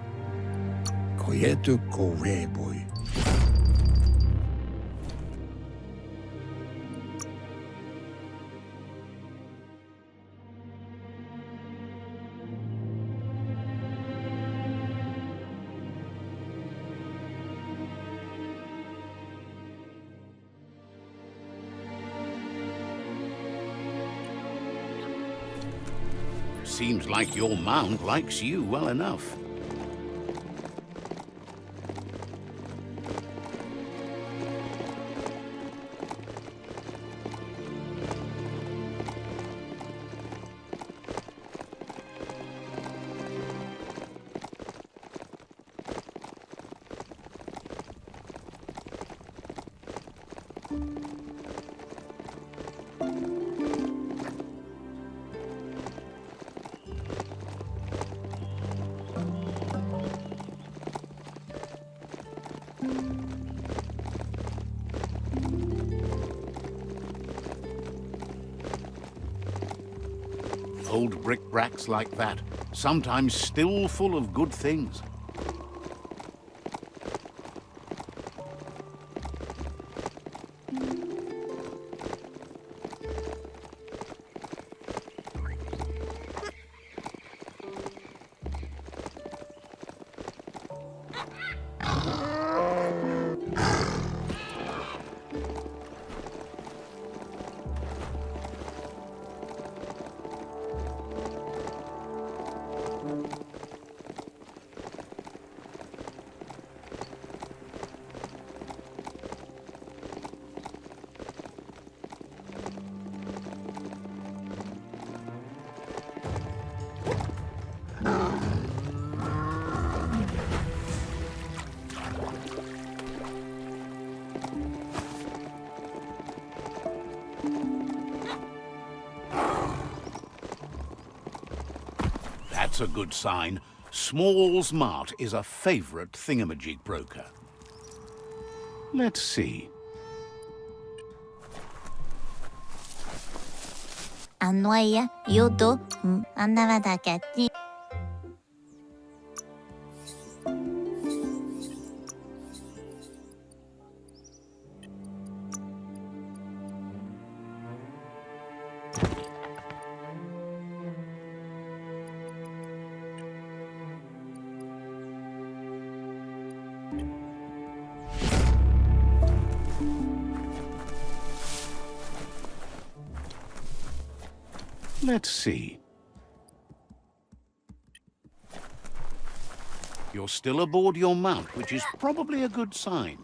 koyetu koreboy. Seems like your mount likes you well enough. Old brick-bracks like that, sometimes still full of good things. That's a good sign. Small's Mart is a favorite thingamajig broker. Let's see. Annoya, yodo, anavadakati. Let's see. You're still aboard your mount, which is probably a good sign.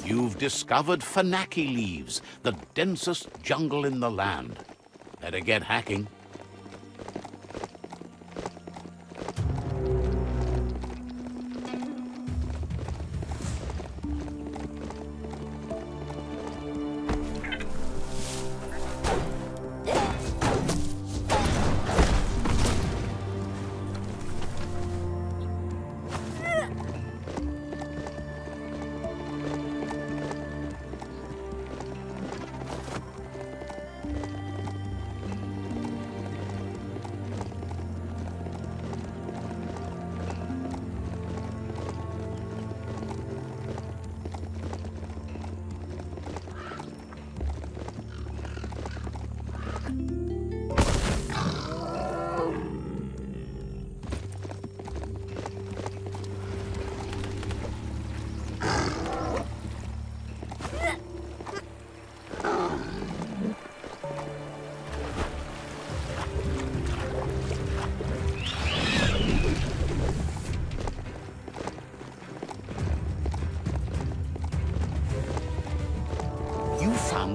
You've discovered Fanaki leaves, the densest jungle in the land. Better get hacking.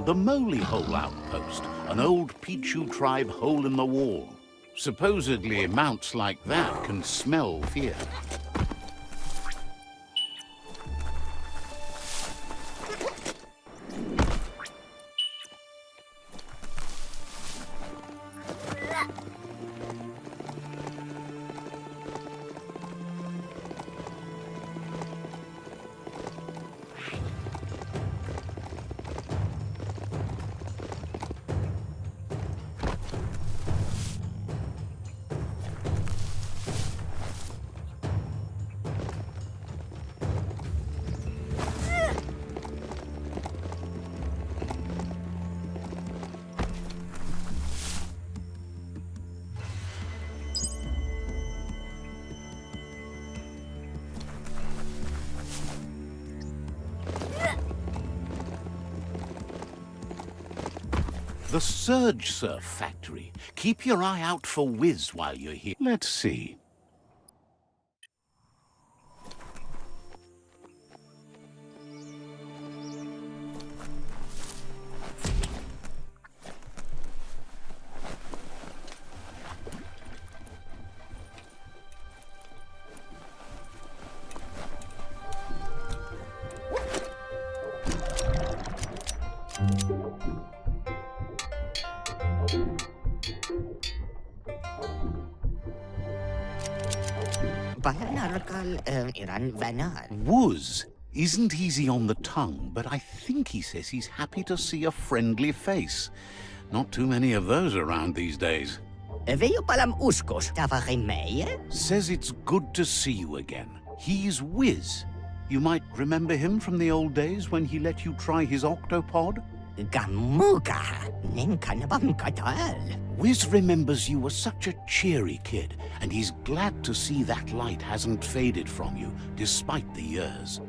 and the Moly Hole Outpost, an old Pichu tribe hole in the wall. Supposedly, mounts like that can smell fear. The Surge Surf Factory. Keep your eye out for Wiz while you're here. Let's see. Wuz isn't easy on the tongue, but I think he says he's happy to see a friendly face. Not too many of those around these days. Says it's good to see you again. He's Wiz. You might remember him from the old days when he let you try his octopod? Wiz remembers you were such a cheery kid, and he's glad to see that light hasn't faded from you, despite the years.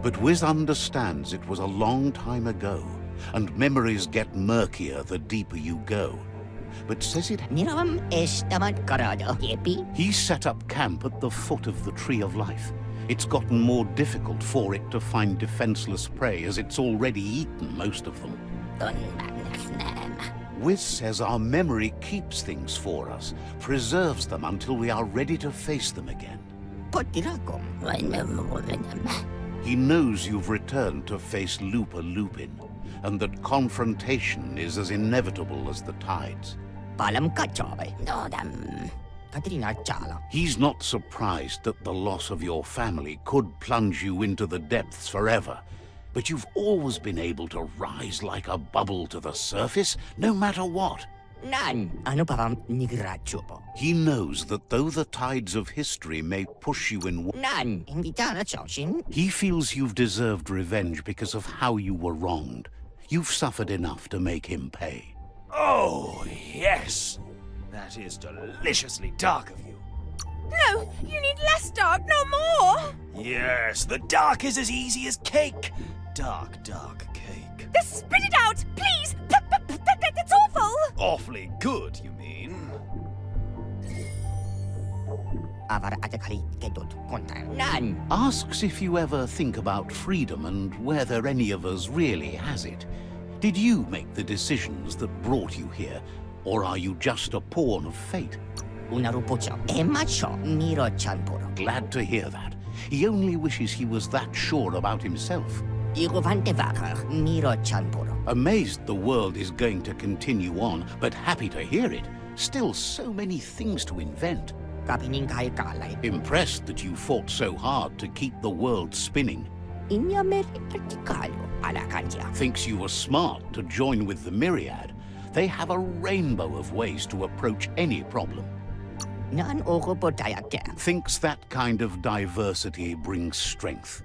But Wiz understands it was a long time ago, and memories get murkier the deeper you go. But says it... He set up camp at the foot of the Tree of Life. It's gotten more difficult for it to find defenseless prey, as it's already eaten most of them. Wiz says our memory keeps things for us, preserves them until we are ready to face them again. He knows you've returned to face Loopalupin, and that confrontation is as inevitable as the tides. He's not surprised that the loss of your family could plunge you into the depths forever, but you've always been able to rise like a bubble to the surface, no matter what. He knows that though the tides of history may push you in... He feels you've deserved revenge because of how you were wronged. You've suffered enough to make him pay. Oh, yes! That is deliciously dark of you. No, you need less dark, no more! Yes, the dark is as easy as cake. Dark, dark cake. Just spit it out, please! That's awful! Awfully good, you mean? Asks if you ever think about freedom and whether any of us really has it. Did you make the decisions that brought you here, or are you just a pawn of fate? Glad to hear that. He only wishes he was that sure about himself. Amazed the world is going to continue on, but happy to hear it. Still so many things to invent. Impressed that you fought so hard to keep the world spinning. Thinks you were smart to join with the Myriad. They have a rainbow of ways to approach any problem. Thinks that kind of diversity brings strength.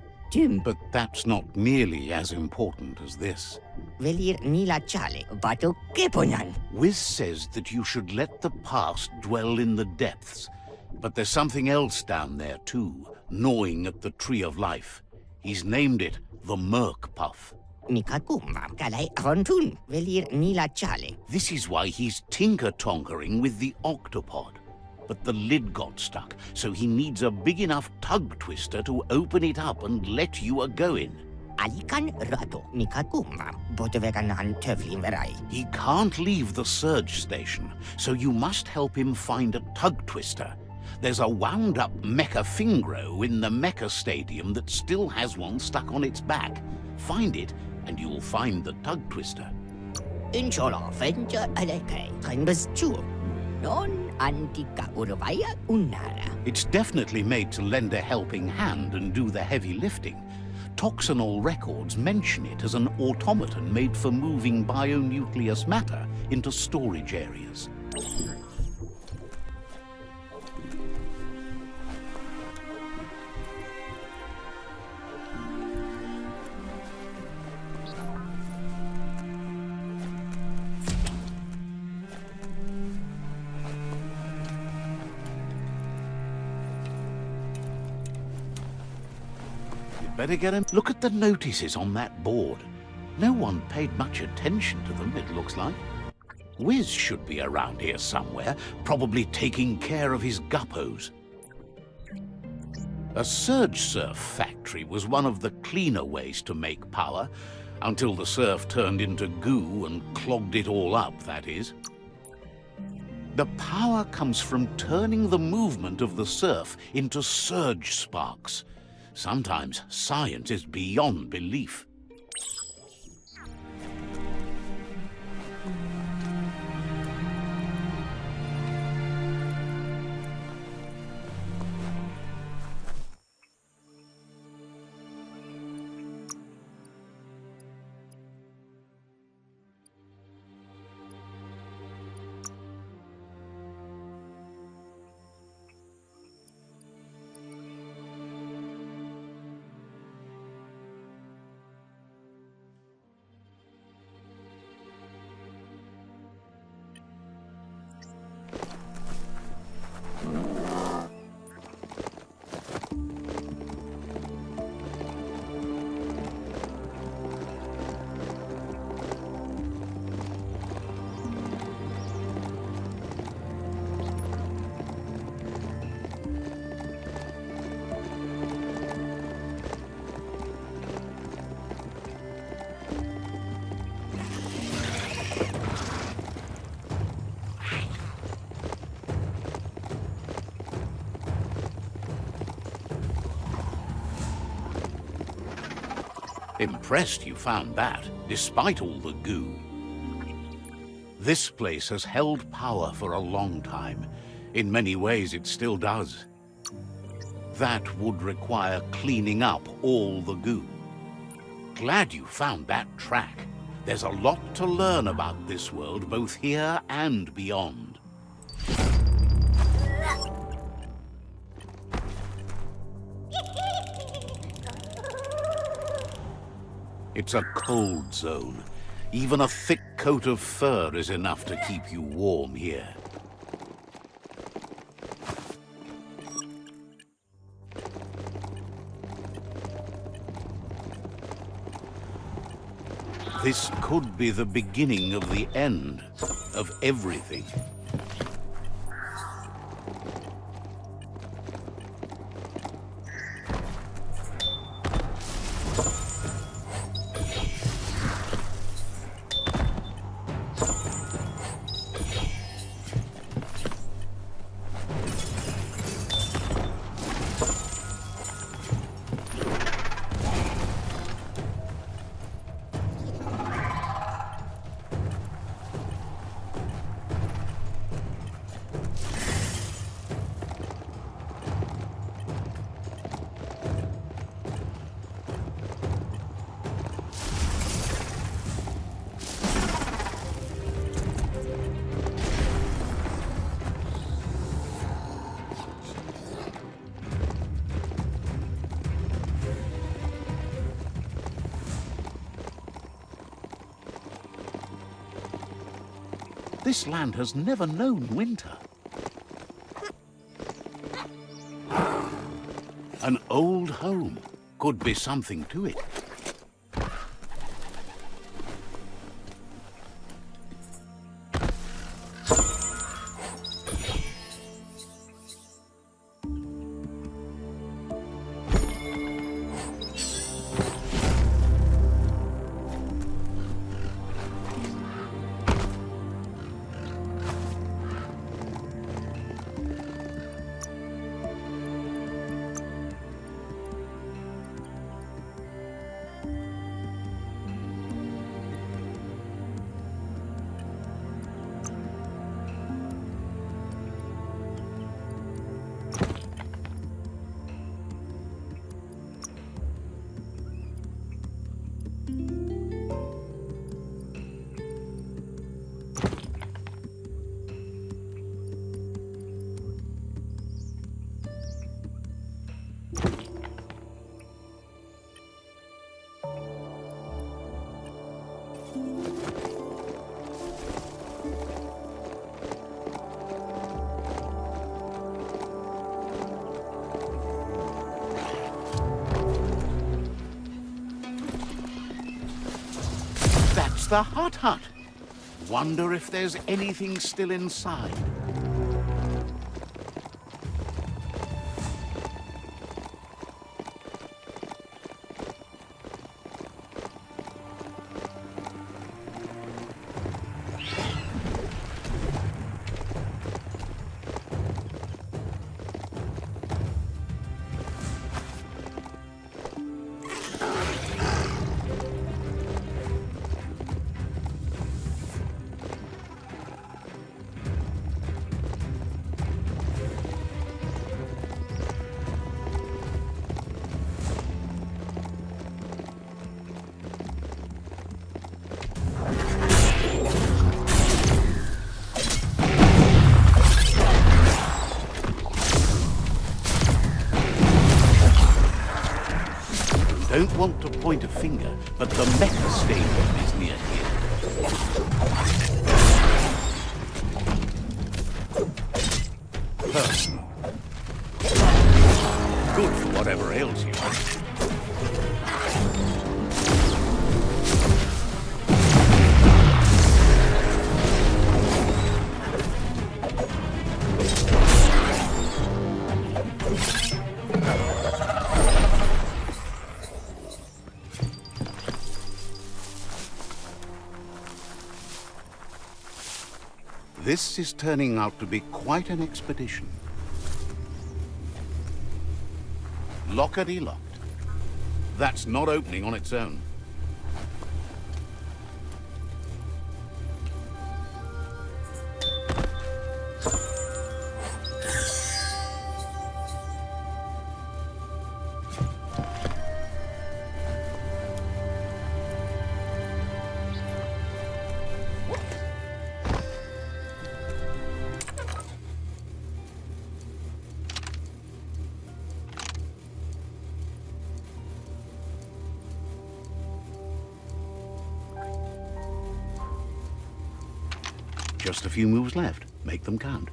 But that's not nearly as important as this. Wiz says that you should let the past dwell in the depths. But there's something else down there too, gnawing at the Tree of Life. He's named it the Merc Puff. This is why he's tinker-tonkering with the octopod. But the lid got stuck, so he needs a big enough tug twister to open it up and let you a-go in. alikan rato mikakuma botoveganan teflin verai. He can't leave the surge station, so you must help him find a tug twister. There's a wound-up mecha fingro in the mecha stadium that still has one stuck on its back. Find it, and you'll find the tug twister. Inshallah, fenja aleke, kanbas chu. Non antika urvaya unara. It's definitely made to lend a helping hand and do the heavy lifting. Toxanol records mention it as an automaton made for moving bionucleus matter into storage areas. Better get him. Look at the notices on that board. No one paid much attention to them, it looks like. Wiz should be around here somewhere, probably taking care of his guppos. A surge surf factory was one of the cleaner ways to make power, until the surf turned into goo and clogged it all up, that is. The power comes from turning the movement of the surf into surge sparks. Sometimes science is beyond belief. Impressed you found that, despite all the goo. This place has held power for a long time. In many ways, it still does. That would require cleaning up all the goo. Glad you found that track. There's a lot to learn about this world, both here and beyond. It's a cold zone. Even a thick coat of fur is enough to keep you warm here. This could be the beginning of the end of everything. This land has never known winter. An old home. Could be something to it. the hut. Wonder if there's anything still inside. Don't want to point a finger, but the mecha stadium is near here. Personal. Good for whatever ails you. This is turning out to be quite an expedition. Lockety-locked. That's not opening on its own. Just a few moves left. Make them count.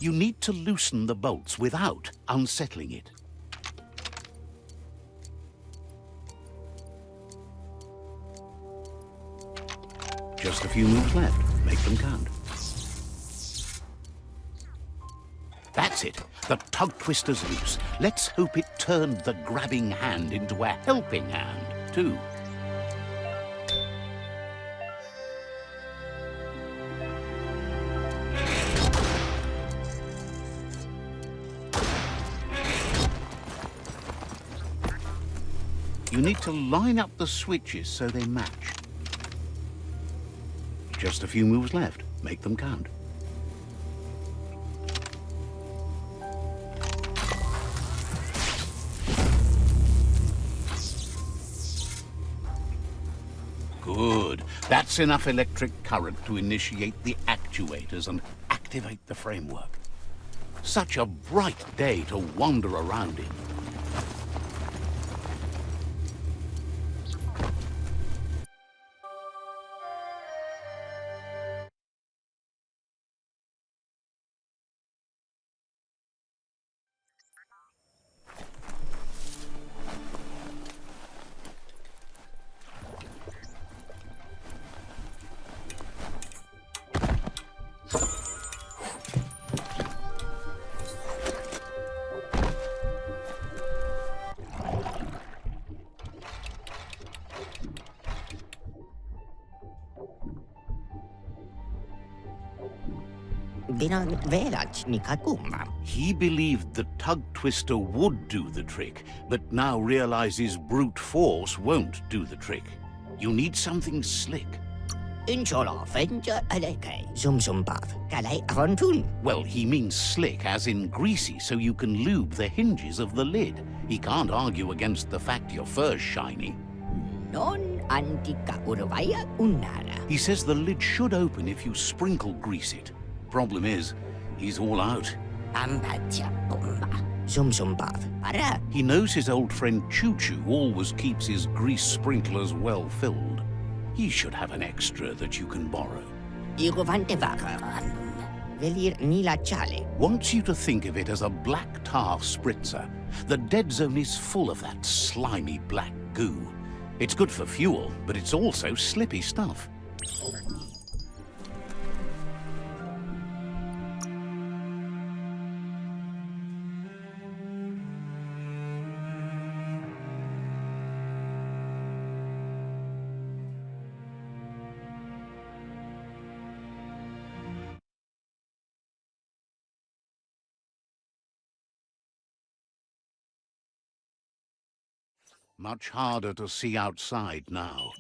You need to loosen the bolts without unsettling it. Just a few moves left. Make them count. That's it. The tug twister's loose. Let's hope it turned the grabbing hand into a helping hand, too. You need to line up the switches so they match. Just a few moves left. Make them count. Good. That's enough electric current to initiate the actuators and activate the framework. Such a bright day to wander around in. He believed the tug twister would do the trick, but now realizes brute force won't do the trick. You need something slick. Well, he means slick as in greasy, so you can lube the hinges of the lid. He can't argue against the fact your fur's shiny. He says the lid should open if you sprinkle grease it. Problem is, he's all out. He knows his old friend Choo-Choo always keeps his grease sprinklers well filled. He should have an extra that you can borrow. Wants you to think of it as a black tar spritzer. The dead zone is full of that slimy black goo. It's good for fuel, but it's also slippy stuff. Much harder to see outside now.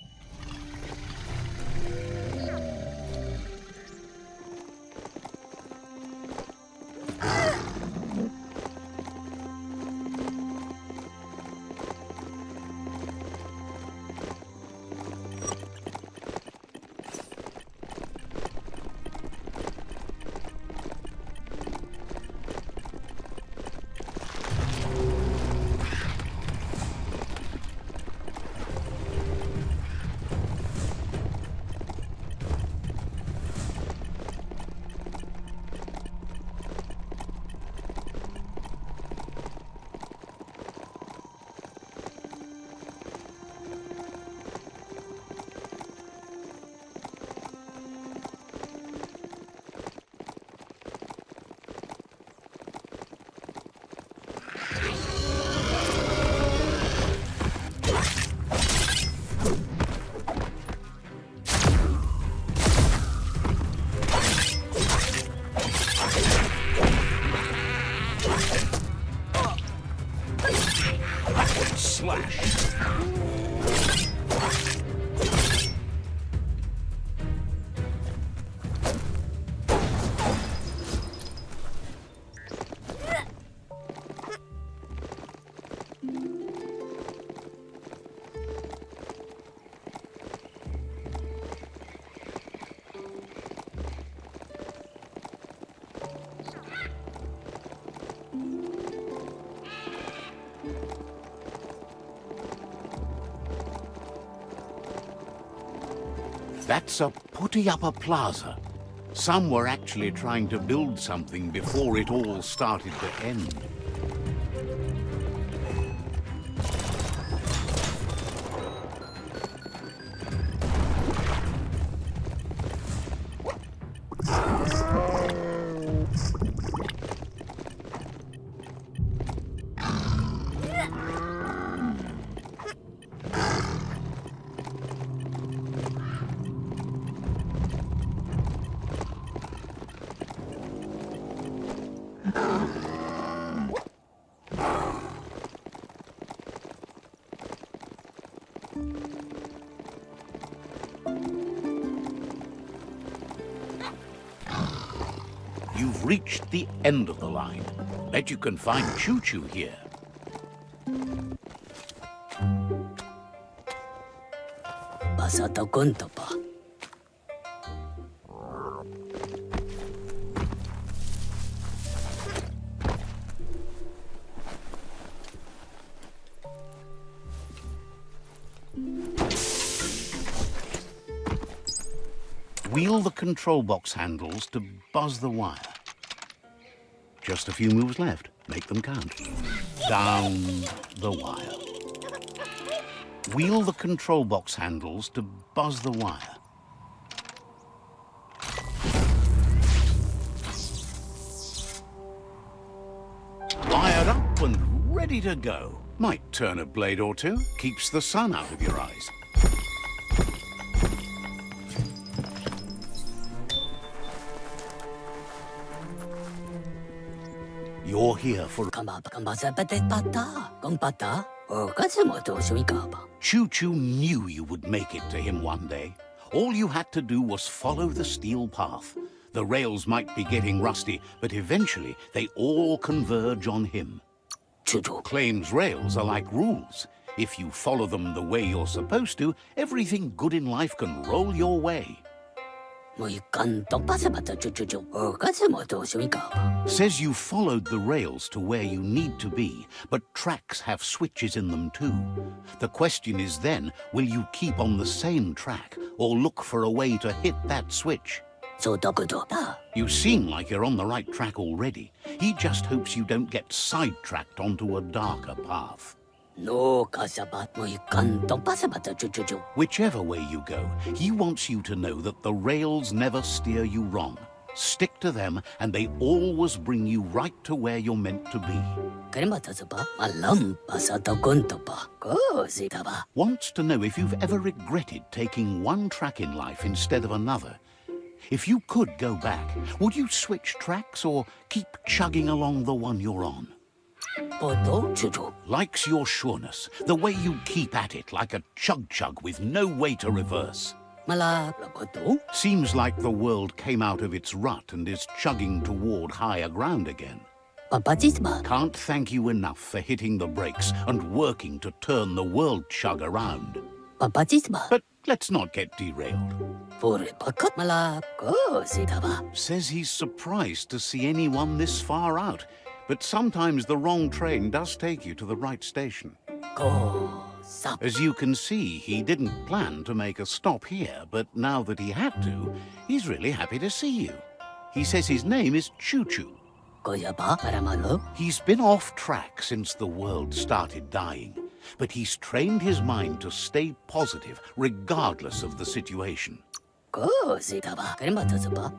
That's a putty-upper plaza. Some were actually trying to build something before it all started to end. You've reached the end of the line. Bet you can find Choo-Choo here. Wheel the control box handles to buzz the wire. Just a few moves left. Make them count. Down the wire. Wheel the control box handles to buzz the wire. Wired up and ready to go. Might turn a blade or two. Keeps the sun out of your eyes. You're here for... Choo-Choo knew you would make it to him one day. All you had to do was follow the steel path. The rails might be getting rusty, but eventually they all converge on him. Claims rails are like rules. If you follow them the way you're supposed to, everything good in life can roll your way. Says you followed the rails to where you need to be, but tracks have switches in them too. The question is then, will you keep on the same track, or look for a way to hit that switch? You seem like you're on the right track already. He just hopes you don't get sidetracked onto a darker path. Whichever way you go, he wants you to know that the rails never steer you wrong. Stick to them, and they always bring you right to where you're meant to be. Wants to know if you've ever regretted taking one track in life instead of another. If you could go back, would you switch tracks or keep chugging along the one you're on? Likes your sureness, the way you keep at it like a chug-chug with no way to reverse. Seems like the world came out of its rut and is chugging toward higher ground again. Can't thank you enough for hitting the brakes and working to turn the world chug around. But let's not get derailed. Says he's surprised to see anyone this far out, but sometimes the wrong train does take you to the right station. As you can see, he didn't plan to make a stop here, but now that he had to, he's really happy to see you. He says his name is Choo Choo. He's been off track since the world started dying, but he's trained his mind to stay positive regardless of the situation.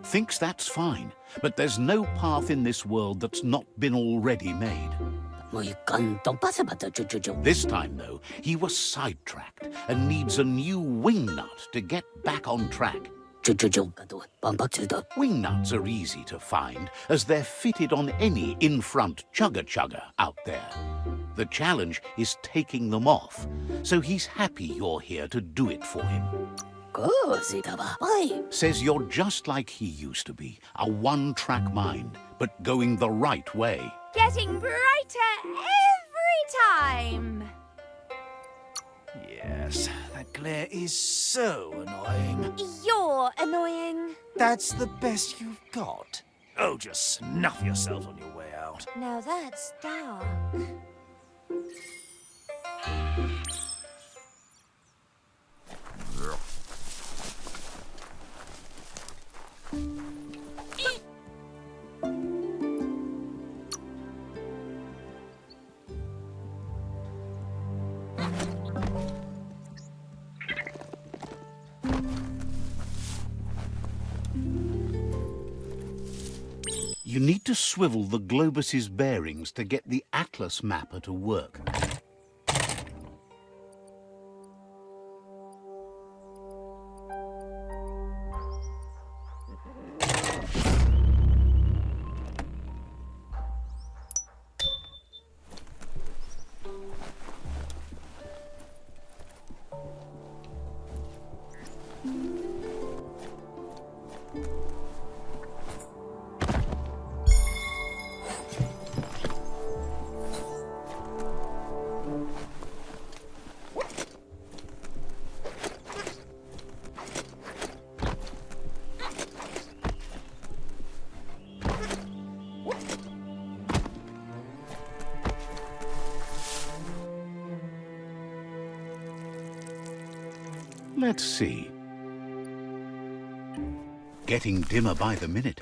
Thinks that's fine, but there's no path in this world that's not been already made. This time, though, he was sidetracked and needs a new wing nut to get back on track. Wing nuts are easy to find, as they're fitted on any in-front chugger-chugger out there. The challenge is taking them off, so he's happy you're here to do it for him. Says you're just like he used to be, a one-track mind, but going the right way. Getting brighter every time. Yes, that glare is so annoying. You're annoying. That's the best you've got. Oh, just snuff yourselves on your way out. Now that's dark. You need to swivel the globus's bearings to get the atlas mapper to work. Let's see. Getting dimmer by the minute.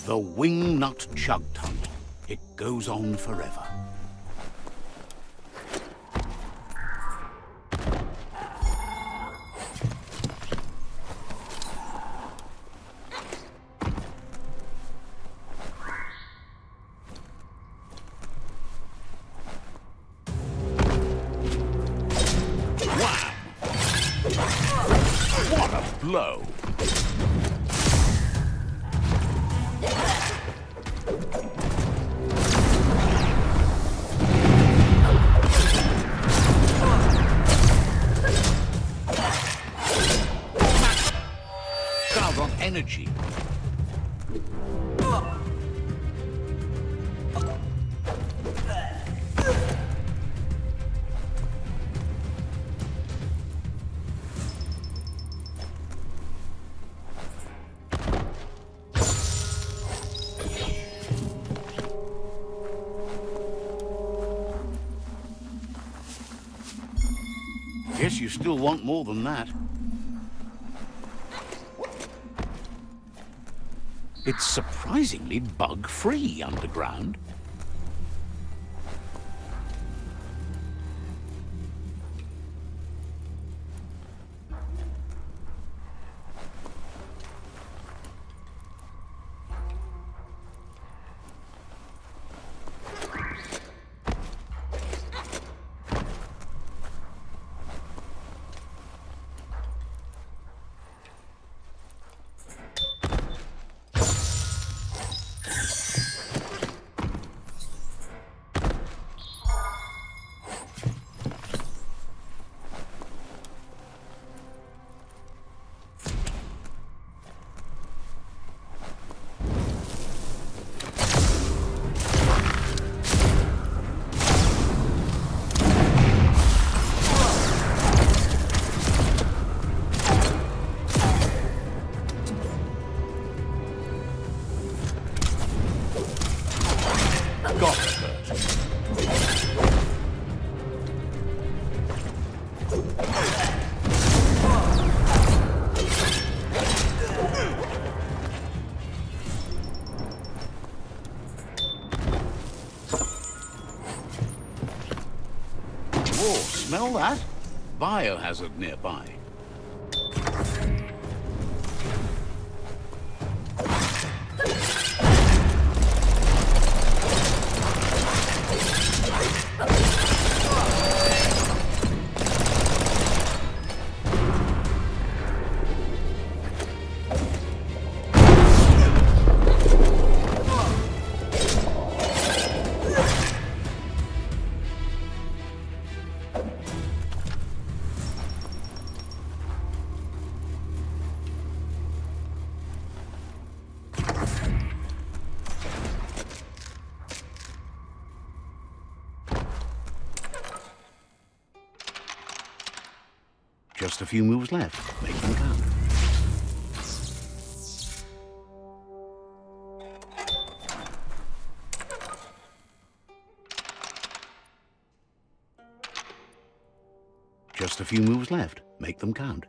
The Wingnut Chug Tunnel. It goes on forever. Wow! What a blow! Energy. Guess you still want more than that. It's surprisingly bug-free underground. Smell that? Biohazard nearby. Just a few moves left. Make them count. Just a few moves left. Make them count.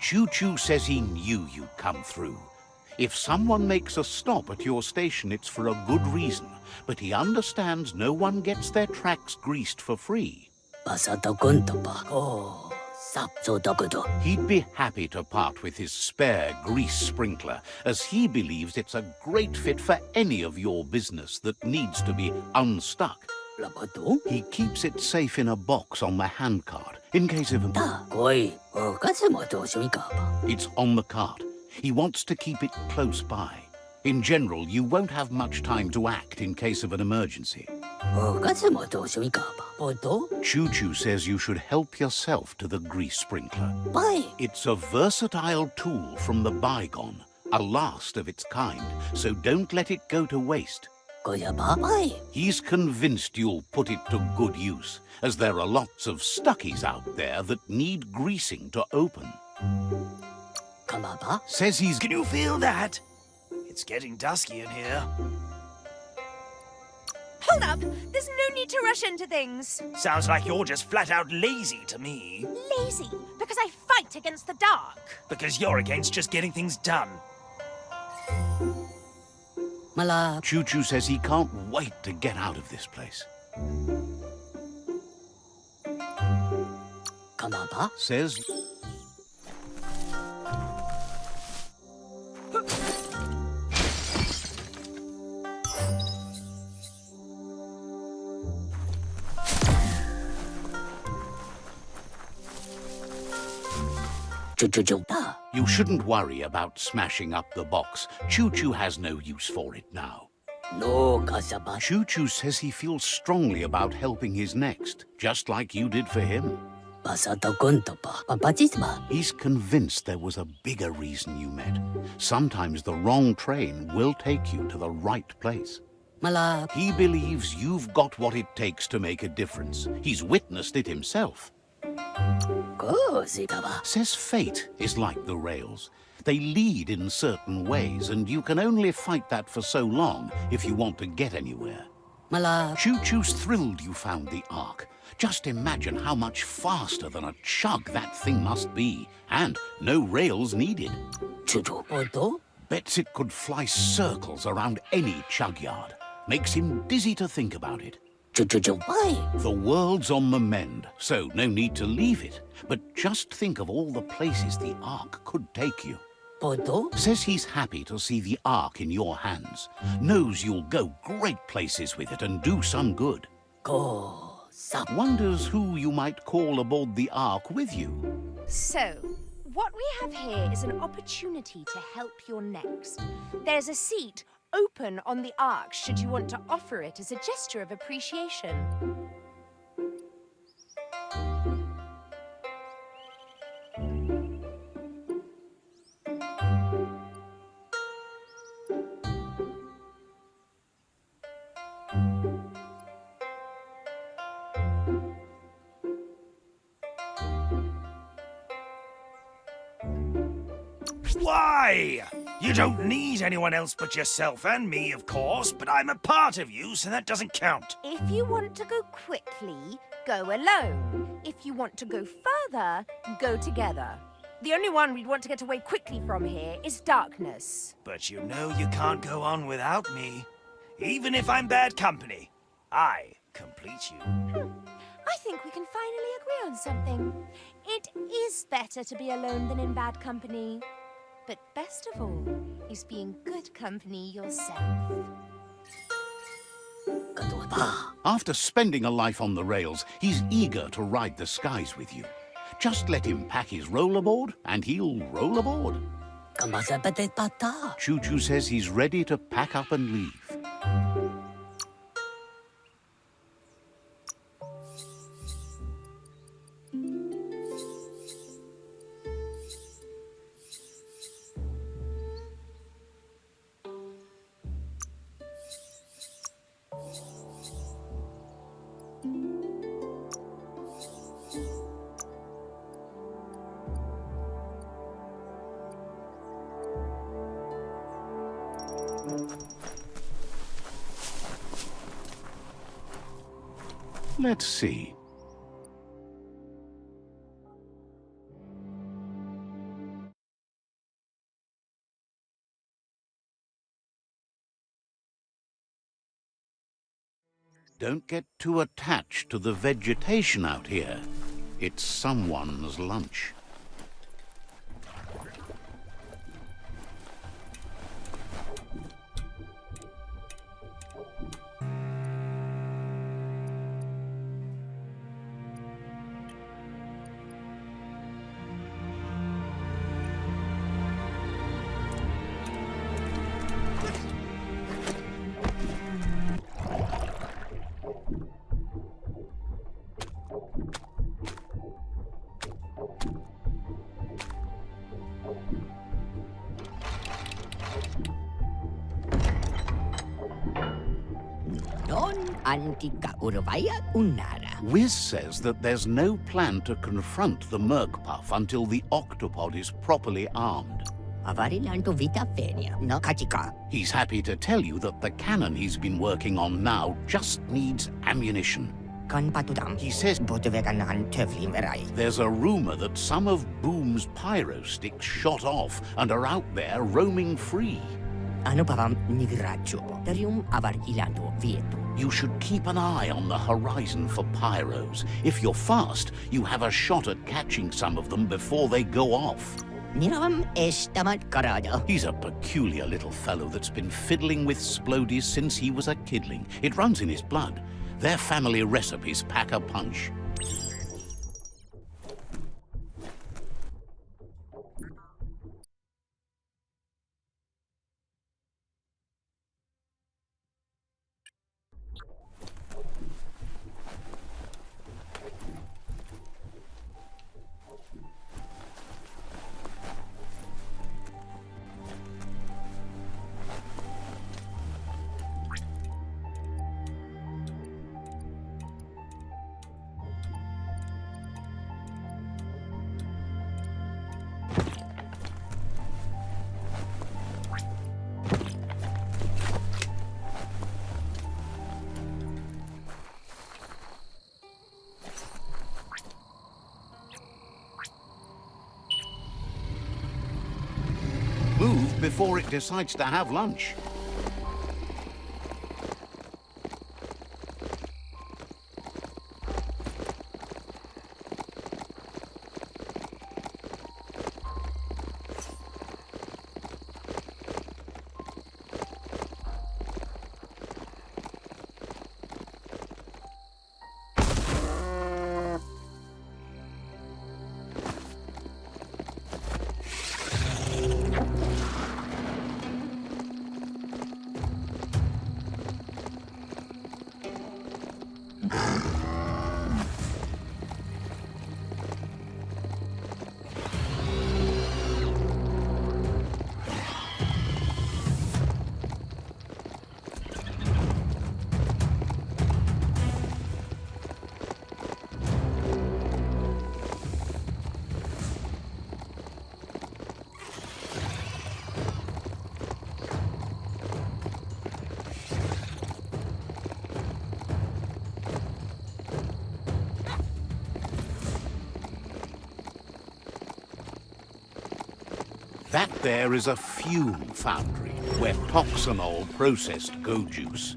Choo Choo says he knew you'd come through. If someone makes a stop at your station, it's for a good reason, but he understands no one gets their tracks greased for free. He'd be happy to part with his spare grease sprinkler, as he believes it's a great fit for any of your business that needs to be unstuck. He keeps it safe in a box on the handcart, in case of... It's on the cart. He wants to keep it close by. In general, you won't have much time to act in case of an emergency. Choo Choo says you should help yourself to the grease sprinkler. It's a versatile tool from the bygone, a last of its kind, so don't let it go to waste. He's convinced you'll put it to good use, as there are lots of stuckies out there that need greasing to open. Says he's... Can you feel that? It's getting dusky in here. Hold up! There's no need to rush into things. Sounds like you're just flat out lazy to me. Lazy? Because I fight against the dark. Because you're against just getting things done. Choo Choo says he can't wait to get out of this place. Says... You shouldn't worry about smashing up the box. Choo Choo has no use for it now. Choo Choo says he feels strongly about helping his next, just like you did for him. He's convinced there was a bigger reason you met. Sometimes the wrong train will take you to the right place. He believes you've got what it takes to make a difference. He's witnessed it himself. Says fate is like the rails. They lead in certain ways, and you can only fight that for so long if you want to get anywhere. Choo Choo's thrilled you found the Ark. Just imagine how much faster than a chug that thing must be, and no rails needed. Bets it could fly circles around any chugyard. Makes him dizzy to think about it. The world's on the mend, so no need to leave it. But just think of all the places the Ark could take you. Says he's happy to see the Ark in your hands. Knows you'll go great places with it and do some good. Wonders who you might call aboard the Ark with you. So, what we have here is an opportunity to help your next. There's a seat open on the Ark should you want to offer it as a gesture of appreciation. Why? You don't need anyone else but yourself and me, of course, but I'm a part of you, so that doesn't count. If you want to go quickly, go alone. If you want to go further, go together. The only one we'd want to get away quickly from here is darkness. But you know you can't go on without me. Even if I'm bad company, I complete you. I think we can finally agree on something. It is better to be alone than in bad company. But best of all is being good company yourself. After spending a life on the rails, he's eager to ride the skies with you. Just let him pack his rollerboard, and he'll roll aboard. Choo Choo says he's ready to pack up and leave. Let's see. Don't get too attached to the vegetation out here. It's someone's lunch. Antica Urvaya Unara. Wiz says that there's no plan to confront the Merkpuff until the octopod is properly armed. Avarilanto Vita Fenia, no Katika. He's happy to tell you that the cannon he's been working on now just needs ammunition. Kan Patudam. He says Boteveganan Tevlim Verai. there's a rumor that some of Boom's pyro sticks shot off and are out there roaming free. Anupavam Nigracho. Terium Avargilando Vieto. You should keep an eye on the horizon for pyros. If you're fast, you have a shot at catching some of them before they go off. Niravam Estamat Karada. He's a peculiar little fellow that's been fiddling with splodies since he was a kidling. It runs in his blood. Their family recipes pack a punch. Move before it decides to have lunch. That there is a fume foundry where toxanol processed go juice.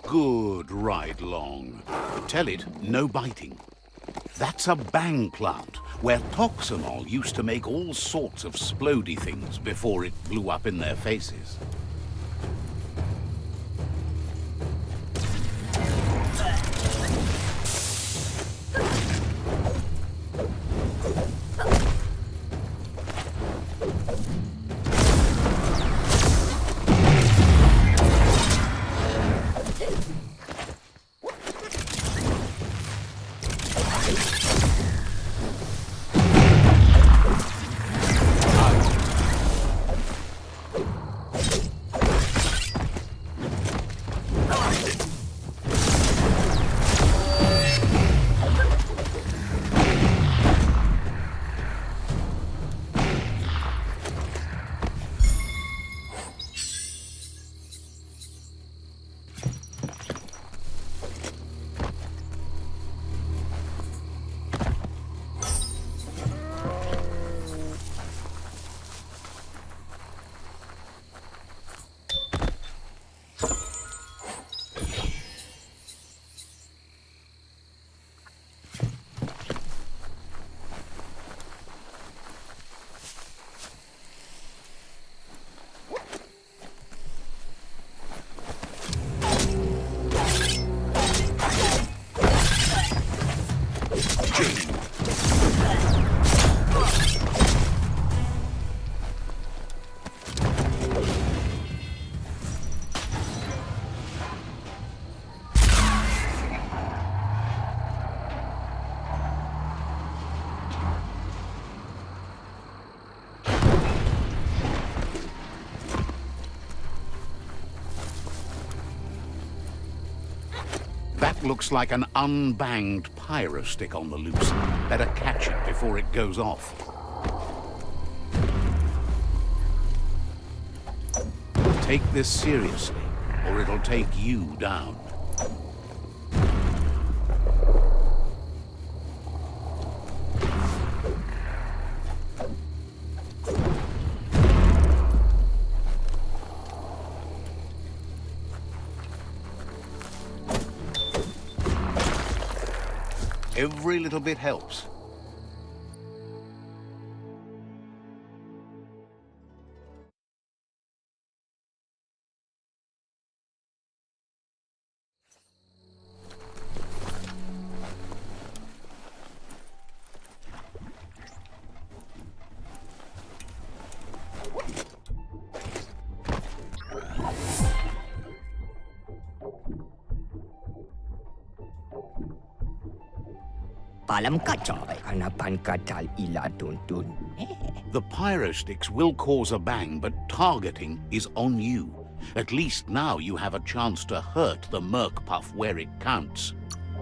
Good ride long. Tell it, no biting. That's a bang plant, where toxanol used to make all sorts of splody things before it blew up in their faces. looks like an unbanged pyro stick on the loose. Better catch it before it goes off. Take this seriously, or it'll take you down. Every little bit helps. Palam kacoy hanapan katal ila tuntun. The pyro sticks will cause a bang, but targeting is on you. At least now you have a chance to hurt the merc puff where it counts.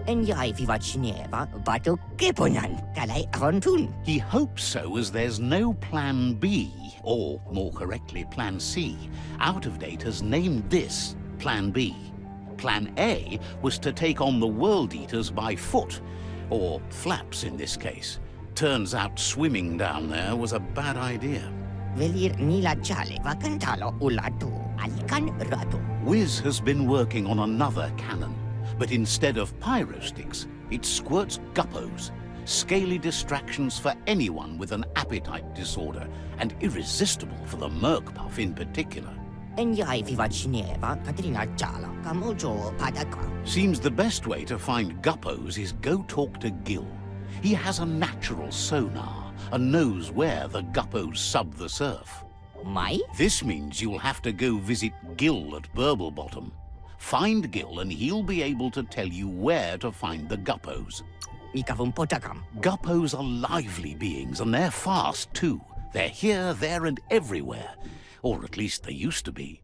Enjai vivat shineva, batu keponan, kalai arontun. He hopes so, as there's no plan B, or more correctly, plan C. Out of Date has named this plan B. Plan A was to take on the World Eaters by foot, or flaps in this case. Turns out swimming down there was a bad idea. Velir nila chale vakantalo ulatu, alikan ratu. Wiz has been working on another cannon, but instead of pyro sticks, it squirts guppos, scaly distractions for anyone with an appetite disorder, and irresistible for the merc puff in particular. Enjai vivat shineva, Katrina chala, kamojo padaka. Seems the best way to find guppos is go talk to Gil. He has a natural sonar and knows where the guppos sub the surf. My? This means you'll have to go visit Gil at Burblebottom. Find Gil and he'll be able to tell you where to find the guppos. Nikavum potakam. Guppos are lively beings and they're fast too. They're here, there and everywhere. Or at least they used to be.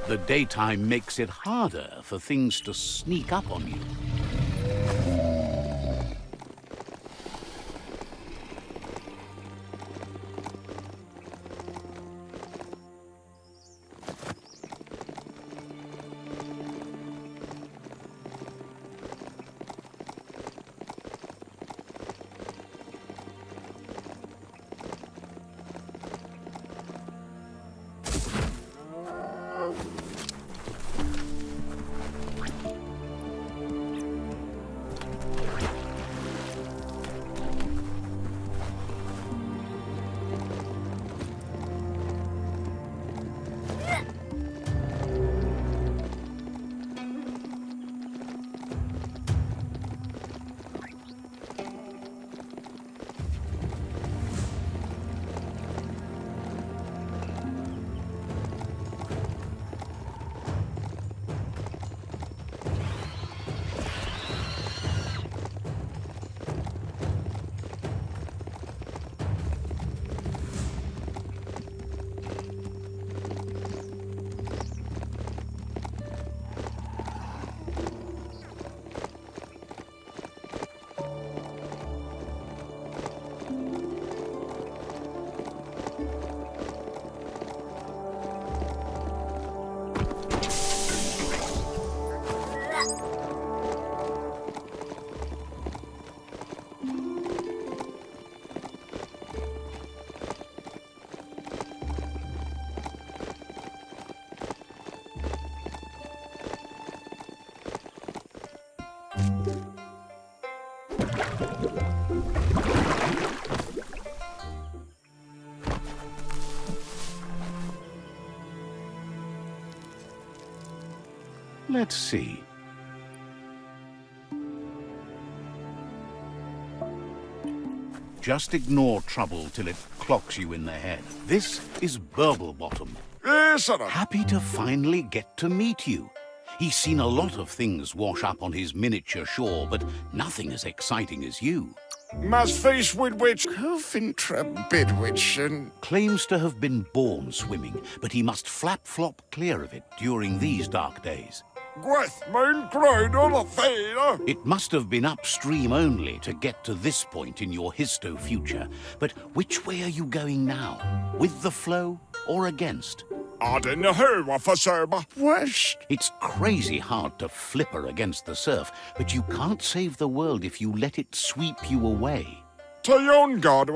The daytime makes it harder for things to sneak up on you. Let's see. Just ignore trouble till it clocks you in the head. This is Burblebottom. Yes, sir. Happy to finally get to meet you. He's seen a lot of things wash up on his miniature shore, but nothing as exciting as you. Must face with which Bidwich. Claims to have been born swimming, but he must flap-flop clear of it during these dark days. It must have been upstream only to get to this point in your histo-future. But which way are you going now? With the flow or against? West. It's crazy hard to flipper against the surf, but you can't save the world if you let it sweep you away. Either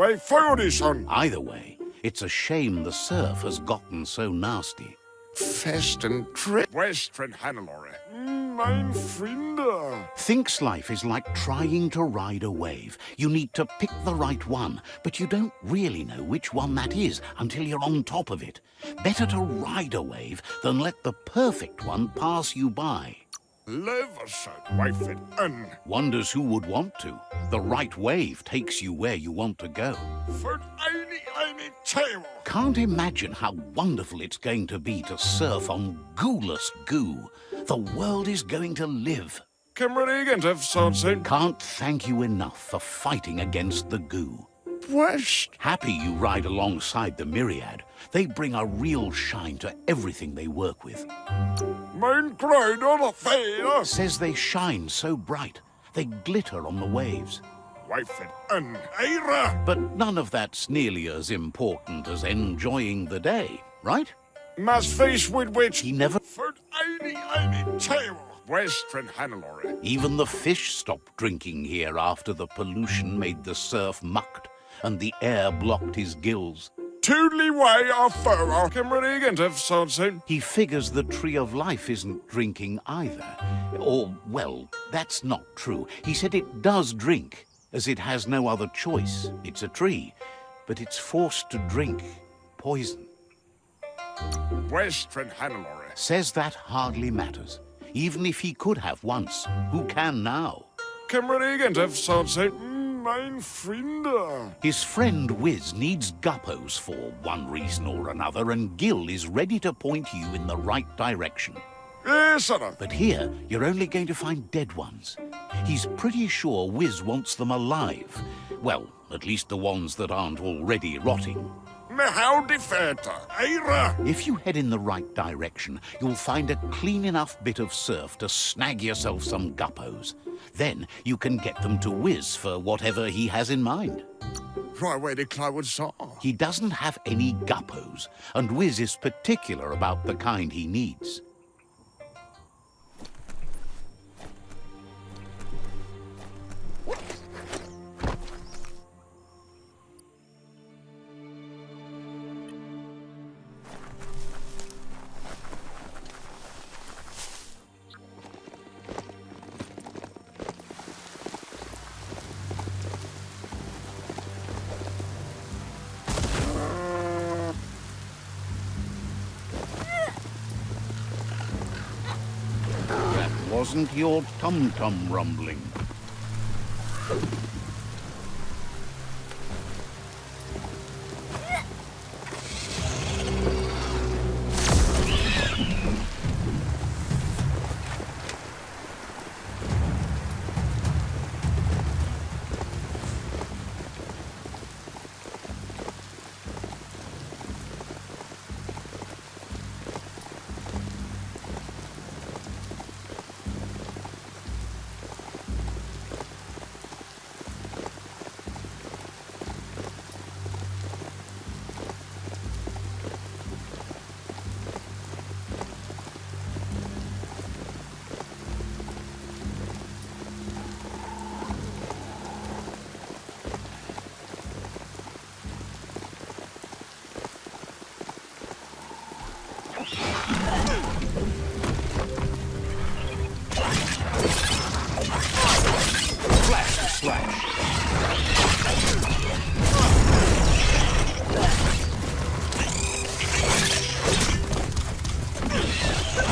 way, it's a shame the surf has gotten so nasty. Fest and trip. Western Hannelore. Mein Freunde. Thinks life is like trying to ride a wave. You need to pick the right one, but you don't really know which one that is until you're on top of it. Better to ride a wave than let the perfect one pass you by. Wonders who would want to. The right wave takes you where you want to go. Can't imagine how wonderful it's going to be to surf on gooless goo. The world is going to live. Can't thank you enough for fighting against the goo. West. Happy you ride alongside the Myriad. They bring a real shine to everything they work with. Says they shine so bright, they glitter on the waves. But none of that's nearly as important as enjoying the day, right? Must face with which He never... Western Hannelore. Even the fish stopped drinking here after the pollution made the surf mucked and the air blocked his gills. Toodly way of fur. He figures the Tree of Life isn't drinking either. Or, well, that's not true. He said it does drink, as it has no other choice. It's a tree, but it's forced to drink poison. Western Hannelore. Says that hardly matters. Even if he could have once, who can now? Mein Freunde. His friend Wiz needs guppos for one reason or another, and Gil is ready to point you in the right direction. Yes, sir. But here, you're only going to find dead ones. He's pretty sure Wiz wants them alive. Well, at least the ones that aren't already rotting. If you head in the right direction, you'll find a clean enough bit of surf to snag yourself some guppos. Then you can get them to Wiz for whatever he has in mind. Right where the Clywood saw. He doesn't have any guppos, and Wiz is particular about the kind he needs. Wasn't your tum-tum rumbling?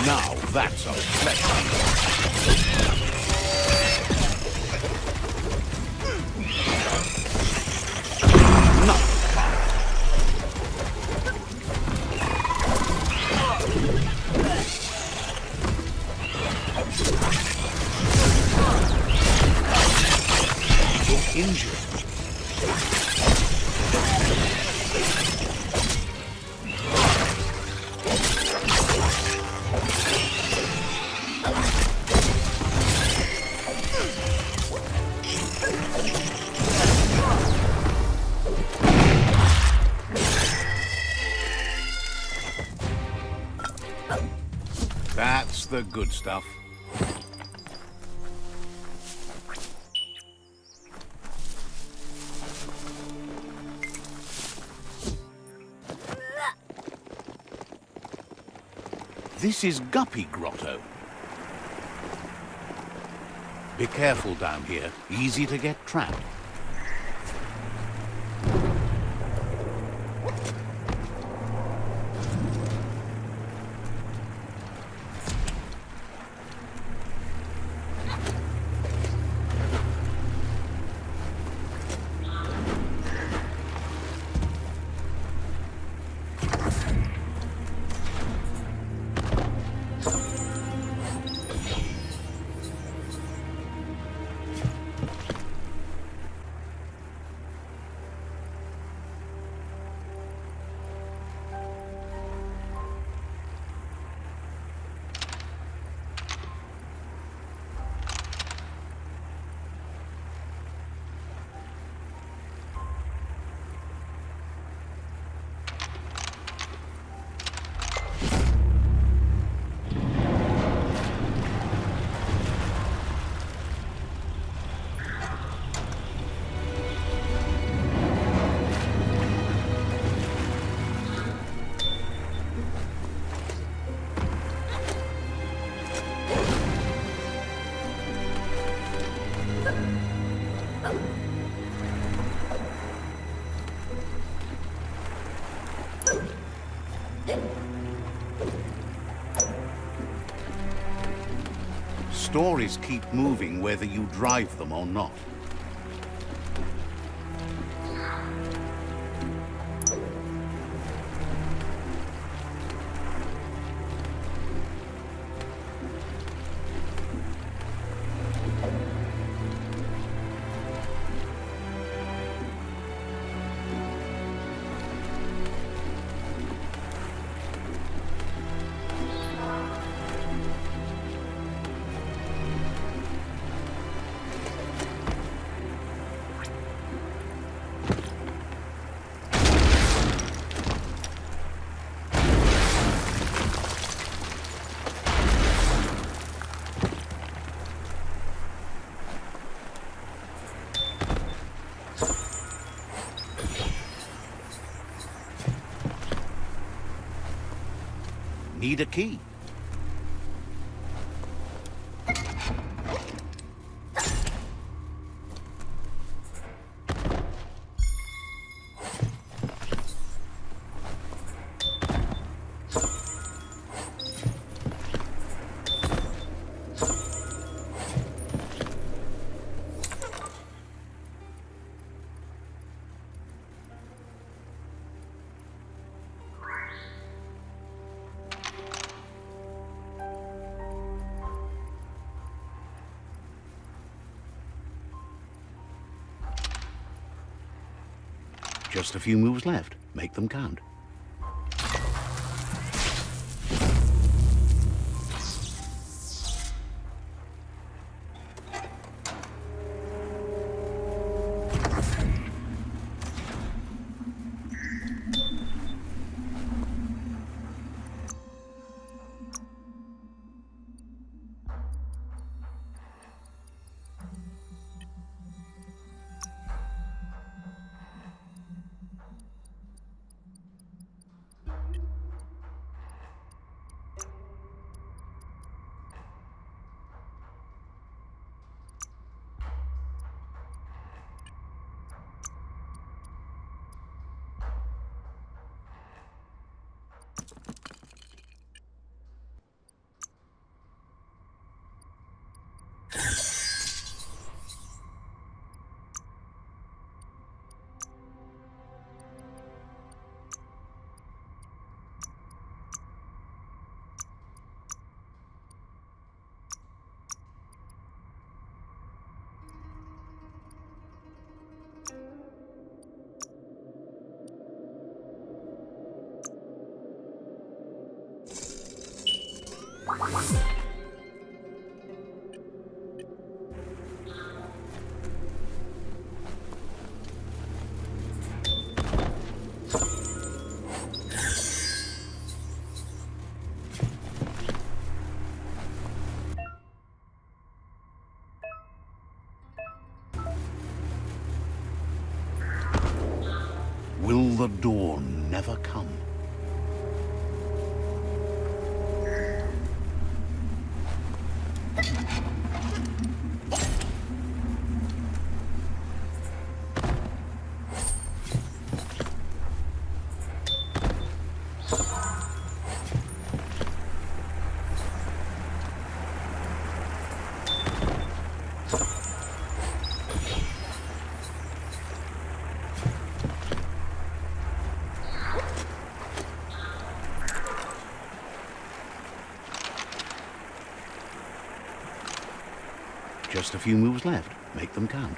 Now that's a flesh. the good stuff. This is Guppy Grotto. Be careful down here. Easy to get trapped. Stories keep moving whether you drive them or not. Need a key. Just a few moves left. Make them count. the dawn never come. Just a few moves left. Make them count.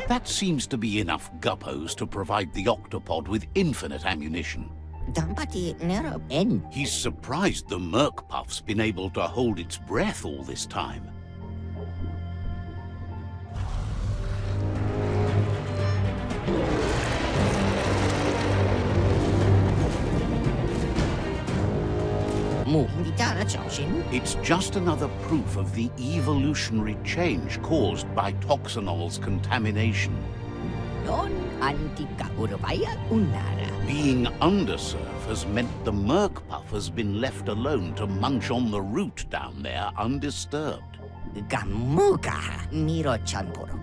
That seems to be enough guppos to provide the octopod with infinite ammunition. He's surprised the Merc Puff's been able to hold its breath all this time. It's just another proof of the evolutionary change caused by toxinol's contamination. Being undersurf has meant the Merc Puff has been left alone to munch on the root down there undisturbed.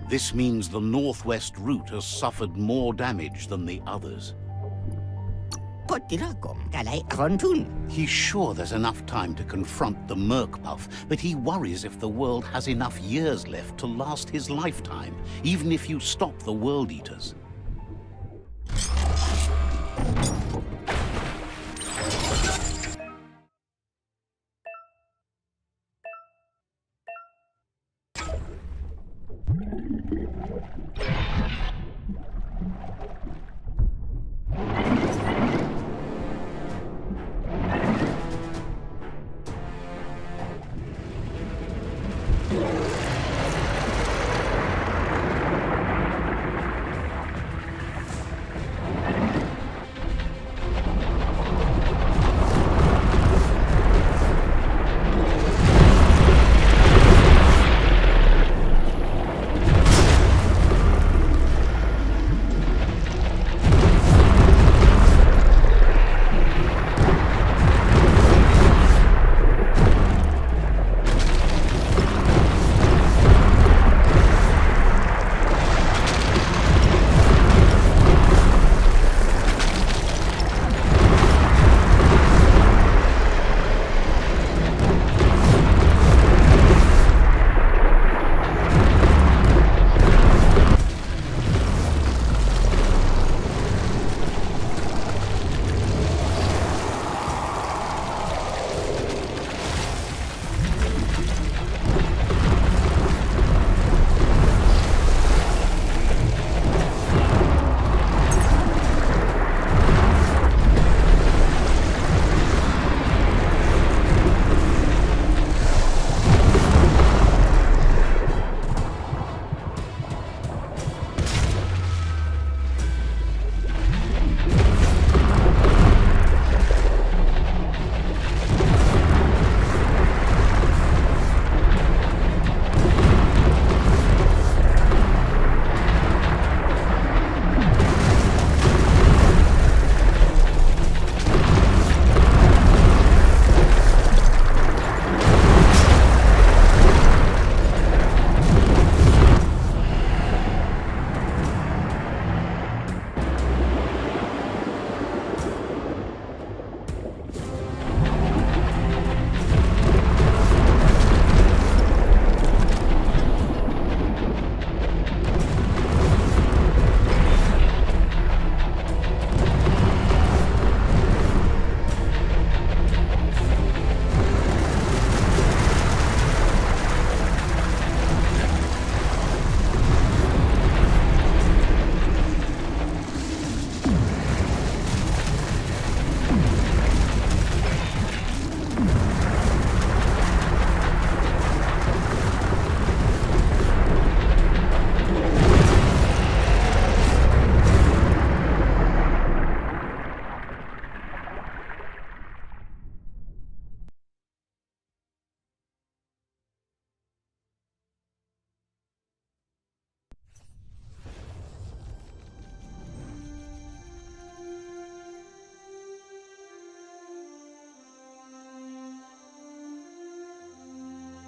This means the northwest route has suffered more damage than the others. He's sure there's enough time to confront the Merc Puff, but he worries if the world has enough years left to last his lifetime, even if you stop the World Eaters.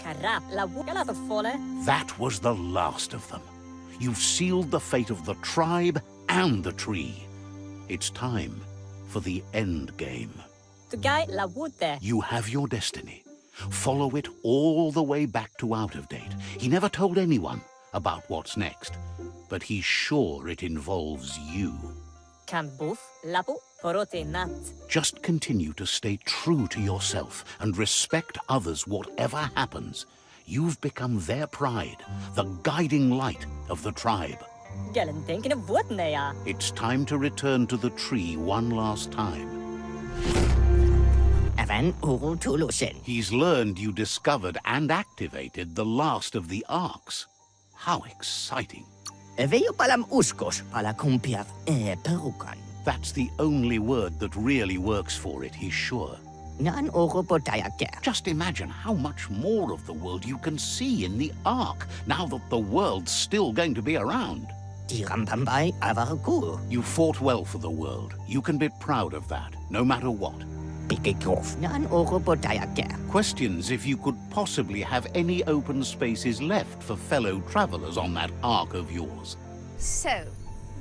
Karap la wukala fole. That was the last of them. You've sealed the fate of the tribe and the tree. It's time for the end game. Tugai la wute. You have your destiny. Follow it all the way back to Out of Date. He never told anyone about what's next, but he's sure it involves you. Kan boof lapu porote nat. Just continue to stay true to yourself and respect others whatever happens. You've become their pride, the guiding light of the tribe. Gelen denken of what nea. It's time to return to the tree one last time. Evan uru tulusin. He's learned you discovered and activated the last of the arcs. How exciting. Eveyo palam uskos pala kumpiav perukan. That's the only word that really works for it, he's sure. Nan uru potaya ke. Just imagine how much more of the world you can see in the arc, now that the world's still going to be around. Tirampambai avaraku. You fought well for the world. You can be proud of that, no matter what. Pikikof. Nan uru potaya ke. Questions if you could possibly have any open spaces left for fellow travelers on that arc of yours. So,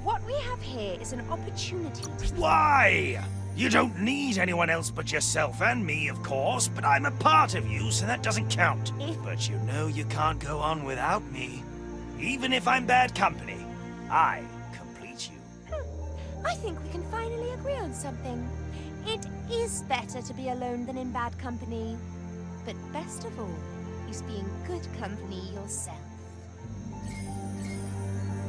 what we have here is an opportunity to... Why? You don't need anyone else but yourself and me, of course, but I'm a part of you, so that doesn't count. But you know you can't go on without me. Even if I'm bad company, I complete you. I think we can finally agree on something. It is better to be alone than in bad company. But best of all is being good company yourself.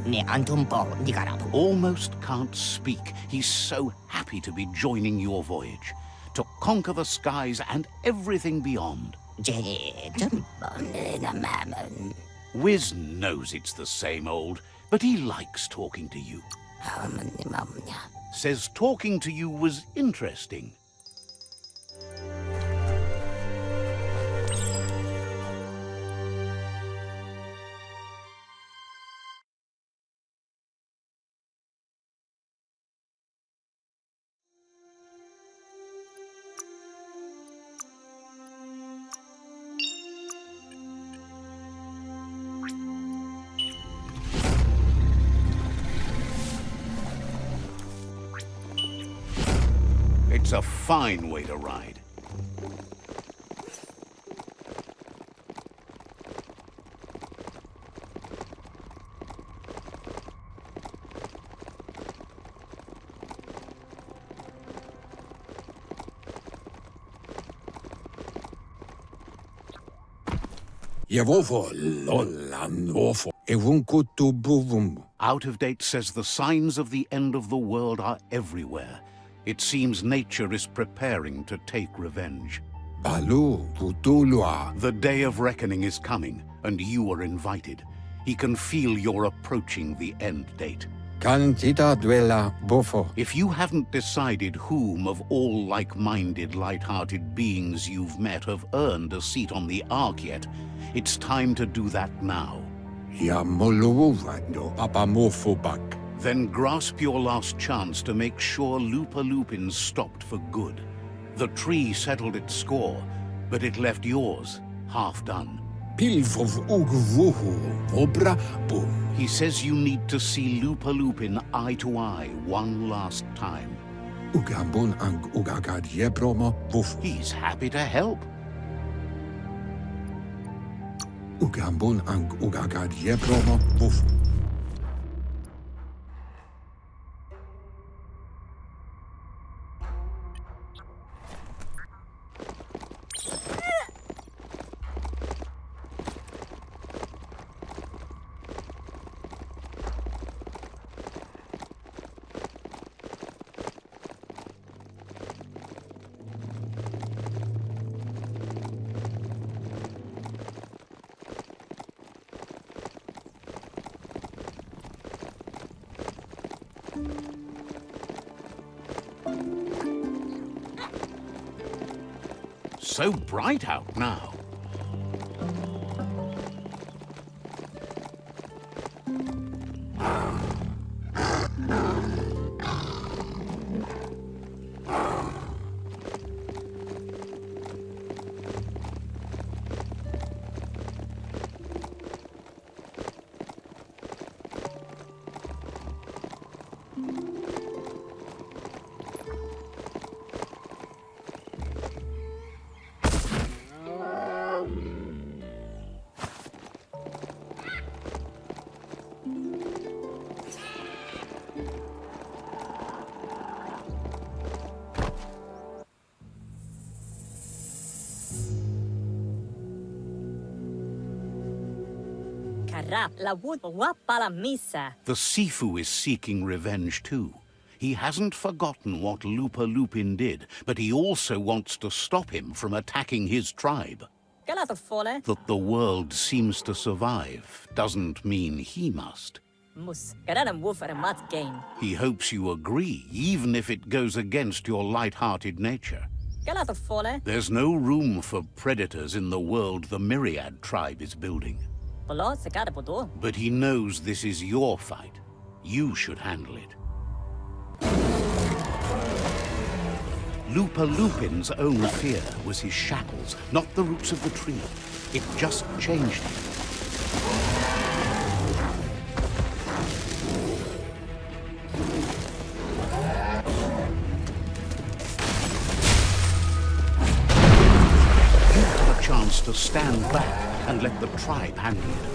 Ne antumpo nikarapu. Almost can't speak. He's so happy to be joining your voyage. To conquer the skies and everything beyond. Wiz knows it's the same old, but he likes talking to you. Says talking to you was interesting. It's a fine way to ride. Yevofo lolan wofo. Evunkutu buvum. Out of Date says the signs of the end of the world are everywhere. It seems nature is preparing to take revenge. Balu putulua. The day of reckoning is coming, and you are invited. He can feel you're approaching the end date. Cantita duela bofo. If you haven't decided whom of all like-minded, light-hearted beings you've met have earned a seat on the Ark yet, it's time to do that now. Yamoluwando papamofobak. Then grasp your last chance to make sure Loopalupin stopped for good. The tree settled its score, but it left yours half done. Pilfov ugvuhu obra boom. He says you need to see Loopalupin eye to eye one last time. Ugambon ang ugagad yebromo wuf. He's happy to help. Ugambon ang ugagad yebromo wuf. So bright out now. rap la wood wapala misa. The sifu is seeking revenge too. He hasn't forgotten what Loopalupin did, but he also wants to stop him from attacking his tribe. Galato fole. That the world seems to survive doesn't mean he must. Mus. Garadam woofer mat gain. He hopes you agree, even if it goes against your light-hearted nature. Galato fole. There's no room for predators in the world the Myriad tribe is building. Polo se kada podo. But he knows this is your fight. You should handle it. Loopalupin's own fear was his shackles, not the roots of the tree. It just changed him. You have a chance to stand back and let the tribe handle it.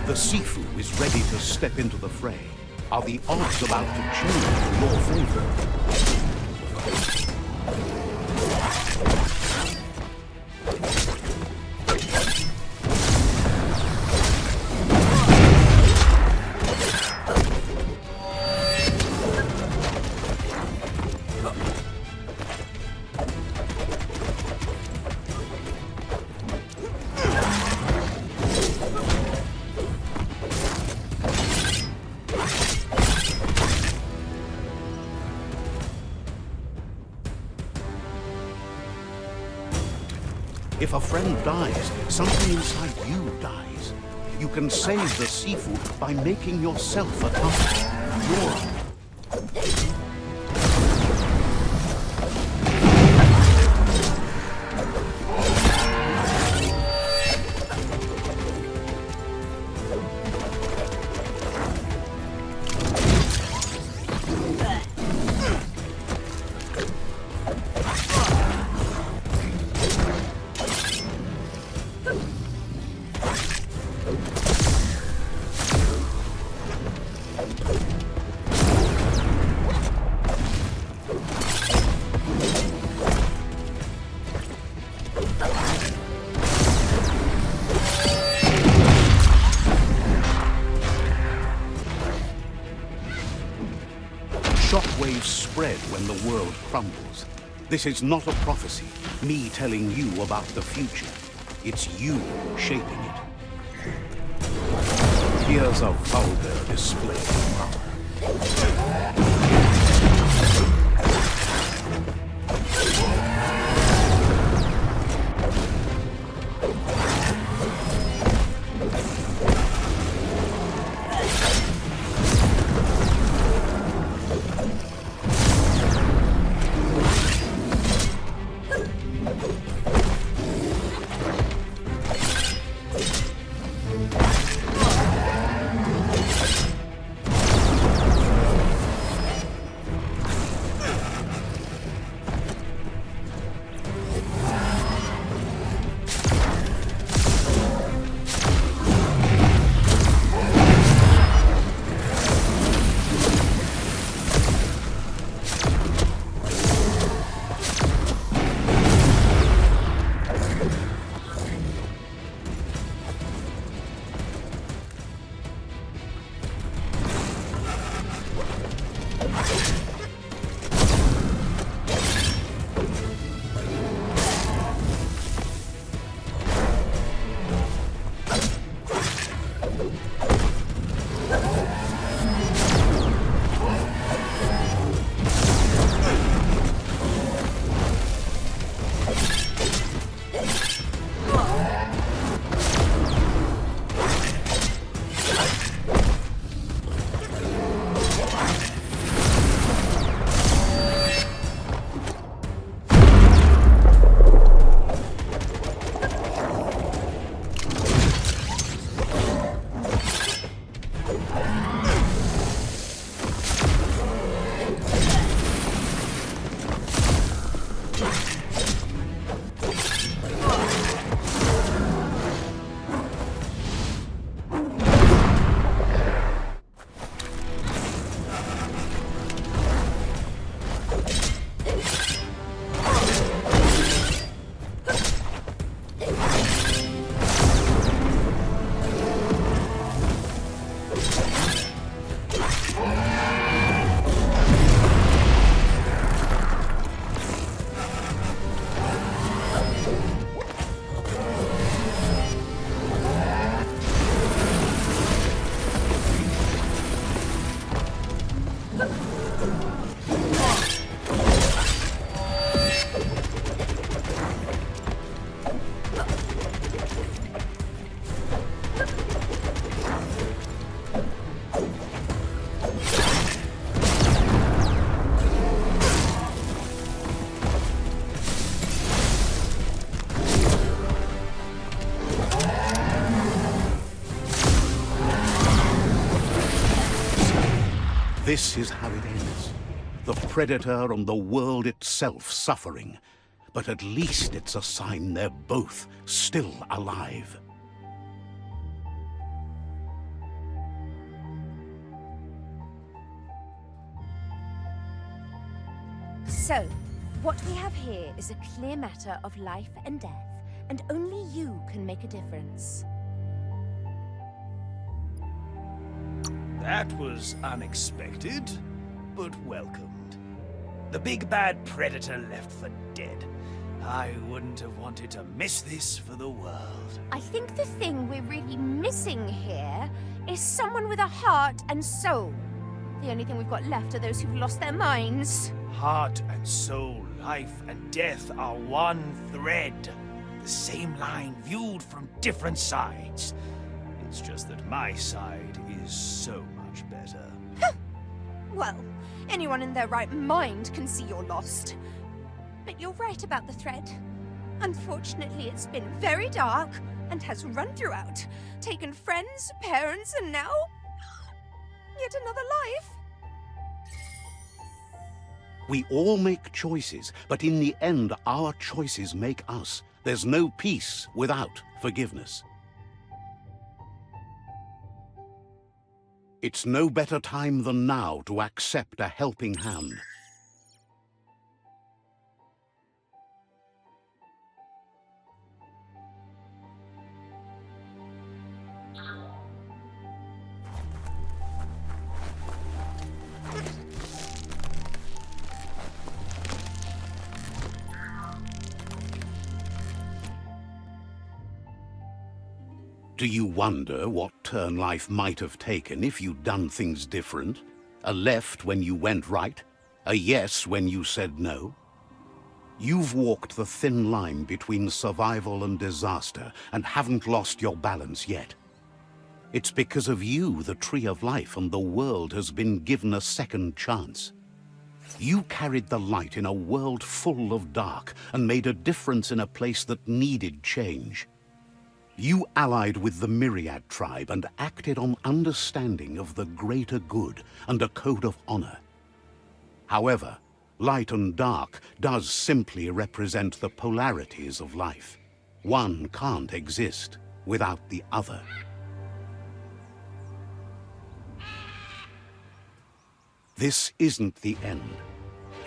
The sifu is ready to step into the fray. Are the odds about to change in your favor? If a friend dies, something inside you dies. You can save the sifu by making yourself a target. Shockwaves spread when the world crumbles. This is not a prophecy, me telling you about the future. It's you shaping it. Here's a vulgar display of power. This is how it ends. The predator and the world itself suffering. But at least it's a sign they're both still alive. So, what we have here is a clear matter of life and death, and only you can make a difference. That was unexpected, but welcomed. The big bad predator left for dead. I wouldn't have wanted to miss this for the world. I think the thing we're really missing here is someone with a heart and soul. The only thing we've got left are those who've lost their minds. Heart and soul, life and death are one thread. The same line viewed from different sides. It's just that my side is so much better. Well, anyone in their right mind can see you're lost. But you're right about the thread. Unfortunately, it's been very dark and has run throughout, taken friends, parents, and now yet another life. We all make choices, but in the end, our choices make us. There's no peace without forgiveness. It's no better time than now to accept a helping hand. Do you wonder what turn life might have taken if you'd done things different? A left when you went right? A yes when you said no? You've walked the thin line between survival and disaster and haven't lost your balance yet. It's because of you the Tree of Life and the world has been given a second chance. You carried the light in a world full of dark and made a difference in a place that needed change. You allied with the Myriad tribe and acted on understanding of the greater good and a code of honor. However, light and dark does simply represent the polarities of life. One can't exist without the other. This isn't the end.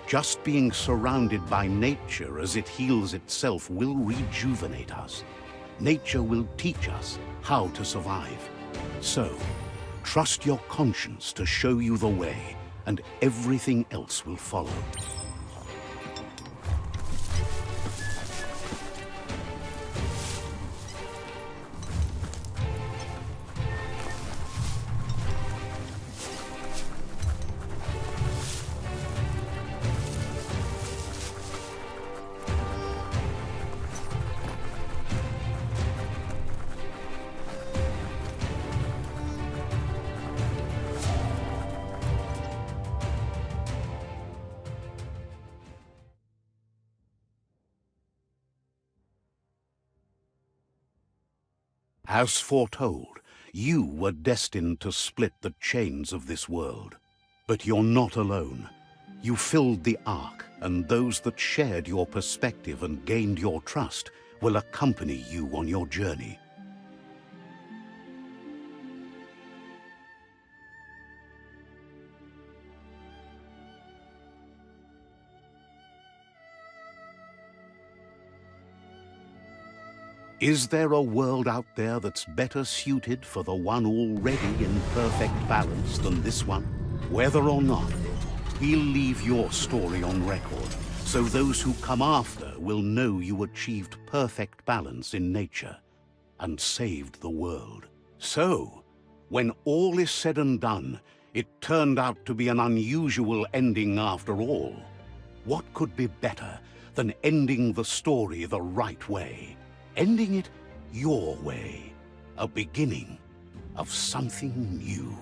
Just being surrounded by nature as it heals itself will rejuvenate us. Nature will teach us how to survive. So, trust your conscience to show you the way, and everything else will follow. As foretold, you were destined to split the chains of this world. But you're not alone. You filled the Ark, and those that shared your perspective and gained your trust will accompany you on your journey. Is there a world out there that's better suited for the one already in perfect balance than this one? Whether or not, we'll leave your story on record, so those who come after will know you achieved perfect balance in nature and saved the world. So, when all is said and done, it turned out to be an unusual ending after all. What could be better than ending the story the right way? Ending it your way, a beginning of something new.